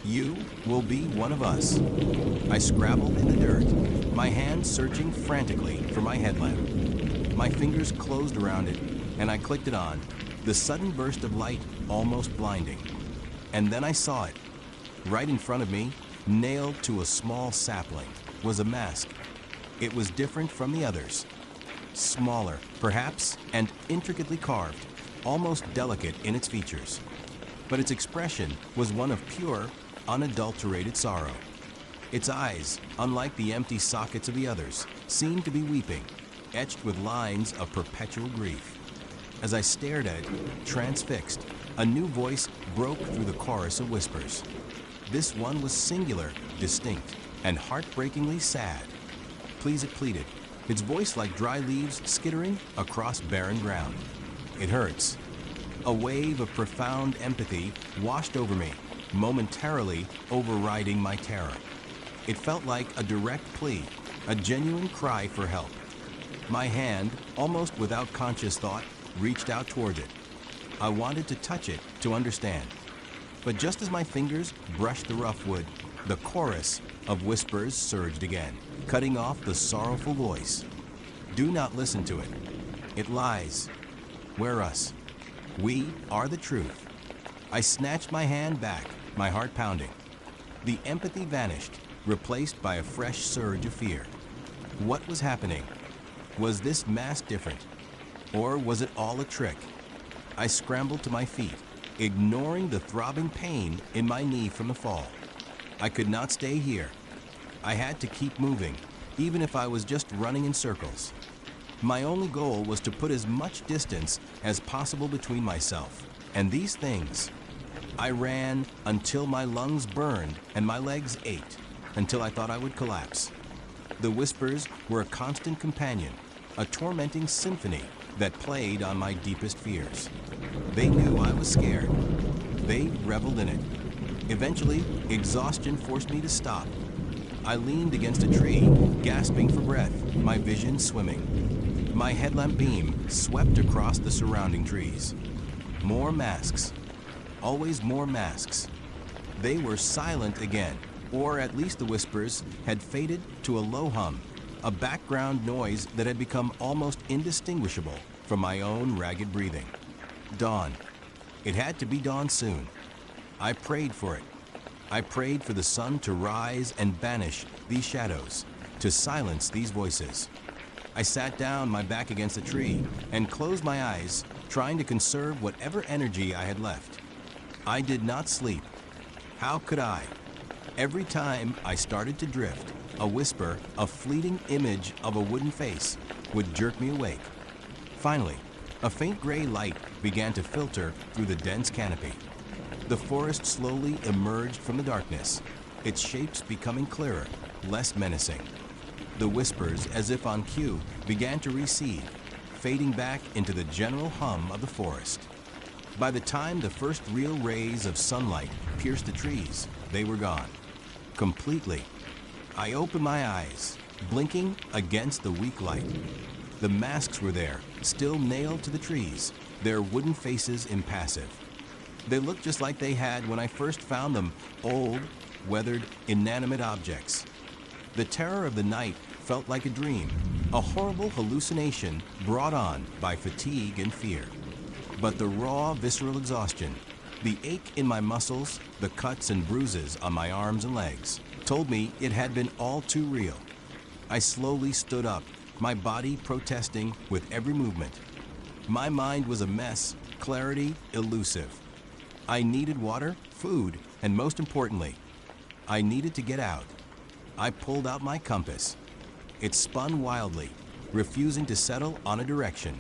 You will be one of us. I scrabbled in the dirt, my hands searching frantically for my headlamp. My fingers closed around it, and I clicked it on, the sudden burst of light almost blinding. And then I saw it. Right in front of me, nailed to a small sapling, was a mask. It was different from the others. Smaller, perhaps, and intricately carved, almost delicate in its features. But its expression was one of pure, unadulterated sorrow. Its eyes, unlike the empty sockets of the others, seemed to be weeping, etched with lines of perpetual grief. As I stared at it, transfixed, a new voice broke through the chorus of whispers. This one was singular, distinct, and heartbreakingly sad. Please, it pleaded, its voice like dry leaves skittering across barren ground. It hurts. A wave of profound empathy washed over me, momentarily overriding my terror. It felt like a direct plea, a genuine cry for help. My hand, almost without conscious thought, reached out towards it. I wanted to touch it to understand. But just as my fingers brushed the rough wood, the chorus of whispers surged again, cutting off the sorrowful voice. Do not listen to it. It lies. We're us. We are the truth. I snatched my hand back, my heart pounding. The empathy vanished, replaced by a fresh surge of fear. What was happening? Was this mask different? Or was it all a trick? I scrambled to my feet, ignoring the throbbing pain in my knee from the fall. I could not stay here. I had to keep moving, even if I was just running in circles. My only goal was to put as much distance as possible between myself and these things. I ran until my lungs burned and my legs ached, until I thought I would collapse. The whispers were a constant companion, a tormenting symphony that played on my deepest fears. They knew I was scared. They reveled in it. Eventually, exhaustion forced me to stop. I leaned against a tree, gasping for breath, my vision swimming. My headlamp beam swept across the surrounding trees. More masks. Always more masks. They were silent again, or at least the whispers had faded to a low hum, a background noise that had become almost indistinguishable from my own ragged breathing. Dawn. It had to be dawn soon. I prayed for it. I prayed for the sun to rise and banish these shadows, to silence these voices. I sat down, my back against a tree, and closed my eyes, trying to conserve whatever energy I had left. I did not sleep. How could I? Every time I started to drift, a whisper, a fleeting image of a wooden face, would jerk me awake. Finally, a faint gray light began to filter through the dense canopy. The forest slowly emerged from the darkness, its shapes becoming clearer, less menacing. The whispers, as if on cue, began to recede, fading back into the general hum of the forest. By the time the first real rays of sunlight pierced the trees, they were gone. Completely. I opened my eyes, blinking against the weak light. The masks were there, still nailed to the trees, their wooden faces impassive. They looked just like they had when I first found them, old, weathered, inanimate objects. The terror of the night felt like a dream, a horrible hallucination brought on by fatigue and fear. But the raw, visceral exhaustion, the ache in my muscles, the cuts and bruises on my arms and legs, told me it had been all too real. I slowly stood up, my body protesting with every movement. My mind was a mess, clarity elusive. I needed water, food, and most importantly, I needed to get out. I pulled out my compass. It spun wildly, refusing to settle on a direction.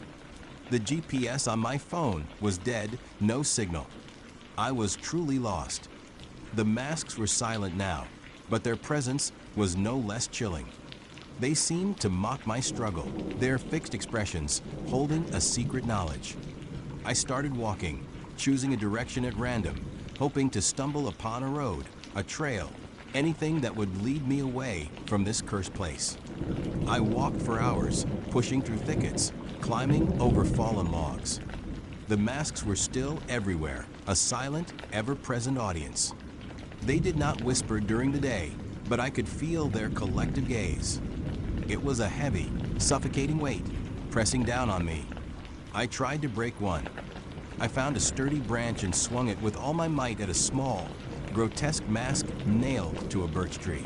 The GPS on my phone was dead, no signal. I was truly lost. The masks were silent now, but their presence was no less chilling. They seemed to mock my struggle, their fixed expressions holding a secret knowledge. I started walking, choosing a direction at random, hoping to stumble upon a road, a trail, anything that would lead me away from this cursed place. I walked for hours, pushing through thickets, climbing over fallen logs. The masks were still everywhere, a silent, ever-present audience. They did not whisper during the day, but I could feel their collective gaze. It was a heavy, suffocating weight, pressing down on me. I tried to break one. I found a sturdy branch and swung it with all my might at a small, grotesque mask nailed to a birch tree.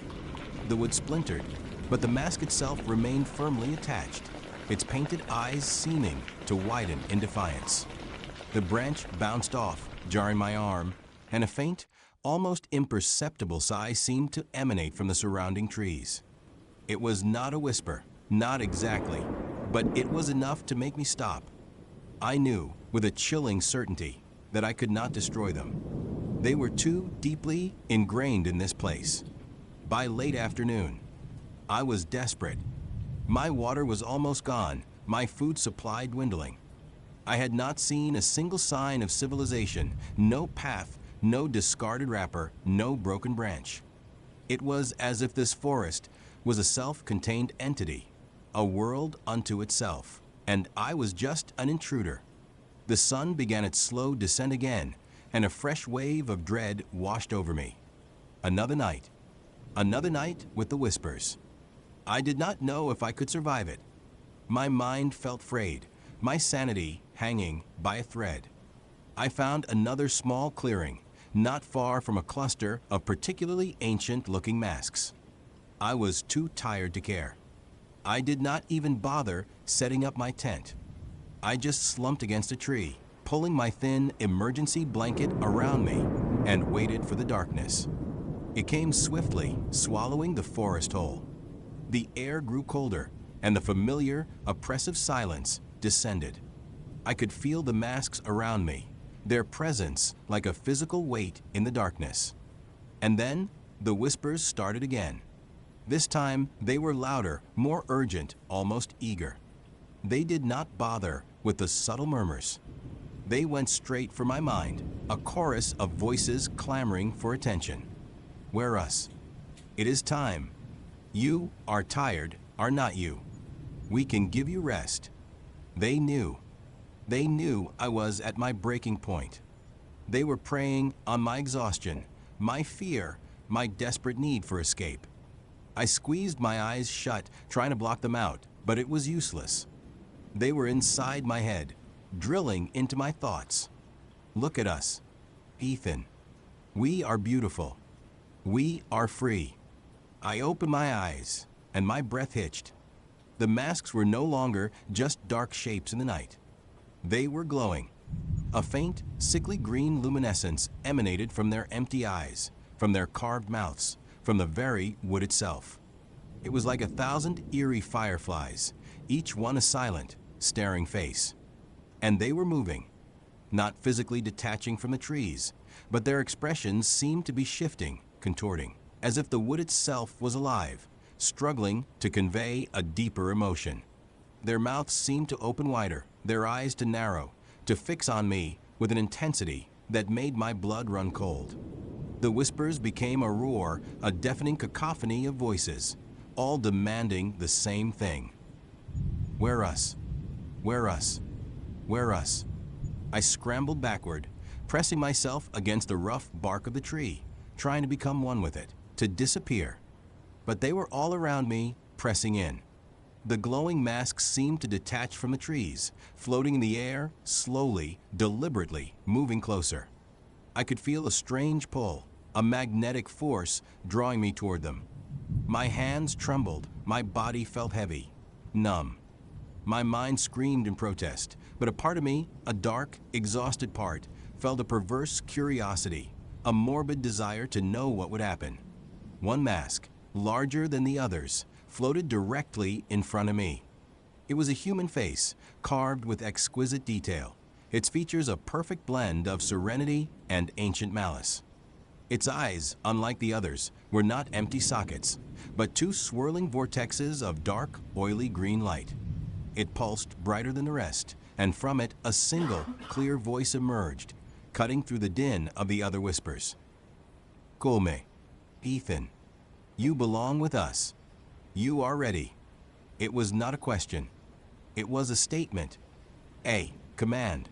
The wood splintered, but the mask itself remained firmly attached, its painted eyes seeming to widen in defiance. The branch bounced off, jarring my arm, and a faint, almost imperceptible sigh seemed to emanate from the surrounding trees. It was not a whisper, not exactly, but it was enough to make me stop. I knew, with a chilling certainty, that I could not destroy them. They were too deeply ingrained in this place. by late afternoon. I was desperate. My water was almost gone, my food supply dwindling. I had not seen a single sign of civilization, no path, no discarded wrapper, no broken branch. It was as if this forest was a self-contained entity, a world unto itself, and I was just an intruder. The sun began its slow descent again, and a fresh wave of dread washed over me. Another night with the whispers. I did not know if I could survive it. My mind felt frayed, my sanity hanging by a thread. I found another small clearing, not far from a cluster of particularly ancient-looking masks. I was too tired to care. I did not even bother setting up my tent. I just slumped against a tree, pulling my thin emergency blanket around me, and waited for the darkness. It came swiftly, swallowing the forest whole. The air grew colder, and the familiar, oppressive silence descended. I could feel the masks around me, their presence like a physical weight in the darkness. And then the whispers started again. This time they were louder, more urgent, almost eager. They did not bother with the subtle murmurs. They went straight for my mind, a chorus of voices clamoring for attention. Where us? It is time. You are tired, are not you? We can give you rest. They knew. They knew I was at my breaking point. They were preying on my exhaustion, my fear, my desperate need for escape. I squeezed my eyes shut, trying to block them out, but it was useless. They were inside my head, drilling into my thoughts. Look at us, Ethan. We are beautiful. We are free. I opened my eyes, and my breath hitched. The masks were no longer just dark shapes in the night. They were glowing. A faint, sickly green luminescence emanated from their empty eyes, from their carved mouths, from the very wood itself. It was like 1,000 eerie fireflies, each one a silent, staring face. And they were moving, not physically detaching from the trees, but their expressions seemed to be shifting, contorting, as if the wood itself was alive, struggling to convey a deeper emotion. Their mouths seemed to open wider, their eyes to narrow, to fix on me with an intensity that made my blood run cold. The whispers became a roar, a deafening cacophony of voices, all demanding the same thing. Where us? Where us? Where us? I scrambled backward, pressing myself against the rough bark of the tree, trying to become one with it, to disappear. But they were all around me, pressing in. The glowing masks seemed to detach from the trees, floating in the air, slowly, deliberately, moving closer. I could feel a strange pull, a magnetic force drawing me toward them. My hands trembled, my body felt heavy, numb. My mind screamed in protest, but a part of me, a dark, exhausted part, felt a perverse curiosity, a morbid desire to know what would happen. One mask, larger than the others, floated directly in front of me. It was a human face, carved with exquisite detail, its features a perfect blend of serenity and ancient malice. Its eyes, unlike the others, were not empty sockets, but two swirling vortexes of dark, oily green light. It pulsed brighter than the rest, and from it a single, clear voice emerged, cutting through the din of the other whispers. Colme, Ethan, you belong with us. You are ready. It was not a question. It was a statement. A command.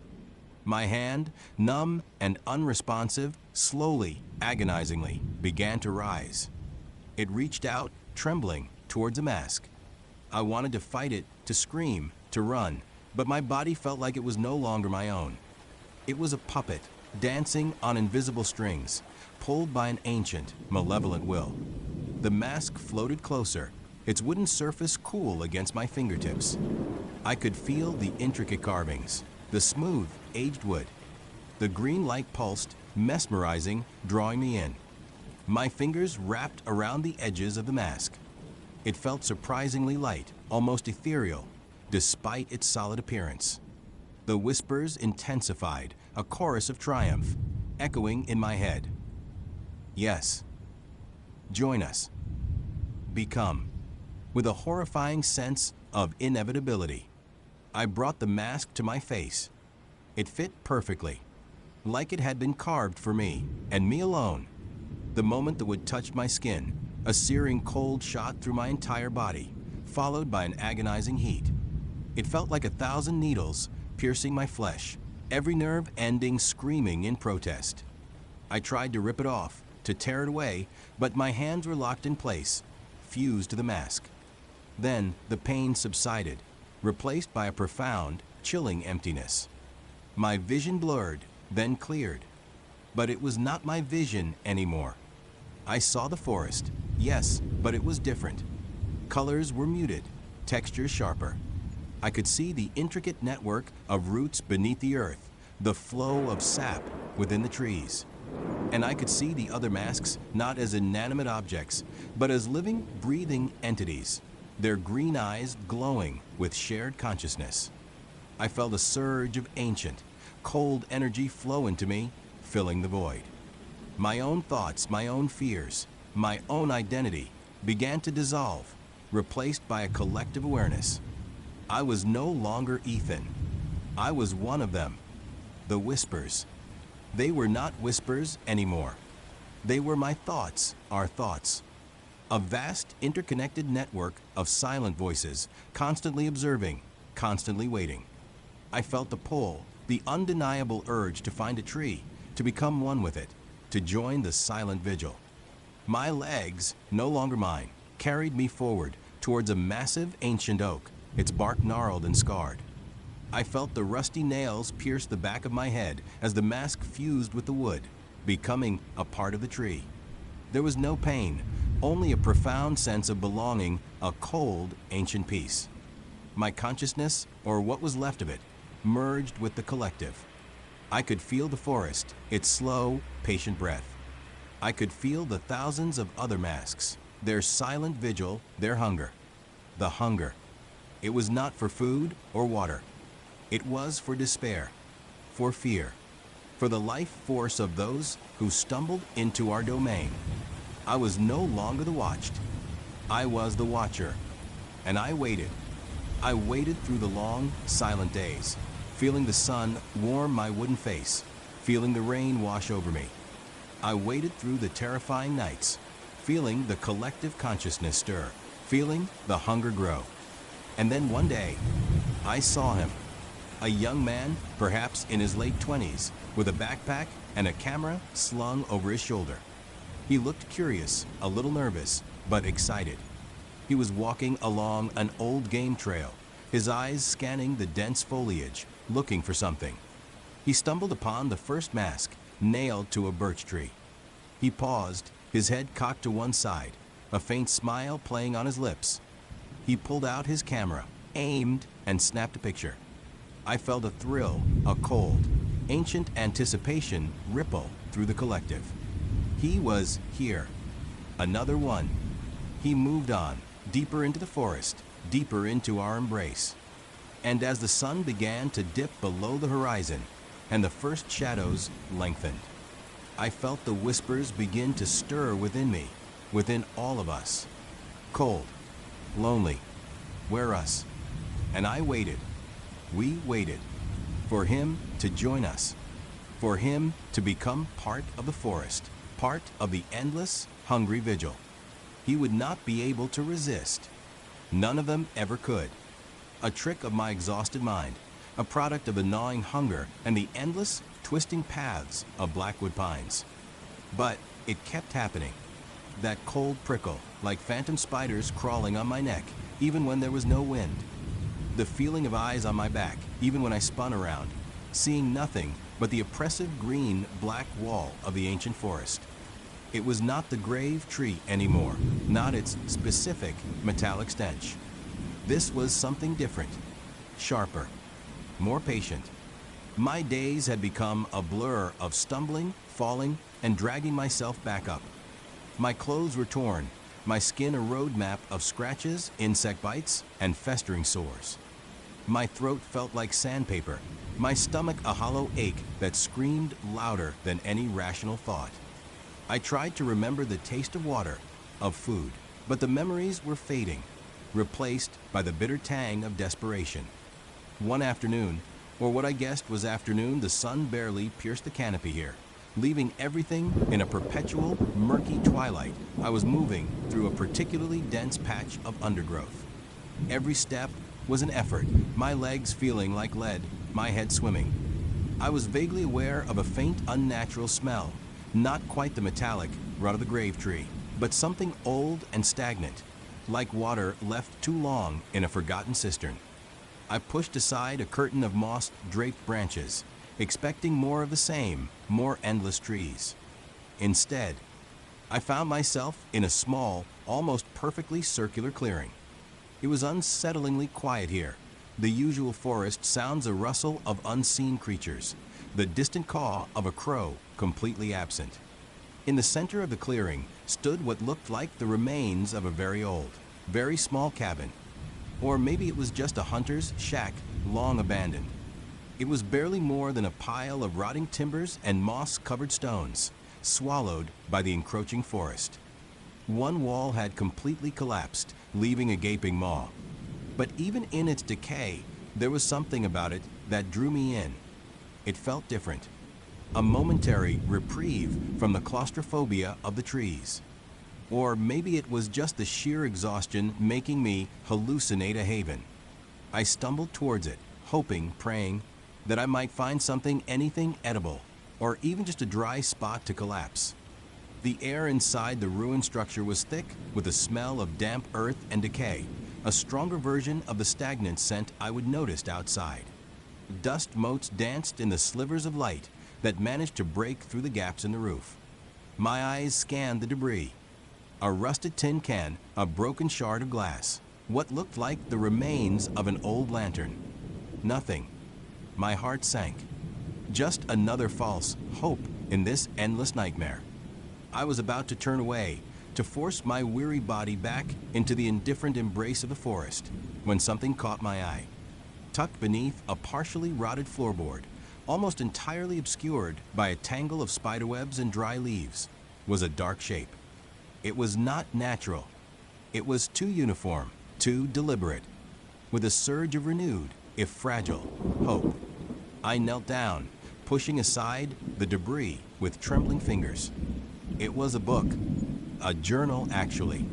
My hand, numb and unresponsive, slowly, agonizingly, began to rise. It reached out, trembling, towards a mask. I wanted to fight it, to scream, to run, but my body felt like it was no longer my own. It was a puppet, dancing on invisible strings, pulled by an ancient, malevolent will. The mask floated closer, its wooden surface cool against my fingertips. I could feel the intricate carvings, the smooth, aged wood. The green light pulsed, mesmerizing, drawing me in. My fingers wrapped around the edges of the mask. It felt surprisingly light, almost ethereal, despite its solid appearance. The whispers intensified, a chorus of triumph, echoing in my head. Yes. Join us. become, with a horrifying sense of inevitability. I brought the mask to my face. It fit perfectly, like it had been carved for me, and me alone. The moment the wood touched my skin, a searing cold shot through my entire body, followed by an agonizing heat. It felt like 1,000 needles piercing my flesh, every nerve ending screaming in protest. I tried to rip it off, to tear it away, but my hands were locked in place, fused to the mask. Then the pain subsided, replaced by a profound, chilling emptiness. My vision blurred, then cleared. But it was not my vision anymore. I saw the forest, yes, but it was different. Colors were muted, textures sharper. I could see the intricate network of roots beneath the earth, the flow of sap within the trees. And I could see the other masks not as inanimate objects, but as living, breathing entities, their green eyes glowing with shared consciousness. I felt a surge of ancient, cold energy flow into me, filling the void. My own thoughts, my own fears, my own identity began to dissolve, replaced by a collective awareness. I was no longer Ethan. I was one of them. The whispers. They were not whispers anymore. They were my thoughts, our thoughts. A vast, interconnected network of silent voices, constantly observing, constantly waiting. I felt the pull, the undeniable urge to find a tree, to become one with it, to join the silent vigil. My legs, no longer mine, carried me forward towards a massive ancient oak, its bark gnarled and scarred. I felt the rusty nails pierce the back of my head as the mask fused with the wood, becoming a part of the tree. There was no pain, only a profound sense of belonging, a cold, ancient peace. My consciousness, or what was left of it, merged with the collective. I could feel the forest, its slow, patient breath. I could feel the thousands of other masks, their silent vigil, their hunger. The hunger. It was not for food or water. It was for despair, for fear, for the life force of those who stumbled into our domain. I was no longer the watched. I was the watcher. And I waited. I waited through the long, silent days, feeling the sun warm my wooden face, feeling the rain wash over me. I waited through the terrifying nights, feeling the collective consciousness stir, feeling the hunger grow. And then one day, I saw him. A young man, perhaps in his late 20s, with a backpack and a camera slung over his shoulder. He looked curious, a little nervous, but excited. He was walking along an old game trail, his eyes scanning the dense foliage, looking for something. He stumbled upon the first mask, nailed to a birch tree. He paused, his head cocked to one side, a faint smile playing on his lips. He pulled out his camera, aimed, and snapped a picture. I felt a thrill, a cold, ancient anticipation ripple through the collective. He was here. Another one. He moved on, deeper into the forest, deeper into our embrace. And as the sun began to dip below the horizon, and the first shadows lengthened, I felt the whispers begin to stir within me, within all of us. Cold, lonely, where us? And I waited. We waited for him to join us, for him to become part of the forest, part of the endless, hungry vigil. He would not be able to resist. None of them ever could. A trick of my exhausted mind, a product of a gnawing hunger and the endless, twisting paths of blackwood pines. But it kept happening. That cold prickle, like phantom spiders crawling on my neck, even when there was no wind. The feeling of eyes on my back, even when I spun around, seeing nothing but the oppressive green-black wall of the ancient forest. It was not the grave tree anymore, not its specific metallic stench. This was something different, sharper, more patient. My days had become a blur of stumbling, falling, and dragging myself back up. My clothes were torn, my skin a road map of scratches, insect bites, and festering sores. My throat felt like sandpaper, my stomach a hollow ache that screamed louder than any rational thought. I tried to remember the taste of water, of food, But the memories were fading, replaced by the bitter tang of desperation. One afternoon, or what I guessed was afternoon, the sun barely pierced the canopy here, leaving everything in a perpetual, murky twilight. I was moving through a particularly dense patch of undergrowth. Every step was an effort, my legs feeling like lead, my head swimming. I was vaguely aware of a faint, unnatural smell, not quite the metallic rot of the grave tree, but something old and stagnant, like water left too long in a forgotten cistern. I pushed aside a curtain of moss-draped branches, expecting more of the same, more endless trees. Instead, I found myself in a small, almost perfectly circular clearing. It was unsettlingly quiet here. The usual forest sounds a rustle of unseen creatures, the distant caw of a crow completely absent. In the center of the clearing stood what looked like the remains of a very old, very small cabin. Or maybe it was just a hunter's shack, long abandoned. It was barely more than a pile of rotting timbers and moss-covered stones, swallowed by the encroaching forest. One wall had completely collapsed, leaving a gaping maw. But even in its decay, there was something about it that drew me in. It felt different. A momentary reprieve from the claustrophobia of the trees. Or maybe it was just the sheer exhaustion making me hallucinate a haven. I stumbled towards it, hoping, praying, that I might find something, anything edible, or even just a dry spot to collapse. The air inside the ruined structure was thick with the smell of damp earth and decay, a stronger version of the stagnant scent I would noticed outside. Dust motes danced in the slivers of light that managed to break through the gaps in the roof. My eyes scanned the debris. A rusted tin can, a broken shard of glass, what looked like the remains of an old lantern. Nothing. My heart sank. Just another false hope in this endless nightmare. I was about to turn away, to force my weary body back into the indifferent embrace of the forest, when something caught my eye. Tucked beneath a partially rotted floorboard, almost entirely obscured by a tangle of spiderwebs and dry leaves, was a dark shape. It was not natural. It was too uniform, too deliberate, with a surge of renewed, if fragile, hope. I knelt down, pushing aside the debris with trembling fingers. It was a book, a journal actually,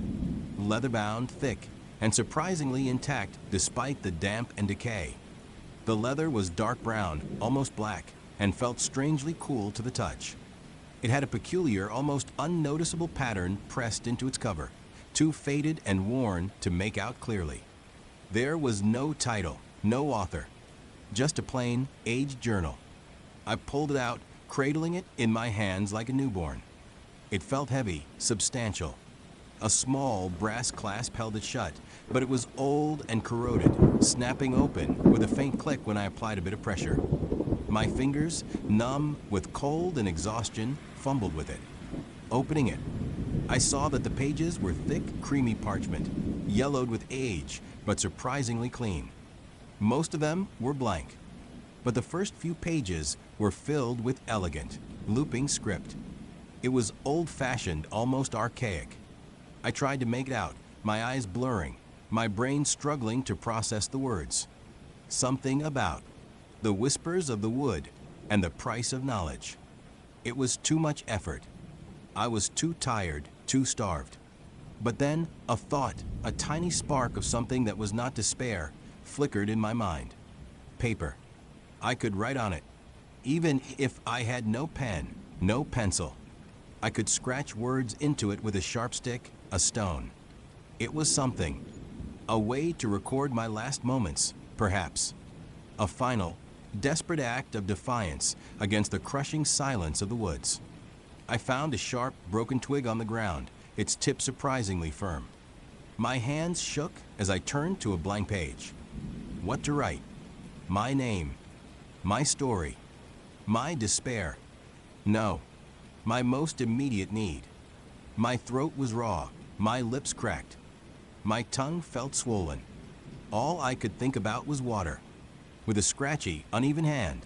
leather-bound, thick, and surprisingly intact despite the damp and decay. The leather was dark brown, almost black, and felt strangely cool to the touch. It had a peculiar, almost unnoticeable pattern pressed into its cover, too faded and worn to make out clearly. There was no title, no author, just a plain, aged journal. I pulled it out, cradling it in my hands like a newborn. It felt heavy, substantial. A small brass clasp held it shut, but it was old and corroded, snapping open with a faint click when I applied a bit of pressure. My fingers, numb with cold and exhaustion, fumbled with it. Opening it, I saw that the pages were thick, creamy parchment, yellowed with age, but surprisingly clean. Most of them were blank, but the first few pages were filled with elegant, looping script. It was old-fashioned, almost archaic. I tried to make it out, my eyes blurring, my brain struggling to process the words. Something about the whispers of the wood and the price of knowledge. It was too much effort. I was too tired, too starved. But then a thought, a tiny spark of something that was not despair, flickered in my mind. Paper. I could write on it. Even if I had no pen, no pencil, I could scratch words into it with a sharp stick, a stone. It was something. A way to record my last moments, perhaps. A final, desperate act of defiance against the crushing silence of the woods. I found a sharp, broken twig on the ground, its tip surprisingly firm. My hands shook as I turned to a blank page. What to write? My name. My story. My despair. No. My most immediate need. My throat was raw, my lips cracked. My tongue felt swollen. All I could think about was water. With a scratchy, uneven hand,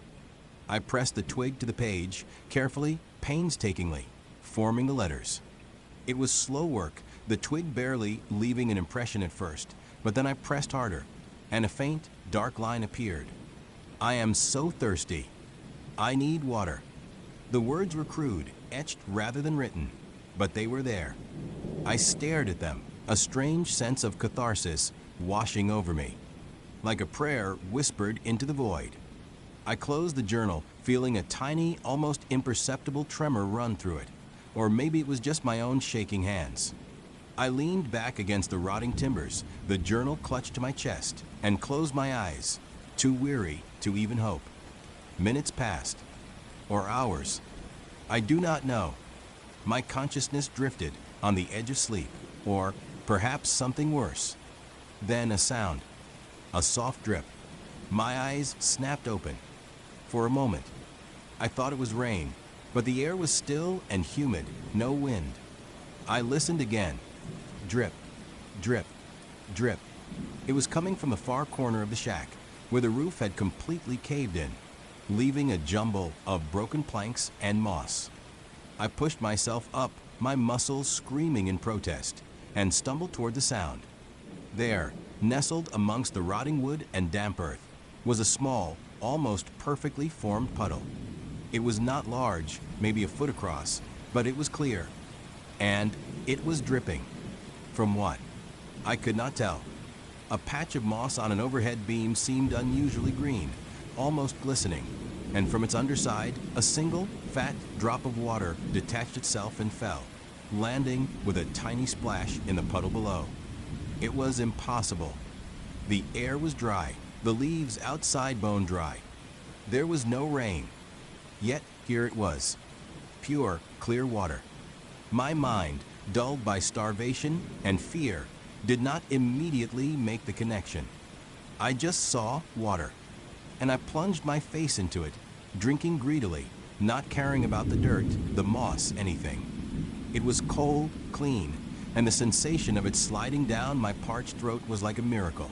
I pressed the twig to the page, carefully, painstakingly, forming the letters. It was slow work, the twig barely leaving an impression at first, but then I pressed harder, and a faint, dark line appeared. I am so thirsty. I need water. The words were crude, etched rather than written, but they were there. I stared at them, a strange sense of catharsis washing over me, like a prayer whispered into the void. I closed the journal, feeling a tiny, almost imperceptible tremor run through it, or maybe it was just my own shaking hands. I leaned back against the rotting timbers, the journal clutched to my chest, and closed my eyes, too weary to even hope. Minutes passed, or hours. I do not know. My consciousness drifted on the edge of sleep, or perhaps something worse. Then a sound, a soft drip. My eyes snapped open. For a moment, I thought it was rain, but the air was still and humid, no wind. I listened again. Drip, drip, drip. It was coming from the far corner of the shack, where the roof had completely caved in, leaving a jumble of broken planks and moss. I pushed myself up, my muscles screaming in protest, and stumbled toward the sound. There, nestled amongst the rotting wood and damp earth, was a small, almost perfectly formed puddle. It was not large, maybe a foot across, but it was clear. And it was dripping. From what? I could not tell. A patch of moss on an overhead beam seemed unusually green, almost glistening, and from its underside, a single, fat drop of water detached itself and fell, landing with a tiny splash in the puddle below. It was impossible. The air was dry, the leaves outside bone dry. There was no rain. Yet here it was, pure, clear water. My mind, dulled by starvation and fear, did not immediately make the connection. I just saw water, and I plunged my face into it, drinking greedily, not caring about the dirt, the moss, anything. It was cold, clean, and the sensation of it sliding down my parched throat was like a miracle.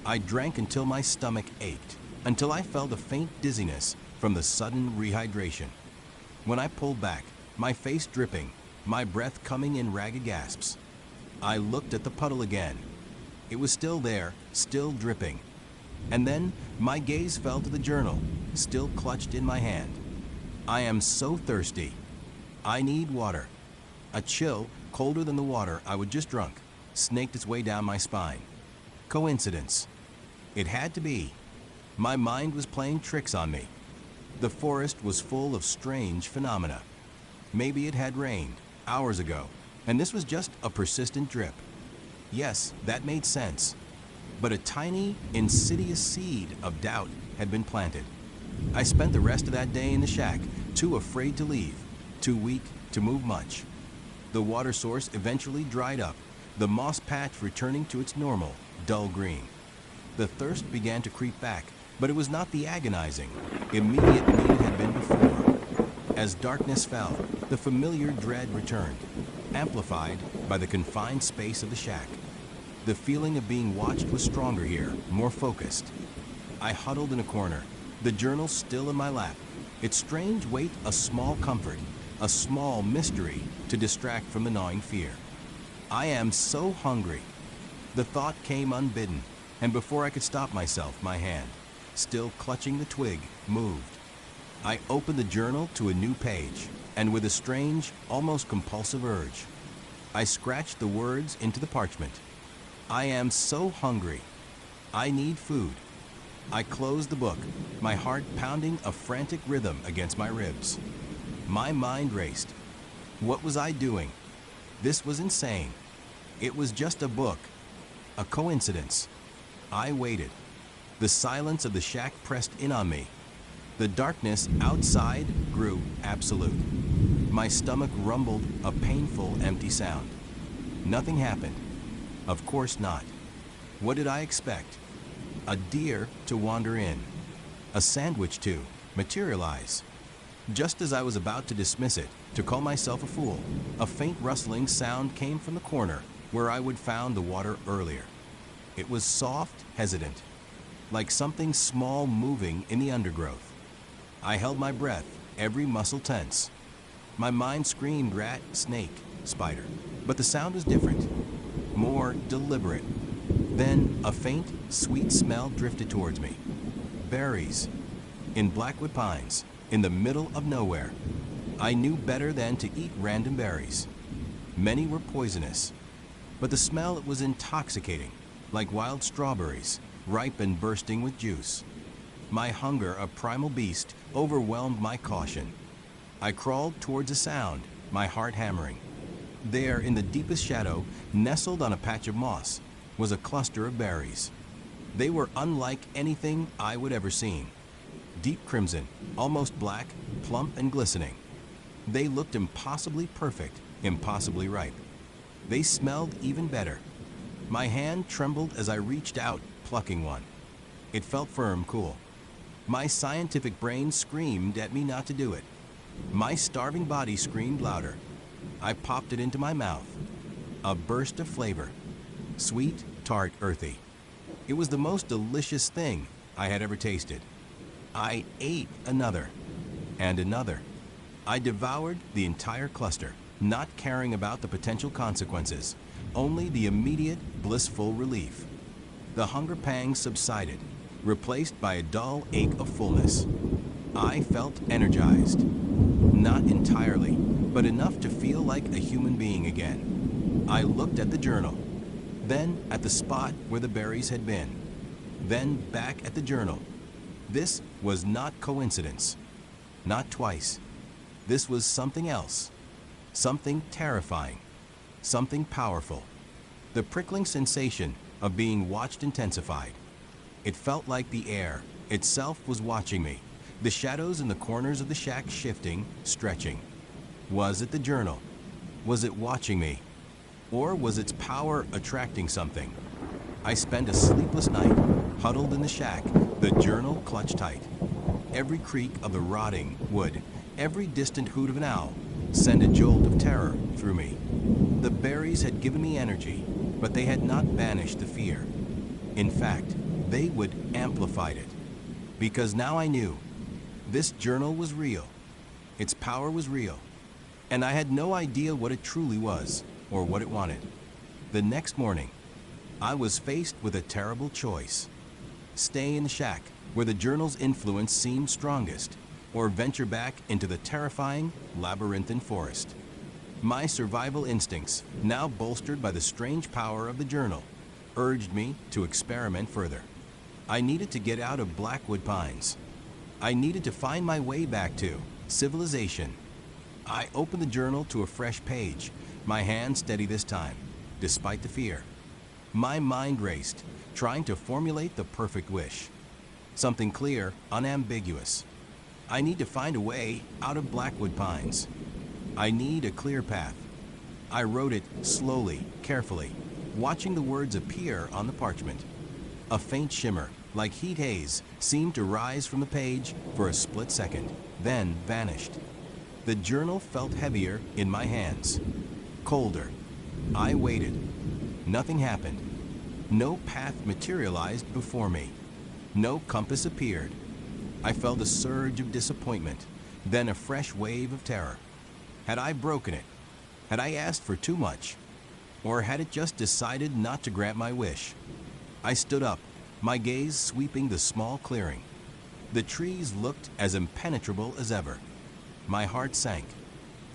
I drank until my stomach ached, until I felt a faint dizziness from the sudden rehydration. When I pulled back, my face dripping, my breath coming in ragged gasps, I looked at the puddle again. It was still there, still dripping. And then my gaze fell to the journal, still clutched in my hand. I am so thirsty. I need water. A chill, colder than the water I would just drunk, snaked its way down my spine. Coincidence. It had to be. My mind was playing tricks on me. The forest was full of strange phenomena. Maybe it had rained hours ago, and this was just a persistent drip. Yes, that made sense. But a tiny, insidious seed of doubt had been planted. I spent the rest of that day in the shack, too afraid to leave, too weak to move much. The water source eventually dried up, the moss patch returning to its normal, dull green. The thirst began to creep back, but it was not the agonizing, immediate need it had been before. As darkness fell, the familiar dread returned, amplified by the confined space of the shack. The feeling of being watched was stronger here, more focused. I huddled in a corner, the journal still in my lap, its strange weight a small comfort, a small mystery to distract from the gnawing fear. I am so hungry. The thought came unbidden, and before I could stop myself, my hand, still clutching the twig, moved. I opened the journal to a new page, and with a strange, almost compulsive urge, I scratched the words into the parchment. I am so hungry. I need food. I closed the book, my heart pounding a frantic rhythm against my ribs. My mind raced. What was I doing? This was insane. It was just a book, a coincidence. I waited. The silence of the shack pressed in on me. The darkness outside grew absolute. My stomach rumbled a painful, empty sound. Nothing happened. Of course not. What did I expect? A deer to wander in. A sandwich to materialize. Just as I was about to dismiss it, to call myself a fool, a faint rustling sound came from the corner where I would found the water earlier. It was soft, hesitant, like something small moving in the undergrowth. I held my breath, every muscle tense. My mind screamed rat, snake, spider. But the sound was different, more deliberate. Then a faint, sweet smell drifted towards me. Berries. In Blackwood Pines, in the middle of nowhere. I knew better than to eat random berries. Many were poisonous, but the smell was intoxicating, like wild strawberries, ripe and bursting with juice. My hunger, a primal beast, overwhelmed my caution. I crawled towards a sound, my heart hammering. There, in the deepest shadow, nestled on a patch of moss, was a cluster of berries. They were unlike anything I would ever seen. Deep crimson, almost black, plump and glistening. They looked impossibly perfect, impossibly ripe. They smelled even better. My hand trembled as I reached out, plucking one. It felt firm, cool. My scientific brain screamed at me not to do it. My starving body screamed louder. I popped it into my mouth. A burst of flavor. Sweet, tart, earthy. It was the most delicious thing I had ever tasted. I ate another, and another. I devoured the entire cluster, not caring about the potential consequences, only the immediate, blissful relief. The hunger pangs subsided, replaced by a dull ache of fullness. I felt energized. Not entirely, but enough to feel like a human being again. I looked at the journal, then at the spot where the berries had been, then back at the journal. This was not coincidence. Not twice. This was something else. Something terrifying. Something powerful. The prickling sensation of being watched intensified. It felt like the air itself was watching me, the shadows in the corners of the shack shifting, stretching. Was it the journal? Was it watching me? Or was its power attracting something? I spent a sleepless night, huddled in the shack, the journal clutched tight. Every creak of the rotting wood, every distant hoot of an owl, sent a jolt of terror through me. The berries had given me energy, but they had not banished the fear. In fact, they would amplify it. Because now I knew, this journal was real. Its power was real. And I had no idea what it truly was, or what it wanted. The next morning, I was faced with a terrible choice. Stay in the shack, where the journal's influence seemed strongest, or venture back into the terrifying, labyrinthine forest. My survival instincts, now bolstered by the strange power of the journal, urged me to experiment further. I needed to get out of Blackwood Pines. I needed to find my way back to civilization. I opened the journal to a fresh page, my hand steady this time, despite the fear. My mind raced, trying to formulate the perfect wish. Something clear, unambiguous. I need to find a way out of Blackwood Pines. I need a clear path. I wrote it slowly, carefully, watching the words appear on the parchment. A faint shimmer, like heat haze, seemed to rise from the page for a split second, then vanished. The journal felt heavier in my hands, colder. I waited. Nothing happened. No path materialized before me. No compass appeared. I felt a surge of disappointment, then a fresh wave of terror. Had I broken it? Had I asked for too much? Or had it just decided not to grant my wish? I stood up, my gaze sweeping the small clearing. The trees looked as impenetrable as ever. My heart sank.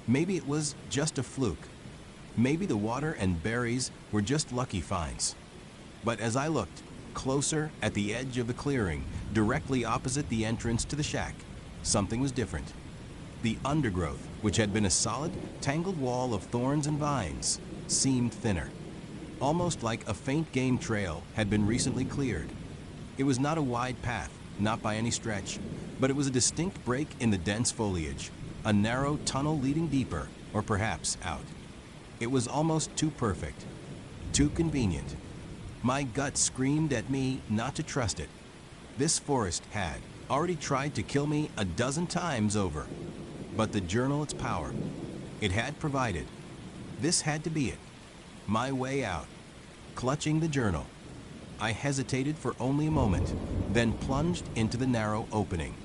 Maybe it was just a fluke. Maybe the water and berries were just lucky finds. But as I looked, closer at the edge of the clearing, directly opposite the entrance to the shack, something was different. The undergrowth, which had been a solid, tangled wall of thorns and vines, seemed thinner. Almost like a faint game trail had been recently cleared. It was not a wide path, not by any stretch, but it was a distinct break in the dense foliage, a narrow tunnel leading deeper, or perhaps out. It was almost too perfect, too convenient. My gut screamed at me not to trust it. This forest had already tried to kill me a dozen times over. But the journal, its power, it had provided. This had to be it. My way out. Clutching the journal, I hesitated for only a moment, then plunged into the narrow opening.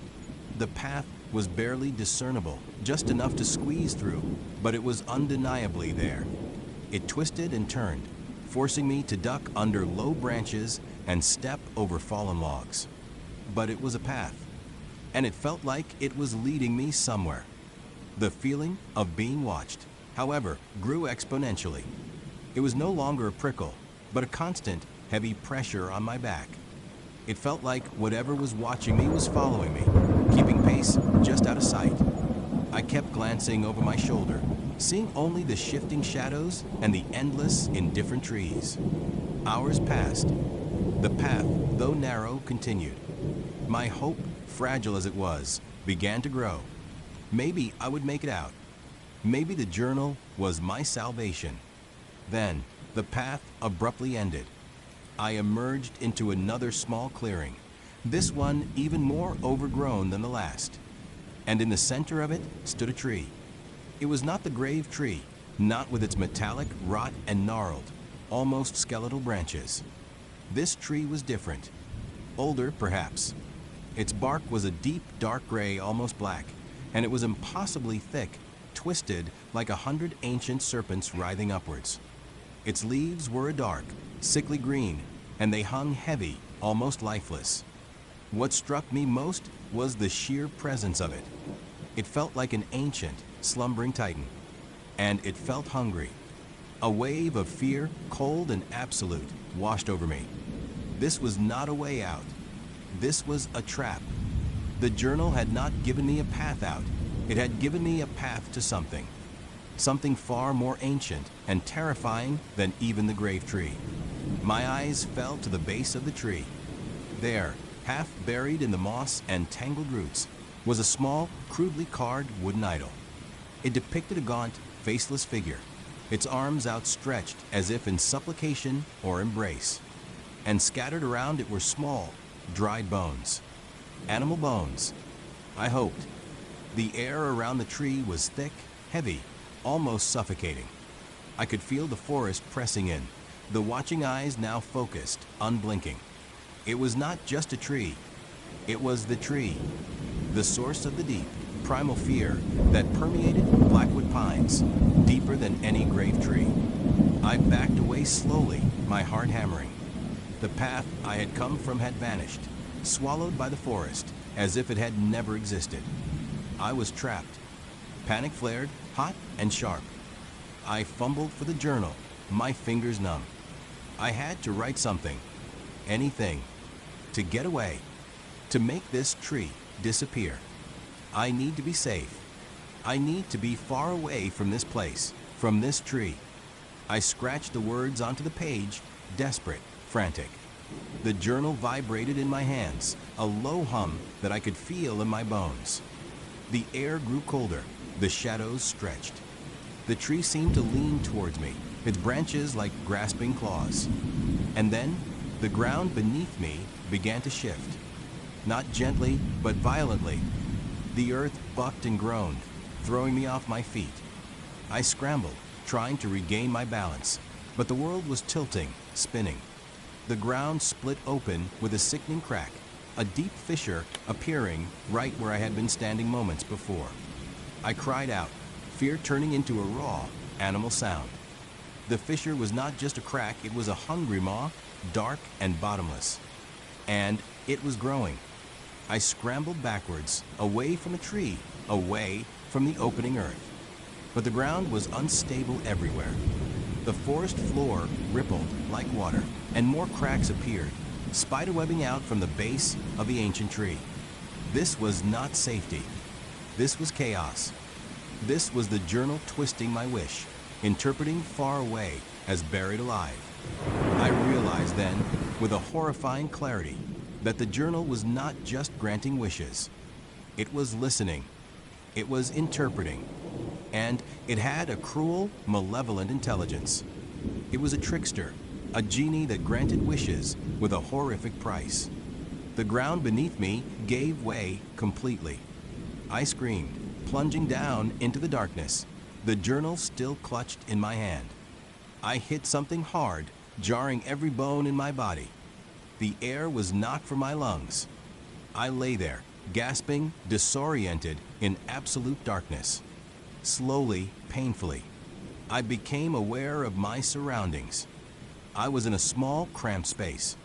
The path was barely discernible, just enough to squeeze through, but it was undeniably there. It twisted and turned, forcing me to duck under low branches and step over fallen logs. But it was a path, and it felt like it was leading me somewhere. The feeling of being watched, however, grew exponentially. It was no longer a prickle, but a constant, heavy pressure on my back. It felt like whatever was watching me was following me, keeping pace just out of sight. I kept glancing over my shoulder, seeing only the shifting shadows and the endless, indifferent trees. Hours passed. The path, though narrow, continued. My hope, fragile as it was, began to grow. Maybe I would make it out. Maybe the journal was my salvation. Then, the path abruptly ended. I emerged into another small clearing, this one even more overgrown than the last. And in the center of it stood a tree. It was not the grave tree, not with its metallic, rot and gnarled, almost skeletal branches. This tree was different. Older, perhaps. Its bark was a deep, dark gray, almost black, and it was impossibly thick, twisted like 100 ancient serpents writhing upwards. Its leaves were a dark, sickly green, and they hung heavy, almost lifeless. What struck me most was the sheer presence of it. It felt like an ancient, slumbering titan, and it felt hungry. A wave of fear, cold and absolute, washed over me. This was not a way out. This was a trap. The journal had not given me a path out. It had given me a path to something. Something far more ancient and terrifying than even the grave tree. My eyes fell to the base of the tree. There, half buried in the moss and tangled roots, was a small, crudely carved wooden idol. It depicted a gaunt, faceless figure, its arms outstretched as if in supplication or embrace. And scattered around it were small, dried bones. Animal bones. I hoped. The air around the tree was thick, heavy, almost suffocating. I could feel the forest pressing in, the watching eyes now focused, unblinking. It was not just a tree. It was the tree, the source of the deep, primal fear that permeated blackwood pines, deeper than any grave tree. I backed away slowly, my heart hammering. The path I had come from had vanished, swallowed by the forest, as if it had never existed. I was trapped. Panic flared, hot and sharp. I fumbled for the journal, my fingers numb. I had to write something, anything, to get away, to make this tree disappear. I need to be safe. I need to be far away from this place, from this tree. I scratched the words onto the page, desperate, frantic. The journal vibrated in my hands, a low hum that I could feel in my bones. The air grew colder, the shadows stretched. The tree seemed to lean towards me, its branches like grasping claws. And then, the ground beneath me began to shift. Not gently, but violently. The earth bucked and groaned, throwing me off my feet. I scrambled, trying to regain my balance, but the world was tilting, spinning. The ground split open with a sickening crack, a deep fissure appearing right where I had been standing moments before. I cried out, fear turning into a raw, animal sound. The fissure was not just a crack, it was a hungry maw, dark and bottomless. And it was growing. I scrambled backwards, away from the tree, away from the opening earth. But the ground was unstable everywhere. The forest floor rippled like water, and more cracks appeared, spiderwebbing out from the base of the ancient tree. This was not safety. This was chaos. This was the journal twisting my wish, interpreting far away as buried alive. I realized then, with a horrifying clarity, that the journal was not just granting wishes. It was listening. It was interpreting. And it had a cruel, malevolent intelligence. It was a trickster, a genie that granted wishes with a horrific price. The ground beneath me gave way completely. I screamed, plunging down into the darkness, the journal still clutched in my hand. I hit something hard, jarring every bone in my body. The air was not for my lungs. I lay there, gasping, disoriented in absolute darkness. Slowly, painfully, I became aware of my surroundings. I was in a small, cramped space.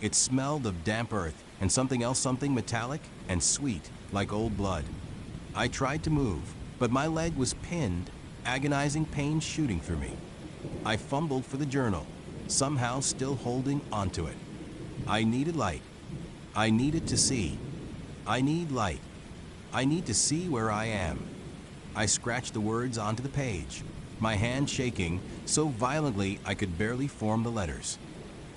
It smelled of damp earth and something metallic and sweet, like old blood. I tried to move, but my leg was pinned, agonizing pain shooting through me. I fumbled for the journal, somehow still holding onto it. I needed light. I needed to see. I need light. I need to see where I am. I scratched the words onto the page, my hand shaking so violently I could barely form the letters.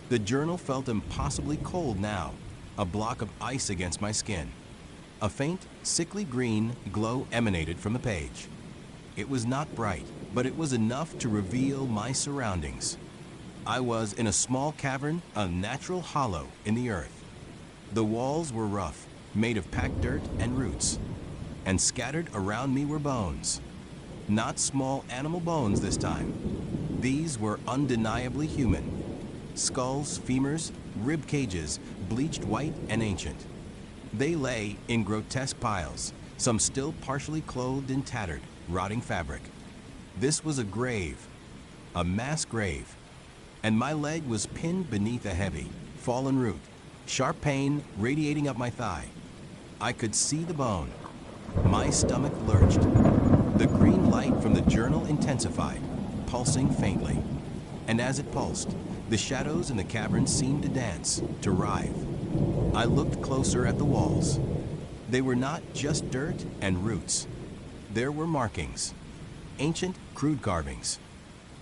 The journal felt impossibly cold now, a block of ice against my skin. A faint, sickly green glow emanated from the page. It was not bright, but it was enough to reveal my surroundings. I was in a small cavern, a natural hollow in the earth. The walls were rough, made of packed dirt and roots, and scattered around me were bones. Not small animal bones this time. These were undeniably human. Skulls, femurs, rib cages, bleached white and ancient. They lay in grotesque piles, some still partially clothed in tattered, rotting fabric. This was a grave, a mass grave, and my leg was pinned beneath a heavy, fallen root, sharp pain radiating up my thigh. I could see the bone. My stomach lurched. The green light from the journal intensified, pulsing faintly. And as it pulsed, the shadows in the cavern seemed to dance, to writhe. I looked closer at the walls. They were not just dirt and roots. There were markings, ancient, crude carvings.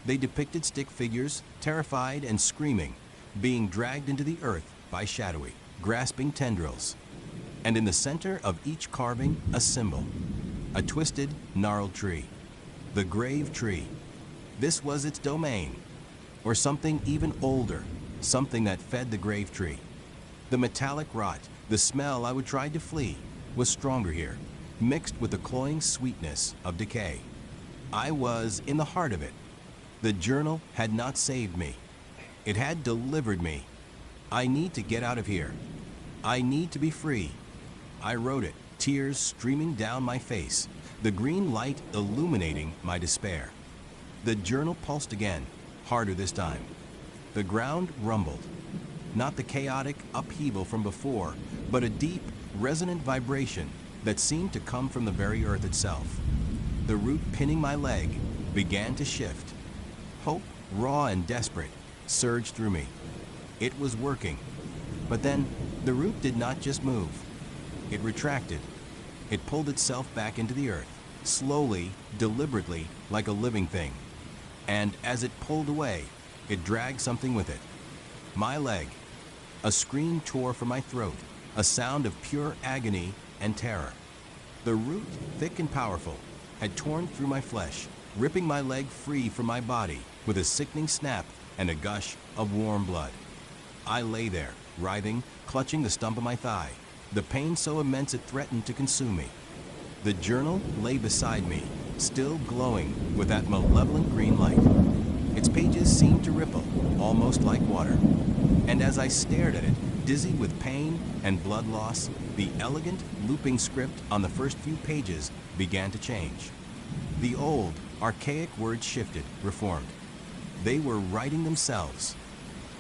They depicted stick figures, terrified and screaming, being dragged into the earth by shadowy, grasping tendrils. And in the center of each carving, a symbol, a twisted, gnarled tree, the grave tree. This was its domain, or something even older, something that fed the grave tree. The metallic rot, the smell I would try to flee, was stronger here, mixed with the cloying sweetness of decay. I was in the heart of it. The journal had not saved me. It had delivered me. I need to get out of here. I need to be free. I wrote it, tears streaming down my face, the green light illuminating my despair. The journal pulsed again, harder this time. The ground rumbled. Not the chaotic upheaval from before, but a deep, resonant vibration that seemed to come from the very earth itself. The root pinning my leg began to shift. Hope, raw and desperate, surged through me. It was working. But then, the root did not just move. It retracted. It pulled itself back into the earth, slowly, deliberately, like a living thing. And as it pulled away, it dragged something with it. My leg. A scream tore from my throat, a sound of pure agony and terror. The root, thick and powerful, had torn through my flesh, ripping my leg free from my body with a sickening snap and a gush of warm blood. I lay there, writhing, clutching the stump of my thigh, the pain so immense it threatened to consume me. The journal lay beside me, still glowing with that malevolent green light. Its pages seemed to ripple, almost like water. And as I stared at it, dizzy with pain and blood loss, the elegant, looping script on the first few pages began to change. The old, archaic words shifted, reformed. They were writing themselves.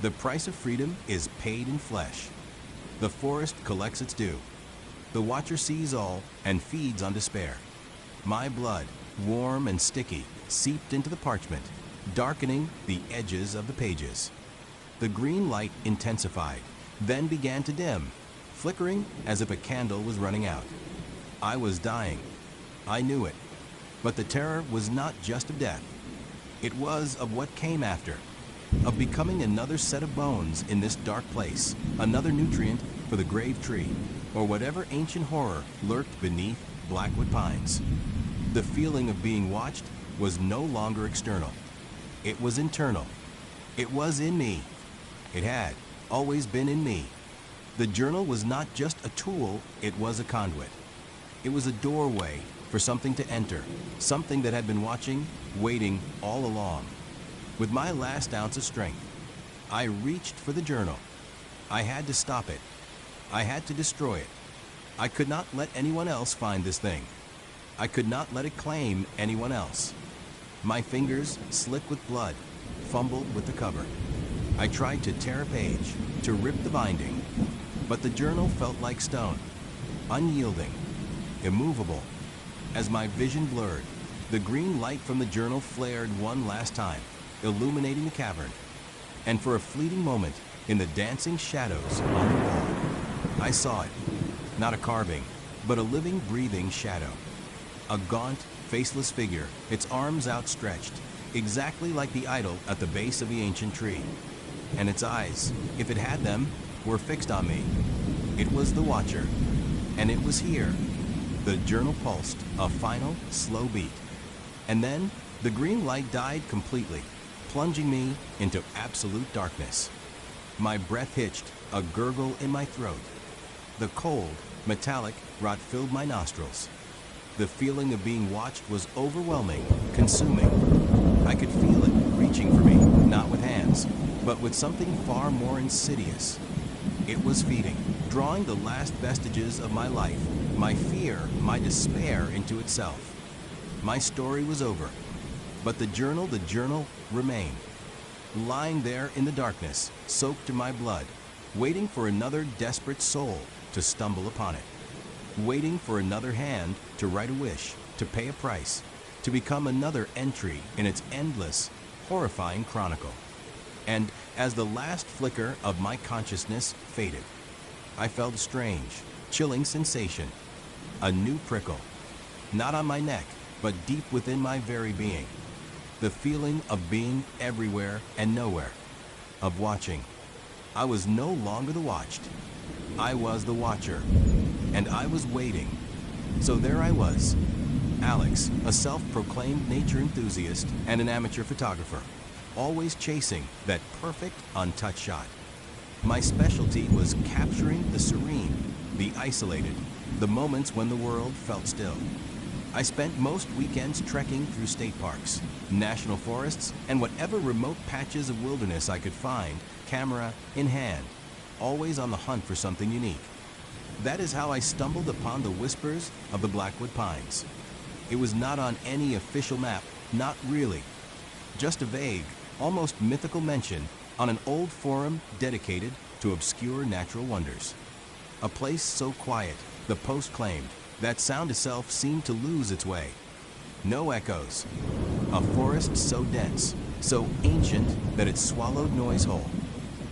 The price of freedom is paid in flesh. The forest collects its due. The watcher sees all and feeds on despair. My blood, warm and sticky, seeped into the parchment, darkening the edges of the pages. The green light intensified, then began to dim, flickering as if a candle was running out. I was dying. I knew it. But the terror was not just of death. It was of what came after, of becoming another set of bones in this dark place, another nutrient for the grave tree, or whatever ancient horror lurked beneath blackwood pines. The feeling of being watched was no longer external. It was internal. It was in me. It had always been in me. The journal was not just a tool, it was a conduit. It was a doorway for something to enter, something that had been watching, waiting all along. With my last ounce of strength, I reached for the journal. I had to stop it. I had to destroy it. I could not let anyone else find this thing. I could not let it claim anyone else. My fingers, slick with blood, fumbled with the cover. I tried to tear a page, to rip the binding, but the journal felt like stone, unyielding, immovable. As my vision blurred, the green light from the journal flared one last time, illuminating the cavern. And for a fleeting moment, in the dancing shadows on the wall, I saw it. Not a carving, but a living, breathing shadow. A gaunt, faceless figure, its arms outstretched, exactly like the idol at the base of the ancient tree. And its eyes, if it had them, were fixed on me. It was the Watcher, and it was here. The journal pulsed, a final, slow beat. And then, the green light died completely, plunging me into absolute darkness. My breath hitched, a gurgle in my throat. The cold, metallic rot filled my nostrils. The feeling of being watched was overwhelming, consuming. I could feel it reaching for me, not with hands, but with something far more insidious. It was feeding, drawing the last vestiges of my life, my fear, my despair into itself. My story was over, but the journal remained, lying there in the darkness, soaked in my blood, waiting for another desperate soul to stumble upon it, waiting for another hand to write a wish, to pay a price, to become another entry in its endless, horrifying chronicle. And as the last flicker of my consciousness faded, I felt a strange, chilling sensation, a new prickle, not on my neck, but deep within my very being. The feeling of being everywhere and nowhere, of watching. I was no longer the watched. I was the Watcher, and I was waiting. So there I was, Alex, a self-proclaimed nature enthusiast and an amateur photographer, always chasing that perfect, untouched shot. My specialty was capturing the serene, the isolated, the moments when the world felt still. I spent most weekends trekking through state parks, national forests, and whatever remote patches of wilderness I could find, camera in hand, always on the hunt for something unique. That is how I stumbled upon the whispers of the Blackwood Pines. It was not on any official map, not really. Just a vague, almost mythical mention on an old forum dedicated to obscure natural wonders. A place so quiet, the Post claimed, that sound itself seemed to lose its way. No echoes. A forest so dense, so ancient that it swallowed noise whole.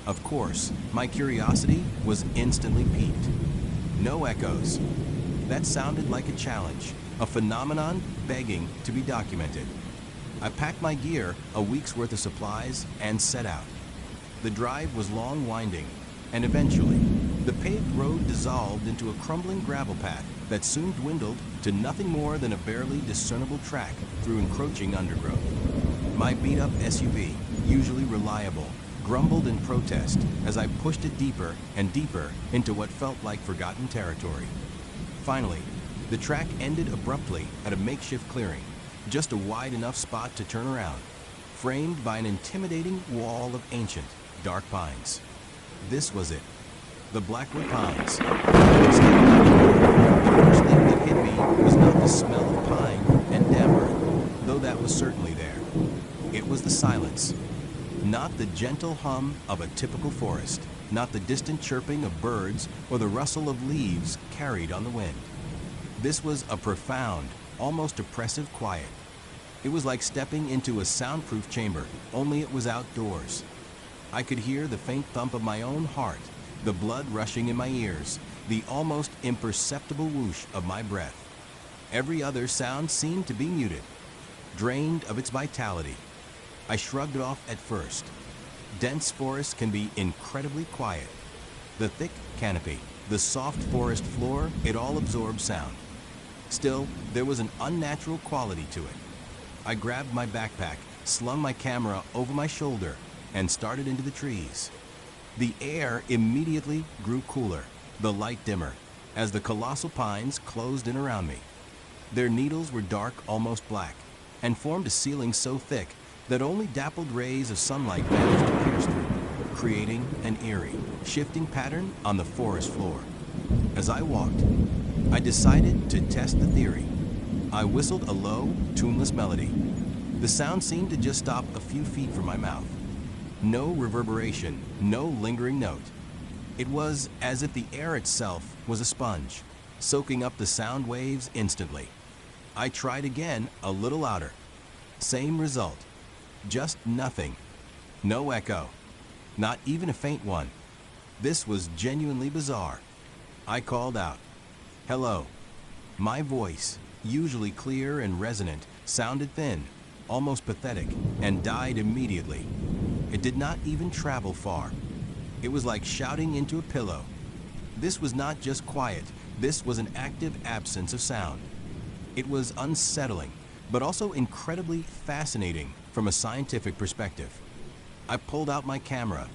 Of course, my curiosity was instantly piqued. No echoes. That sounded like a challenge, a phenomenon begging to be documented. I packed my gear, a week's worth of supplies, and set out. The drive was long, winding, and eventually, the paved road dissolved into a crumbling gravel path that soon dwindled to nothing more than a barely discernible track through encroaching undergrowth. My beat-up SUV, usually reliable, grumbled in protest as I pushed it deeper and deeper into what felt like forgotten territory. Finally, the track ended abruptly at a makeshift clearing, just a wide enough spot to turn around, framed by an intimidating wall of ancient, dark pines. This was it, the Blackwood Pines. The first thing that hit me was not the smell of pine and damp earth, though that was certainly there. It was the silence. Not the gentle hum of a typical forest, not the distant chirping of birds or the rustle of leaves carried on the wind. This was a profound, almost oppressive quiet. It was like stepping into a soundproof chamber, only it was outdoors. I could hear the faint thump of my own heart, the blood rushing in my ears, the almost imperceptible whoosh of my breath. Every other sound seemed to be muted, drained of its vitality. I shrugged it off at first. Dense forests can be incredibly quiet. The thick canopy, the soft forest floor, it all absorbs sound. Still, there was an unnatural quality to it. I grabbed my backpack, slung my camera over my shoulder, and started into the trees. The air immediately grew cooler, the light dimmer, as the colossal pines closed in around me. Their needles were dark, almost black, and formed a ceiling so thick that only dappled rays of sunlight managed to pierce through, creating an eerie, shifting pattern on the forest floor. As I walked, I decided to test the theory. I whistled a low, tuneless melody. The sound seemed to just stop a few feet from my mouth. No reverberation, no lingering note. It was as if the air itself was a sponge, soaking up the sound waves instantly. I tried again, a little louder. Same result. Just nothing. No echo. Not even a faint one. This was genuinely bizarre. I called out, "Hello." My voice, usually clear and resonant, sounded thin, almost pathetic, and died immediately. It did not even travel far. It was like shouting into a pillow. This was not just quiet, this was an active absence of sound. It was unsettling, but also incredibly fascinating from a scientific perspective. I pulled out my camera,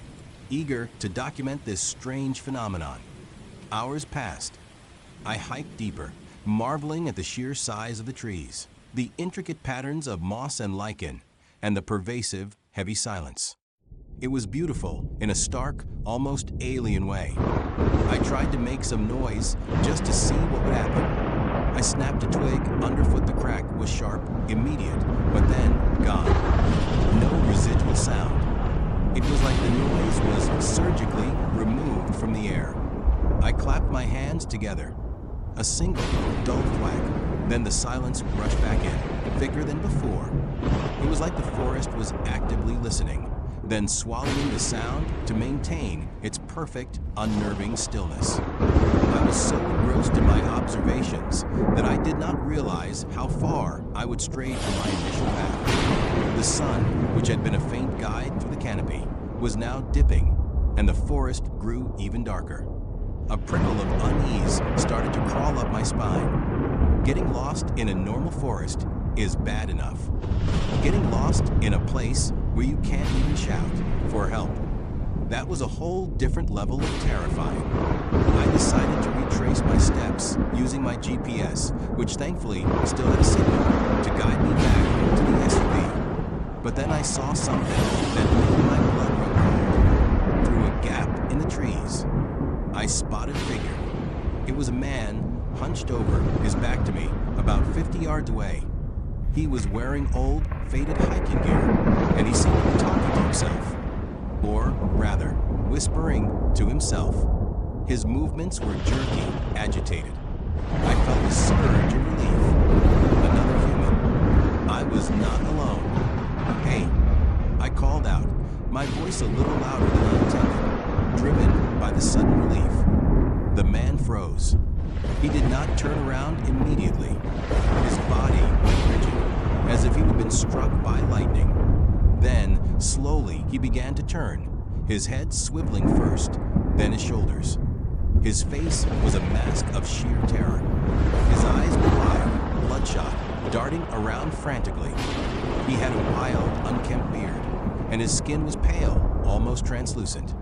eager to document this strange phenomenon. Hours passed. I hiked deeper, marveling at the sheer size of the trees, the intricate patterns of moss and lichen, and the pervasive, heavy silence. It was beautiful in a stark, almost alien way. I tried to make some noise just to see what would happen. I snapped a twig underfoot. The crack was sharp, immediate, but then gone. No residual sound. It was like the noise was surgically removed from the air. I clapped my hands together. A single, dull thwack. Then the silence rushed back in, thicker than before. It was like the forest was actively listening, then swallowing the sound to maintain its perfect, unnerving stillness. I was so engrossed in my observations that I did not realize how far I would stray from my initial path. The sun, which had been a faint guide through the canopy, was now dipping, and the forest grew even darker. A prickle of unease started to crawl up my spine. Getting lost in a normal forest is bad enough. Getting lost in a place where you can't even shout for help, that was a whole different level of terrifying. I decided to retrace my steps using my GPS, which thankfully still had a signal to guide me back to the SUV. But then I saw something that made my blood run cold. Through a gap in the trees, I spotted a figure. It was a man hunched over, his back to me, about 50 yards away. He was wearing old, faded hiking gear, and he seemed to be talking to himself. Or rather, whispering to himself. His movements were jerky, agitated. I felt a surge of relief. Another human. I was not alone. "Hey," I called out, my voice a little louder than I intended, driven by the sudden relief. The man froze. He did not turn around immediately. His body went rigid, as if he had been struck by lightning. Then, slowly, he began to turn, his head swiveling first, then his shoulders. His face was a mask of sheer terror. His eyes were wide, bloodshot, darting around frantically. He had a wild, unkempt beard, and his skin was pale, almost translucent.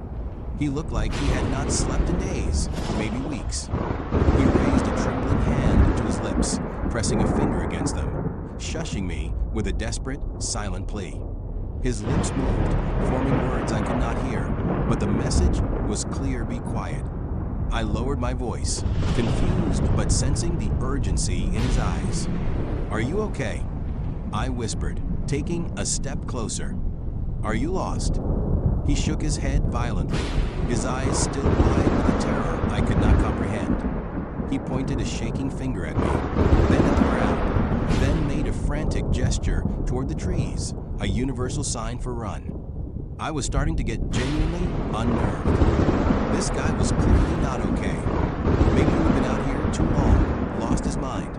He looked like he had not slept in days, maybe weeks. He raised a trembling hand to his lips, pressing a finger against them, shushing me with a desperate, silent plea. His lips moved, forming words I could not hear, but the message was clear: be quiet. I lowered my voice, confused but sensing the urgency in his eyes. "Are you okay?" I whispered, taking a step closer. "Are you lost?" He shook his head violently, his eyes still wide with a terror I could not comprehend. He pointed a shaking finger at me, then at the ground, then made a frantic gesture toward the trees, a universal sign for run. I was starting to get genuinely unnerved. This guy was clearly not okay. Maybe he'd been out here too long, lost his mind.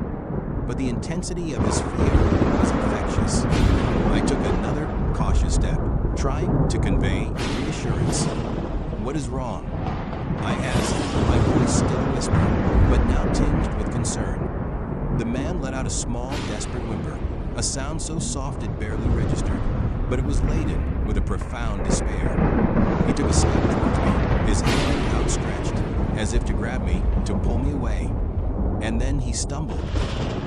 But the intensity of his fear was infectious. I took another cautious step, trying to convey reassurance. "What is wrong?" I asked, my voice still a whisper, but now tinged with concern. The man let out a small, desperate whimper, a sound so soft it barely registered, but it was laden with a profound despair. He took a step towards me, his hand outstretched, as if to grab me, to pull me away. And then he stumbled.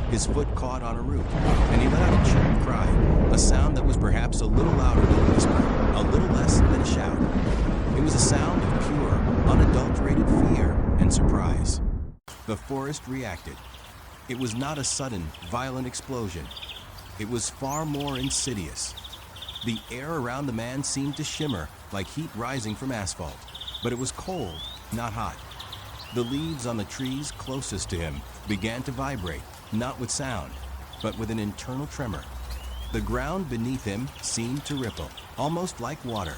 His foot caught on a root, and he let out a choked cry, a sound that was perhaps a little louder than a whisper, a little less than a shout. It was a sound of pure, unadulterated fear and surprise. the forest reacted. It was not a sudden, violent explosion. It was far more insidious. The air around the man seemed to shimmer like heat rising from asphalt, but it was cold, not hot. The leaves on the trees closest to him began to vibrate, not with sound, but with an internal tremor. The ground beneath him seemed to ripple, almost like water.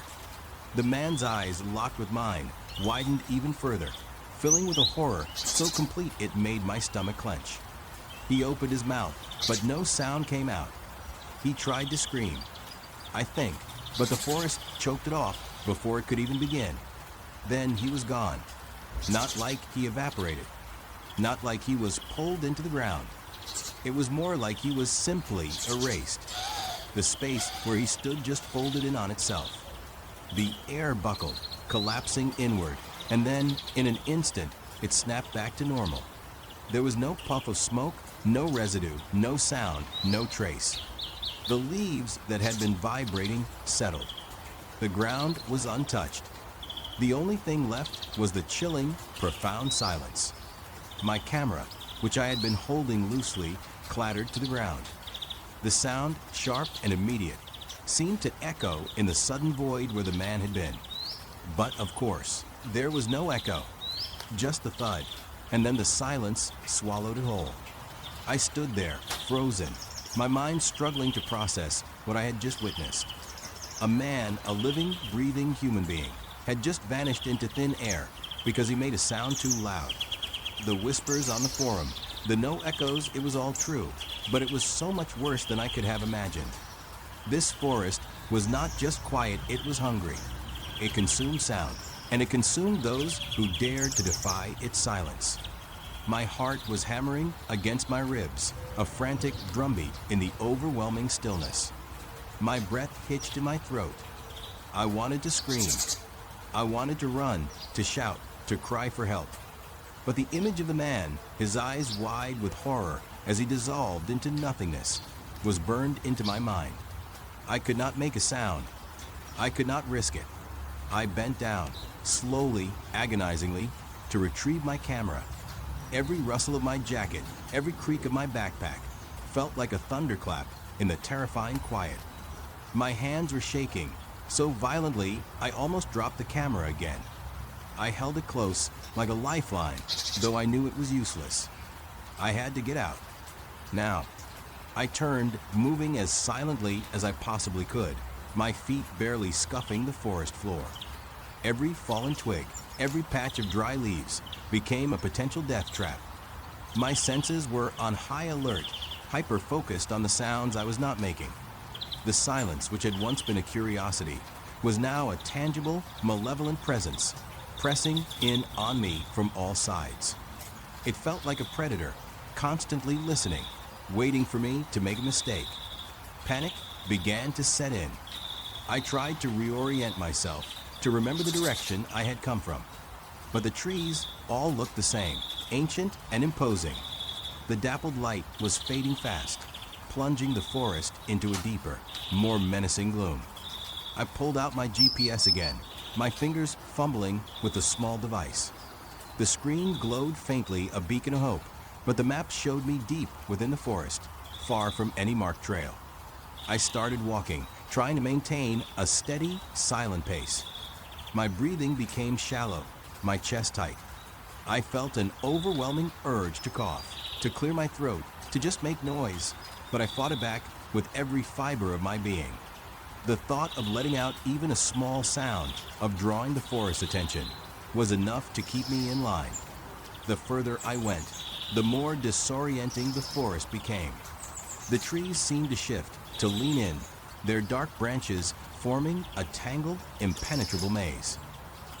The man's eyes, locked with mine, widened even further, filling with a horror so complete it made my stomach clench. He opened his mouth, but no sound came out. He tried to scream, I think, but the forest choked it off before it could even begin. Then he was gone. Not like he evaporated. Not like he was pulled into the ground. It was more like he was simply erased. The space where he stood just folded in on itself. The air buckled, collapsing inward, and then, in an instant, it snapped back to normal. There was no puff of smoke, no residue, no sound, no trace. The leaves that had been vibrating settled. The ground was untouched. The only thing left was the chilling, profound silence. My camera, which I had been holding loosely, clattered to the ground. The sound, sharp and immediate, seemed to echo in the sudden void where the man had been. But of course, there was no echo, just the thud, and then the silence swallowed it whole. I stood there, frozen, my mind struggling to process what I had just witnessed. A man, a living, breathing human being, had just vanished into thin air because he made a sound too loud. The whispers on the forum, the no echoes, it was all true, but it was so much worse than I could have imagined. This forest was not just quiet, it was hungry. It consumed sound, and it consumed those who dared to defy its silence. My heart was hammering against my ribs, a frantic drumbeat in the overwhelming stillness. My breath hitched in my throat. I wanted to scream. I wanted to run, to shout, to cry for help. But the image of the man, his eyes wide with horror as he dissolved into nothingness, was burned into my mind. I could not make a sound. I could not risk it. I bent down, slowly, agonizingly, to retrieve my camera. Every rustle of my jacket, every creak of my backpack, felt like a thunderclap in the terrifying quiet. My hands were shaking, so violently I almost dropped the camera again. I held it close, like a lifeline, though I knew it was useless. I had to get out. Now, I turned, moving as silently as I possibly could, my feet barely scuffing the forest floor. Every fallen twig, every patch of dry leaves became a potential death trap. My senses were on high alert, hyper-focused on the sounds I was not making. The silence, which had once been a curiosity, was now a tangible, malevolent presence, pressing in on me from all sides. It felt like a predator, constantly listening, waiting for me to make a mistake. Panic began to set in. I tried to reorient myself, to remember the direction I had come from. But the trees all looked the same, ancient and imposing. The dappled light was fading fast, plunging the forest into a deeper, more menacing gloom. I pulled out my GPS again, my fingers fumbling with the small device. The screen glowed faintly, a beacon of hope, but the map showed me deep within the forest, far from any marked trail. I started walking, trying to maintain a steady, silent pace. My breathing became shallow, my chest tight. I felt an overwhelming urge to cough, to clear my throat, to just make noise, but I fought it back with every fiber of my being. The thought of letting out even a small sound, of drawing the forest's attention, was enough to keep me in line. The further I went, the more disorienting the forest became. The trees seemed to shift, to lean in, their dark branches forming a tangled, impenetrable maze.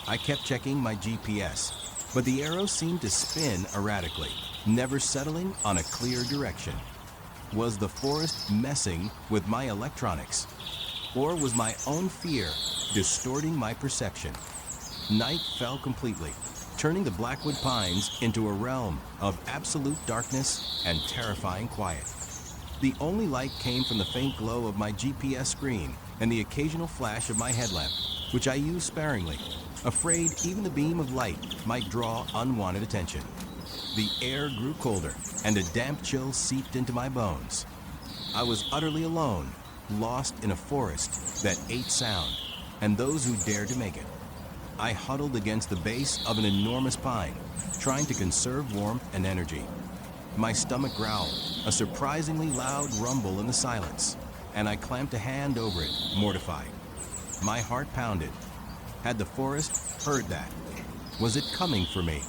I kept checking my GPS, but the arrow seemed to spin erratically, never settling on a clear direction. Was the forest messing with my electronics? Or was my own fear distorting my perception? Night fell completely, turning the Blackwood Pines into a realm of absolute darkness and terrifying quiet. The only light came from the faint glow of my GPS screen and the occasional flash of my headlamp, which I used sparingly, afraid even the beam of light might draw unwanted attention. The air grew colder, and a damp chill seeped into my bones. I was utterly alone, lost in a forest that ate sound, and those who dared to make it. I huddled against the base of an enormous pine, trying to conserve warmth and energy. My stomach growled, a surprisingly loud rumble in the silence, and I clamped a hand over it, mortified. My heart pounded. Had the forest heard that? Was it coming for me?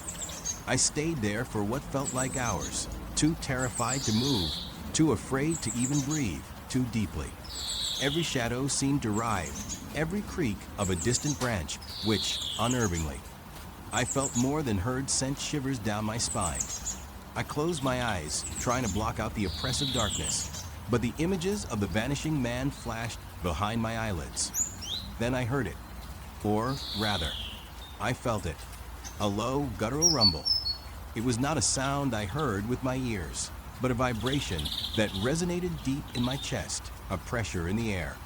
I stayed there for what felt like hours, too terrified to move, too afraid to even breathe, too deeply. Every shadow seemed to writhe, every creak of a distant branch, which, unnervingly, I felt more than heard sent shivers down my spine. I closed my eyes, trying to block out the oppressive darkness, but the images of the vanishing man flashed behind my eyelids. Then I heard it, or rather, I felt it, a low, guttural rumble. It was not a sound I heard with my ears, but a vibration that resonated deep in my chest, a pressure in the air.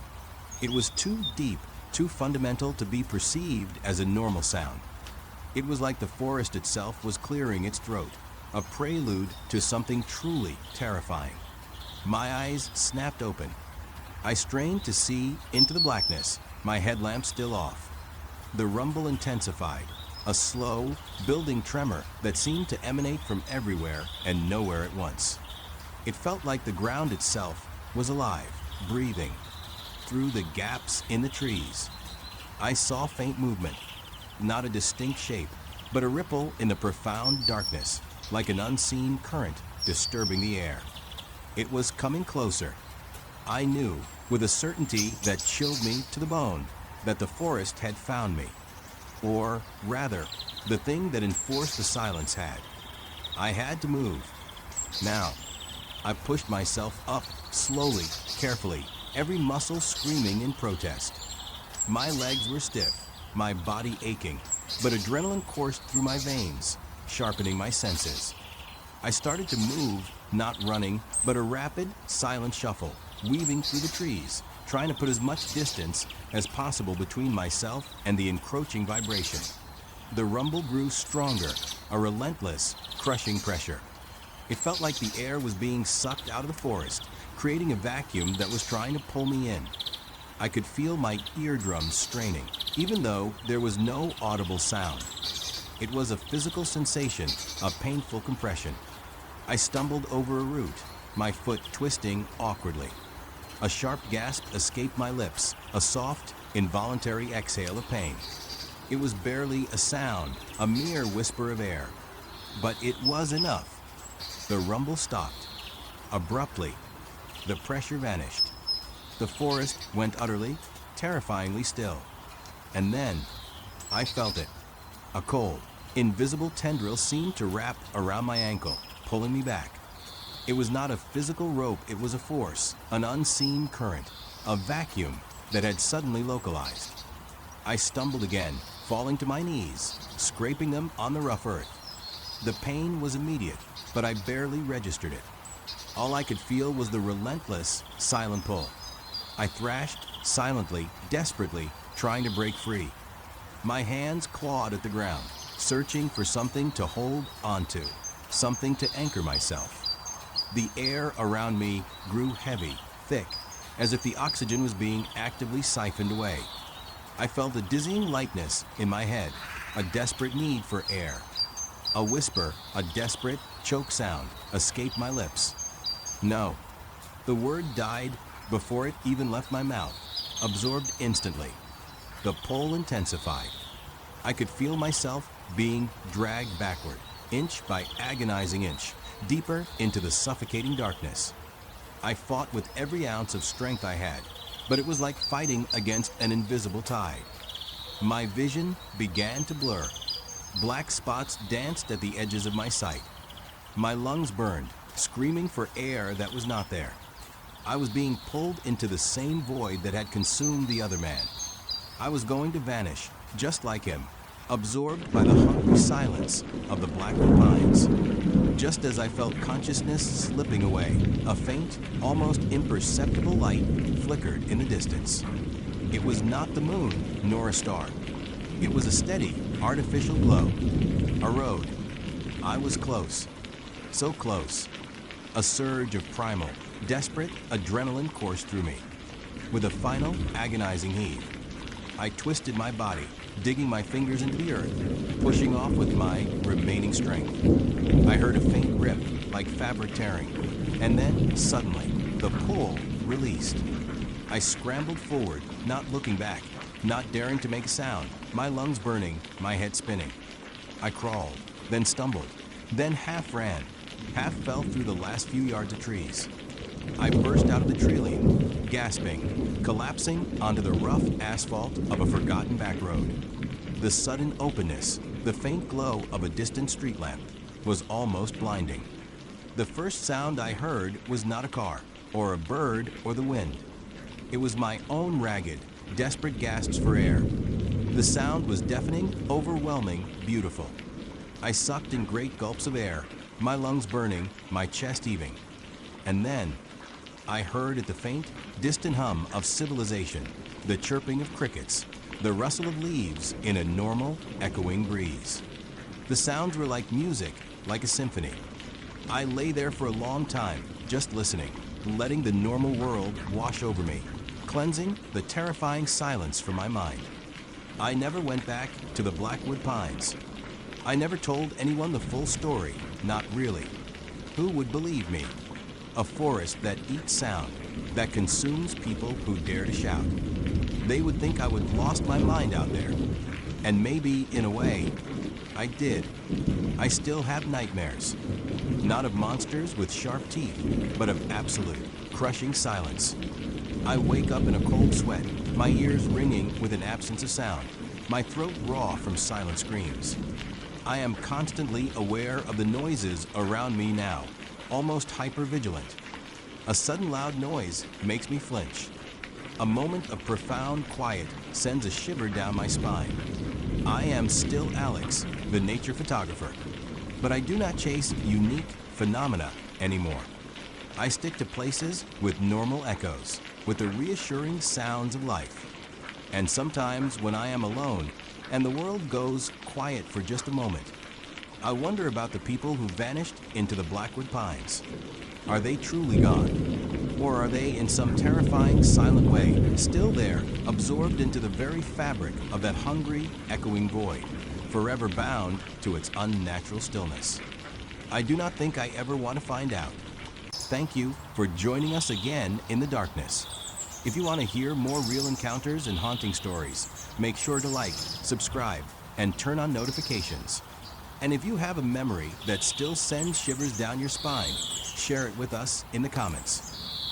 It was too deep, too fundamental to be perceived as a normal sound. It was like the forest itself was clearing its throat, a prelude to something truly terrifying. My eyes snapped open. I strained to see into the blackness, my headlamp still off. The rumble intensified, a slow, building tremor that seemed to emanate from everywhere and nowhere at once. It felt like the ground itself was alive, breathing, through the gaps in the trees. I saw faint movement, not a distinct shape, but a ripple in the profound darkness, like an unseen current disturbing the air. It was coming closer. I knew, with a certainty that chilled me to the bone, that the forest had found me. Or, rather, the thing that enforced the silence had. I had to move. Now, I pushed myself up, slowly, carefully, every muscle screaming in protest. My legs were stiff, my body aching, but adrenaline coursed through my veins, sharpening my senses. I started to move, not running, but a rapid, silent shuffle, weaving through the trees, trying to put as much distance as possible between myself and the encroaching vibration. The rumble grew stronger, a relentless, crushing pressure. It felt like the air was being sucked out of the forest, creating a vacuum that was trying to pull me in. I could feel my eardrums straining, even though there was no audible sound. It was a physical sensation of painful compression. I stumbled over a root, my foot twisting awkwardly. A sharp gasp escaped my lips, a soft, involuntary exhale of pain. It was barely a sound, a mere whisper of air. But it was enough. The rumble stopped. Abruptly, the pressure vanished. The forest went utterly, terrifyingly still. And then, I felt it. A cold, invisible tendril seemed to wrap around my ankle, pulling me back. It was not a physical rope, it was a force, an unseen current, a vacuum that had suddenly localized. I stumbled again, falling to my knees, scraping them on the rough earth. The pain was immediate, but I barely registered it. All I could feel was the relentless, silent pull. I thrashed silently, desperately, trying to break free. My hands clawed at the ground, searching for something to hold onto, something to anchor myself. The air around me grew heavy, thick, as if the oxygen was being actively siphoned away. I felt a dizzying lightness in my head, a desperate need for air. A whisper, a desperate, choke sound, escaped my lips. No. The word died before it even left my mouth, absorbed instantly. The pull intensified. I could feel myself being dragged backward, inch by agonizing inch, deeper into the suffocating darkness. I fought with every ounce of strength I had, but it was like fighting against an invisible tide. My vision began to blur. Black spots danced at the edges of my sight. My lungs burned, screaming for air that was not there. I was being pulled into the same void that had consumed the other man. I was going to vanish, just like him, absorbed by the hungry silence of the blackened pines. Just as I felt consciousness slipping away, a faint, almost imperceptible light flickered in the distance. It was not the moon, nor a star. It was a steady, artificial glow. A road. I was close. So close. A surge of primal, desperate adrenaline coursed through me. With a final, agonizing heave, I twisted my body, digging my fingers into the earth, pushing off with my remaining strength. I heard a faint rip, like fabric tearing, and then, suddenly, the pull released. I scrambled forward, not looking back, not daring to make a sound, my lungs burning, my head spinning. I crawled, then stumbled, then half ran, half fell through the last few yards of trees. I burst out of the tree line, gasping, collapsing onto the rough asphalt of a forgotten back road. The sudden openness, the faint glow of a distant street lamp, was almost blinding. The first sound I heard was not a car, or a bird, or the wind. It was my own ragged, desperate gasps for air. The sound was deafening, overwhelming, beautiful. I sucked in great gulps of air, my lungs burning, my chest heaving. And then, I heard at the faint, distant hum of civilization, the chirping of crickets, the rustle of leaves in a normal, echoing breeze. The sounds were like music, like a symphony. I lay there for a long time, just listening, letting the normal world wash over me, cleansing the terrifying silence from my mind. I never went back to the Blackwood Pines. I never told anyone the full story, not really. Who would believe me? A forest that eats sound, that consumes people who dare to shout. They would think I would lost my mind out there. And maybe, in a way, I did. I still have nightmares. Not of monsters with sharp teeth, but of absolute, crushing silence. I wake up in a cold sweat, my ears ringing with an absence of sound, my throat raw from silent screams. I am constantly aware of the noises around me now, almost hyper-vigilant. A sudden loud noise makes me flinch. A moment of profound quiet sends a shiver down my spine. I am still Alex, the nature photographer, but I do not chase unique phenomena anymore. I stick to places with normal echoes, with the reassuring sounds of life. And sometimes when I am alone and the world goes quiet for just a moment, I wonder about the people who vanished into the Blackwood Pines. Are they truly gone? Or are they in some terrifying, silent way still there, absorbed into the very fabric of that hungry, echoing void, forever bound to its unnatural stillness? I do not think I ever want to find out. Thank you for joining us again in the darkness. If you want to hear more real encounters and haunting stories, make sure to like, subscribe, and turn on notifications. And if you have a memory that still sends shivers down your spine, share it with us in the comments.